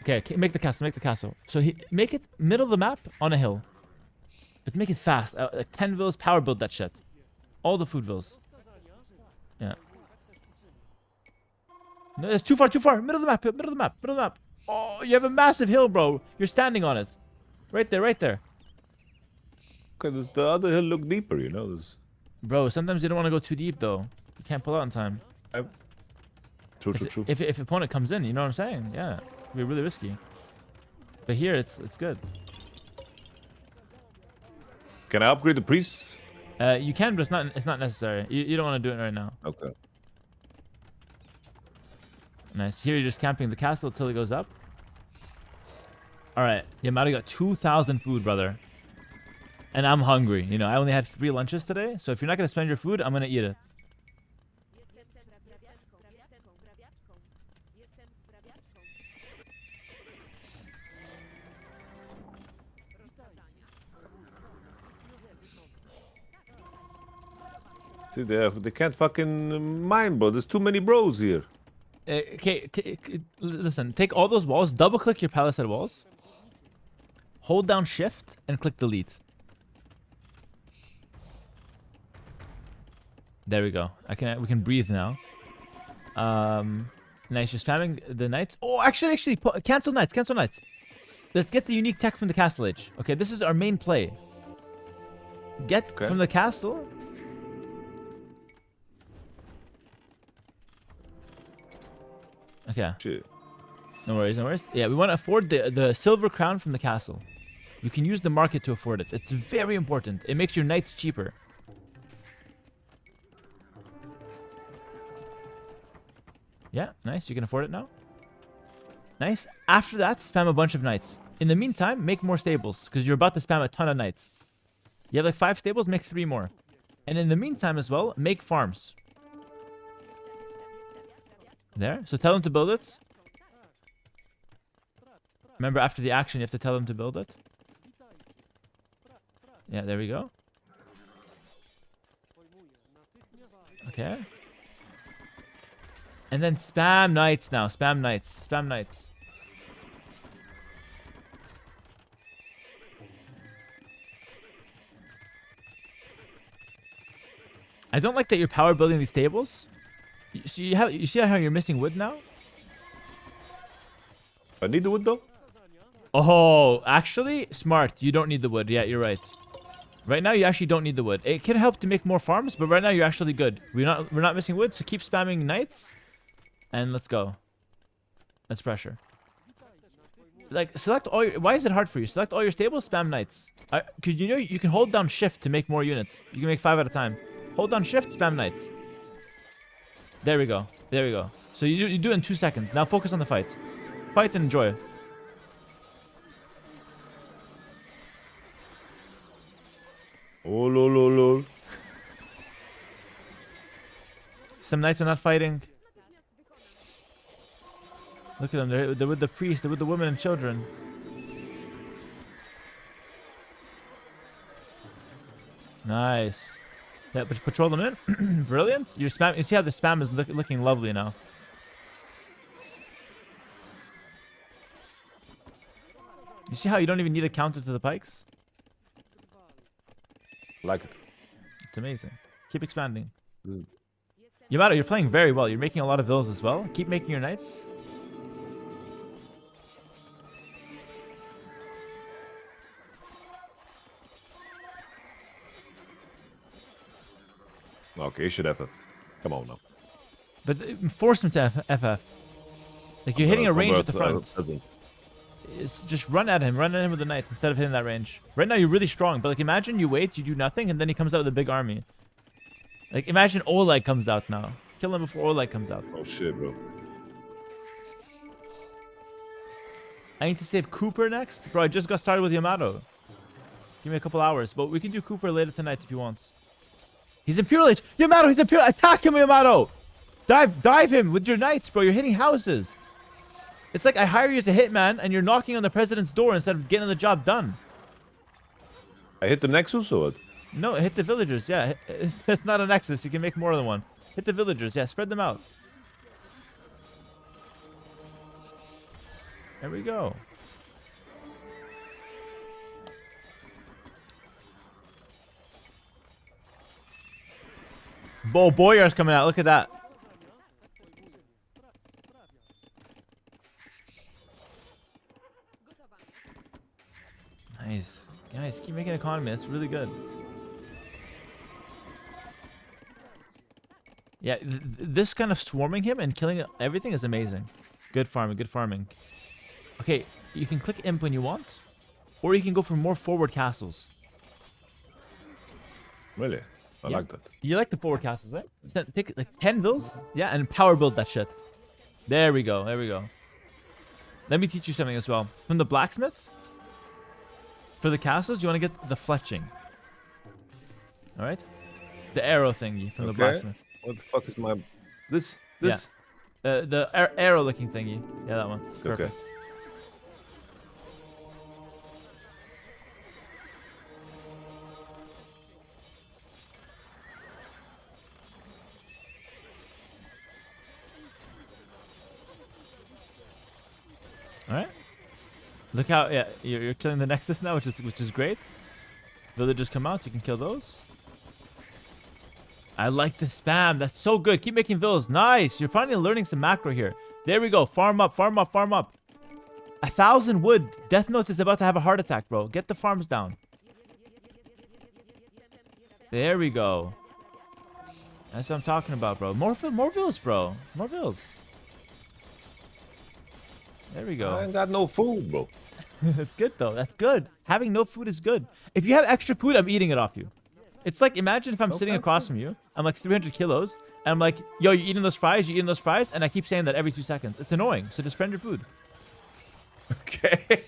Okay, make the castle. So make it middle of the map on a hill. But make it fast. Like 10 villas, power build that shit. All the food villas. Yeah. No, it's too far. Middle of the map. Oh, you have a massive hill, bro. You're standing on it. Right there. Okay, the other hill look deeper, you know. Bro, sometimes you don't want to go too deep, though. You can't pull out in time. True. If opponent comes in, you know what I'm saying? Yeah. It'd be really risky. But here, it's good. Can I upgrade the priests? You can, but it's not necessary. You don't want to do it right now. Okay. Nice. Here, you're just camping the castle until it goes up. All right. Yamato got 2,000 food, brother. And I'm hungry. You know, I only had 3 lunches today. So if you're not going to spend your food, I'm going to eat it. See, they can't fucking mine, bro. There's too many bros here. Okay, listen. Take all those walls. Double click your palisade walls. Hold down shift and click delete. There we go. We can breathe now. Nice. You're spamming the knights. Oh, actually, cancel knights. Cancel knights. Let's get the unique tech from the castle age. Okay, this is our main play. Get from the castle. Okay. Shit. No worries, no worries. Yeah, we want to afford the silver crown from the castle. You can use the market to afford it. It's very important. It makes your knights cheaper. Yeah, nice. You can afford it now. Nice. After that, spam a bunch of knights. In the meantime, make more stables, because you're about to spam a ton of knights. You have like 5 stables, make 3 more. And in the meantime as well, make farms. There. So tell them to build it. Remember, after the action, you have to tell them to build it. Yeah, there we go. Okay. And then spam knights now. Spam knights. Spam knights. I don't like that you're power building these tables. You see how you're missing wood now? I need the wood though. Oh, actually, smart. You don't need the wood. Yeah, you're right. Right now, you actually don't need the wood. It can help to make more farms, but right now you're actually good. We're not missing wood, so keep spamming knights, and let's go. Let's pressure. Like select all. Why is it hard for you? Select all your stables. Spam knights. Because you know you can hold down shift to make more units. You can make 5 at a time. Hold down shift. Spam knights. There we go. There we go. So you do it in 2 seconds. Now focus on the fight. Fight and enjoy. Oh lol lol lol. Some knights are not fighting. Look at them. They're with the priest. They're with the women and children. Nice. Yeah, but patrol them in. Brilliant. You see how the spam is looking lovely now. You see how you don't even need a counter to the pikes? Like it. It's amazing. Keep expanding. Yamato, you're playing very well. You're making a lot of villas as well. Keep making your knights. Okay, you should FF. Come on now. But force him to FF. Like you're hitting a range at the front. It's just run at him with the knight instead of hitting that range. Right now you're really strong, but like imagine you wait, you do nothing, and then he comes out with a big army. Like imagine Oleg comes out now. Kill him before Oleg comes out. Oh shit, bro. I need to save Cooper next? Bro, I just got started with Yamato. Give me a couple hours, but we can do Cooper later tonight if he wants. He's Imperial Age. Yamato, he's Imperial. Attack him, Yamato. Dive him with your knights, bro. You're hitting houses. It's like I hire you as a hitman and you're knocking on the president's door instead of getting the job done. I hit the Nexus or what? No, hit the villagers. Yeah, it's not a Nexus. You can make more than one. Hit the villagers. Yeah, spread them out. There we go. Boyar's coming out. Look at that. Nice. Guys, keep making economy. That's really good. Yeah, this kind of swarming him and killing everything is amazing. Good farming, good farming. Okay, you can click imp when you want, or you can go for more forward castles. Really? I like that. You like the forward castles, right? Pick like 10 vills, yeah, and power build that shit. There we go, there we go. Let me teach you something as well. From the blacksmith, for the castles, you want to get the fletching. All right. The arrow thingy from the Okay. blacksmith. What the fuck is my... This? The arrow looking thingy. Yeah, that one. Perfect. Okay. All right. Look how you're killing the Nexus now, which is great. Villagers come out, so you can kill those. I like the spam. That's so good. Keep making villas. Nice. You're finally learning some macro here. There we go. Farm up, farm up, farm up. 1,000 wood. Death Note is about to have a heart attack, bro. Get the farms down. There we go. That's what I'm talking about, bro. More villas, bro. More villas. There we go. I ain't got no food, bro. That's good, though. That's good. Having no food is good. If you have extra food, I'm eating it off you. It's like, imagine if I'm sitting across from you. I'm like 300 kilos. And I'm like, yo, you eating those fries? You eating those fries? And I keep saying that every 2 seconds. It's annoying. So just spend your food. Okay.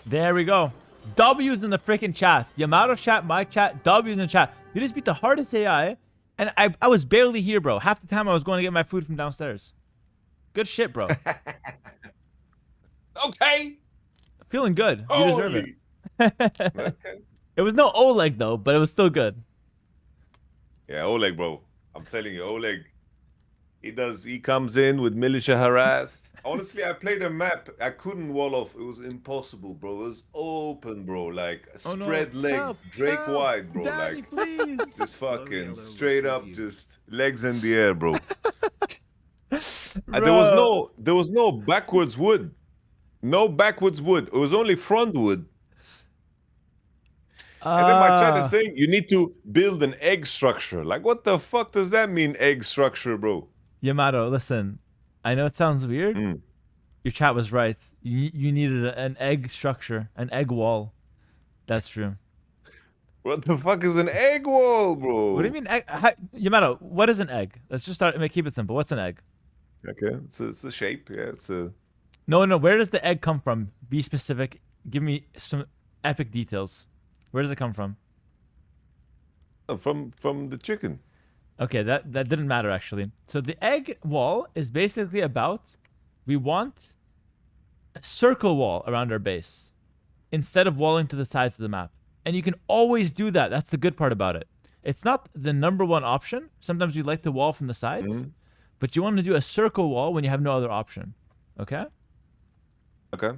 There we go. W's in the freaking chat. Yamato chat, my chat, W's in the chat. You just beat the hardest AI. And I was barely here, bro. Half the time I was going to get my food from downstairs. Good shit, bro. Okay. Feeling good. You deserve it. Okay. It was no Oleg, though, but it was still good. Yeah, Oleg, bro. I'm telling you, Oleg. He comes in with militia harass. Honestly, I played a map. I couldn't wall off. It was impossible, bro. It was open, bro. Like spread legs, Help, Drake help. wide, bro. Daddy, like please. just fucking straight up, just legs in the air, bro. And there was no backwards wood. No backwards wood. It was only front wood. And then my chat is saying you need to build an egg structure. Like, what the fuck does that mean, egg structure, bro? Yamato, listen. I know it sounds weird. Your chat was right. You needed an egg structure, an egg wall. That's true. What the fuck is an egg wall, bro? What do you mean, egg? Yamato, what is an egg? Let's just start. Keep it simple. What's an egg? Okay, it's a shape. Yeah, it's a. No. Where does the egg come from? Be specific. Give me some epic details. Where does it come from? From the chicken. Okay, that didn't matter actually. So the egg wall is basically about we want a circle wall around our base instead of walling to the sides of the map. And you can always do that. That's the good part about it. It's not the number one option. Sometimes you like the wall from the sides, but you want to do a circle wall when you have no other option. Okay? Okay.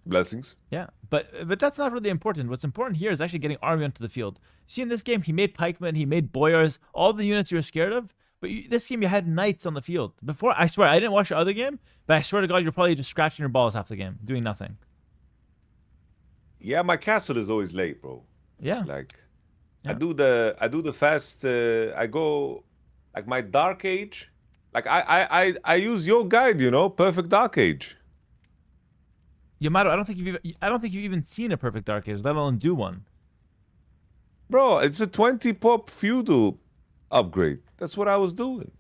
Blessings. Yeah, but that's not really important. What's important here is actually getting army onto the field. See, in this game, he made pikemen, he made boyars, all the units you were scared of. But this game, you had knights on the field. Before, I swear, I didn't watch your other game, but I swear to God, you're probably just scratching your balls half the game, doing nothing. Yeah, my castle is always late, bro. Yeah. Like, Yeah. I do the fast. I go like my dark age. Like I use your guide, you know, perfect dark age. Yamato, I don't think you've even seen a perfect dark age, let alone do one. Bro, it's a 20 pop feudal upgrade. That's what I was doing.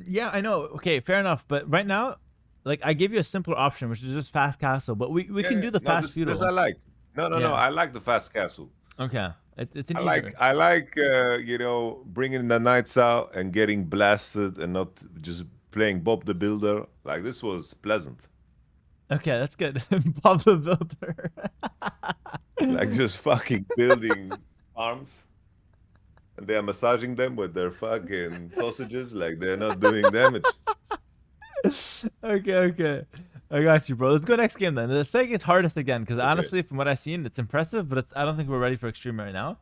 Yeah, I know. Okay, fair enough. But right now, like I gave you a simpler option, which is just fast castle. But we can do the fast feudal. This I like. No. I like the fast castle. Okay, it's an I like you know, bringing the knights out and getting blasted and not just playing Bob the Builder. Like, this was pleasant. Okay, that's good. Bob the Builder. Like, just fucking building arms. And they are massaging them with their fucking sausages like they're not doing damage. Okay. I got you, bro. Let's go next game then. Let's take it hardest again, because honestly, from what I've seen, it's impressive, but I don't think we're ready for extreme right now.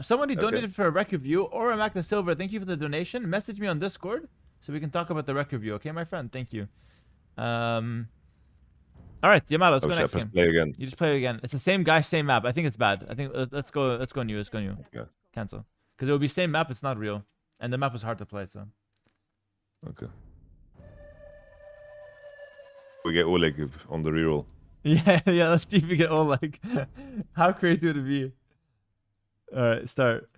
Somebody donated for a rec review or a Magna Silver. Thank you for the donation. Message me on Discord so we can talk about the rec review. Okay, my friend. Thank you. All right, Yamato, let's go next game. Play again. You just play again. It's the same guy, same map. I think it's bad. I think let's go new. Let's go new. Yeah. Cancel. Because it would be same map. It's not real, and the map was hard to play. So. Okay. We get Oleg on the reroll. Yeah. Let's see if we get Oleg. How crazy would it be? All right, start.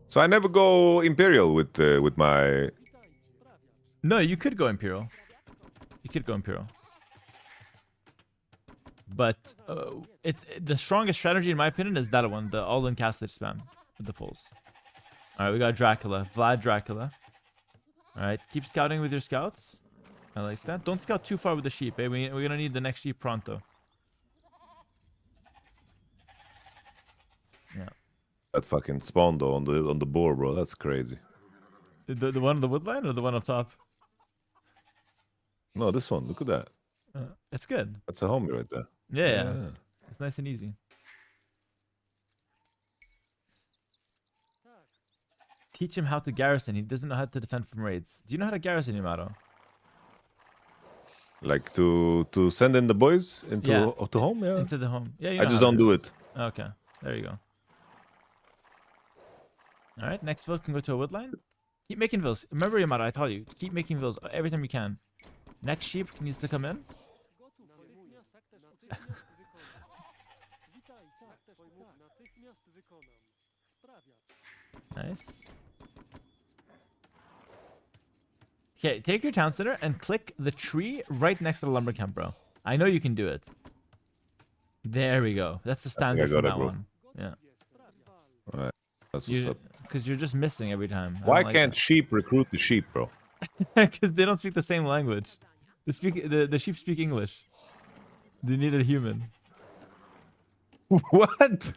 So I never go Imperial with my. No, you could go Imperial. You could go Imperial. But the strongest strategy, in my opinion, is that one, the all-in castle spam with the pulls. All right, we got Dracula, Vlad Dracula. All right, keep scouting with your scouts. I like that. Don't scout too far with the sheep, eh? We're gonna need the next sheep pronto. Yeah. That fucking spawn though on the board, bro. That's crazy. The one on the woodline or the one up top? No, this one. Look at that. It's good. That's a homie right there. Yeah. It's nice and easy. Teach him how to garrison. He doesn't know how to defend from raids. Do you know how to garrison, Yamato? Like to send in the boys into to home, yeah. Into the home. Yeah, you I know just how don't to do it. Okay, there you go. All right, next ville can go to a woodline. Keep making vills. Remember, Yamato, I told you, keep making vills every time you can. Next sheep needs to come in. Nice. Okay, take your town center and click the tree right next to the lumber camp, bro. I know you can do it. There we go. That's the standard for that one. Yeah. All right. That's what's up. Because you're just missing every time. Why can't sheep recruit the sheep, bro? Because they don't speak the same language. The sheep speak English. They need a human. What?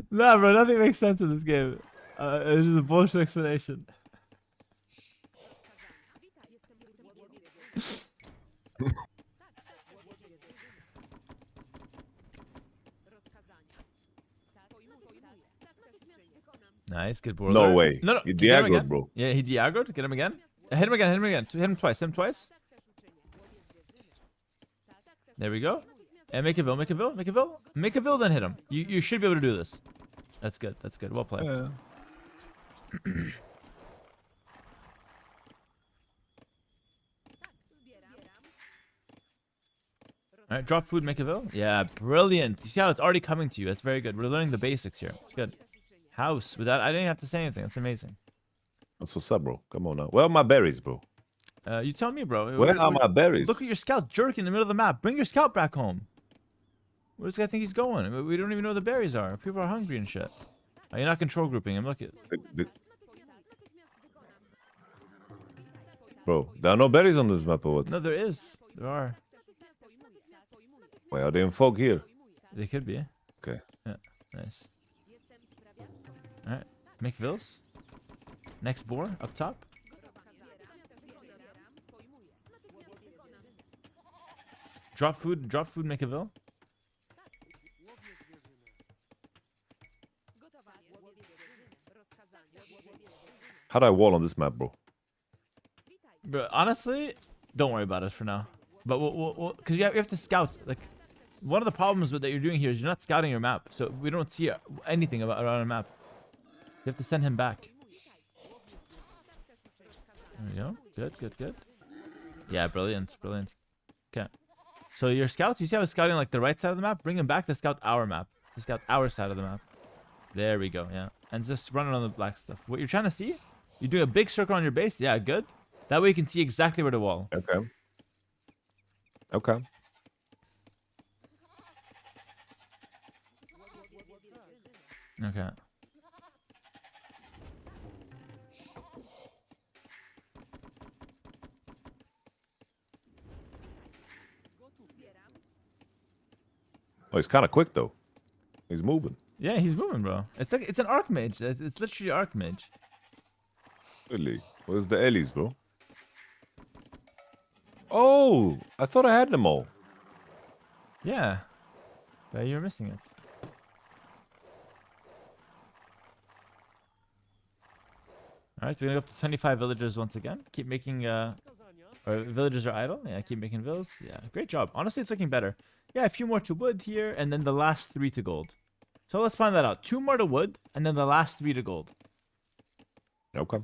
Nah, bro, nothing makes sense in this game. It's just a bullshit explanation. Nice, good board. No way. No, no. He Get him diaggroed, again. bro. Yeah, he diaggroed. Get him again. Hit him again. Hit him again. Hit him twice. Hit him twice. There we go. And make a ville. Make a ville. Make a ville. Make a ville. Then hit him. You should be able to do this. That's good. That's good. Well played. Yeah. All right, drop food, make a ville. Yeah, brilliant. You see how it's already coming to you. That's very good. We're learning the basics here. It's good. House. Without, I didn't have to say anything. That's amazing. That's what's up, bro. Come on now. Where are my berries, bro? You tell me, bro. Where are my berries? Look at your scout jerk in the middle of the map. Bring your scout back home. Where does this guy think he's going? We don't even know where the berries are. People are hungry and shit. Oh, you're not control grouping him. Look at. Bro, there are no berries on this map or what? No, there is. There are. Wait, are they in fog here? They could be. Okay. Yeah. Nice. All right. Make vills. Next boar up top. Drop food. Drop food. Make a ville. How do I wall on this map, bro? Bro, honestly, don't worry about it for now. But because you have to scout. Like, one of the problems with that you're doing here is you're not scouting your map, so we don't see anything around a map. You have to send him back. There we go. Good, good, good. Yeah, brilliant, brilliant. Okay. So your scouts, you see how it's scouting like the right side of the map? Bring him back to scout our map. To scout our side of the map. There we go, yeah. And just run it on the black stuff. What you're trying to see? You're doing a big circle on your base? Yeah, good. That way you can see exactly where to wall. Okay. Okay. Okay. Oh, he's kind of quick though. He's moving. Yeah, he's moving, bro. It's like it's an archmage. It's literally archmage. Really? Where's the Ellies, bro? Oh, I thought I had them all. Yeah. But you're missing it. Alright, we're gonna go up to 25 villagers once again. Keep making or villagers are idle. Yeah, keep making villas. Yeah, great job. Honestly, it's looking better. Yeah, a few more to wood here, and then the last 3 to gold. So let's find that out. 2 more to wood, and then the last 3 to gold. Okay.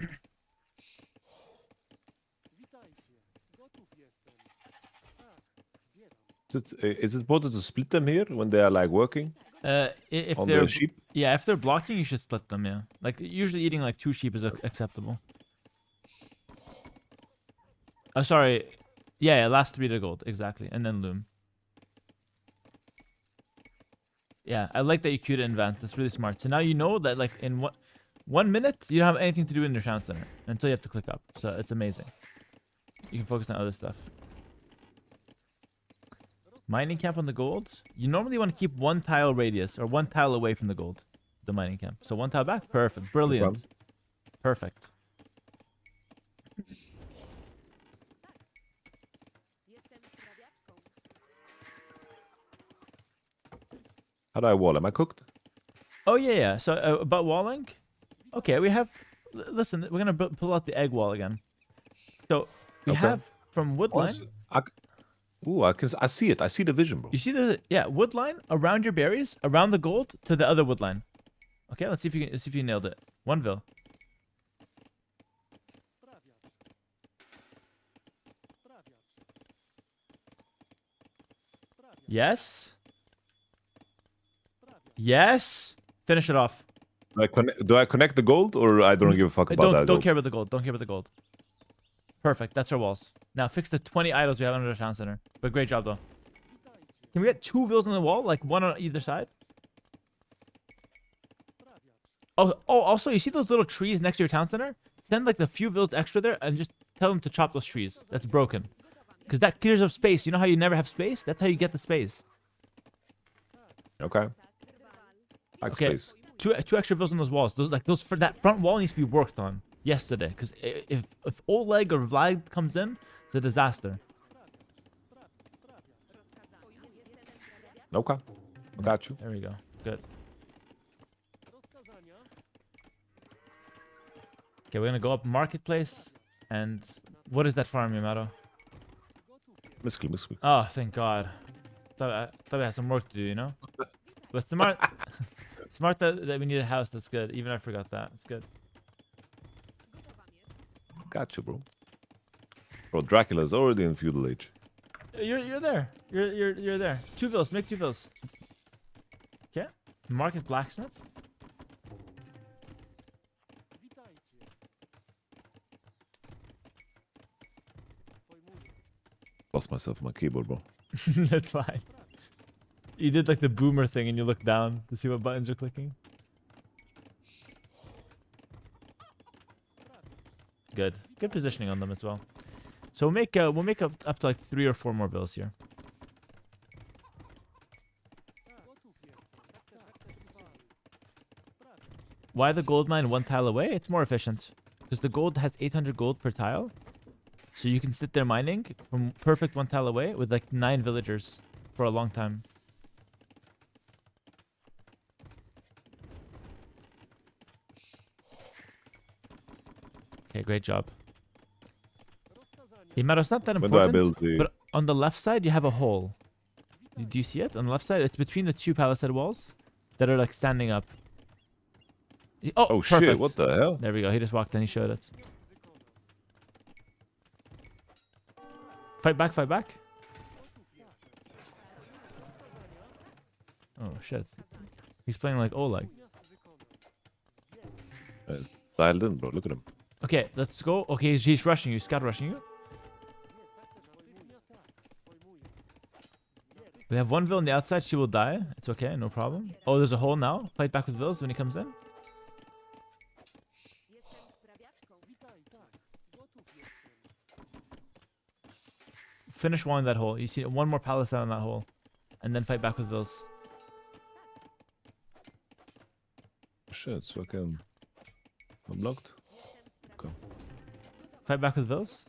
is it important to split them here when they are like working If on they're the sheep? yeah, if they're blocking, you should split them. Yeah, like usually eating like 2 sheep is acceptable. Oh, sorry. Yeah, last 3 to gold exactly, and then loom. Yeah, I like that you queued it in advance. That's really smart. So now you know that like in 1 minute you don't have anything to do in your town center until you have to click up. So it's amazing. You can focus on other stuff. Mining camp on the gold. You normally want to keep 1 tile radius or 1 tile away from the gold. The mining camp. So 1 tile back. Perfect. Brilliant. Perfect. How do I wall? Am I cooked? Oh yeah. So about walling. Okay, we have. Listen, we're gonna pull out the egg wall again. So we have from woodline. I see it. I see the vision, bro. You see the woodline around your berries, around the gold to the other woodline. Okay, let's see if you nailed it. 1 vil. Yes. Yes. Finish it off. Do I connect the gold or I don't give a fuck about that? Don't care about the gold. Don't care about the gold. Perfect. That's our walls. Now fix the 20 idols we have under the town center. But great job though. Can we get 2 vills on the wall, like 1 on either side? Oh, also, you see those little trees next to your town center? Send like the few vills extra there and just tell them to chop those trees. That's broken. Because that clears up space. You know how you never have space? That's how you get the space. Okay. Okay. 2 extra vills on those walls. Those for that front wall needs to be worked on yesterday. Because if Oleg or Vlad comes in, it's a disaster. Okay. I got you. There we go. Good. Okay, we're gonna go up marketplace, and what is that farm, Yamato? Misclick. Oh, thank God. Thought I had some work to do, you know. But smart, smart that we need a house. That's good. Even I forgot that. It's good. Got you, bro. Bro, Dracula's already in feudal age. You're there. You're there. 2 vills. Make 2 vills. Okay. Market blacksmith. Lost myself on my keyboard, bro. That's fine. You did like the boomer thing and you look down to see what buttons you're clicking. Good. Good positioning on them as well. So we'll make up to like 3 or 4 more bills here. Why the gold mine 1 tile away? It's more efficient. Because the gold has 800 gold per tile. So you can sit there mining from perfect 1 tile away with like 9 villagers for a long time. Okay, great job. Imaro, it's not that When do I important, build the... but on the left side you have a hole. Do you see it? On the left side, it's between the 2 palisade walls that are like standing up. Oh, shit, perfect. what the hell? There we go. He just walked in, he showed it. Fight back, fight back. Oh shit. He's playing like Oleg. Dialed in, bro. Look at him. Okay, let's go. Okay, he's rushing you. Scout rushing you. We have 1 vill on the outside. She will die. It's okay. No problem. Oh, there's a hole now. Fight back with vills when he comes in. Finish one in that hole. You see 1 more palisade on that hole. And then fight back with vills. Shit, it's fucking... I'm blocked. Okay. Fight back with vills.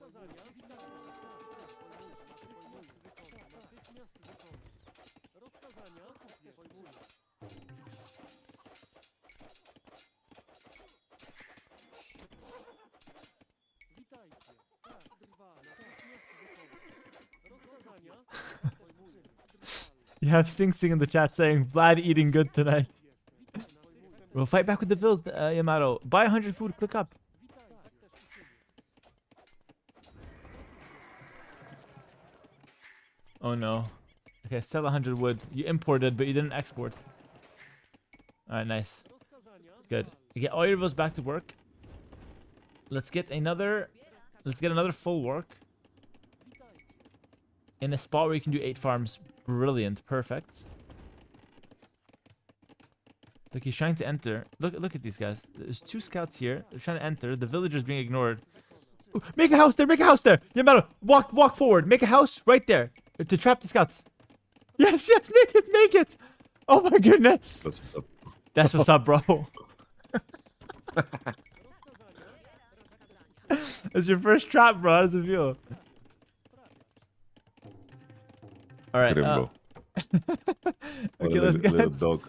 You have Sing Sing in the chat saying Vlad eating good tonight. We'll fight back with the vills, Yamato. Buy 100 food, click up. Oh no. Okay, sell 100 wood. You imported, but you didn't export. All right, nice. Good. You get all your villas back to work. Let's get another full work in a spot where you can do 8 farms. Brilliant. Perfect. Look, he's trying to enter. Look at these guys. There's 2 scouts here. They're trying to enter. The villager's being ignored. Ooh, make a house there. Make a house there. Yamato, walk forward. Make a house right there to trap the scouts. Yes, make it. Oh my goodness. That's what's up. That's what's up, bro. It's your first trap, bro. How does it feel? All right. Look at him, bro. Okay, let's get little dog.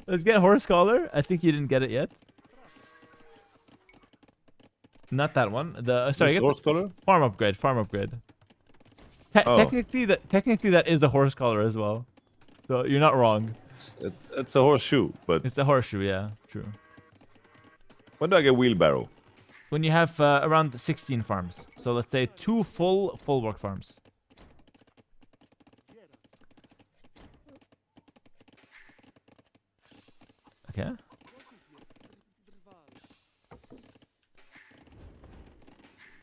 let's get horse collar. I think you didn't get it yet. Not that one. Sorry, This get horse the color? farm upgrade. Farm upgrade. Oh. Technically that is a horse collar as well. So you're not wrong. It's a horseshoe, but It's a horseshoe, yeah, true. when do I get wheelbarrow? When you have around 16 farms. So let's say 2 full work farms. Okay.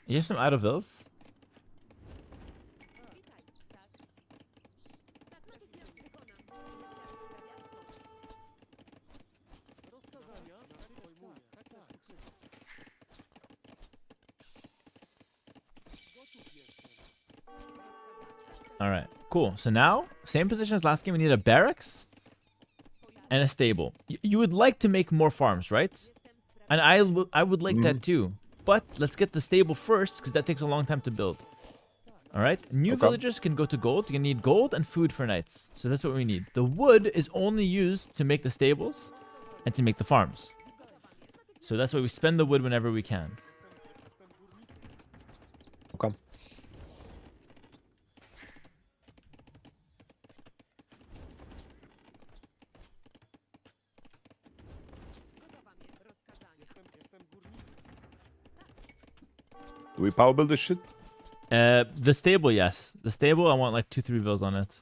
You have some idle vills? Alright, cool. So now, same position as last game. We need a barracks and a stable. You would like to make more farms, right? And I would like that too. But let's get the stable first, because that takes a long time to build. Alright, new villagers can go to gold. You need gold and food for knights. So that's what we need. The wood is only used to make the stables and to make the farms. So that's why we spend the wood whenever we can. Okay. Do we power build this shit? The stable, yes. The stable, I want like 2-3 vills on it.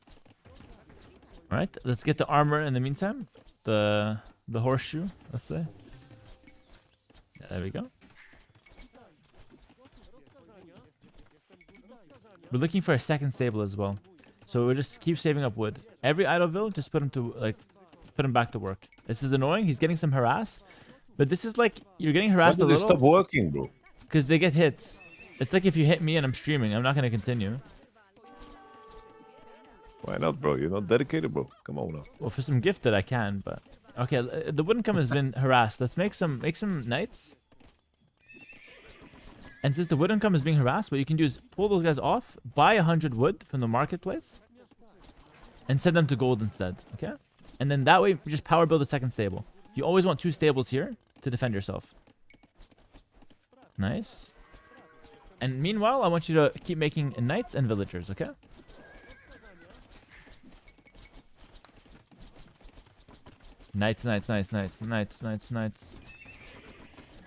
Alright, let's get the armor in the meantime. The horseshoe, let's say. Yeah, there we go. We're looking for a second stable as well. So we'll just keep saving up wood. Every idle vill, just put him back to work. This is annoying. He's getting some harass. But this is like, you're getting harassed a When did they little. stop working, bro? Because they get hit. It's like if you hit me and I'm streaming, I'm not going to continue. Why not, bro? You're not dedicated, bro. Come on now. Well, for some gifted, I can, but... Okay, the wood income has been harassed. Let's make some knights. And since the wood income is being harassed, what you can do is pull those guys off, buy 100 wood from the marketplace, and send them to gold instead, okay? And then that way, you just power build a second stable. You always want 2 stables here to defend yourself. Nice. And meanwhile, I want you to keep making knights and villagers, okay? Knights. There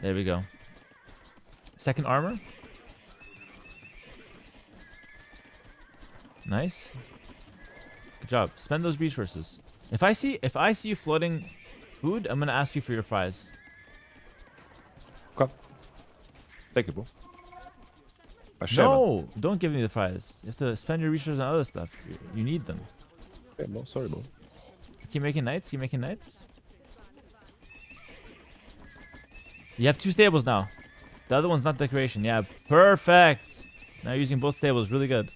we go. Second armor. Nice. Good job. Spend those resources. If I see you floating food, I'm gonna ask you for your fries. Okay. Thank you, bro. I share, man. No, don't give me the fries. You have to spend your resources on other stuff. You need them. Okay, bro. Sorry, bro. Keep making knights. Keep making knights. You have 2 stables now. The other one's not decoration. Yeah, perfect. Now using both stables, really good.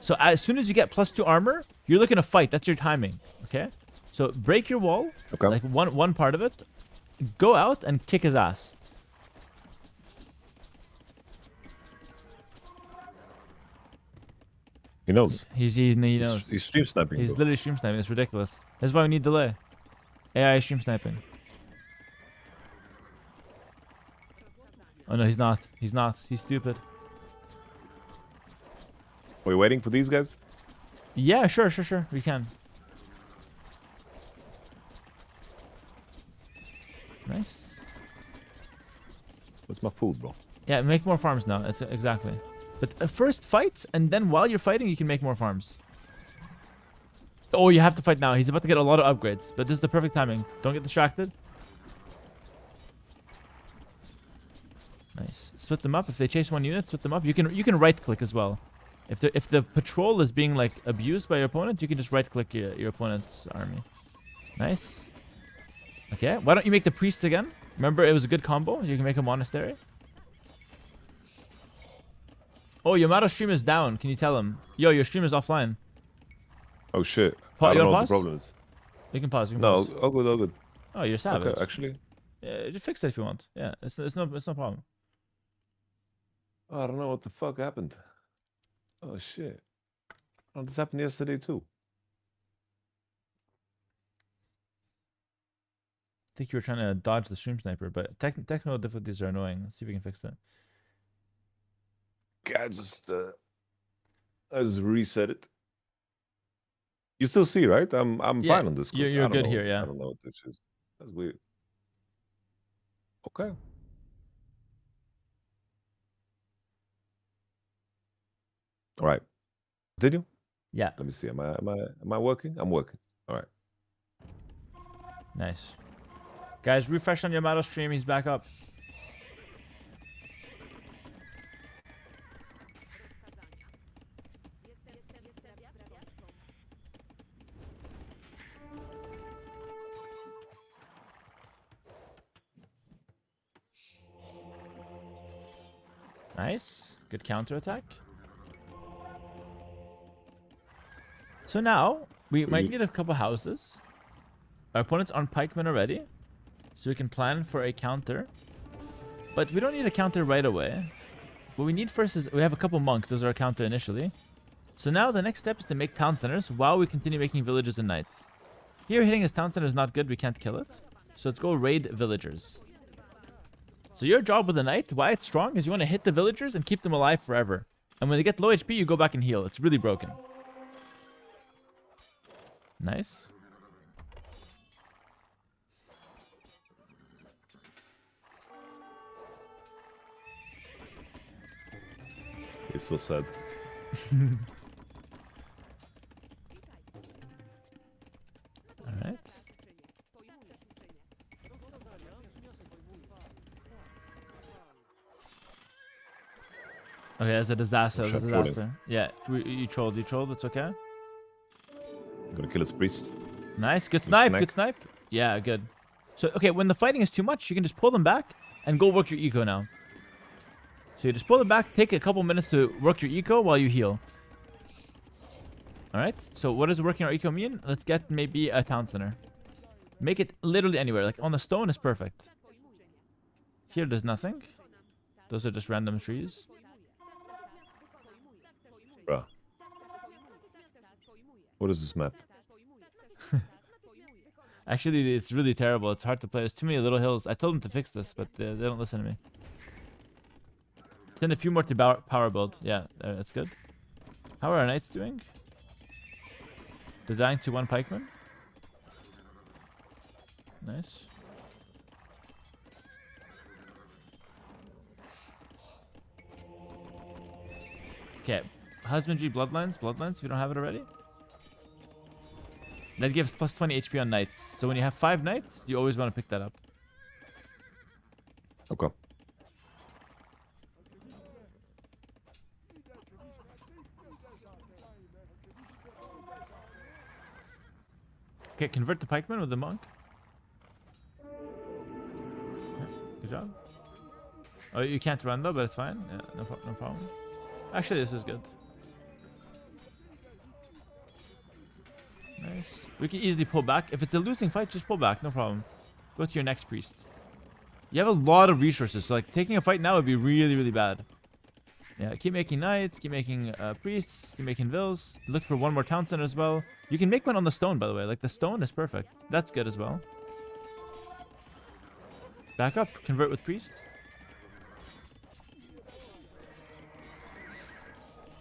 So as soon as you get +2 armor, you're looking to fight. That's your timing. Okay. So break your wall. Okay. Like one part of it. Go out and kick his ass. He knows. He knows. He's stream sniping. He's bro. literally stream sniping. It's ridiculous. That's why we need delay. AI stream sniping. Oh no, he's not. He's not. He's stupid. Are we waiting for these guys? Yeah, sure. We can. Nice. That's my food, bro. Yeah, make more farms now. That's exactly. But first fight, and then while you're fighting, you can make more farms. Oh, you have to fight now. He's about to get a lot of upgrades, but this is the perfect timing. Don't get distracted. Nice. Split them up. If they chase one unit, split them up. You can right click as well. If the patrol is being like abused by your opponent, you can just right click your opponent's army. Nice. Okay. Why don't you make the priest again? Remember, it was a good combo. You can make a monastery. Oh, Yamato's stream is down. Can you tell him? Yo, your stream is offline. Oh shit. Pa I don't know what pause? the problem is. You can pause. You can No, pause. all good, all good. Oh, you're savage. Okay, actually. Yeah, just fix it if you want. Yeah, it's no problem. I don't know what the fuck happened. Oh shit. Oh, this happened yesterday too. I think you were trying to dodge the stream sniper, but technical difficulties are annoying. Let's see if we can fix it. I just reset it. You still see, right? I'm Yeah, fine on this. you're good here, yeah. I don't know what this is. That's weird. Okay. All right. Continue. Yeah. Let me see. Am I working? I'm working. All right. Nice. Guys, refresh on Yamato stream. He's back up. Nice. Good counterattack. So now, we might need a couple houses. Our opponents aren't pikemen already. So we can plan for a counter. But we don't need a counter right away. What we need first is, we have a couple monks. Those are our counter initially. So now the next step is to make town centers while we continue making villages and knights. Here hitting his town center is not good. We can't kill it. So let's go raid villagers. So your job with a knight, why it's strong, is you want to hit the villagers and keep them alive forever. And when they get low HP, you go back and heal. It's really broken. Nice. It's so sad. Alright. Okay, that's a disaster. That's a disaster. Yeah, you trolled. You trolled. It's okay. I'm gonna kill his priest. Nice. Good snipe. Good snipe. Yeah, good. So, okay, when the fighting is too much, you can just pull them back and go work your eco now. So you just pull them back, take a couple minutes to work your eco while you heal. Alright, so what does working our eco mean? Let's get maybe a town center. Make it literally anywhere. Like on the stone is perfect. Here there's nothing. Those are just random trees. Bruh. What is this map? Actually, it's really terrible. It's hard to play. There's too many little hills. I told them to fix this, but they don't listen to me. Send a few more to power build. Yeah, that's good. How are our knights doing? They're dying to one pikeman. Nice. Okay. Husbandry, bloodlines. Bloodlines, if you don't have it already. That gives plus 20 HP on knights. So when you have 5 knights, you always want to pick that up. Okay. Okay, convert the pikeman with the monk. Yeah, good job. Oh, you can't run though, but it's fine. Yeah, no problem. Actually, this is good. Nice. We can easily pull back. If it's a losing fight, just pull back. No problem. Go to your next priest. You have a lot of resources, so like taking a fight now would be really, really bad. Yeah, keep making knights, keep making priests, keep making vills. Look for one more town center as well. You can make one on the stone, by the way. Like the stone is perfect. That's good as well. Back up. Convert with priest.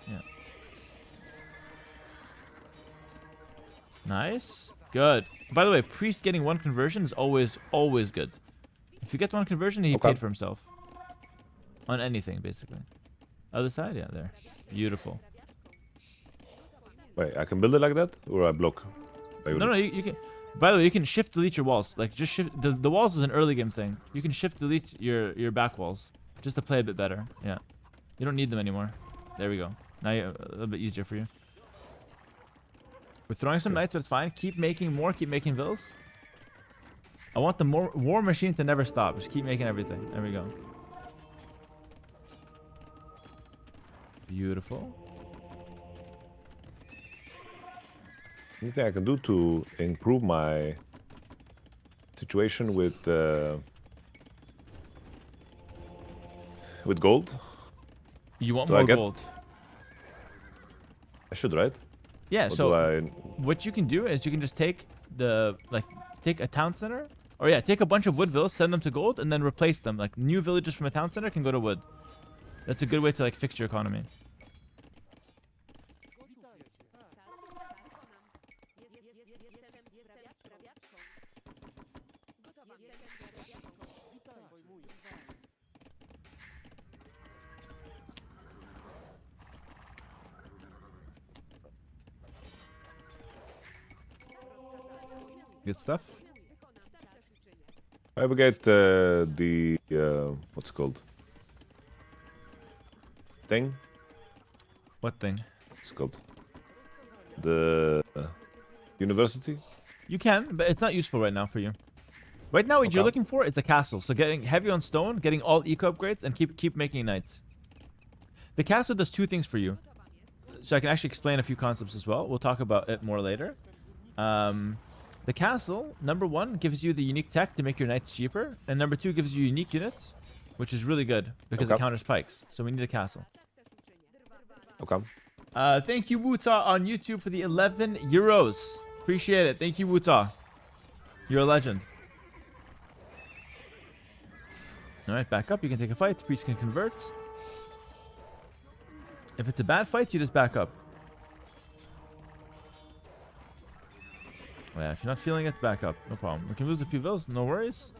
Yeah. Nice. Good. By the way, priest getting one conversion is always good. If you get one conversion, he paid for himself. On anything, basically. Other side? Yeah, there. Beautiful. Wait, I can build it like that? Or I block? No, you can. By the way, you can shift delete your walls. Like just shift the walls is an early game thing. You can shift delete your back walls just to play a bit better. Yeah, you don't need them anymore. There we go. Now a little bit easier for you. We're throwing some knights, but it's fine. Keep making more. Keep making vills. I want the war machine to never stop. Just keep making everything. There we go. Beautiful. Anything I can do to improve my situation with gold? You want Do more I get- gold? I should, right? Yeah. Or So do I... what you can do is you can just take take a town center, or yeah, take a bunch of wood villas, send them to gold, and then replace them. Like new villages from a town center can go to wood. That's a good way to like fix your economy. Good stuff. I ever get the what's it called? Thing? What thing? What's it called? The university? You can, but it's not useful right now for you. Right now, what you're Okay. looking for is a castle. So getting heavy on stone, getting all eco upgrades, and keep making knights. The castle does two things for you. So I can actually explain a few concepts as well. We'll talk about it more later. The castle, number one, gives you the unique tech to make your knights cheaper. And number two gives you unique units, which is really good because it Okay. counters pikes. So we need a castle. Okay. Thank you, Wuta, on YouTube for the 11 euros. Appreciate it. Thank you, Wuta. You're a legend. All right, back up. You can take a fight. Priest can convert. If it's a bad fight, you just back up. Yeah, if you're not feeling it, back up. No problem. We can lose a few vills. No worries.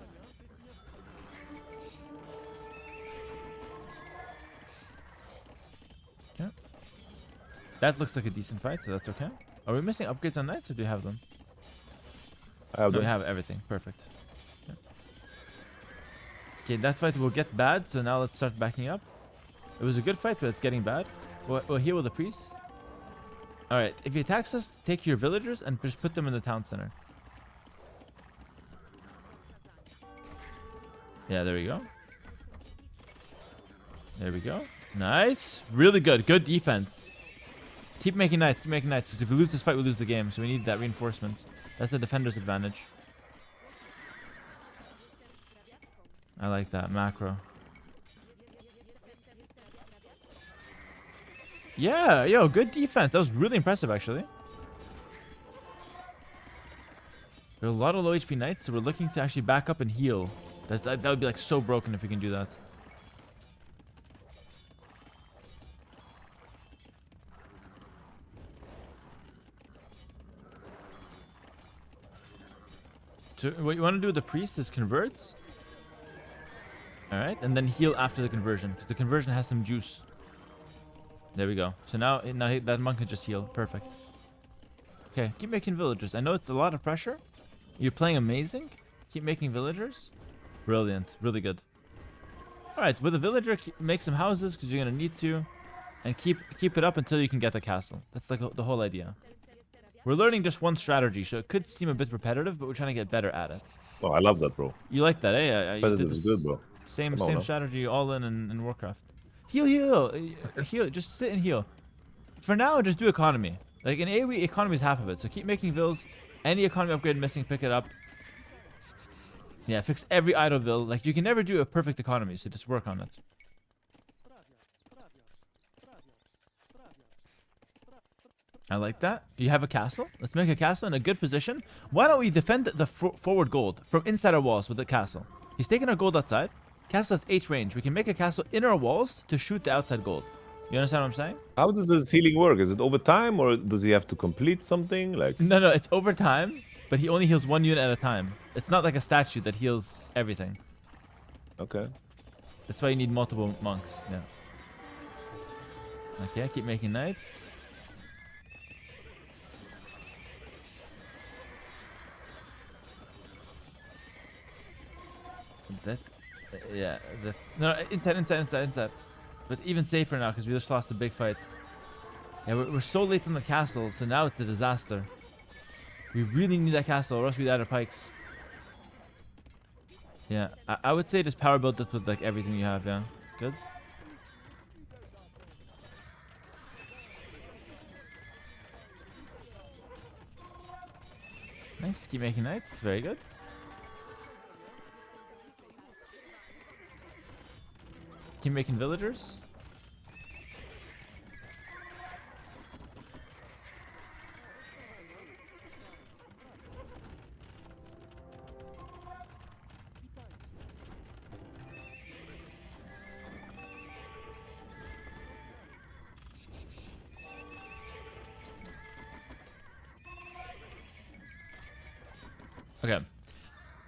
Okay. That looks like a decent fight, so that's okay. Are we missing upgrades on knights, or do you have them? I have No, we them. have everything. Perfect. Okay, that fight will get bad, so now let's start backing up. It was a good fight, but it's getting bad. We'll heal with the priest. Alright, if he attacks us, take your villagers and just put them in the town center. Yeah, there we go. There we go. Nice. Really good. Good defense. Keep making knights. Keep making knights. 'Cause if we lose this fight, we lose the game. So we need that reinforcement. That's the defender's advantage. I like that. Macro. Yeah, yo, good defense. That was really impressive, actually. There are a lot of low HP knights, so we're looking to actually back up and heal. That would be like so broken if we can do that. So what you want to do with the priest is converts. Alright, and then heal after the conversion, because the conversion has some juice. There we go. So now that monk can just heal. Perfect. Okay, keep making villagers. I know it's a lot of pressure. You're playing amazing. Keep making villagers. Brilliant. Really good. Alright, with a villager, make some houses, because you're going to need to. And keep it up until you can get the castle. That's like the whole idea. We're learning just one strategy, so it could seem a bit repetitive, but we're trying to get better at it. Oh, I love that, bro. You like that, eh? You did Repetitive is this good, bro. Same Come on, same now. strategy all in Warcraft. Heal. Heal. Just sit and heal. For now, just do economy. Like in AoE, economy is half of it. So keep making vills. Any economy upgrade missing, pick it up. Yeah, fix every idle vill. Like you can never do a perfect economy, so just work on it. I like that. You have a castle. Let's make a castle in a good position. Why don't we defend the forward gold from inside our walls with the castle? He's taking our gold outside. Castle has 8 range. We can make a castle in our walls to shoot the outside gold. You understand what I'm saying? How does this healing work? Is it over time, or does he have to complete something? Like, No, it's over time, but he only heals 1 unit at a time. It's not like a statue that heals everything. okay. That's why you need multiple monks. Yeah. Okay, keep making knights. That, yeah. No, inside. But even safer now because we just lost a big fight. Yeah, we're so late on the castle, so now it's a disaster. We really need that castle, or else we'd out of pikes. Yeah, I would say just power build this with like everything you have. Yeah, good. Nice, keep making knights. Very good. Keep making villagers. Okay.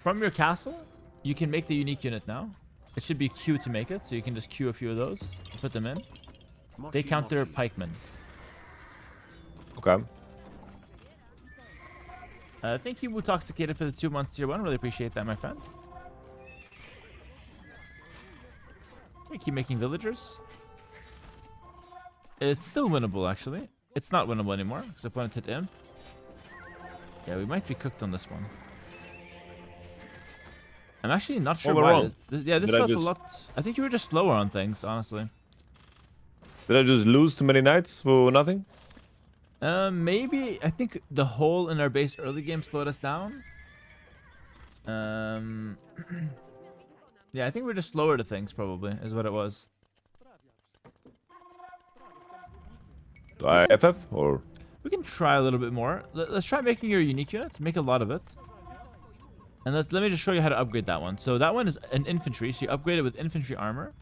From your castle, you can make the unique unit now. It should be Q to make it, so you can just queue a few of those, put them in. They counter pikemen. Okay. Thank you, Wutoxicated, for the 2 months tier 1. Really appreciate that, my friend. Okay, keep making villagers. It's still winnable, actually. It's not winnable anymore, because opponent hit imp. Yeah, we might be cooked on this one. I'm actually not sure why. Wrong? Yeah, this felt a lot... I think you were just slower on things, honestly. Did I just lose too many knights for nothing? Maybe. I think the hole in our base early game slowed us down. Yeah, I think we're just slower to things, probably, is what it was. Do I FF or? We can try a little bit more. Let's try making your unique unit. Make a lot of it. And let me just show you how to upgrade that one. So that one is an infantry. So you upgrade it with infantry armor.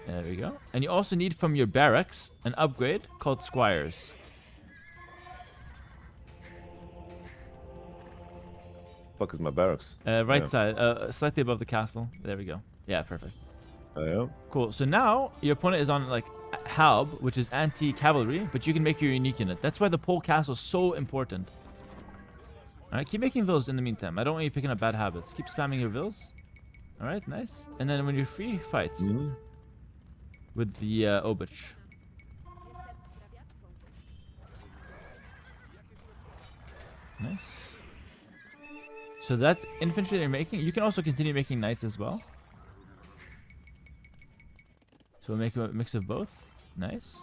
There we go. And you also need from your barracks an upgrade called squires. Fuck is my barracks? Right side, slightly above the castle. There we go. Yeah, perfect. Yeah. Cool. So now your opponent is on like Halb, which is anti-cavalry, but you can make your unique unit. That's why the pole castle is so important. All right, keep making vills in the meantime. I don't want you picking up bad habits. Keep spamming your vills. All right, nice. And then when you're free, fight with the Obich. Nice. So that infantry they're making, you can also continue making knights as well. So we'll make a mix of both. Nice.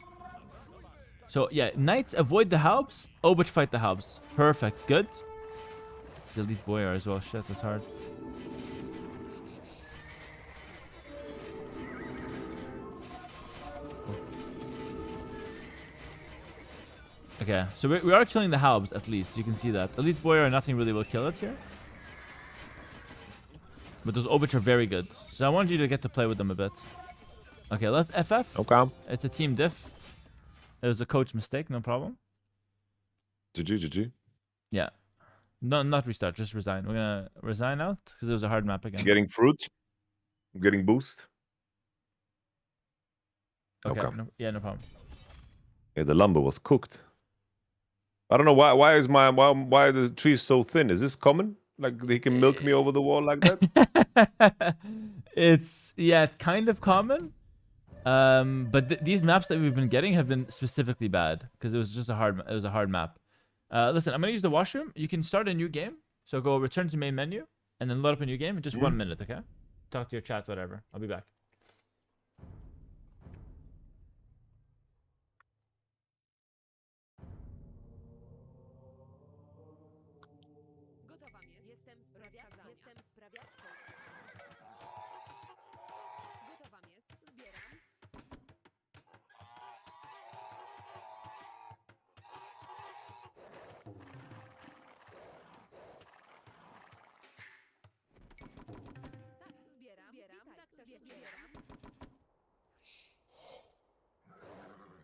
So yeah, knights avoid the halbs. Obich fight the halbs. Perfect. Good. Delete boyar as well. Shit, that's hard. Okay, so we are killing the halbs at least. You can see that. Elite boyar, nothing really will kill it here. But those Obich are very good. So I want you to get to play with them a bit. Okay, let's FF. Okay. It's a team diff. It was a coach mistake, no problem. GG. Yeah. No, not restart, just resign. We're gonna resign out because it was a hard map again. Getting fruit. I'm getting boost. Okay. No, yeah, no problem. Yeah, the lumber was cooked. I don't know why is why are the trees so thin? Is this common? Like he can milk me over the wall like that? It's kind of common. But these maps that we've been getting have been specifically bad because it was just a hard map. Listen, I'm gonna use the washroom. You can start a new game. So go return to main menu and then load up a new game in just 1 minute, okay? Talk to your chat, whatever. I'll be back.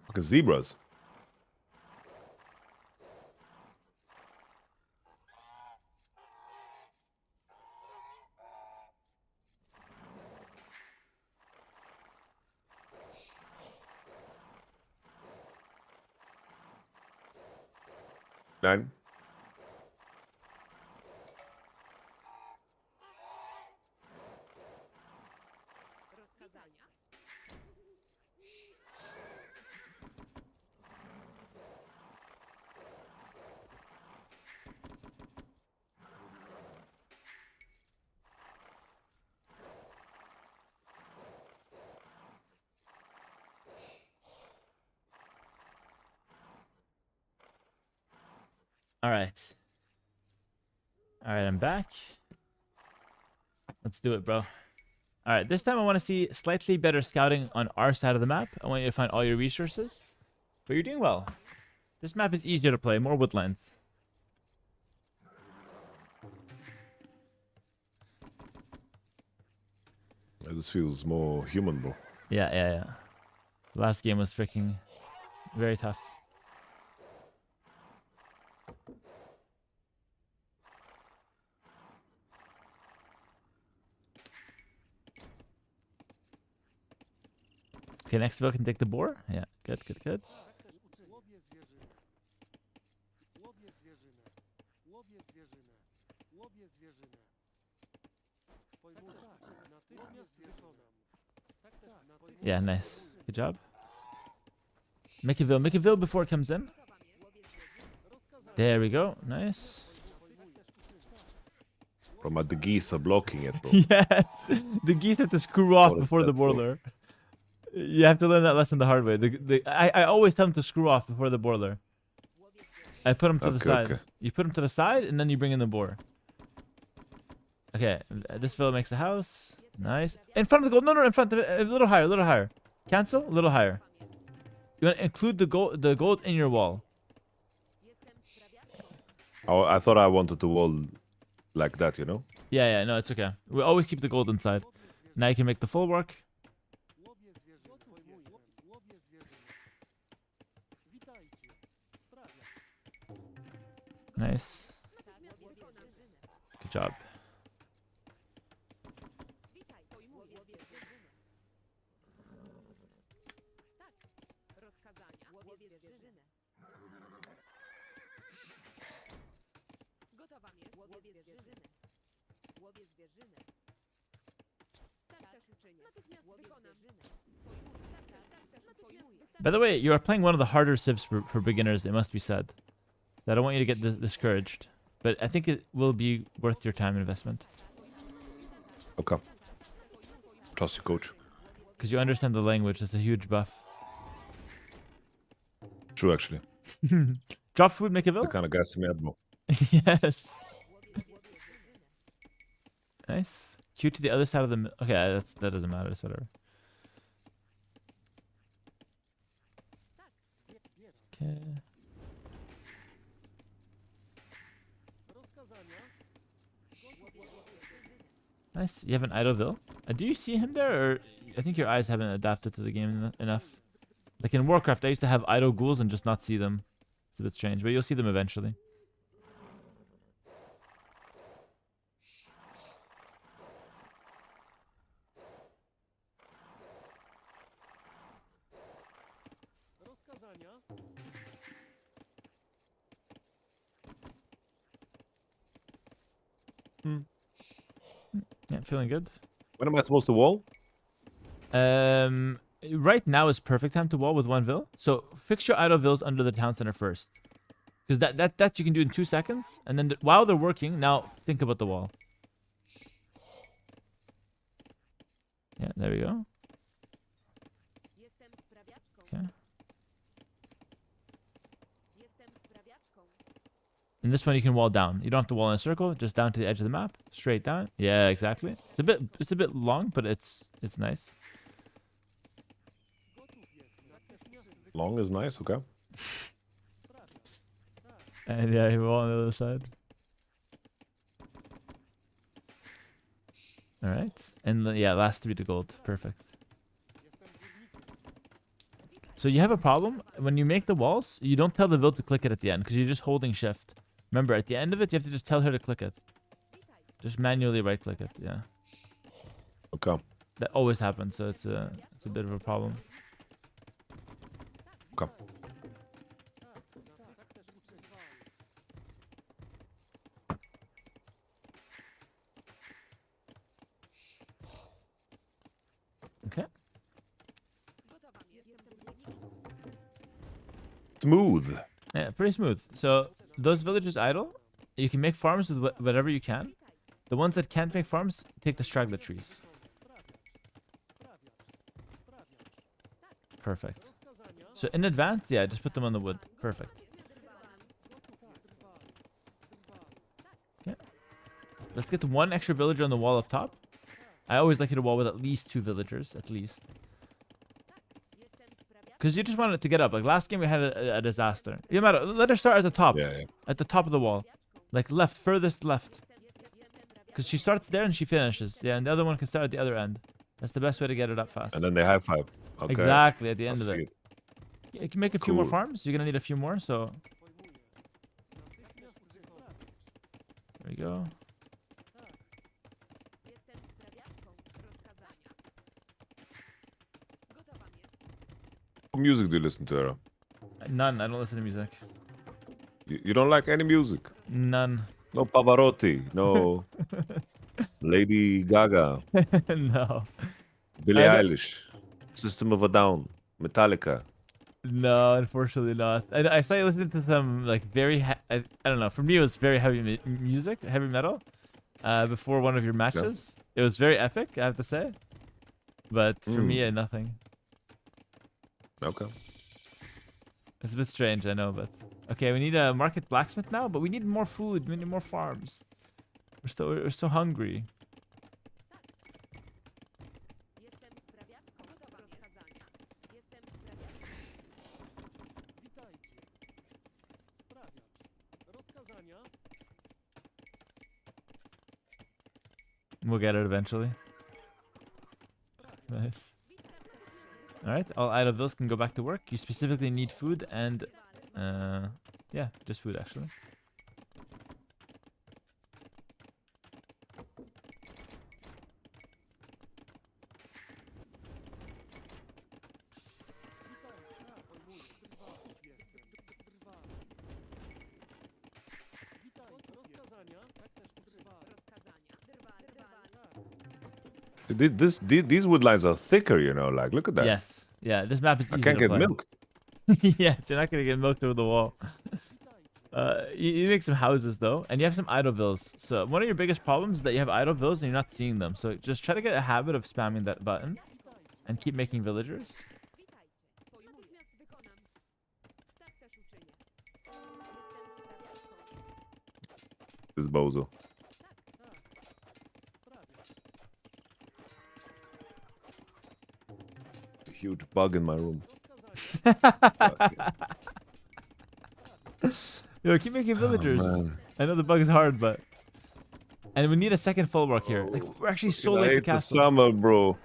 Fucking zebras. 9. All right. All right, I'm back. Let's do it, bro. All right, this time I want to see slightly better scouting on our side of the map. I want you to find all your resources. But you're doing well. This map is easier to play, more woodlands. This feels more human, bro. Yeah. Last game was freaking very tough. Okay, next bill can take the boar. Yeah, good. Łowię zwierzynę. Łowię zwierzynę. Łowię zwierzynę. Łowię zwierzynę. Pojmuję. Natychmiast wykonam. Yeah, nice. Good job. Make a veil before it comes in. There we go. Nice. Bro, the geese are blocking it, bro. Yes, the geese have to screw off What is before the that, bro? boiler. You have to learn that lesson the hard way. I always tell them to screw off before the boiler. I put them to the side. Okay. You put them to the side, and then you bring in the boar. Okay, this fella makes a house. Nice. In front of the gold. No, in front of it. A little higher. Cancel. A little higher. You want to include the gold in your wall. Oh, I thought I wanted to wall like that, you know? Yeah. No, it's okay. We always keep the gold inside. Now you can make the full work. Łowię zwierzynę. Łowię zwierzynę. Witajcie. Sprawiam. Nice. Good job. By the way, you are playing one of the harder civs for beginners, it must be said. I don't want you to get discouraged, but I think it will be worth your time and investment. Okay. Trust you, coach. Because you understand the language, it's a huge buff. True, actually. Drop food, make a bill? The kind of guys me up, bro. Yes. Nice. Q to the other side of the... Okay, that doesn't matter, it's whatever. Okay. Nice. You have an Idleville. Do you see him there, or I think your eyes haven't adapted to the game enough? Like in Warcraft, I used to have idle ghouls and just not see them. It's a bit strange, but you'll see them eventually. Yeah, feeling good. When am I supposed to wall? Right now is perfect time to wall with one vill. So fix your idle vills under the town center first, because that you can do in 2 seconds. And then while they're working, now think about the wall. Yeah, there we go. Okay. And this one you can wall down. You don't have to wall in a circle, just down to the edge of the map, straight down. Yeah, exactly. It's a bit long, but it's nice. Long is nice, okay. And yeah, he wall on the other side. All right, and yeah, last 3 to gold, perfect. So you have a problem when you make the walls. You don't tell the build to click it at the end because you're just holding shift. Remember, at the end of it, you have to just tell her to click it. Just manually right click it. Yeah. Okay. That always happens, so it's a bit of a problem. Okay. Smooth. Yeah, pretty smooth. So those villagers idle. You can make farms with whatever you can. The ones that can't make farms, take the straggler trees. Perfect. So in advance, yeah, just put them on the wood. Perfect. Okay. Let's get one extra villager on the wall up top. I always like to hit a wall with at least 2 villagers, at least. Because you just want it to get up. Like last game, we had a disaster. You matter. Let her start at the top. Yeah, yeah. At the top of the wall. Like left, furthest left. Because she starts there and she finishes. Yeah, and the other one can start at the other end. That's the best way to get it up fast. And then they high five. Okay. Exactly, at the end I of see it. You can make a few more Cool. farms. You're going to need a few more, so... There we go. What music do you listen to, Hera? None. I don't listen to music. You don't like any music? None. No Pavarotti, no Lady Gaga, No. Billie I don't- Eilish, System of a Down, Metallica. No, unfortunately not. I started listening to some like very I don't know. For me, it was very heavy music, heavy metal. Before one of your matches, it was very epic, I have to say. But for me, nothing. Okay. It's a bit strange, I know, but okay. We need a market blacksmith now, but we need more food. We need more farms. We're so hungry. We'll get it eventually. Nice. Alright, all idle bills can go back to work. You specifically need food and... yeah, just food actually. These wood lines are thicker, you know. Like, look at that. Yes. Yeah, this map is easy I can't to get play. milk. Yeah, you're not gonna get milked over the wall. You make some houses though, and you have some idle bills. So one of your biggest problems is that you have idle bills and you're not seeing them. So just try to get a habit of spamming that button, and keep making villagers. This bozo. A huge bug in my room. Yo, keep making villagers. man. I know the bug is hard, but... And we need a second full work here. Like, we're actually so late to I hate the castle. summer, bro.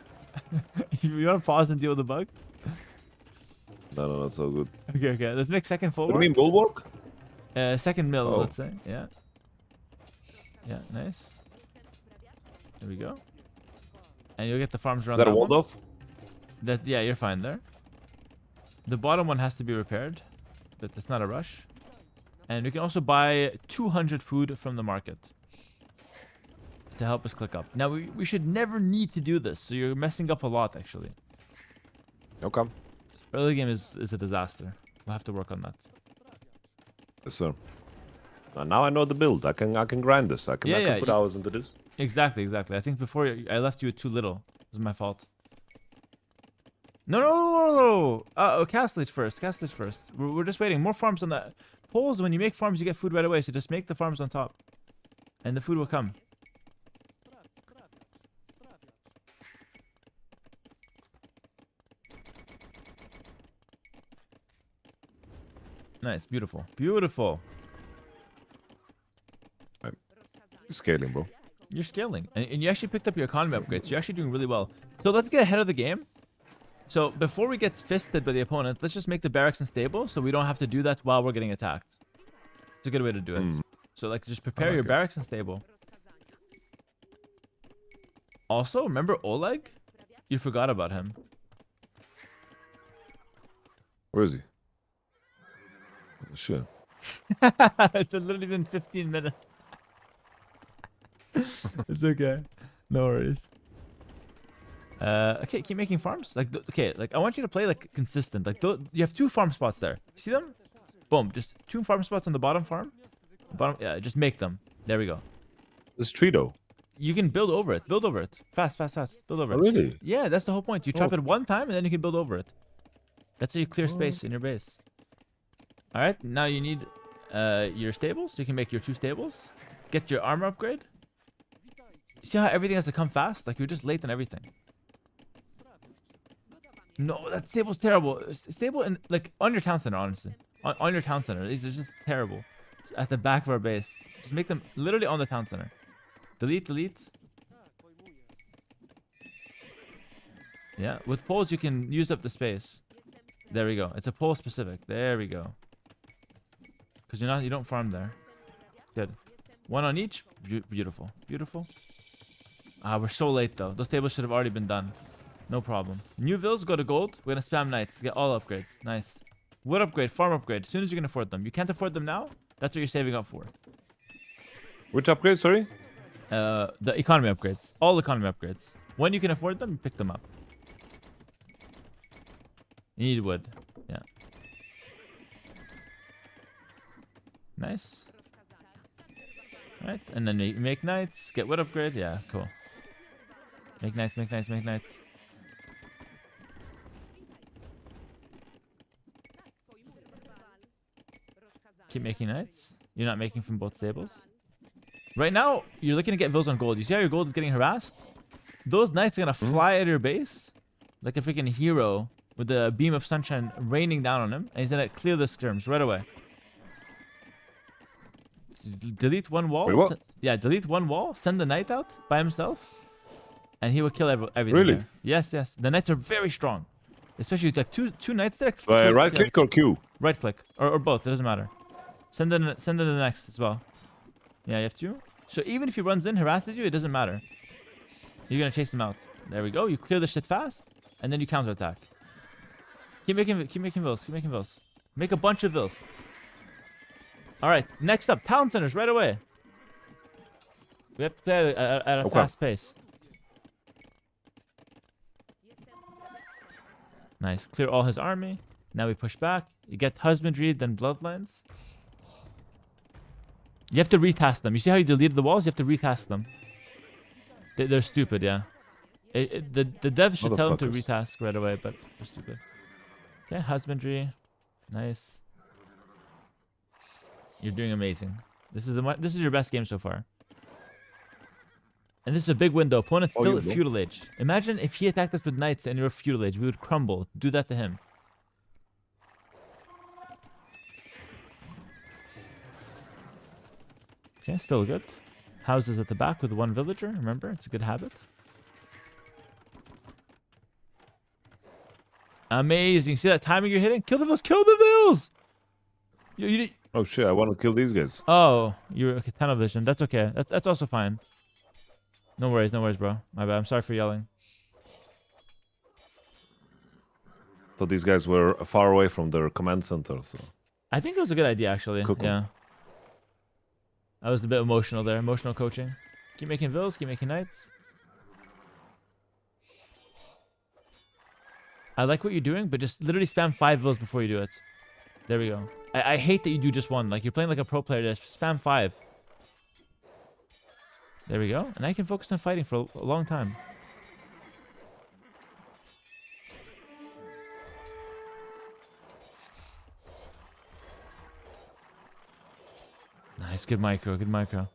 You want to pause and deal with the bug? No, not so good. Okay. Let's make second full What do work. you mean, bulwark? Second mill, Oh. let's say. Yeah. Yeah, nice. There we go. And you'll get the farms around Is that a one. walled off? Yeah, you're fine there. The bottom one has to be repaired, but it's not a rush. And we can also buy 200 food from the market to help us click up. Now, we should never need to do this, so you're messing up a lot, actually. Okay. Early game is a disaster. We'll have to work on that. Yes, sir. Now I know the build. I can grind this. I can put hours into this. Exactly. I think before I left you with too little. It was my fault. No. Castlage first. We're just waiting. More farms on the poles. When you make farms, you get food right away. So just make the farms on top, and the food will come. Nice, beautiful. You're scaling, bro. You're scaling, and you actually picked up your economy upgrades. You're actually doing really well. So let's get ahead of the game. So before we get fisted by the opponent, let's just make the barracks unstable so we don't have to do that while we're getting attacked. It's a good way to do it. So like just prepare your barracks unstable. Also, remember Oleg? You forgot about him. Where is he? Oh, shit. It's literally been 15 minutes. It's okay. No worries. Okay, keep making farms. Like, okay, like I want you to play like consistent. Like, you have 2 farm spots there. See them? Boom. Just 2 farm spots on the bottom farm. Bottom. Yeah, just make them. There we go. This tree though. You can build over it. Build over it. Fast, fast, fast. Build over Oh, it. really? Yeah, that's the whole point. You chop Oh. it one time and then you can build over it. That's how you clear space in your base. All right. Now you need your stables. You can make your 2 stables. Get your armor upgrade. See how everything has to come fast? Like you're just late on everything. No, that stable's terrible. Stable in like on your town center, honestly. On your town center. These are just terrible. At the back of our base. Just make them literally on the town center. Delete, delete. Yeah, with poles you can use up the space. There we go. It's a pole specific. There we go. Because you don't farm there. Good. 1 on each. Beautiful. Beautiful. Ah, we're so late though. Those tables should have already been done. No problem. New vills go to gold. We're gonna spam knights. Get all upgrades. Nice. Wood upgrade, farm upgrade. As soon as you can afford them. You can't afford them now. That's what you're saving up for. Which upgrade? Sorry. The economy upgrades. All economy upgrades. When you can afford them, pick them up. You need wood. Yeah. Nice. Alright, and then you make knights. Get wood upgrade. Yeah, cool. Make knights, make knights, make knights. Keep making knights. You're not making from both stables. Right now, you're looking to get vills on gold. You see how your gold is getting harassed? Those knights are going to fly out of your base like a freaking hero with a beam of sunshine raining down on him. And he's going to clear the skirms right away. Delete 1 wall. Wait, what? Yeah, delete 1 wall. Send the knight out by himself. And he will kill everything. Really? There. Yes, yes. The knights are very strong. Especially like two knights there. Right click or Q? Right click. Or both. It doesn't matter. Send in the next as well. Yeah, you have to. So even if he runs in, harasses you, it doesn't matter. You're going to chase him out. There we go. You clear the shit fast. And then you counterattack. Keep making vills. Keep making vills. Make a bunch of vills. Alright. Next up. Town centers right away. We have to play at a fast pace. Nice. Clear all his army. Now we push back. You get husbandry, then bloodlines. You have to retask them. You see how you deleted the walls? You have to retask them. They're stupid, yeah. The devs should tell them to retask right away, but they're stupid. Okay, husbandry. Nice. You're doing amazing. This is your best game so far. And this is a big window. Opponent's still at feudal age. Imagine if he attacked us with knights and you're feudal age. We would crumble. Do that to him. Okay, still good. Houses at the back with 1 villager. Remember, it's a good habit. Amazing. See that timing you're hitting? Kill the vills. Kill the vills! Oh shit, I want to kill these guys. Oh, you're okay. Tunnel vision. That's okay. That's also fine. No worries, bro. My bad. I'm sorry for yelling. So these guys were far away from their command center, so... I think it was a good idea, actually. Cook 'em. Yeah. I was a bit emotional there. Emotional coaching. Keep making vills. Keep making knights. I like what you're doing, but just literally spam 5 vills before you do it. There we go. I hate that you do just 1. Like, you're playing like a pro player. Just spam 5. There we go. And I can focus on fighting for a long time. Nice. Good micro. Good micro.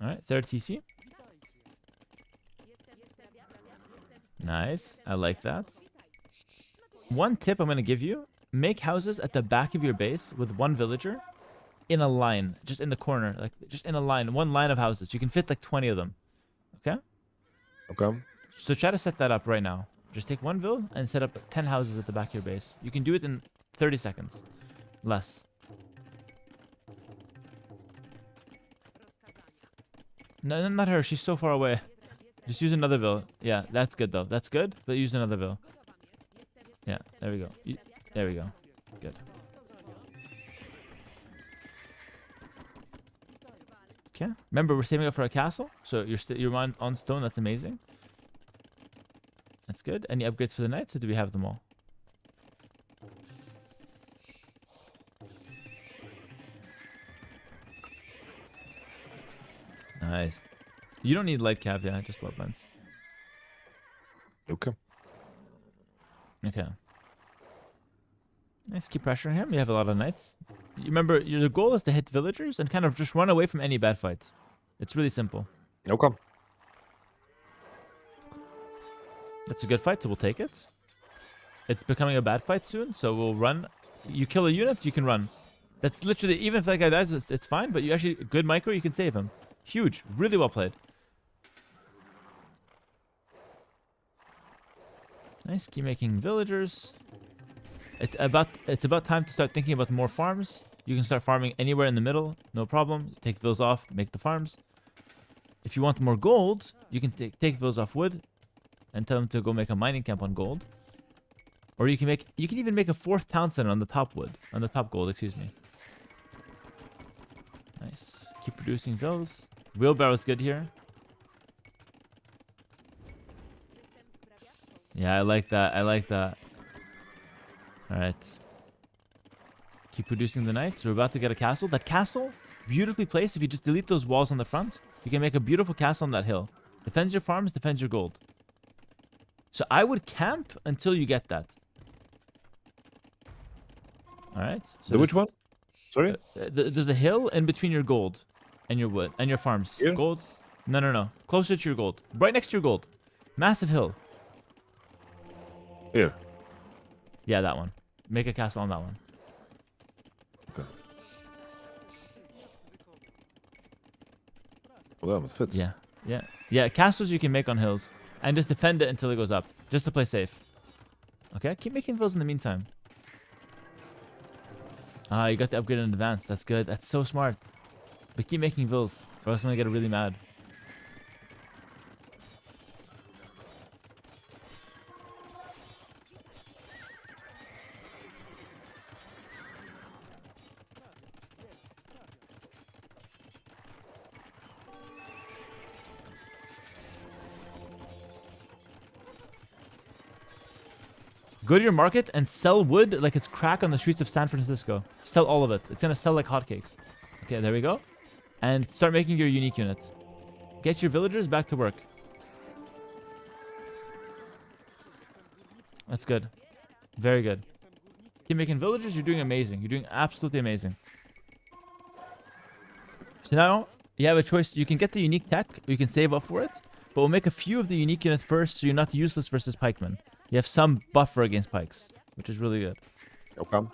Alright, 3rd TC. Nice. I like that. One tip I'm going to give you. Make houses at the back of your base with 1 villager in a line. Just in the corner. Like, just in a line. 1 line of houses. You can fit like 20 of them. Okay? Okay. So try to set that up right now. Just take 1 vill and set up 10 houses at the back of your base. You can do it in 30 seconds. Less. No, not her. She's so far away. Just use another vill. Yeah, that's good though. That's good, but use another vill. Yeah, there we go. There we go. Good. Okay. Remember, we're saving up for a castle, so you're on stone. That's amazing. That's good. Any upgrades for the knights, or do we have them all? Nice. You don't need light cap, yeah, just bloodlines. Okay. Okay. Nice. Keep pressuring him. You have a lot of knights. You remember, your goal is to hit villagers and kind of just run away from any bad fights. It's really simple. Okay. That's a good fight, so we'll take it. It's becoming a bad fight soon, so we'll run. You kill a unit, you can run. That's literally, even if that guy dies, it's fine, but you actually, good micro, you can save him. Huge. Really well played. Nice. Keep making villagers. It's about time to start thinking about more farms. You can start farming anywhere in the middle, no problem. Take those off, make the farms. If you want more gold, you can take those off wood and tell them to go make a mining camp on gold. Or you can even make a 4th town center on the top gold, excuse me. Nice. Keep producing those. Wheelbarrow's good here. Yeah, I like that. I like that. Alright. Keep producing the knights. We're about to get a castle. That castle, beautifully placed. If you just delete those walls on the front, you can make a beautiful castle on that hill. Defends your farms, defends your gold. So I would camp until you get that. Alright. So Which one? Sorry? There's a hill in between your gold and your wood and your farms. Here? Gold? No. Closer to your gold. Right next to your gold. Massive hill. Here. Yeah, that one. Make a castle on that one. Okay. Well, it fits. Yeah. Castles you can make on hills. And just defend it until it goes up. Just to play safe. Okay, keep making those in the meantime. Ah, you got the upgrade in advance. That's good. That's so smart. But keep making vills, or else I'm gonna get really mad. Go to your market and sell wood like it's crack on the streets of San Francisco. Sell all of it. It's gonna sell like hotcakes. Okay, there we go. And start making your unique units. Get your villagers back to work. That's good. Very good. Keep making villagers. You're doing amazing. You're doing absolutely amazing. So now you have a choice. You can get the unique tech, or you can save up for it. But we'll make a few of the unique units first, so you're not useless versus pikemen. You have some buffer against pikes, which is really good. Okay.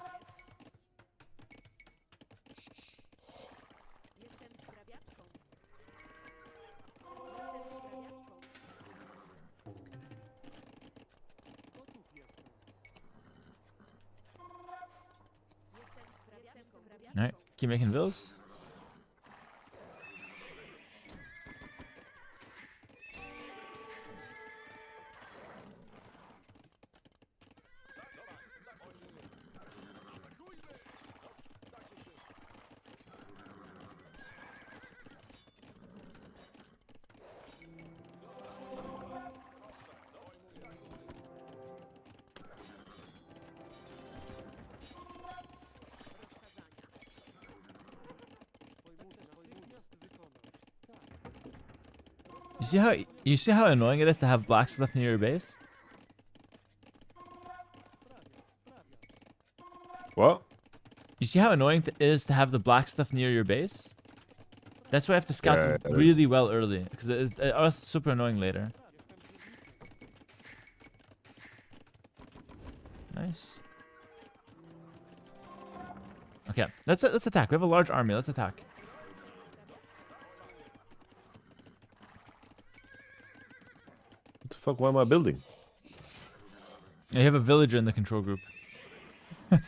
Alright, keep making villas. You see how annoying it is to have blacksmith near your base? What? You see how annoying it is to have the blacksmith near your base? That's why I have to scout Yeah, really well early, because it's super annoying later. Nice. Okay, let's attack. We have a large army. Let's attack. What the fuck? Why am I building? Yeah, you have a villager in the control group. What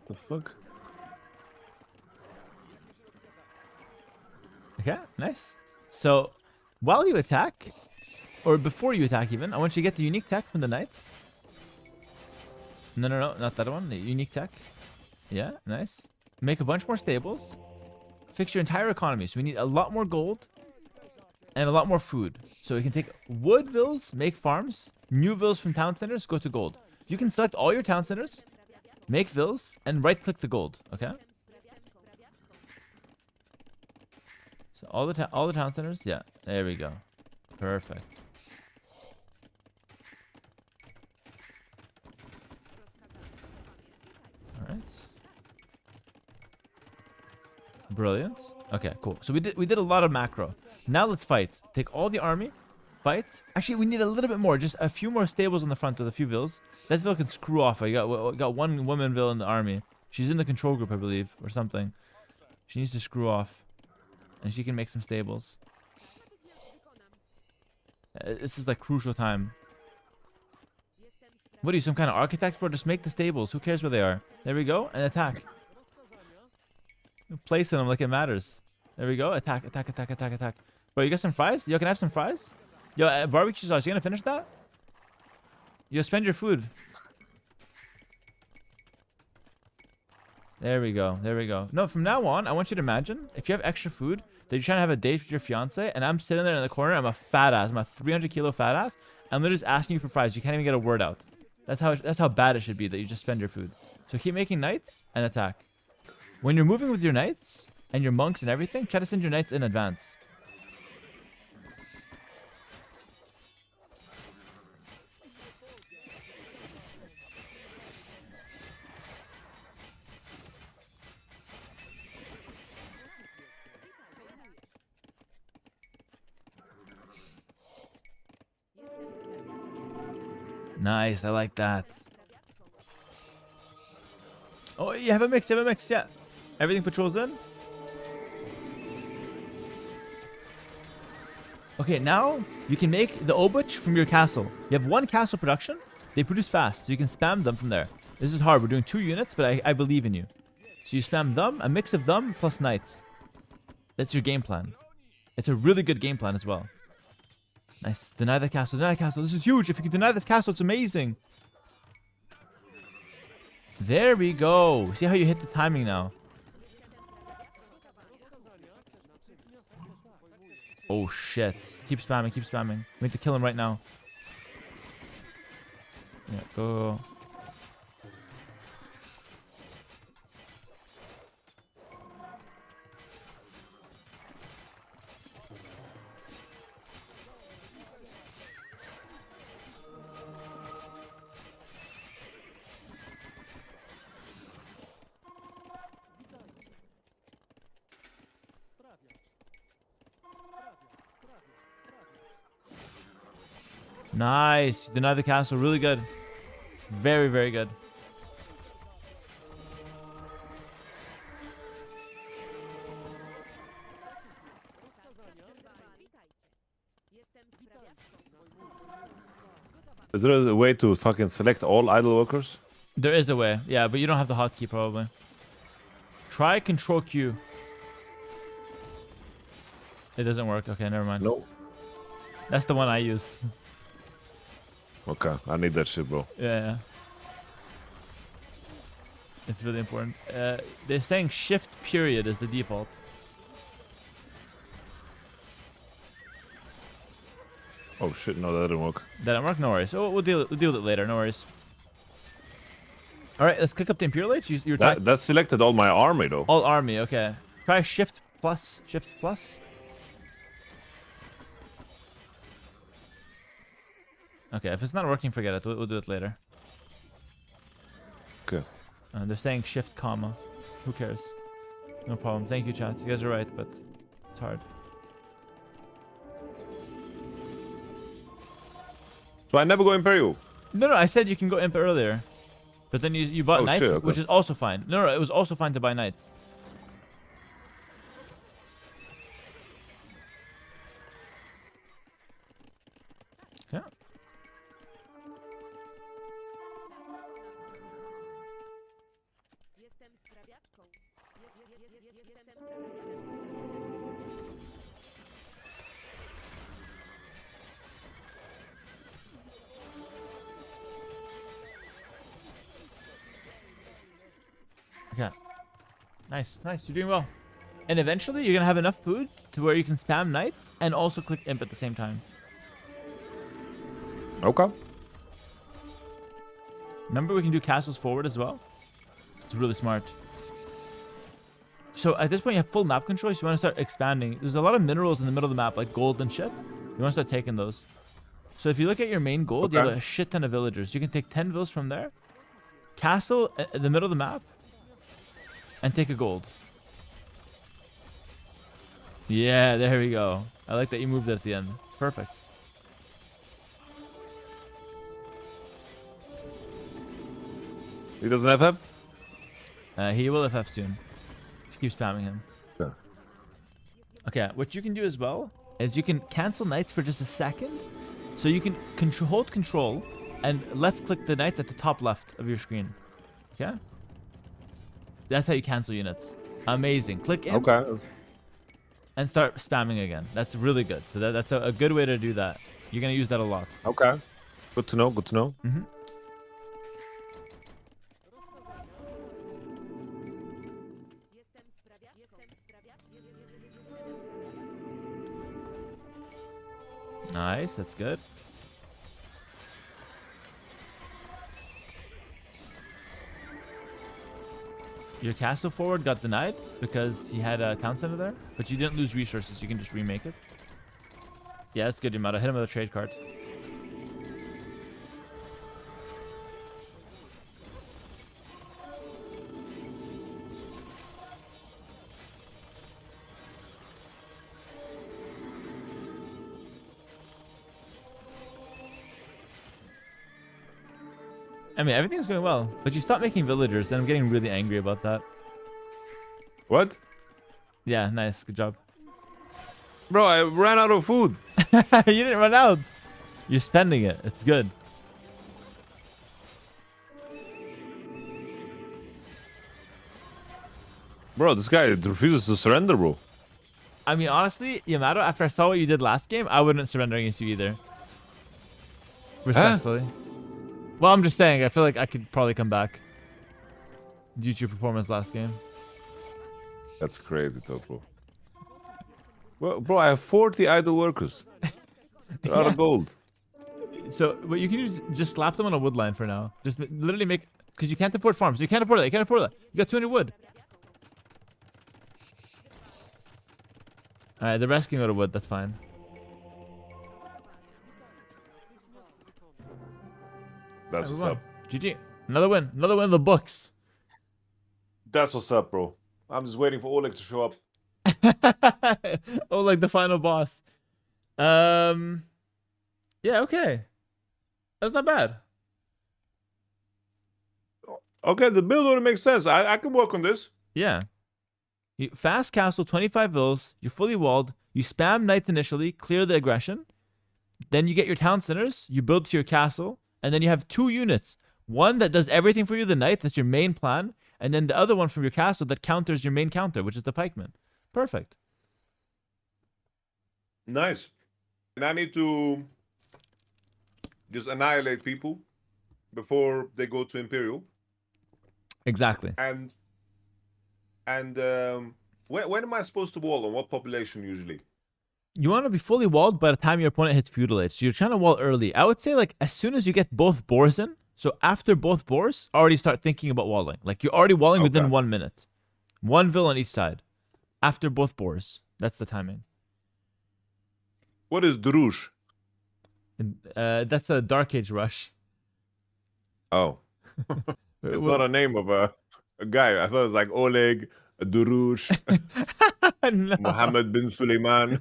the fuck? Okay, nice. So, while you attack, or before you attack even, I want you to get the unique tech from the knights. No, not that one. The unique tech. Yeah, nice. Make a bunch more stables. Fix your entire economy. So we need a lot more gold and a lot more food. So we can take wood villas, make farms, new villas from town centers, go to gold. You can select all your town centers, make villas, and right-click the gold. Okay. So all the town centers. Yeah, there we go. Perfect. All right. Brilliant. Okay, cool. So we did a lot of macro. Now let's fight. Take all the army. Fight. Actually, we need a little bit more. Just a few more stables on the front with a few villas. That vill can screw off. I got one woman vill in the army. She's in the control group, I believe, or something. She needs to screw off. And she can make some stables. This is like crucial time. What are you, some kind of architect, bro? Just make the stables. Who cares where they are? There we go. And attack. Placing them like it matters. There we go. Attack. Bro, you got some fries? Yo, can I have some fries? Yo, barbecue sauce. You gonna finish that? Yo, spend your food. There we go. No, from now on, I want you to imagine if you have extra food that you're trying to have a date with your fiance, and I'm sitting there in the corner. I'm a fat ass. I'm a 300-kilo fat ass. I'm literally just asking you for fries. You can't even get a word out. That's how bad it should be that you just spend your food. So keep making knights and attack. When you're moving with your knights and your monks and everything, try to send your knights in advance. Nice, I like that. Oh, you have a mix, yeah. Everything patrols in. Okay, now you can make the obuch from your castle. You have one castle production. They produce fast, so you can spam them from there. This is hard. We're doing 2 units, but I believe in you. So you spam them, a mix of them plus knights. That's your game plan. It's a really good game plan as well. Nice. Deny the castle. This is huge. If you can deny this castle, it's amazing. There we go. See how you hit the timing now. Oh, shit. Keep spamming. We need to kill him right now. Yeah, go. Nice. Deny the castle. Really good. Very, very good. Is there a way to fucking select all idle workers? There is a way. Yeah, but you don't have the hotkey probably. Try Control Q. It doesn't work. Okay, never mind. No. That's the one I use. Okay, I need that shit, bro. Yeah. It's really important. They're saying shift period is the default. Oh shit, no, that didn't work. That didn't work? No worries. Oh, we'll deal with it later. No worries. All right, let's click up the Imperial Age. That selected all my army, though. All army, okay. Try shift plus. Okay, if it's not working, forget it. We'll do it later. Okay. They're saying shift comma. Who cares? No problem. Thank you, chat. You guys are right, but it's hard. So I never go Imperial? No, I said you can go Imp earlier. But then you bought Knights, shit, okay. which is also fine. No, it was also fine to buy Knights. Yeah. Okay. Nice, nice. You're doing well. And eventually, you're gonna have enough food to where you can spam knights and also click imp at the same time. Okay. Remember, we can do castles forward as well. It's really smart. So at this point, you have full map control. So you want to start expanding. There's a lot of minerals in the middle of the map, like gold and shit. You want to start taking those. So if you look at your main gold, you have a shit ton of villagers. You can take 10 villas from there, castle in the middle of the map, and take a gold. Yeah, there we go. I like that you moved it at the end. Perfect. He doesn't have FF? He will FF soon. Just keep spamming him. Yeah. Okay, what you can do as well is you can cancel knights for just a second. So you can hold control and left click the knights at the top left of your screen. Okay? That's how you cancel units. Amazing. Click in. Okay. And start spamming again. That's really good. So that's a good way to do that. You're going to use that a lot. Okay. Good to know. Good to know. Mm-hmm. Nice. That's good. Your castle forward got denied because he had a town center there, but you didn't lose resources. You can just remake it. Yeah, that's good, Yamato. Hit him with a trade card. I mean, everything's going well, but you stopped making villagers, and I'm getting really angry about that. What? Yeah, nice. Good job. Bro, I ran out of food. You didn't run out. You're spending it. It's good. Bro, this guy refuses to surrender, bro. I mean, honestly, Yamato, after I saw what you did last game, I wouldn't surrender against you either. Respectfully. Huh? Well, I'm just saying, I feel like I could probably come back due to your performance last game. That's crazy, Total. Well, bro, I have 40 idle workers. They're out of gold. So, what you can do is just slap them on a wood line for now. Just literally make... Because you can't afford farms. You can't afford that. You can't afford that. You got 200 wood. Alright, the rest can go to wood. That's fine. That's what's up. GG. Another win. Another win in the books. That's what's up, bro. I'm just waiting for Oleg to show up. Oleg, the final boss. Yeah, okay. That's not bad. Okay, the build order makes sense. I can work on this. Yeah. You fast castle, 25 vills. You're fully walled. You spam knights initially, clear the aggression. Then you get your town centers. You build to your castle. And then you have 2 units. One that does everything for you, the knight. That's your main plan. And then the other one from your castle that counters your main counter, which is the pikeman. Perfect. Nice. And I need to just annihilate people before they go to Imperial. Exactly. And when am I supposed to wall on? What population usually? You want to be fully walled by the time your opponent hits feudal age. So you're trying to wall early. I would say like as soon as you get both boars in. So after both boars, already start thinking about walling. Like you're already walling within 1 minute. 1 vill on each side. After both boars. That's the timing. What is Drush? That's a Dark Age rush. Oh. It's not a name of a guy. I thought it was like Oleg, Durush, No. Mohammed bin Suleiman.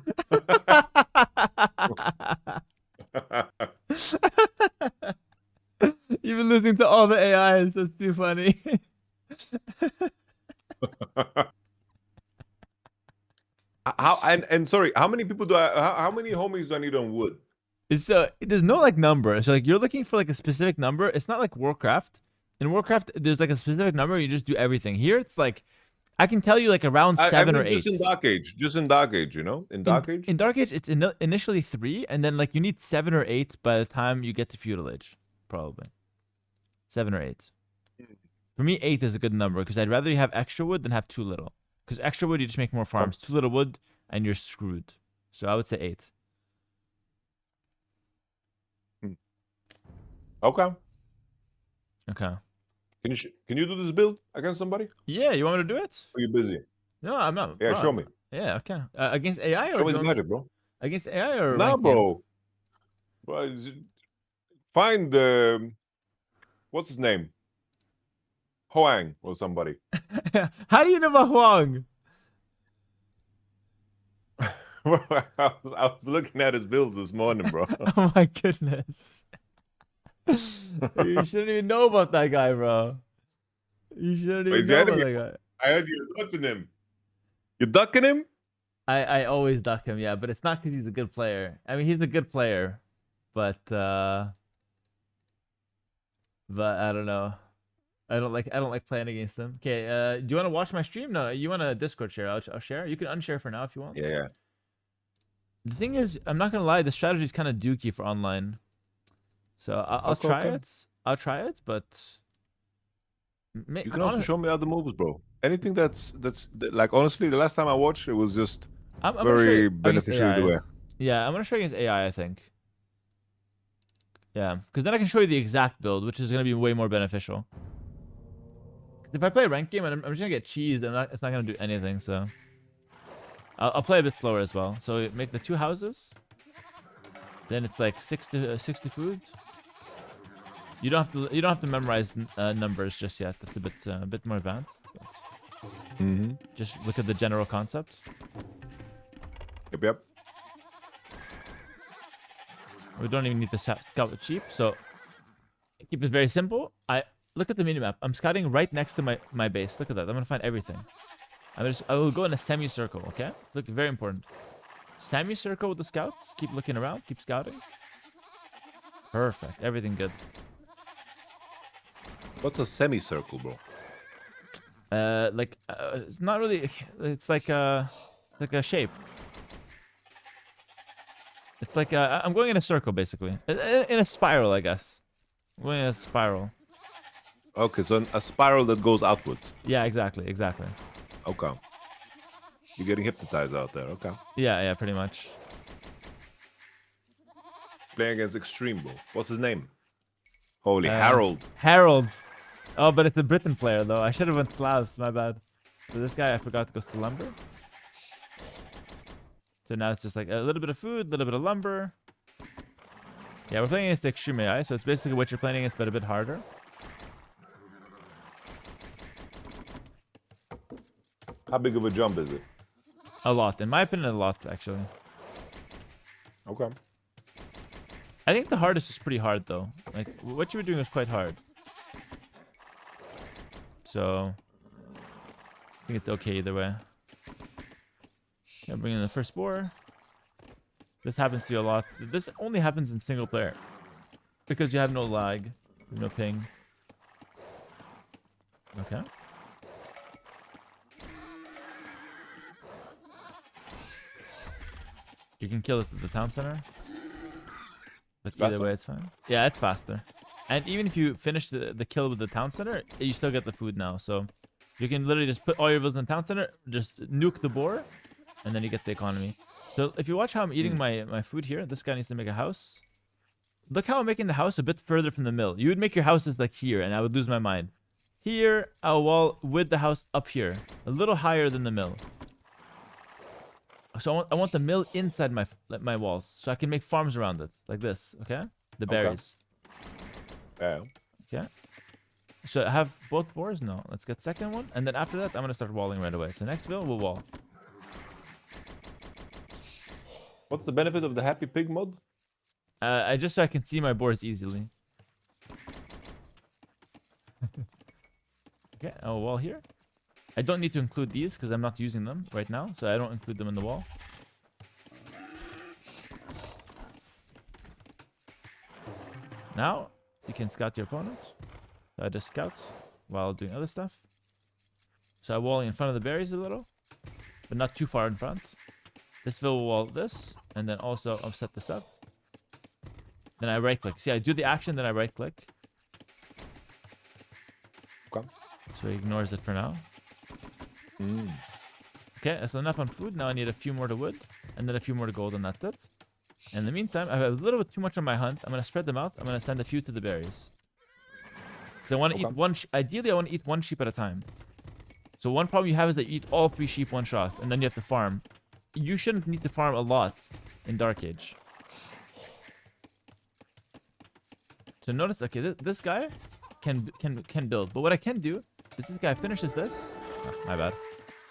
You've been listening to all the AIs. That's too funny. Sorry, how many people do how many homies do I need on wood? There's no like number. So like you're looking for like a specific number. It's not like Warcraft. In Warcraft, there's like a specific number. You just do everything. Here, it's like I can tell you like around 7 or 8. Just in Dark Age. Just in Dark Age, you know? In Dark Age? In Dark Age, it's initially 3, and then like you need 7 or 8 by the time you get to Feudal Age, probably. 7 or 8. For me, 8 is a good number because I'd rather you have extra wood than have too little. Because extra wood, you just make more farms. Too little wood, and you're screwed. So I would say 8. Okay. Okay. Can you do this build against somebody? Yeah, you want me to do it? Are you busy? No, I'm not. Yeah, bro, show me. Yeah, okay. Against AI or Show me do the you want magic, bro. against AI or Nah, ranked game? bro. Find what's his name? Hoang or somebody. How do you know about Huang? I was looking at his builds this morning, bro. Oh my goodness. You shouldn't even know about that guy, bro. You shouldn't even He's know your about enemy. that guy. I heard you ducking him. You ducking him? I always duck him, yeah, but it's not because he's a good player. I mean, he's a good player, but I don't know. I don't like playing against him. Okay, do you want to watch my stream? No, you want a Discord share? I'll share. You can unshare for now if you want. Yeah. The thing is, I'm not gonna lie, the strategy is kind of dookie for online. So I'll try it. I'll try it, but you can also show me other moves, bro. Anything that's like honestly, the last time I watched, it was just I'm very beneficial either way. Yeah, I'm gonna show you against AI, I think. Yeah, because then I can show you the exact build, which is gonna be way more beneficial. If I play a ranked game, I'm just gonna get cheesed, and it's not gonna do anything. So I'll play a bit slower as well. So make the 2 houses. Then it's like 60 food. You don't have to memorize numbers just yet. That's a bit more advanced. Just look at the general concept. Yep. We don't even need to scout the cheap, so keep it very simple. Look at the minimap. I'm scouting right next to my base. Look at that. I'm gonna find everything. I will go in a semicircle. Okay. Look, very important. Semicircle with the scouts. Keep looking around. Keep scouting. Perfect. Everything good. What's a semicircle, bro? It's not really. It's like a shape. It's like I'm going in a circle basically, in a spiral, I guess. I'm going in a spiral. Okay, so a spiral that goes outwards. Yeah, exactly. Okay. You're getting hypnotized out there. Okay. Yeah, pretty much. Playing against Extreme, bro. What's his name? Holy Harold. Harold. Oh, but it's a Britain player though. I should have went Klaus. My bad. So this guy I forgot goes to lumber. So now it's just like a little bit of food, a little bit of lumber. Yeah, we're playing against the Extreme AI, so it's basically what you're playing against, but a bit harder. How big of a jump is it? A lot. In my opinion, a lot, actually. Okay. I think the hardest is pretty hard, though. Like, what you were doing was quite hard. So, I think it's okay either way. Yeah, bring in the first boar. This happens to you a lot. This only happens in single player. Because you have no lag. No ping. Okay. You can kill it at the town center. But either way, it's fine. Yeah, it's faster. And even if you finish the kill with the town center, you still get the food now. So you can literally just put all your villas in the town center, just nuke the boar, and then you get the economy. So if you watch how I'm eating my food here, this guy needs to make a house. Look how I'm making the house a bit further from the mill. You would make your houses like here, and I would lose my mind. Here, a wall with the house up here, a little higher than the mill. So I want the mill inside my walls, so I can make farms around it, like this. Okay, the berries. Yeah. Okay. So I have both boars. No, let's get second one, and then after that, I'm gonna start walling right away. So next bill, we'll wall. What's the benefit of the happy pig mod? I just so I can see my boars easily. Okay, I'll wall here. I don't need to include these because I'm not using them right now, so I don't include them in the wall. Now, you can scout your opponent. So I just scout while doing other stuff. So I wall in front of the berries a little, but not too far in front. This will wall this, and then also I'll set this up. Then I right click. See, I do the action, then I right click. Okay. So he ignores it for now. Mm. Okay, that's enough on food. Now I need a few more to wood, and then a few more to gold, and that's it. In the meantime, I have a little bit too much on my hunt. I'm gonna spread them out. I'm gonna send a few to the berries. Because I want to eat one. Ideally, I want to eat one sheep at a time. So one problem you have is that you eat all 3 sheep one shot, and then you have to farm. You shouldn't need to farm a lot in Dark Age. So notice, okay, this guy can build, but what I can do is this guy finishes this. Oh, my bad.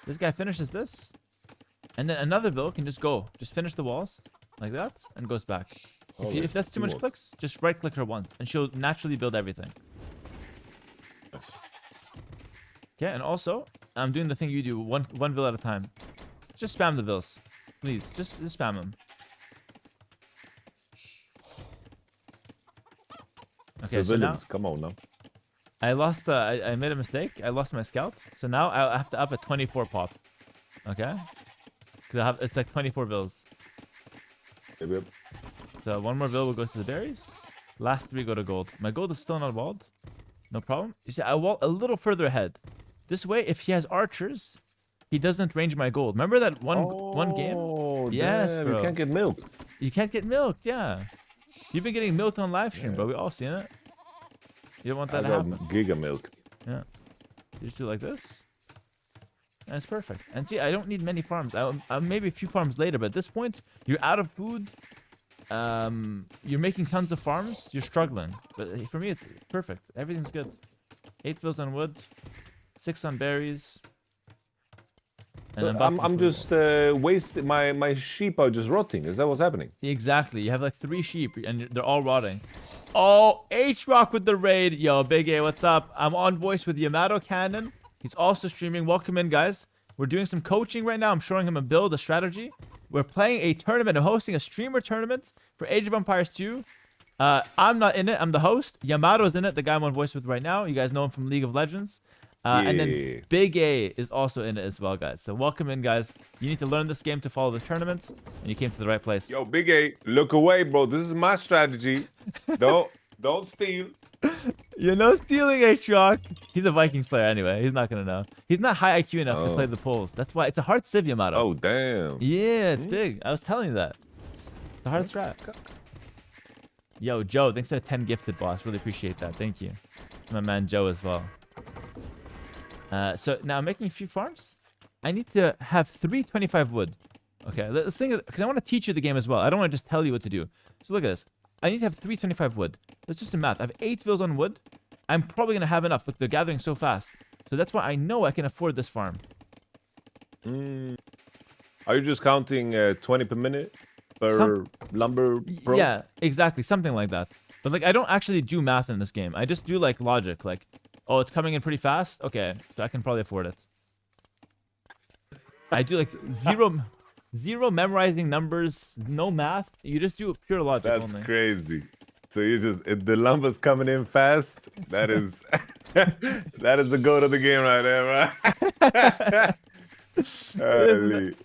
This guy finishes this, and then another build can just go, just finish the walls like that, and goes back. If that's too much clicks, just right-click her once, and she'll naturally build everything. Okay, and also, I'm doing the thing you do, one bill at a time. Just spam the bills, please. Just spam them. Okay, the so now villains, come on now. I lost. I made a mistake. I lost my scout. So now I have to up at 24 pop. Okay, because it's like 24 bills. Yep. So one more bill will go to the berries. Last 3 go to gold. My gold is still not walled. No problem. You see, I wall a little further ahead. This way, if he has archers, he doesn't range my gold. Remember that one game? Yes, damn, bro. You can't get milked. You can't get milked, yeah. You've been getting milked on live stream, bro. We all seen it. You don't want that to happen. Giga milked. Yeah. You just do like this. And it's perfect. And see, I don't need many farms. I'll maybe a few farms later, but at this point, you're out of food. You're making tons of farms. You're struggling. But for me, it's perfect. Everything's good. 8 bills on wood. 6 on berries. And I'm just wasting my sheep are just rotting. Is that what's happening? Exactly. You have like 3 sheep and they're all rotting. Oh, H-Rock with the raid. Yo, Big A, what's up? I'm on voice with Yamato Cannon. He's also streaming. Welcome in, guys. We're doing some coaching right now. I'm showing him a build, a strategy. We're playing a tournament. I'm hosting a streamer tournament for Age of Empires 2. I'm not in it. I'm the host. Yamato's in it, the guy I'm on voice with right now. You guys know him from League of Legends. And then Big A is also in it as well, guys. So welcome in, guys. You need to learn this game to follow the tournament, and you came to the right place. Yo, Big A, look away, bro. This is my strategy. Don't steal. You're no stealing, H-Rock. He's a Vikings player anyway. He's not gonna know. He's not high IQ enough to play the polls. That's why it's a hard civ, Yamato. Oh, damn. Yeah, it's big. I was telling you that. It's a hard strat. Yo, Joe, thanks for the 10 gifted, boss. Really appreciate that. Thank you. My man Joe as well. So now I'm making a few farms. I need to have 325 wood. Okay, let's think, because I want to teach you the game as well. I don't want to just tell you what to do. So look at this. I need to have 325 wood. That's just the math. I have 8 vills on wood. I'm probably going to have enough. Look, they're gathering so fast. So that's why I know I can afford this farm. Are you just counting 20 per minute per lumber pro? Yeah, exactly. Something like that. But like, I don't actually do math in this game. I just do like logic. Like, oh, it's coming in pretty fast? Okay, so I can probably afford it. I do like zero memorizing numbers, no math. You just do pure logic. That's only. crazy. So you just, if the lumber's coming in fast, that is that is the goal of the game right there, right?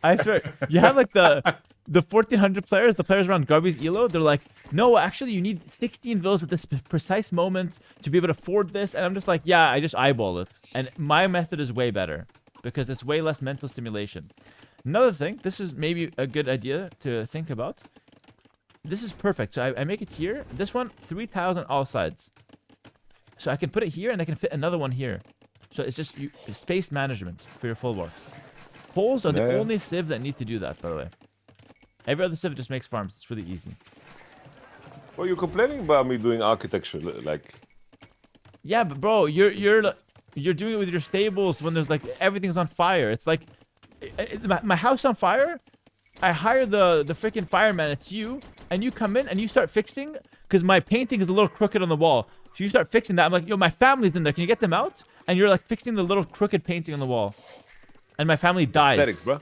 I swear, you have like the 1400 players, the players around Grubby's elo, they're like, no, actually you need 16 vills at this precise moment to be able to afford this. And I'm just like, yeah, I just eyeball it. And my method is way better because it's way less mental stimulation. Another thing, this is maybe a good idea to think about. This is perfect. So I make it here. This one, 3000 all sides. So I can put it here and I can fit another one here. So it's just space management for your full work. Poles are the only civs that need to do that, by the way. Every other civ just makes farms. It's really easy. Well, you're complaining about me doing architecture, like. Yeah, but bro, you're doing it with your stables when there's like everything's on fire. It's like my house on fire. I hire the freaking fireman. It's you, and you come in and you start fixing because my painting is a little crooked on the wall. So you start fixing that. I'm like, yo, my family's in there. Can you get them out? And you're like fixing the little crooked painting on the wall, and my family dies. Aesthetics, bro.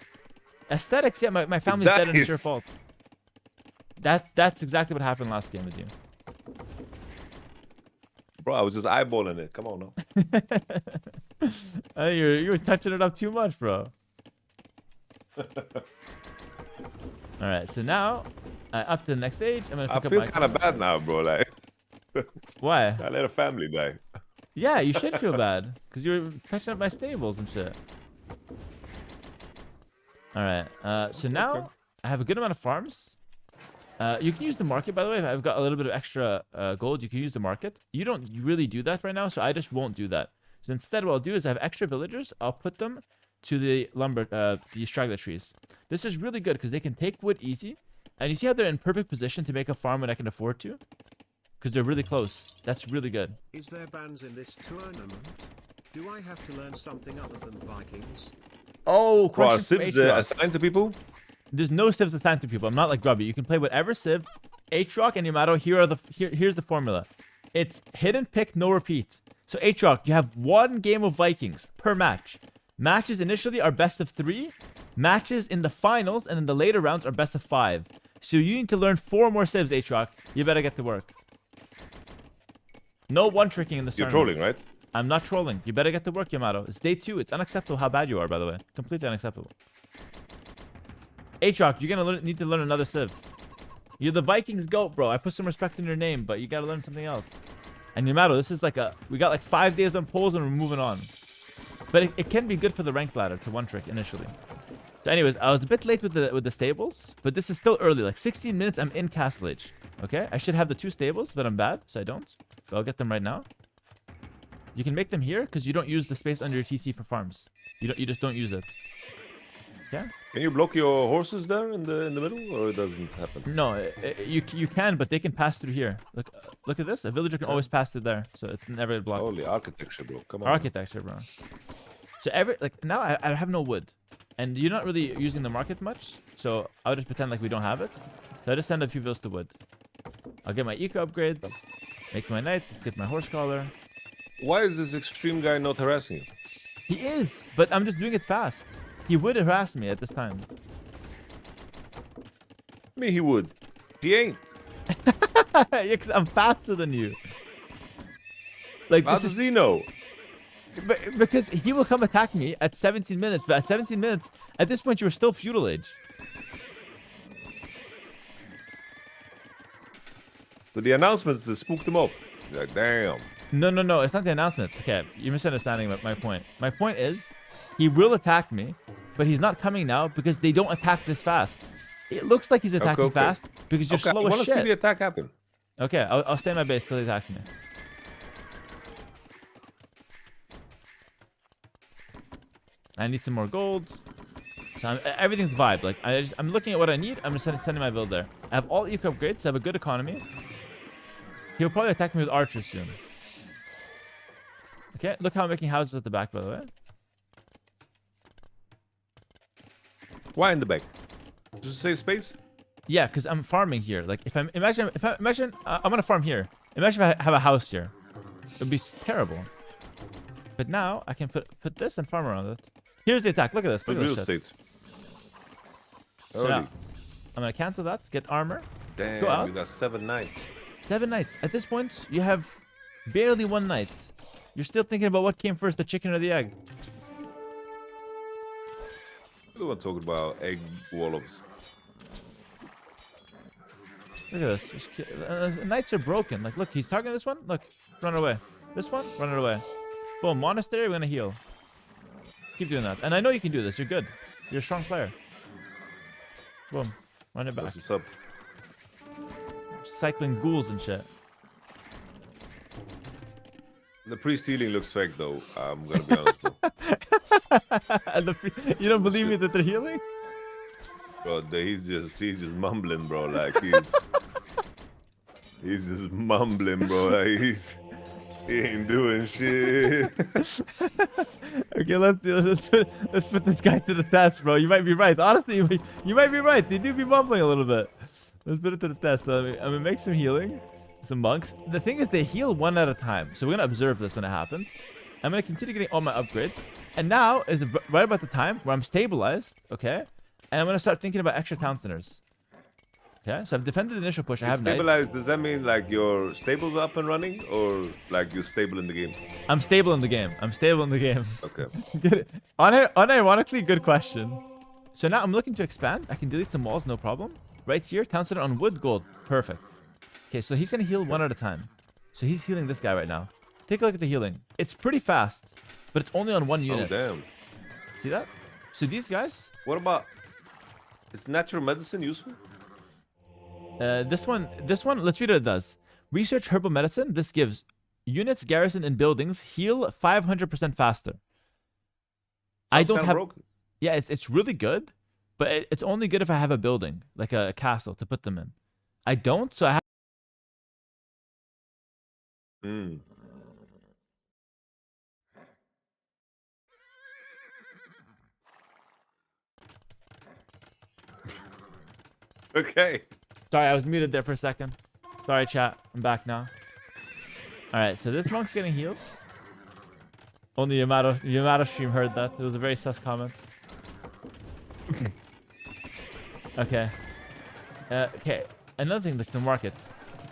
Aesthetics, yeah. My family's dead and it's your fault. That's exactly what happened last game with you. Bro, I was just eyeballing it. Come on now. You were touching it up too much, bro. All right, so now up to the next stage. I'm gonna pick I feel kind of bad now, bro. Like, why? I let a family die. Yeah, you should feel bad because you're touching up my stables and shit. All right. So now I have a good amount of farms. You can use the market, by the way. If I've got a little bit of extra gold, you can use the market. You don't really do that right now, so I just won't do that. So instead, what I'll do is I have extra villagers. I'll put them to the the straggler trees. This is really good because they can take wood easy. And you see how they're in perfect position to make a farm when I can afford to? Because they're really close. That's really good. Is there bans in this tournament? Do I have to learn something other than Vikings? Oh, Bro, are question from civs H-Rock. assigned to people? There's no civs assigned to people. I'm not like Grubby. You can play whatever civ. H-Rock and Yamato, here's the formula. It's hit and pick, no repeat. So H-Rock, you have one game of Vikings per match. Matches initially are best of 3. Matches in the finals and in the later rounds are best of 5. So you need to learn 4 more civs, H-Rock. You better get to work. No one-tricking in this You're tournament. trolling, right? I'm not trolling. You better get to work, Yamato. It's day 2. It's unacceptable how bad you are, by the way. Completely unacceptable. H-Rock, you're gonna need to learn another civ. You're the Vikings GOAT, bro. I put some respect in your name, but you gotta learn something else. And Yamato, this is like we got like 5 days on polls and we're moving on. But it can be good for the rank ladder to one trick initially. So anyways, I was a bit late with the stables, but this is still early. Like 16 minutes, I'm in Castle Age. Okay, I should have the 2 stables, but I'm bad, so I don't. So I'll get them right now. You can make them here because you don't use the space under your TC for farms. You just don't use it. Okay. Can you block your horses there in the middle, or it doesn't happen? No, you can, but they can pass through here. Look at this. A villager can always pass through there, so it's never blocked. Holy architecture, bro! Come on. Architecture, bro. So now I have no wood, and you're not really using the market much. So I'll just pretend like we don't have it. So I just send a few vills to wood. I'll get my eco upgrades, make my knights. Let's get my horse collar. Why is this extreme guy not harassing you? He is, but I'm just doing it fast. He would harass me at this time. I mean, he would. He ain't. Yeah, 'cause I'm faster than you. Like, how does he know? Because he will come attack me at 17 minutes. But at 17 minutes, at this point, you were still feudal age. So the announcements spooked him off. He's like, damn. No. It's not the announcement. Okay, you're misunderstanding my point. My point is, he will attack me, but he's not coming now because they don't attack this fast. It looks like he's attacking fast because you're slow as shit. I want to see the attack happen. Okay, I'll stay in my base till he attacks me. I need some more gold. So everything's vibe. Like I'm looking at what I need. I'm just sending my build there. I have all eco upgrades. I have a good economy. He'll probably attack me with archers soon. Okay, look how I'm making houses at the back, by the way. Why in the back? Just save space? Yeah, because I'm farming here. Like if I'm imagine I'm gonna farm here. Imagine if I have a house here. It would be terrible. But now I can put this and farm around it. Here's the attack. Look at this. Look at real this shit. estate. So now, I'm gonna cancel that. Get armor. Damn, go out. you got 7 knights. 7 knights. At this point, you have barely 1 knight. You're still thinking about what came first, the chicken or the egg. I don't want to talk about egg wallows. Look at this. Knights are broken. Like, look, he's targeting this one. Look, run away. This one, run it away. Boom, monastery, we're gonna heal. Keep doing that. And I know you can do this. You're good. You're a strong player. Boom, run it back. What's up? Cycling ghouls and shit. The priest healing looks fake, though. I'm gonna be honest, bro. You don't believe me that they're healing? Bro, he's just mumbling, bro. Like he's just mumbling, bro. Like he ain't doing shit. Okay, let's put this guy to the test, bro. You might be right. Honestly, you might be right. They do be mumbling a little bit. Let's put it to the test. So I'm gonna make some healing. Some monks. The thing is, they heal 1 at a time. So we're gonna observe this when it happens. I'm gonna continue getting all my upgrades. And now is right about the time where I'm stabilized, okay? And I'm gonna start thinking about extra town centers. Okay, so I've defended the initial push. I have stabilized. Does that mean like your stables are up and running, or like you're stable in the game? I'm stable in the game. I'm stable in the game. Okay. Good. Unironically, good question. So now I'm looking to expand. I can delete some walls, no problem. Right here, town center on wood, gold. Perfect. Okay, so he's gonna heal 1 at a time. So he's healing this guy right now. Take a look at the healing. It's pretty fast, but it's only on one unit. Oh damn. See that? So these guys. What about? Is natural medicine useful? This one. Let's read what it does. Research herbal medicine. This gives units garrison in buildings heal 500% faster. I don't have. Broken. Yeah, it's really good, but it's only good if I have a building like a castle to put them in. I don't, so I have. Hmm. Okay. Sorry, I was muted there for a second. Sorry, chat. I'm back now. All right, so this monk's getting healed. Only Yamato stream heard that. It was a very sus comment. Okay. Okay. Another thing that's the market.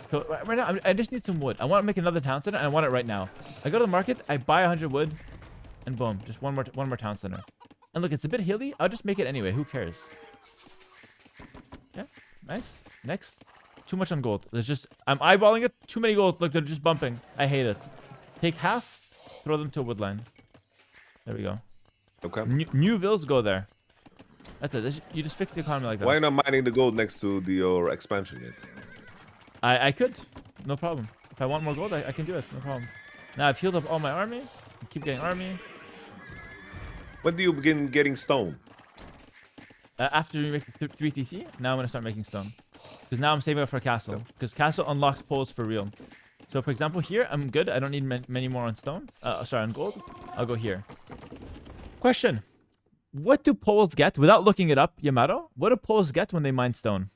So right now, I just need some wood. I want to make another town center, and I want it right now. I go to the market, I buy 100 wood, and boom, just one more town center. And look, it's a bit hilly. I'll just make it anyway. Who cares? Yeah, nice. Next. Too much on gold. There's just I'm eyeballing it. Too many gold. Look, they're just bumping. I hate it. Take half. Throw them to a wood line. There we go. Okay. New vills go there. That's it. You just fix the economy like that. Why not mining the gold next to your expansion yet? I could. No problem. If I want more gold, I can do it. No problem. Now I've healed up all my army. I keep getting army. When do you begin getting stone? After we make the 3 TC, now I'm going to start making stone. Because now I'm saving up for a castle. Because castle unlocks poles for real. So for example, here, I'm good. I don't need many more on stone. Sorry, on gold. I'll go here. Question. What do poles get, without looking it up, Yamato? What do poles get when they mine stone?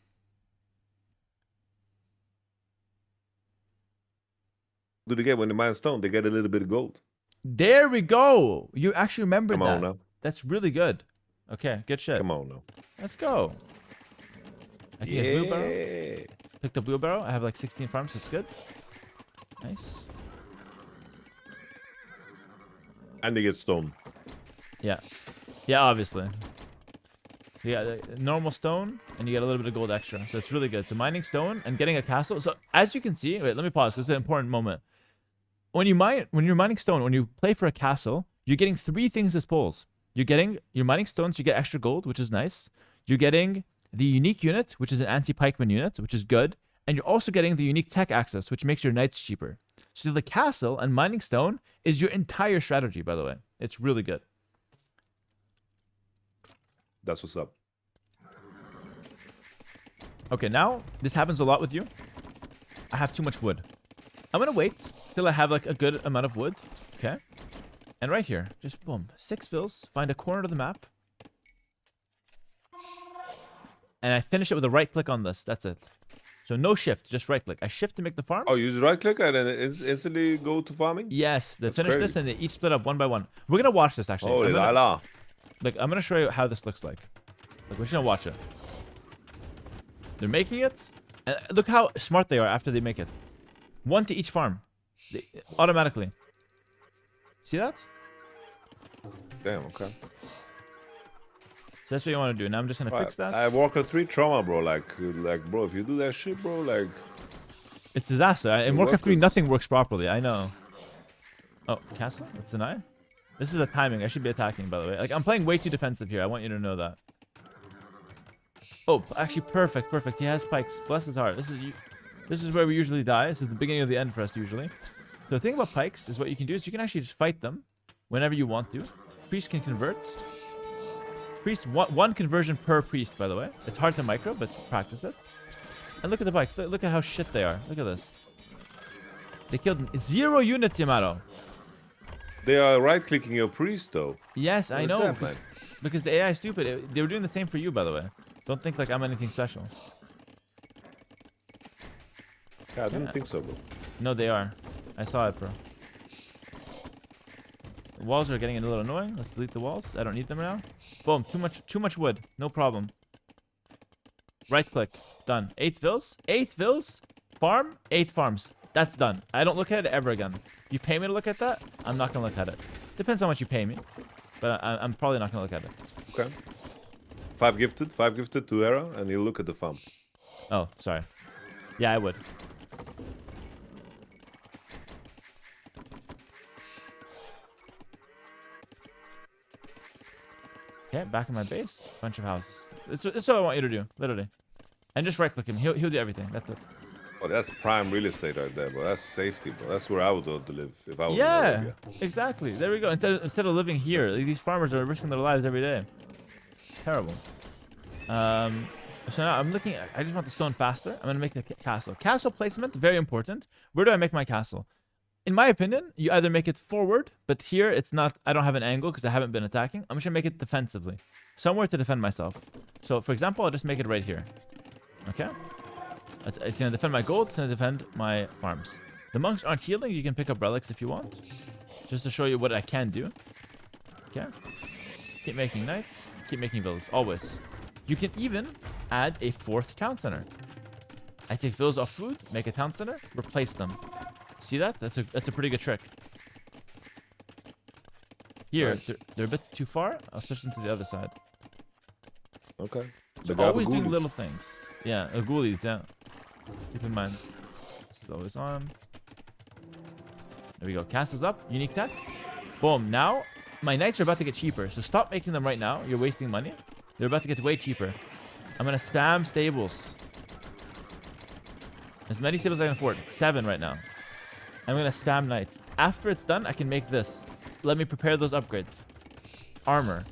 What do they get when they mine stone? They get a little bit of gold. There we go. You actually remembered Come that. on now. That's really good. Okay, good shit. Come on now. Let's go. I can get wheelbarrow. Yeah. Picked up wheelbarrow. I have like 16 farms. It's good. Nice. And they get stone. Yeah. Yeah, obviously. Yeah, the normal stone, and you get a little bit of gold extra. So it's really good. So mining stone and getting a castle. So as you can see, wait, let me pause. This is an important moment. When you're mining stone, when you play for a castle, you're getting 3 things as poles. You're mining stones, you get extra gold, which is nice. You're getting the unique unit, which is an anti-pikeman unit, which is good. And you're also getting the unique tech access, which makes your knights cheaper. So the castle and mining stone is your entire strategy, by the way. It's really good. That's what's up. Okay, now this happens a lot with you. I have too much wood. I'm going to wait till I have like a good amount of wood. Okay. And right here, just boom, 6 fills. Find a corner of the map. And I finish it with a right click on this. That's it. So no shift, just right click. I shift to make the farms. Oh, you just right click and then instantly go to farming? Yes, they That's finish crazy. this and they each split up one by one. We're going to watch this actually. Oh, la la. Look, I'm going to show you how this looks like. Look, we're just going to watch it. They're making it. And look how smart they are after they make it. 1 to each farm. Automatically. See that? Damn, okay. So that's what you want to do. Now I'm just going to fix that. I Warcraft 3 trauma, bro. Like, bro, if you do that shit, bro, like... It's disaster. In Warcraft 3, nothing works properly. I know. Oh, castle? Let's deny. This is a timing. I should be attacking, by the way. Like, I'm playing way too defensive here. I want you to know that. Oh, actually, perfect, perfect. He has pikes. Bless his heart. This is where we usually die. This is the beginning of the end for us, usually. So the thing about pikes is what you can do is you can actually just fight them whenever you want to. Priest can convert. Priest, one conversion per priest, by the way. It's hard to micro, but practice it. And look at the pikes. Look at how shit they are. Look at this. They killed 0 units, Yamato. They are right-clicking your priest, though. Yes, I know. That, because the AI is stupid. They were doing the same for you, by the way. Don't think like I'm anything special. Yeah, I didn't think so, bro. No, they are. I saw it, bro. The walls are getting a little annoying. Let's delete the walls. I don't need them now. Boom. Too much wood. No problem. Right click. Done. 8 vills. 8 vills. Farm. 8 farms. That's done. I don't look at it ever again. You pay me to look at that? I'm not going to look at it. Depends how much you pay me. But I'm probably not going to look at it. Okay. 5 gifted to Hera, and you look at the farm. Oh, sorry. Yeah, I would. Okay, back in my base. Bunch of houses. It's what I want you to do, literally. And just right click him. He'll do everything. That's it. Well, that's prime real estate right there, bro. That's safety, bro. That's where I would go to live if I was in Yeah, Arabia. exactly. There we go. Instead of living here, like, these farmers are risking their lives every day. Terrible. So now I'm looking. I just want the stone faster. I'm gonna make the castle. Castle placement, very important. Where do I make my castle? In my opinion, you either make it forward, but here it's not. I don't have an angle because I haven't been attacking. I'm just gonna make it defensively, somewhere to defend myself. So, for example, I'll just make it right here. Okay. It's gonna defend my gold. It's gonna defend my farms. The monks aren't healing. You can pick up relics if you want, just to show you what I can do. Okay. Keep making knights. Keep making villas. Always. You can even add a 4th town center. I take villas off food, make a town center, replace them. See that? That's a pretty good trick. Here, Nice. they're a bit too far. I'll switch them to the other side. Okay. So The always doing gabagoolies. little things. Yeah, ghoulies, yeah. Keep in mind. This is always on. There we go. Castles up. Unique tech. Boom. Now, my knights are about to get cheaper. So stop making them right now. You're wasting money. They're about to get way cheaper. I'm going to spam stables. As many stables as I can afford. 7 right now. I'm going to spam knights. After it's done, I can make this. Let me prepare those upgrades. Armor.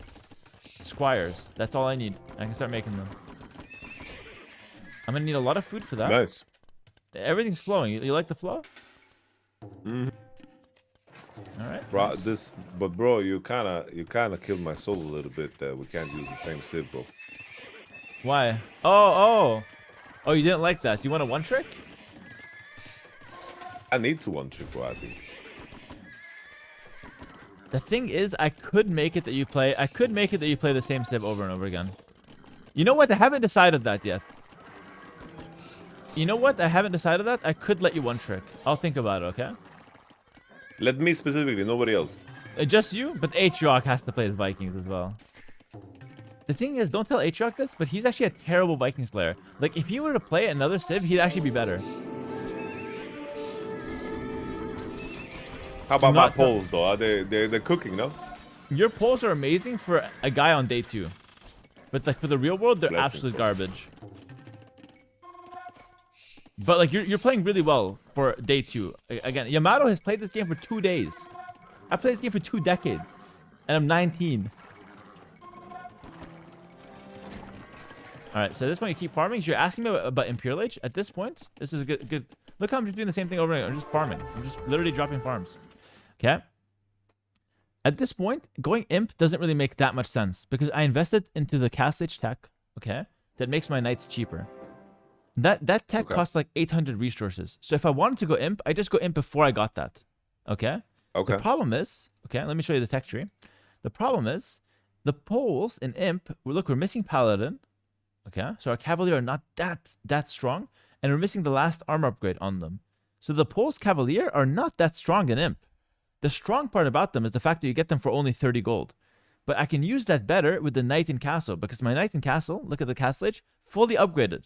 Squires. That's all I need. I can start making them. I'm going to need a lot of food for that. Nice. Everything's flowing. You like the flow? Mhm. All right. Bro, nice. bro, you kind of killed my soul a little bit that we can't use the same civ, bro. Why? Oh, you didn't like that. Do you want a one trick? I need to one trick, bro, I think. The thing is, I could make it that you play the same civ over and over again. You know what? I haven't decided that yet. You know what? I haven't decided that. I could let you one trick. I'll think about it, okay? Let me specifically, nobody else. Just you, but H-Rock has to play as Vikings as well. The thing is, don't tell H-Rock this, but he's actually a terrible Vikings player. Like, if he were to play another civ, he'd actually be better. How about my Not- polls, though? Are they're cooking, no? Your polls are amazing for a guy on day 2. But like for the real world, they're Blessings, absolute bro. garbage. But like you're playing really well for day 2. Again, Yamato has played this game for 2 days. I played this game for 2 decades. And I'm 19. Alright, so at this point you keep farming. So you're asking me about Imperial Age. At this point, this is a good. Look how I'm just doing the same thing over and over. I'm just farming. I'm just literally dropping farms. Okay? At this point, going imp doesn't really make that much sense because I invested into the Castle Age tech, okay, that makes my knights cheaper. That tech Okay. costs like 800 resources. So if I wanted to go imp, I just go imp before I got that. Okay? Okay. The problem is, okay, let me show you the tech tree. The problem is, the poles in imp, look, we're missing paladin. Okay? So our cavalier are not that strong, and we're missing the last armor upgrade on them. So the poles cavalier are not that strong in imp. The strong part about them is the fact that you get them for only 30 gold. But I can use that better with the knight in castle because my knight in castle, look at the castle age, fully upgraded.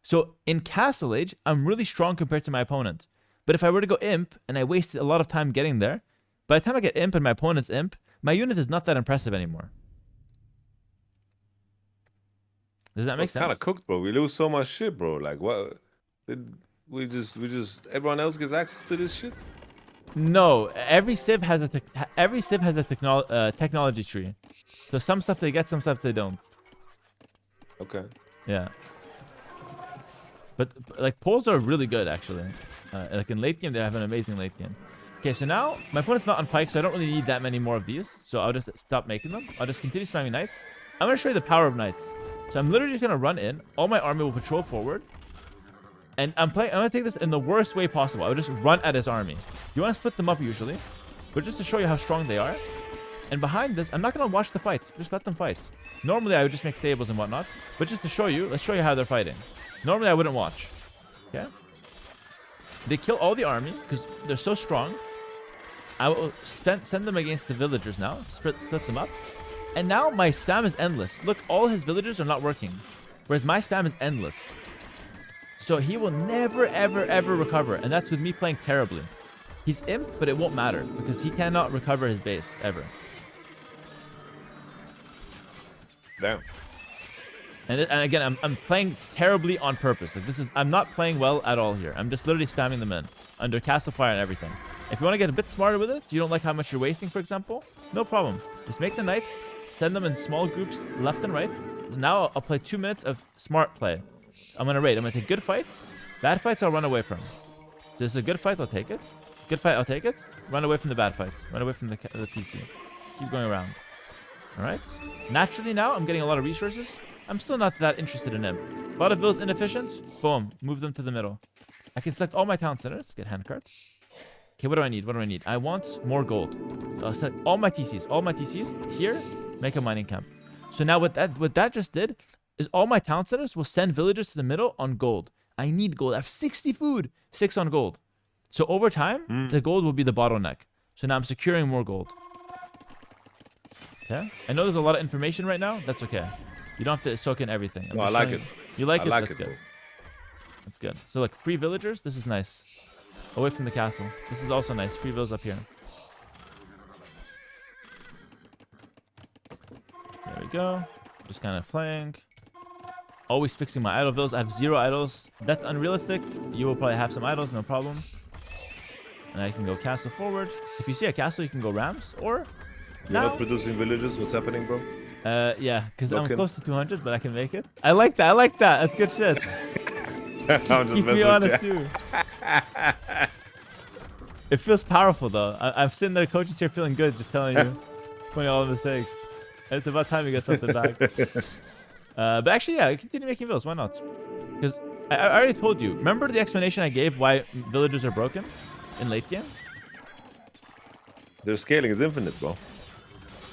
So in castle age, I'm really strong compared to my opponent. But if I were to go imp and I wasted a lot of time getting there, by the time I get imp and my opponent's imp, my unit is not that impressive anymore. Does that make It's sense? kind of cooked, bro. We lose so much shit, bro. Like, what? We just everyone else gets access to this shit. No, every civ has a technology tree. So some stuff they get, some stuff they don't. Okay. Yeah. But like poles are really good actually. Like in late game, they have an amazing late game. Okay, so now my opponent's not on pike, so I don't really need that many more of these. So I'll just stop making them. I'll just continue spamming knights. I'm gonna show you the power of knights. So I'm literally just gonna run in. All my army will patrol forward. And I'm gonna take this in the worst way possible. I would just run at his army. You want to split them up usually, but just to show you how strong they are. And behind this, I'm not gonna watch the fight. Just let them fight. Normally I would just make stables and whatnot, but just to show you, let's show you how they're fighting. Normally I wouldn't watch. Okay. They kill all the army because they're so strong. I will send them against the villagers now. Split them up. And now my spam is endless. Look, all his villagers are not working, whereas my spam is endless. So he will never, ever, ever recover. And that's with me playing terribly. He's imp, but it won't matter because he cannot recover his base ever. Damn. And again, I'm playing terribly on purpose. Like I'm not playing well at all here. I'm just literally spamming them in under castle fire and everything. If you want to get a bit smarter with it, you don't like how much you're wasting, for example, no problem. Just make the knights, send them in small groups left and right. Now I'll play 2 minutes of smart play. I'm gonna raid. I'm gonna take good fights. Bad fights I'll run away from. This is a good fight, I'll take it. Good fight, I'll take it. Run away from the bad fights. Run away from the TC. Let's keep going around. All right. Naturally now, I'm getting a lot of resources. I'm still not that interested in him. A lot of villas inefficient. Boom. Move them to the middle. I can select all my town centers. Get handcards. Okay, what do I need? What do I need? I want more gold. So I'll select all my TCs. All my TCs. Here, make a mining camp. So now what that just did is all my town centers will send villagers to the middle on gold. I need gold. I have 60 food. 6 on gold. So over time, the gold will be the bottleneck. So now I'm securing more gold. Okay. I know there's a lot of information right now. That's okay. You don't have to soak in everything. No, I like it. You like it? I like That's it, good. That's good. So like free villagers. This is nice. Away from the castle. This is also nice. Free villas up here. There we go. Just kind of playing. Always fixing my idle villas. I have 0 idols. That's unrealistic. You will probably have some idols, no problem. And I can go castle forward. If you see a castle, you can go rams. Or You're not producing villages? What's happening, bro? Yeah, because I'm Okay. close to 200, but I can make it. I like that. I like that. That's good shit. I'm just Keep me messing honest, with you. too. It feels powerful, though. I'm sitting there coaching chair feeling good, just telling you, pointing all the mistakes. It's about time you get something back. But actually, yeah, continue making villas. Why not? Because I already told you. Remember the explanation I gave why villagers are broken in late game? Their scaling is infinite, bro.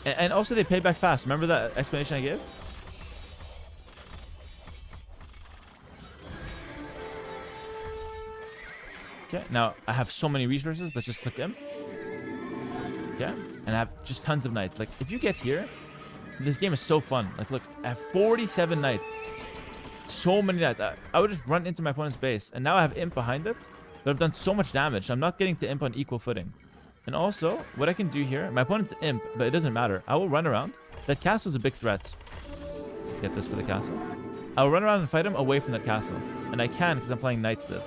And also they pay back fast. Remember that explanation I gave? Okay, now I have so many resources. Let's just click M. Okay, and I have just tons of knights. Like, if you get here, this game is so fun. Like, look, I have 47 knights. So many knights. I would just run into my opponent's base. And now I have imp behind it. But I've done so much damage. I'm not getting to imp on equal footing. And also, what I can do here, my opponent's imp, but it doesn't matter. I will run around. That castle is a big threat. Let's get this for the castle. I will run around and fight him away from that castle. And I can because I'm playing Knight Civ.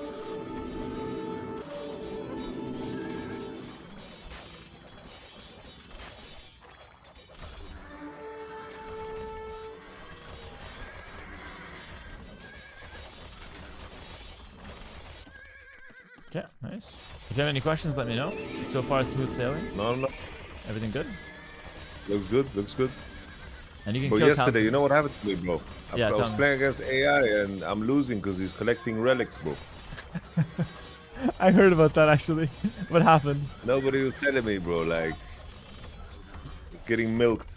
Okay, nice. If you have any questions, let me know. So far, smooth sailing. No. Everything good? Looks good. Looks good. And you can But kill yesterday, counters. you know what happened to me, bro? Yeah, I tell was me. playing against AI and I'm losing because he's collecting relics, bro. I heard about that actually. What happened? Nobody was telling me, bro. Like, getting milked.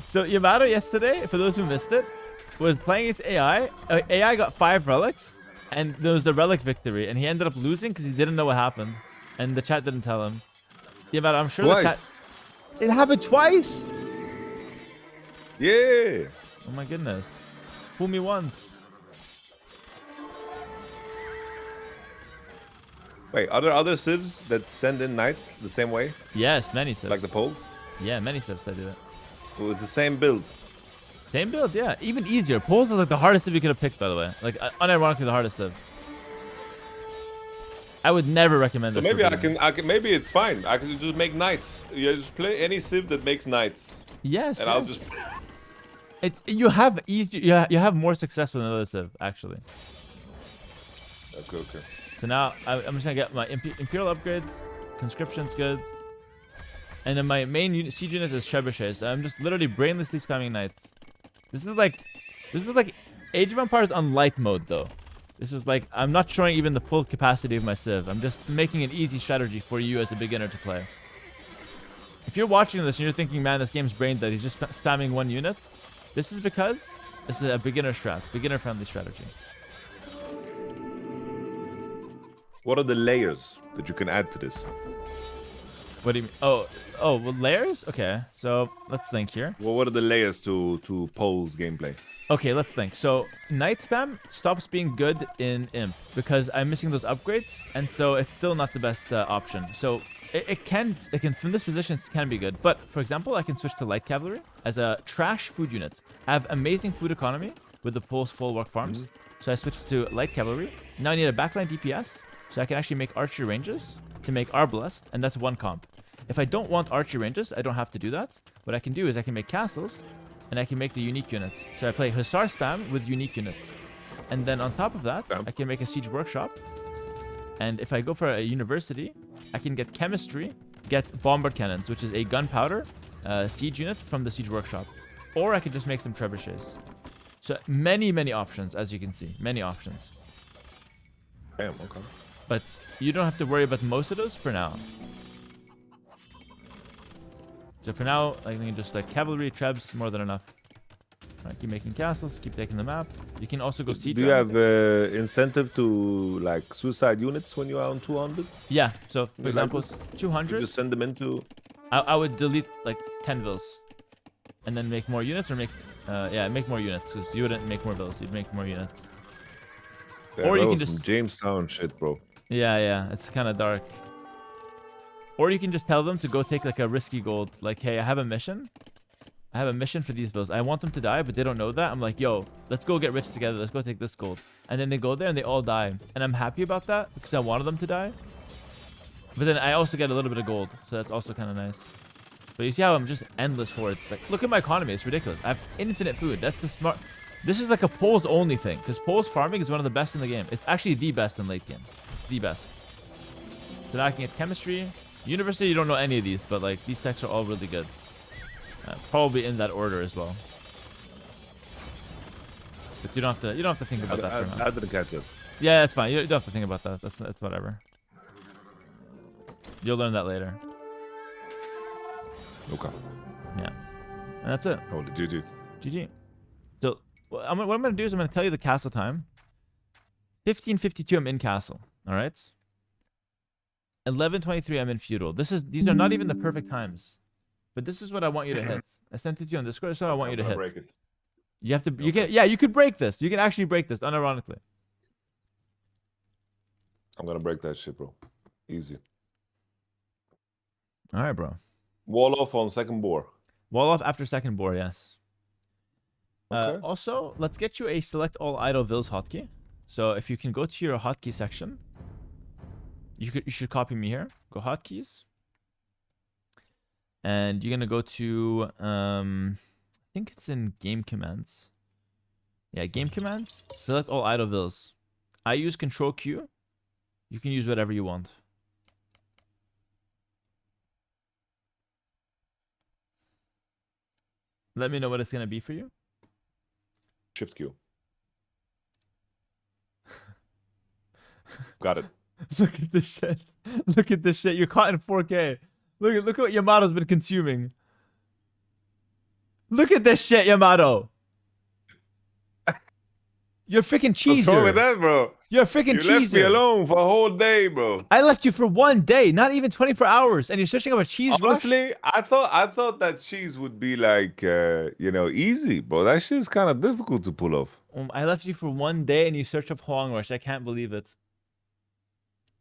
So Yamato yesterday, for those who missed it, was playing his AI. AI got 5 relics, and there was the relic victory, and he ended up losing because he didn't know what happened, and the chat didn't tell him. Yamato, I'm sure Twice. the chat. It happened twice. Yeah. Oh my goodness. Fool me once. Wait, are there other civs that send in knights the same way? Yes, many civs. Like the Poles? Yeah, many civs that do it. Well, it's the same build. Same build, yeah. Even easier. Poles was like the hardest civ you could have picked, by the way. Like, unironically the hardest civ. I would never recommend So this. maybe for I can, maybe it's fine. I can just make knights. You just play any civ that makes knights. Yes. And I'll yes. just... It's you have easy. You have more success with another civ actually. Okay. So now I'm just gonna get my imperial upgrades. Conscription's good. And then my main siege unit is trebuchets. I'm just literally brainlessly spamming knights. This is like Age of Empires on light mode though. This is like I'm not showing even the full capacity of my civ. I'm just making an easy strategy for you as a beginner to play. If you're watching this and you're thinking, man, this game's brain dead, he's just spamming one unit. This is because this is a beginner strat, beginner-friendly strategy. What are the layers that you can add to this? What do you mean? Oh, well, layers? Okay, so let's think here. Well, what are the layers to Pole's gameplay? Okay, let's think. So Night Spam stops being good in Imp because I'm missing those upgrades, and so it's still not the best option. So It can from this position it can be good. But for example, I can switch to light cavalry as a trash food unit. I have amazing food economy with the full work farms. So I switched to light cavalry. Now I need a backline DPS, so I can actually make archery ranges to make Arbalest, and that's one comp. If I don't want archery ranges, I don't have to do that. What I can do is I can make castles, and I can make the unique unit. So I play Hussar spam with unique units. And then on top of that, I can make a siege workshop. And if I go for a university, I can get chemistry, get bombard cannons, which is a gunpowder siege unit from the siege workshop. Or I could just make some trebuchets. So many options, as you can see. Many options. Damn, okay. But you don't have to worry about most of those for now. So for now, I think just like cavalry, trebs, more than enough. All right, keep making castles, keep taking the map. You can also go siege. Do you have incentive to like suicide units when you are on 200? Yeah. So for example, 200. You just send them into. I would delete like 10 vills, and then make more units, or make make more units, because you wouldn't make more vills, you'd make more units. Yeah, or that you was can some just Jamestown shit, bro. Yeah, it's kind of dark. Or you can just tell them to go take like a risky gold, like, hey, I have a mission. I have a mission for these vills. I want them to die, but they don't know that. I'm like, yo, let's go get rich together. Let's go take this gold. And then they go there and they all die. And I'm happy about that because I wanted them to die. But then I also get a little bit of gold. So that's also kind of nice. But you see how I'm just endless hordes. Like, look at my economy. It's ridiculous. I have infinite food. That's the smart... This is like a Poles only thing. Because Poles farming is one of the best in the game. It's actually the best in late game. The best. So now I can get chemistry. University, you don't know any of these. But like, these techs are all really good. Probably in that order as well. But you don't have to think about that for now. I didn't catch it. Yeah, that's fine. You don't have to think about that. That's whatever. You'll learn that later. Okay. Yeah. And that's it. Oh, the GG. GG. So what I'm going to do is I'm going to tell you the castle time. 15:52 I'm in castle. All right. 11:23 I'm in feudal. These are not even the perfect times. But this is what I want you to hit. I sent it to you on Discord. This is what I want you to hit. Break it. You have to. You can. Yeah, you could break this. You can actually break this, unironically. I'm gonna break that shit, bro. Easy. All right, bro. Wall off on second boar. Wall off after second boar, yes. Okay. Also, let's get you a select all idle vills hotkey. So if you can go to your hotkey section, you should copy me here. Go hotkeys. And you're gonna go to I think it's in game commands. Yeah, game commands. Select all idle vills. I use Control Q. You can use whatever you want. Let me know what it's gonna be for you. Shift Q. Got it. Look at this shit. Look at this shit. You're caught in 4K. Look at what Yamato's been consuming. Look at this shit, Yamato. You're a freaking cheeser. What's wrong with that, bro? You're a freaking cheeser. You left me alone for a whole day, bro. I left you for 1 day, not even 24 hours, and you're searching up a cheese Honestly, I thought that cheese would be like, easy, bro. That shit's kind of difficult to pull off. I left you for 1 day, and you search up Huang Rush. I can't believe it.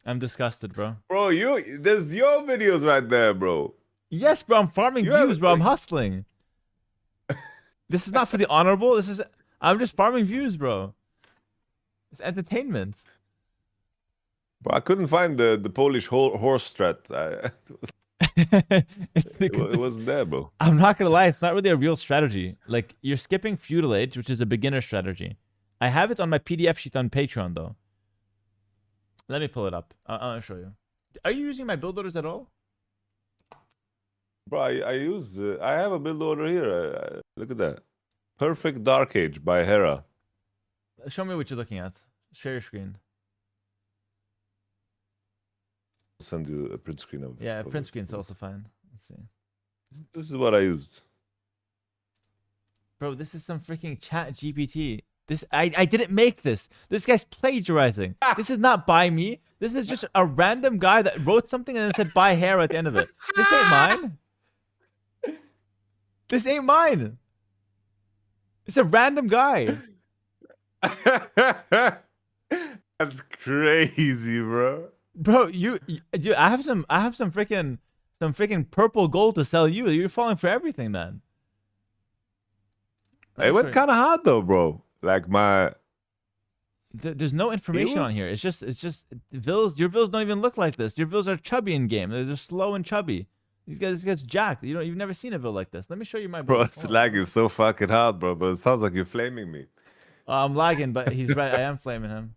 I'm disgusted, bro. Bro, there's your videos right there, bro. Yes, bro. I'm farming views, bro. I'm hustling. This is not for the honorable. I'm just farming views, bro. It's entertainment. Bro, I couldn't find the Polish horse strat. It wasn't there, bro. I'm not gonna lie. It's not really a real strategy. Like, you're skipping feudal age, which is a beginner strategy. I have it on my PDF sheet on Patreon, though. Let me pull it up. I'll show you. Are you using my build orders at all? Bro, I have a build order here. Look at that. Perfect Dark Age by Hera. Show me what you're looking at. Share your screen. I'll send you a print screen of it. Yeah, print screen's also fine. Let's see. This is what I used. Bro, this is some freaking chat GPT. I didn't make this. This guy's plagiarizing. This is not by me. This is just a random guy that wrote something and then said by Hera at the end of it. This ain't mine. This ain't mine. It's a random guy. That's crazy, bro. Bro, I have some freaking purple gold to sell you. You're falling for everything, man. It went kind of hard though, bro. Like my. There's no information on here. It's just vills. Your vills don't even look like this. Your vills are chubby in game. They're just slow and chubby. These guys gets jacked. You've never seen a vill like this. Let me show you my. Bro, it's lagging so fucking hard, bro. But it sounds like you're flaming me. I'm lagging, but he's right. I am flaming him.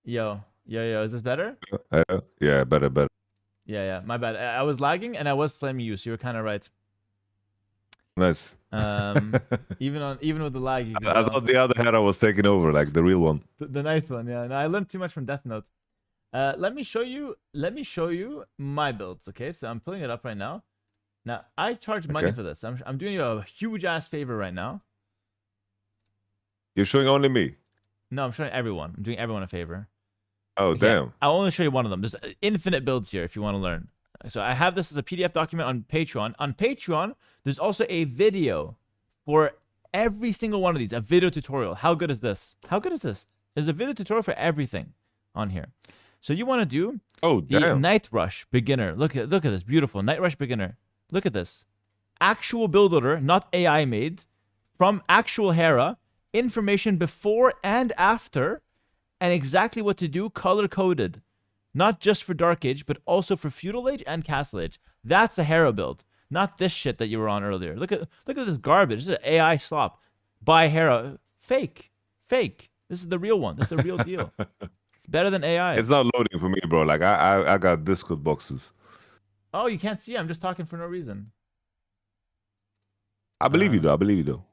Yo, is this better? Yeah, better. Yeah. My bad. I was lagging and I was flaming you, so you were kind of right. Nice. Even with the lag, you I thought the other Hera was taking over, like the real one. The nice one, yeah. No, I learned too much from Death Note. Let me show you my builds. Okay, so I'm pulling it up right now. Now I charge money for this. I'm doing you a huge ass favor right now. You're showing only me. No, I'm showing everyone. I'm doing everyone a favor. Oh, okay, damn. I'll only show you one of them. There's infinite builds here if you want to learn. So I have this as a PDF document on Patreon. On Patreon, there's also a video for every single one of these, a video tutorial. How good is this? There's a video tutorial for everything on here. So you want to do the Night Rush Beginner. Look at this, beautiful Night Rush Beginner. Look at this. Actual build order, not AI made, from actual Hera. Information before and after, and exactly what to do, color coded. Not just for Dark Age, but also for Feudal Age and Castle Age. That's a Hera build, not this shit that you were on earlier. Look at this garbage. This is an AI slop by Hera. Fake. This is the real one. This is the real deal. It's better than AI. It's not loading for me, bro. Like I got Discord boxes. Oh, you can't see. I'm just talking for no reason. I believe you though.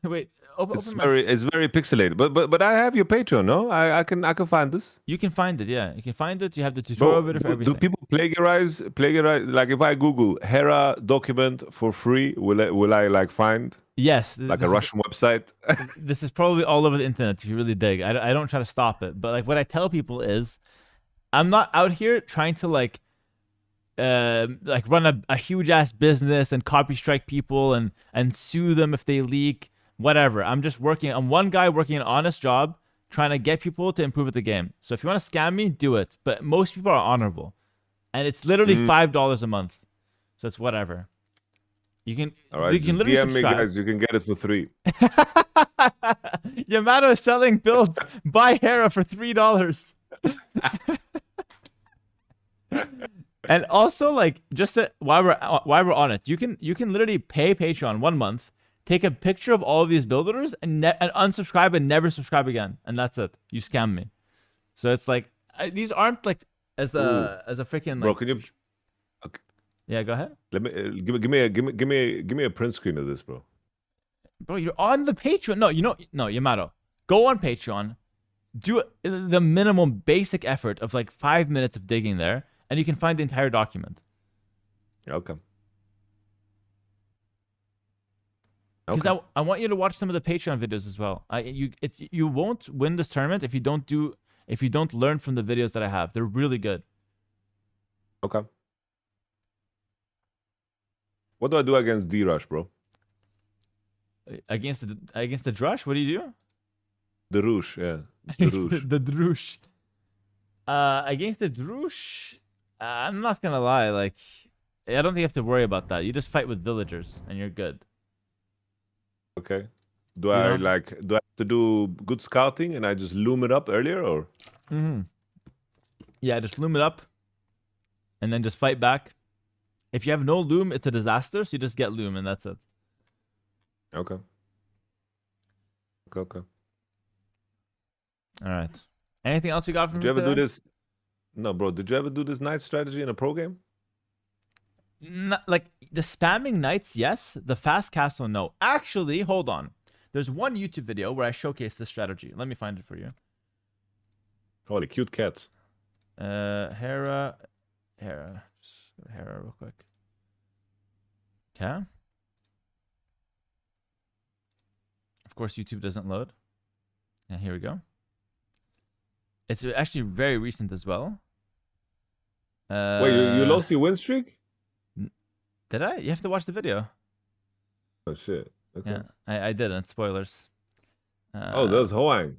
Wait. It's very pixelated, but I have your Patreon, no? I can find this. You can find it, yeah. You can find it. You have the tutorial video for everything. Do people plagiarize? Like if I Google Hera document for free, will I like find? Yes. Like a Russian website. This is probably all over the internet if you really dig. I don't try to stop it, but like what I tell people is, I'm not out here trying to like run a huge ass business and copy strike people and sue them if they leak. Whatever. I'm one guy working an honest job, trying to get people to improve at the game. So if you want to scam me, do it. But most people are honorable. And it's literally $5 a month. So it's whatever. You can literally DM me, subscribe. guys. You can get it for $3. Yamato is selling builds by Hera for $3. And also, like, while we're on it, you can literally pay Patreon 1 month. Take a picture of all of these build orders and unsubscribe and never subscribe again, and that's it. You scam me. So it's like these aren't like as a freaking like. Bro, can you? Okay. Yeah, go ahead. Let me give me a print screen of this, bro. Bro, you're on the Patreon. No, Yamato. Go on Patreon. Do the minimum basic effort of like 5 minutes of digging there, and you can find the entire document. Okay. Because I want you to watch some of the Patreon videos as well. You won't win this tournament if you don't learn from the videos that I have. They're really good. Okay. What do I do against D-Rush, bro? Against the Drush? What do you do? The Roosh, yeah. The Roosh. The Drush. Against the Drush, I'm not gonna lie. Like, I don't think you have to worry about that. You just fight with villagers and you're good. Okay. Do I have to do good scouting and I just loom it up earlier or? Mm-hmm. Yeah, just loom it up and then just fight back. If you have no loom, it's a disaster, so you just get loom and that's it. Okay. All right. Anything else you got from me? Did you ever do this? No, bro. Did you ever do this night strategy in a pro game? Not, like the spamming knights, yes. The fast castle, no. Actually, hold on. There's one YouTube video where I showcase this strategy. Let me find it for you. Holy cute cats. Hera. Just go to Hera real quick. Okay. Of course, YouTube doesn't load. And here we go. It's actually very recent as well. Wait, you lost your win streak? Did I? You have to watch the video. Oh shit. Okay. Yeah, I didn't. Spoilers. Oh, that's Hoang.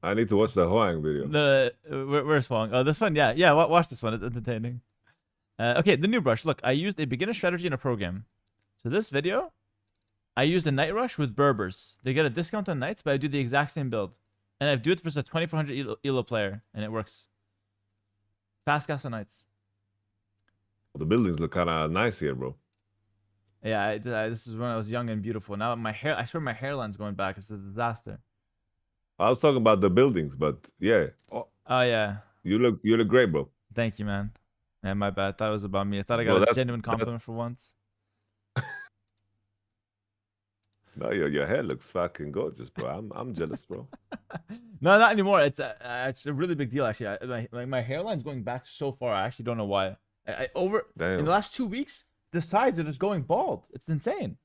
I need to watch the Hoang video. Where's Huang? Oh, this one. Yeah. Watch this one. It's entertaining. Okay, the new brush. Look, I used a beginner strategy in a pro game. So this video, I used a night rush with Berbers. They get a discount on nights, but I do the exact same build. And I do it versus a 2400 elo player, and it works. Fast cast on nights. The buildings look kind of nice here, bro. Yeah, this is when I was young and beautiful. Now my hair, I swear my hairline's going back. It's a disaster. I was talking about the buildings, but yeah. Oh yeah. You look great, bro. Thank you, man. Yeah, my bad. Thought it was about me. I thought I got Bro, a genuine compliment for once. No, your hair looks fucking gorgeous, bro. I'm jealous, bro. No, not anymore. It's a really big deal actually. My hairline's going back so far. I actually don't know why. Damn. In the last 2 weeks, the sides are just going bald. It's insane.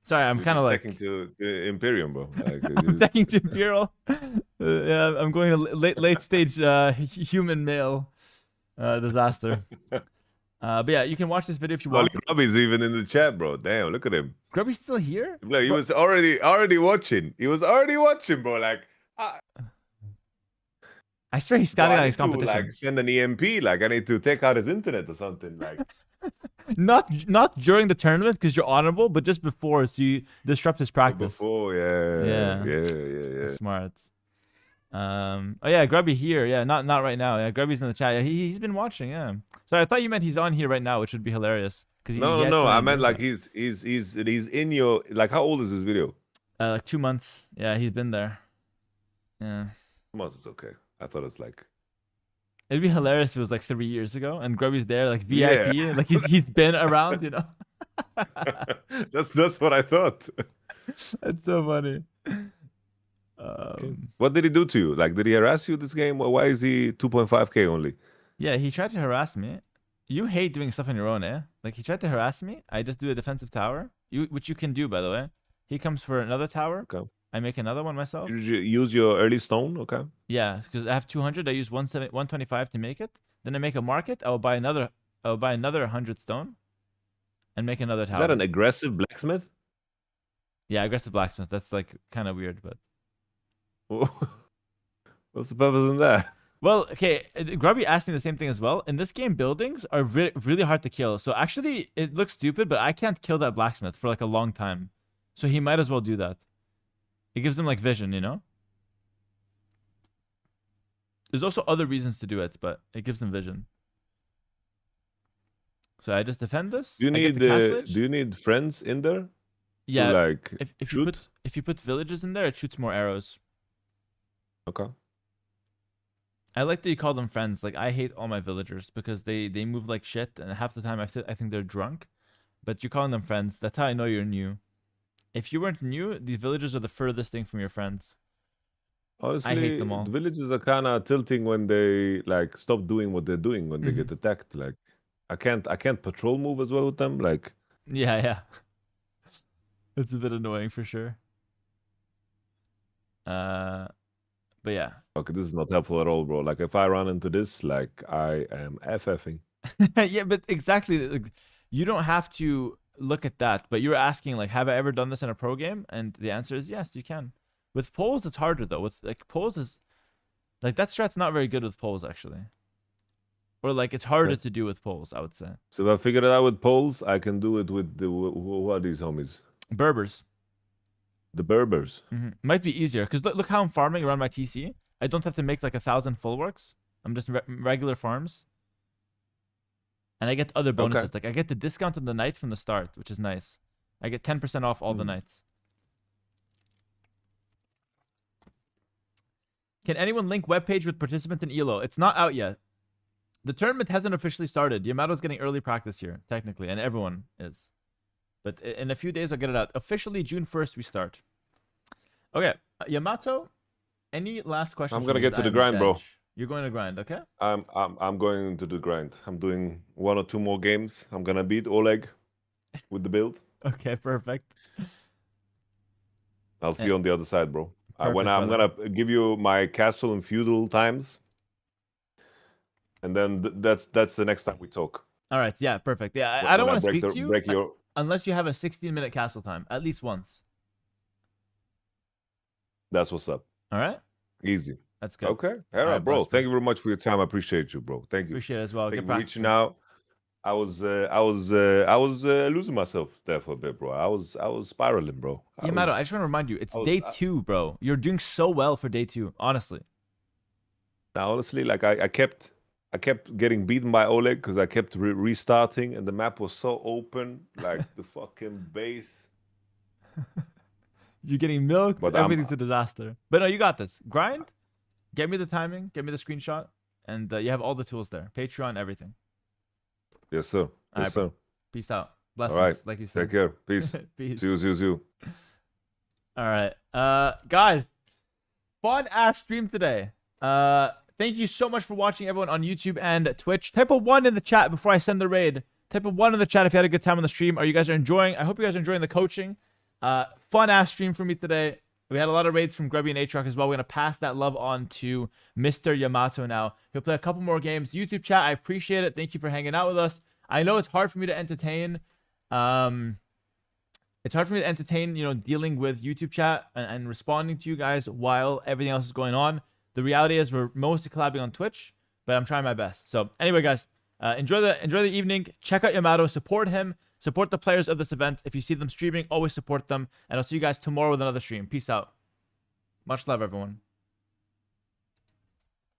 Sorry, I'm kind of like taking to Imperium, bro. Like, I'm taking to Imperial. Yeah, I'm going to late stage human male disaster. But yeah, you can watch this video if you want. Grubby's even in the chat, bro. Damn, look at him. Grubby's still here? Like, he was already watching. He was already watching, bro. Like, I swear he's scouting out his competition. Like, send an EMP. Like, I need to take out his internet or something. Like, not during the tournament because you're honorable, but just before, so you disrupt his practice. Before, yeah. Smart. Oh yeah, Grubby here. Yeah, not right now. Yeah, Grubby's in the chat. Yeah, he's been watching. Yeah. So I thought you meant he's on here right now, which would be hilarious. No. I meant like he's in your, like, how old is this video? Like 2 months. Yeah, he's been there. Yeah. 2 months is okay. I thought it's like. It'd be hilarious if it was like 3 years ago and Grubby's there, like VIP, yeah. Like he's been around, you know. That's what I thought. That's so funny. Okay. What did he do to you? Like, did he harass you this game? Why is he 2.5k only? Yeah, he tried to harass me. You hate doing stuff on your own, eh? Like, he tried to harass me. I just do a defensive tower, which you can do, by the way. He comes for another tower. Okay. I make another one myself. You use your early stone, okay? Yeah, because I have 200. I use 125 to make it. Then I make a market. I will buy another 100 stone, and make another tower. Is that an aggressive blacksmith? Yeah, aggressive blacksmith. That's like kind of weird, but. What's the purpose in that? Well, okay, Grubby asked me the same thing as well. In this game, buildings are really hard to kill. So actually, it looks stupid, but I can't kill that blacksmith for like a long time. So he might as well do that. It gives him like vision, you know? There's also other reasons to do it, but it gives him vision. So I just defend this. Do you need friends in there? Yeah. To, like, if you put villagers in there, it shoots more arrows. Okay. I like that you call them friends. Like, I hate all my villagers because they move like shit, and half the time I think they're drunk. But you're calling them friends. That's how I know you're new. If you weren't new, these villagers are the furthest thing from your friends. Honestly, I hate them all. The villagers are kind of tilting when they like stop doing what they're doing when they get attacked. Like, I can't patrol move as well with them. Like, yeah. It's a bit annoying for sure. But yeah. Okay, this is not helpful at all, bro. Like, if I run into this, like, I am FFing. Yeah, but exactly. Like, you don't have to look at that. But you're asking, like, have I ever done this in a pro game? And the answer is yes, you can. With poles, it's harder though. With like poles is like that strat's not very good with poles actually. Or like it's harder to do with poles, I would say. So if I figured it out with poles, I can do it with the who are these homies? Berbers. The Berbers. Might be easier because look how I'm farming around my TC. I don't have to make like 1,000 full works. I'm just regular farms. And I get other bonuses. Like I get the discount on the nights from the start, which is nice. I get 10% off all the nights. Can anyone link webpage with participant in ELO? It's not out yet. The tournament hasn't officially started. Yamato's getting early practice here, technically, and everyone is. But in a few days, I'll get it out. Officially, June 1st, we start. Okay, Yamato, any last questions? I'm gonna get to the grind, bro. You're going to grind, okay? I'm going to the grind. I'm doing 1 or 2 more games. I'm gonna beat Oleg with the build. Okay, perfect. I'll see you on the other side, bro. When I'm gonna give you my castle and feudal times, and then that's the next time we talk. All right. Yeah. Perfect. Yeah. I When don't want to break speak to you break your. unless you have a 16-minute castle time at least once. That's what's up. All right. Easy. That's good. Okay, Hera, right, bro. bless, Thank bro. you very much for your time. I appreciate you, bro. Thank you. Appreciate it as well. Thank Good you for reaching practice. out. I was losing myself there for a bit, bro. I was spiraling, bro. Yamato, I just want to remind you, it's day 2, bro. You're doing so well for day 2, honestly. Now, honestly, like I kept getting beaten by Oleg because I kept restarting, and the map was so open, like the fucking base. You're getting milked. But Everything's a disaster. But no, you got this. Grind. Get me the timing. Get me the screenshot. And you have all the tools there. Patreon, everything. Yes, sir. All Yes, right, sir. bro. Peace out. Blessings, All right. like you said. Take care. Peace. Peace. See you. All right. Guys, fun ass stream today. Thank you so much for watching, everyone on YouTube and Twitch. Type a 1 in the chat before I send the raid. Type a 1 in the chat if you had a good time on the stream. Are you guys enjoying? I hope you guys are enjoying the coaching. Fun ass stream for me today. We had a lot of raids from Grubby and Aatrox as well. We're gonna pass that love on to Mr. Yamato now. He'll play a couple more games. YouTube chat, I appreciate it. Thank you for hanging out with us. I know it's hard for me to entertain. It's hard for me to entertain, you know, dealing with YouTube chat and responding to you guys while everything else is going on. The reality is we're mostly collabing on Twitch, but I'm trying my best. So anyway, guys, enjoy the evening. Check out Yamato. Support him. Support the players of this event. If you see them streaming, always support them. And I'll see you guys tomorrow with another stream. Peace out. Much love, everyone.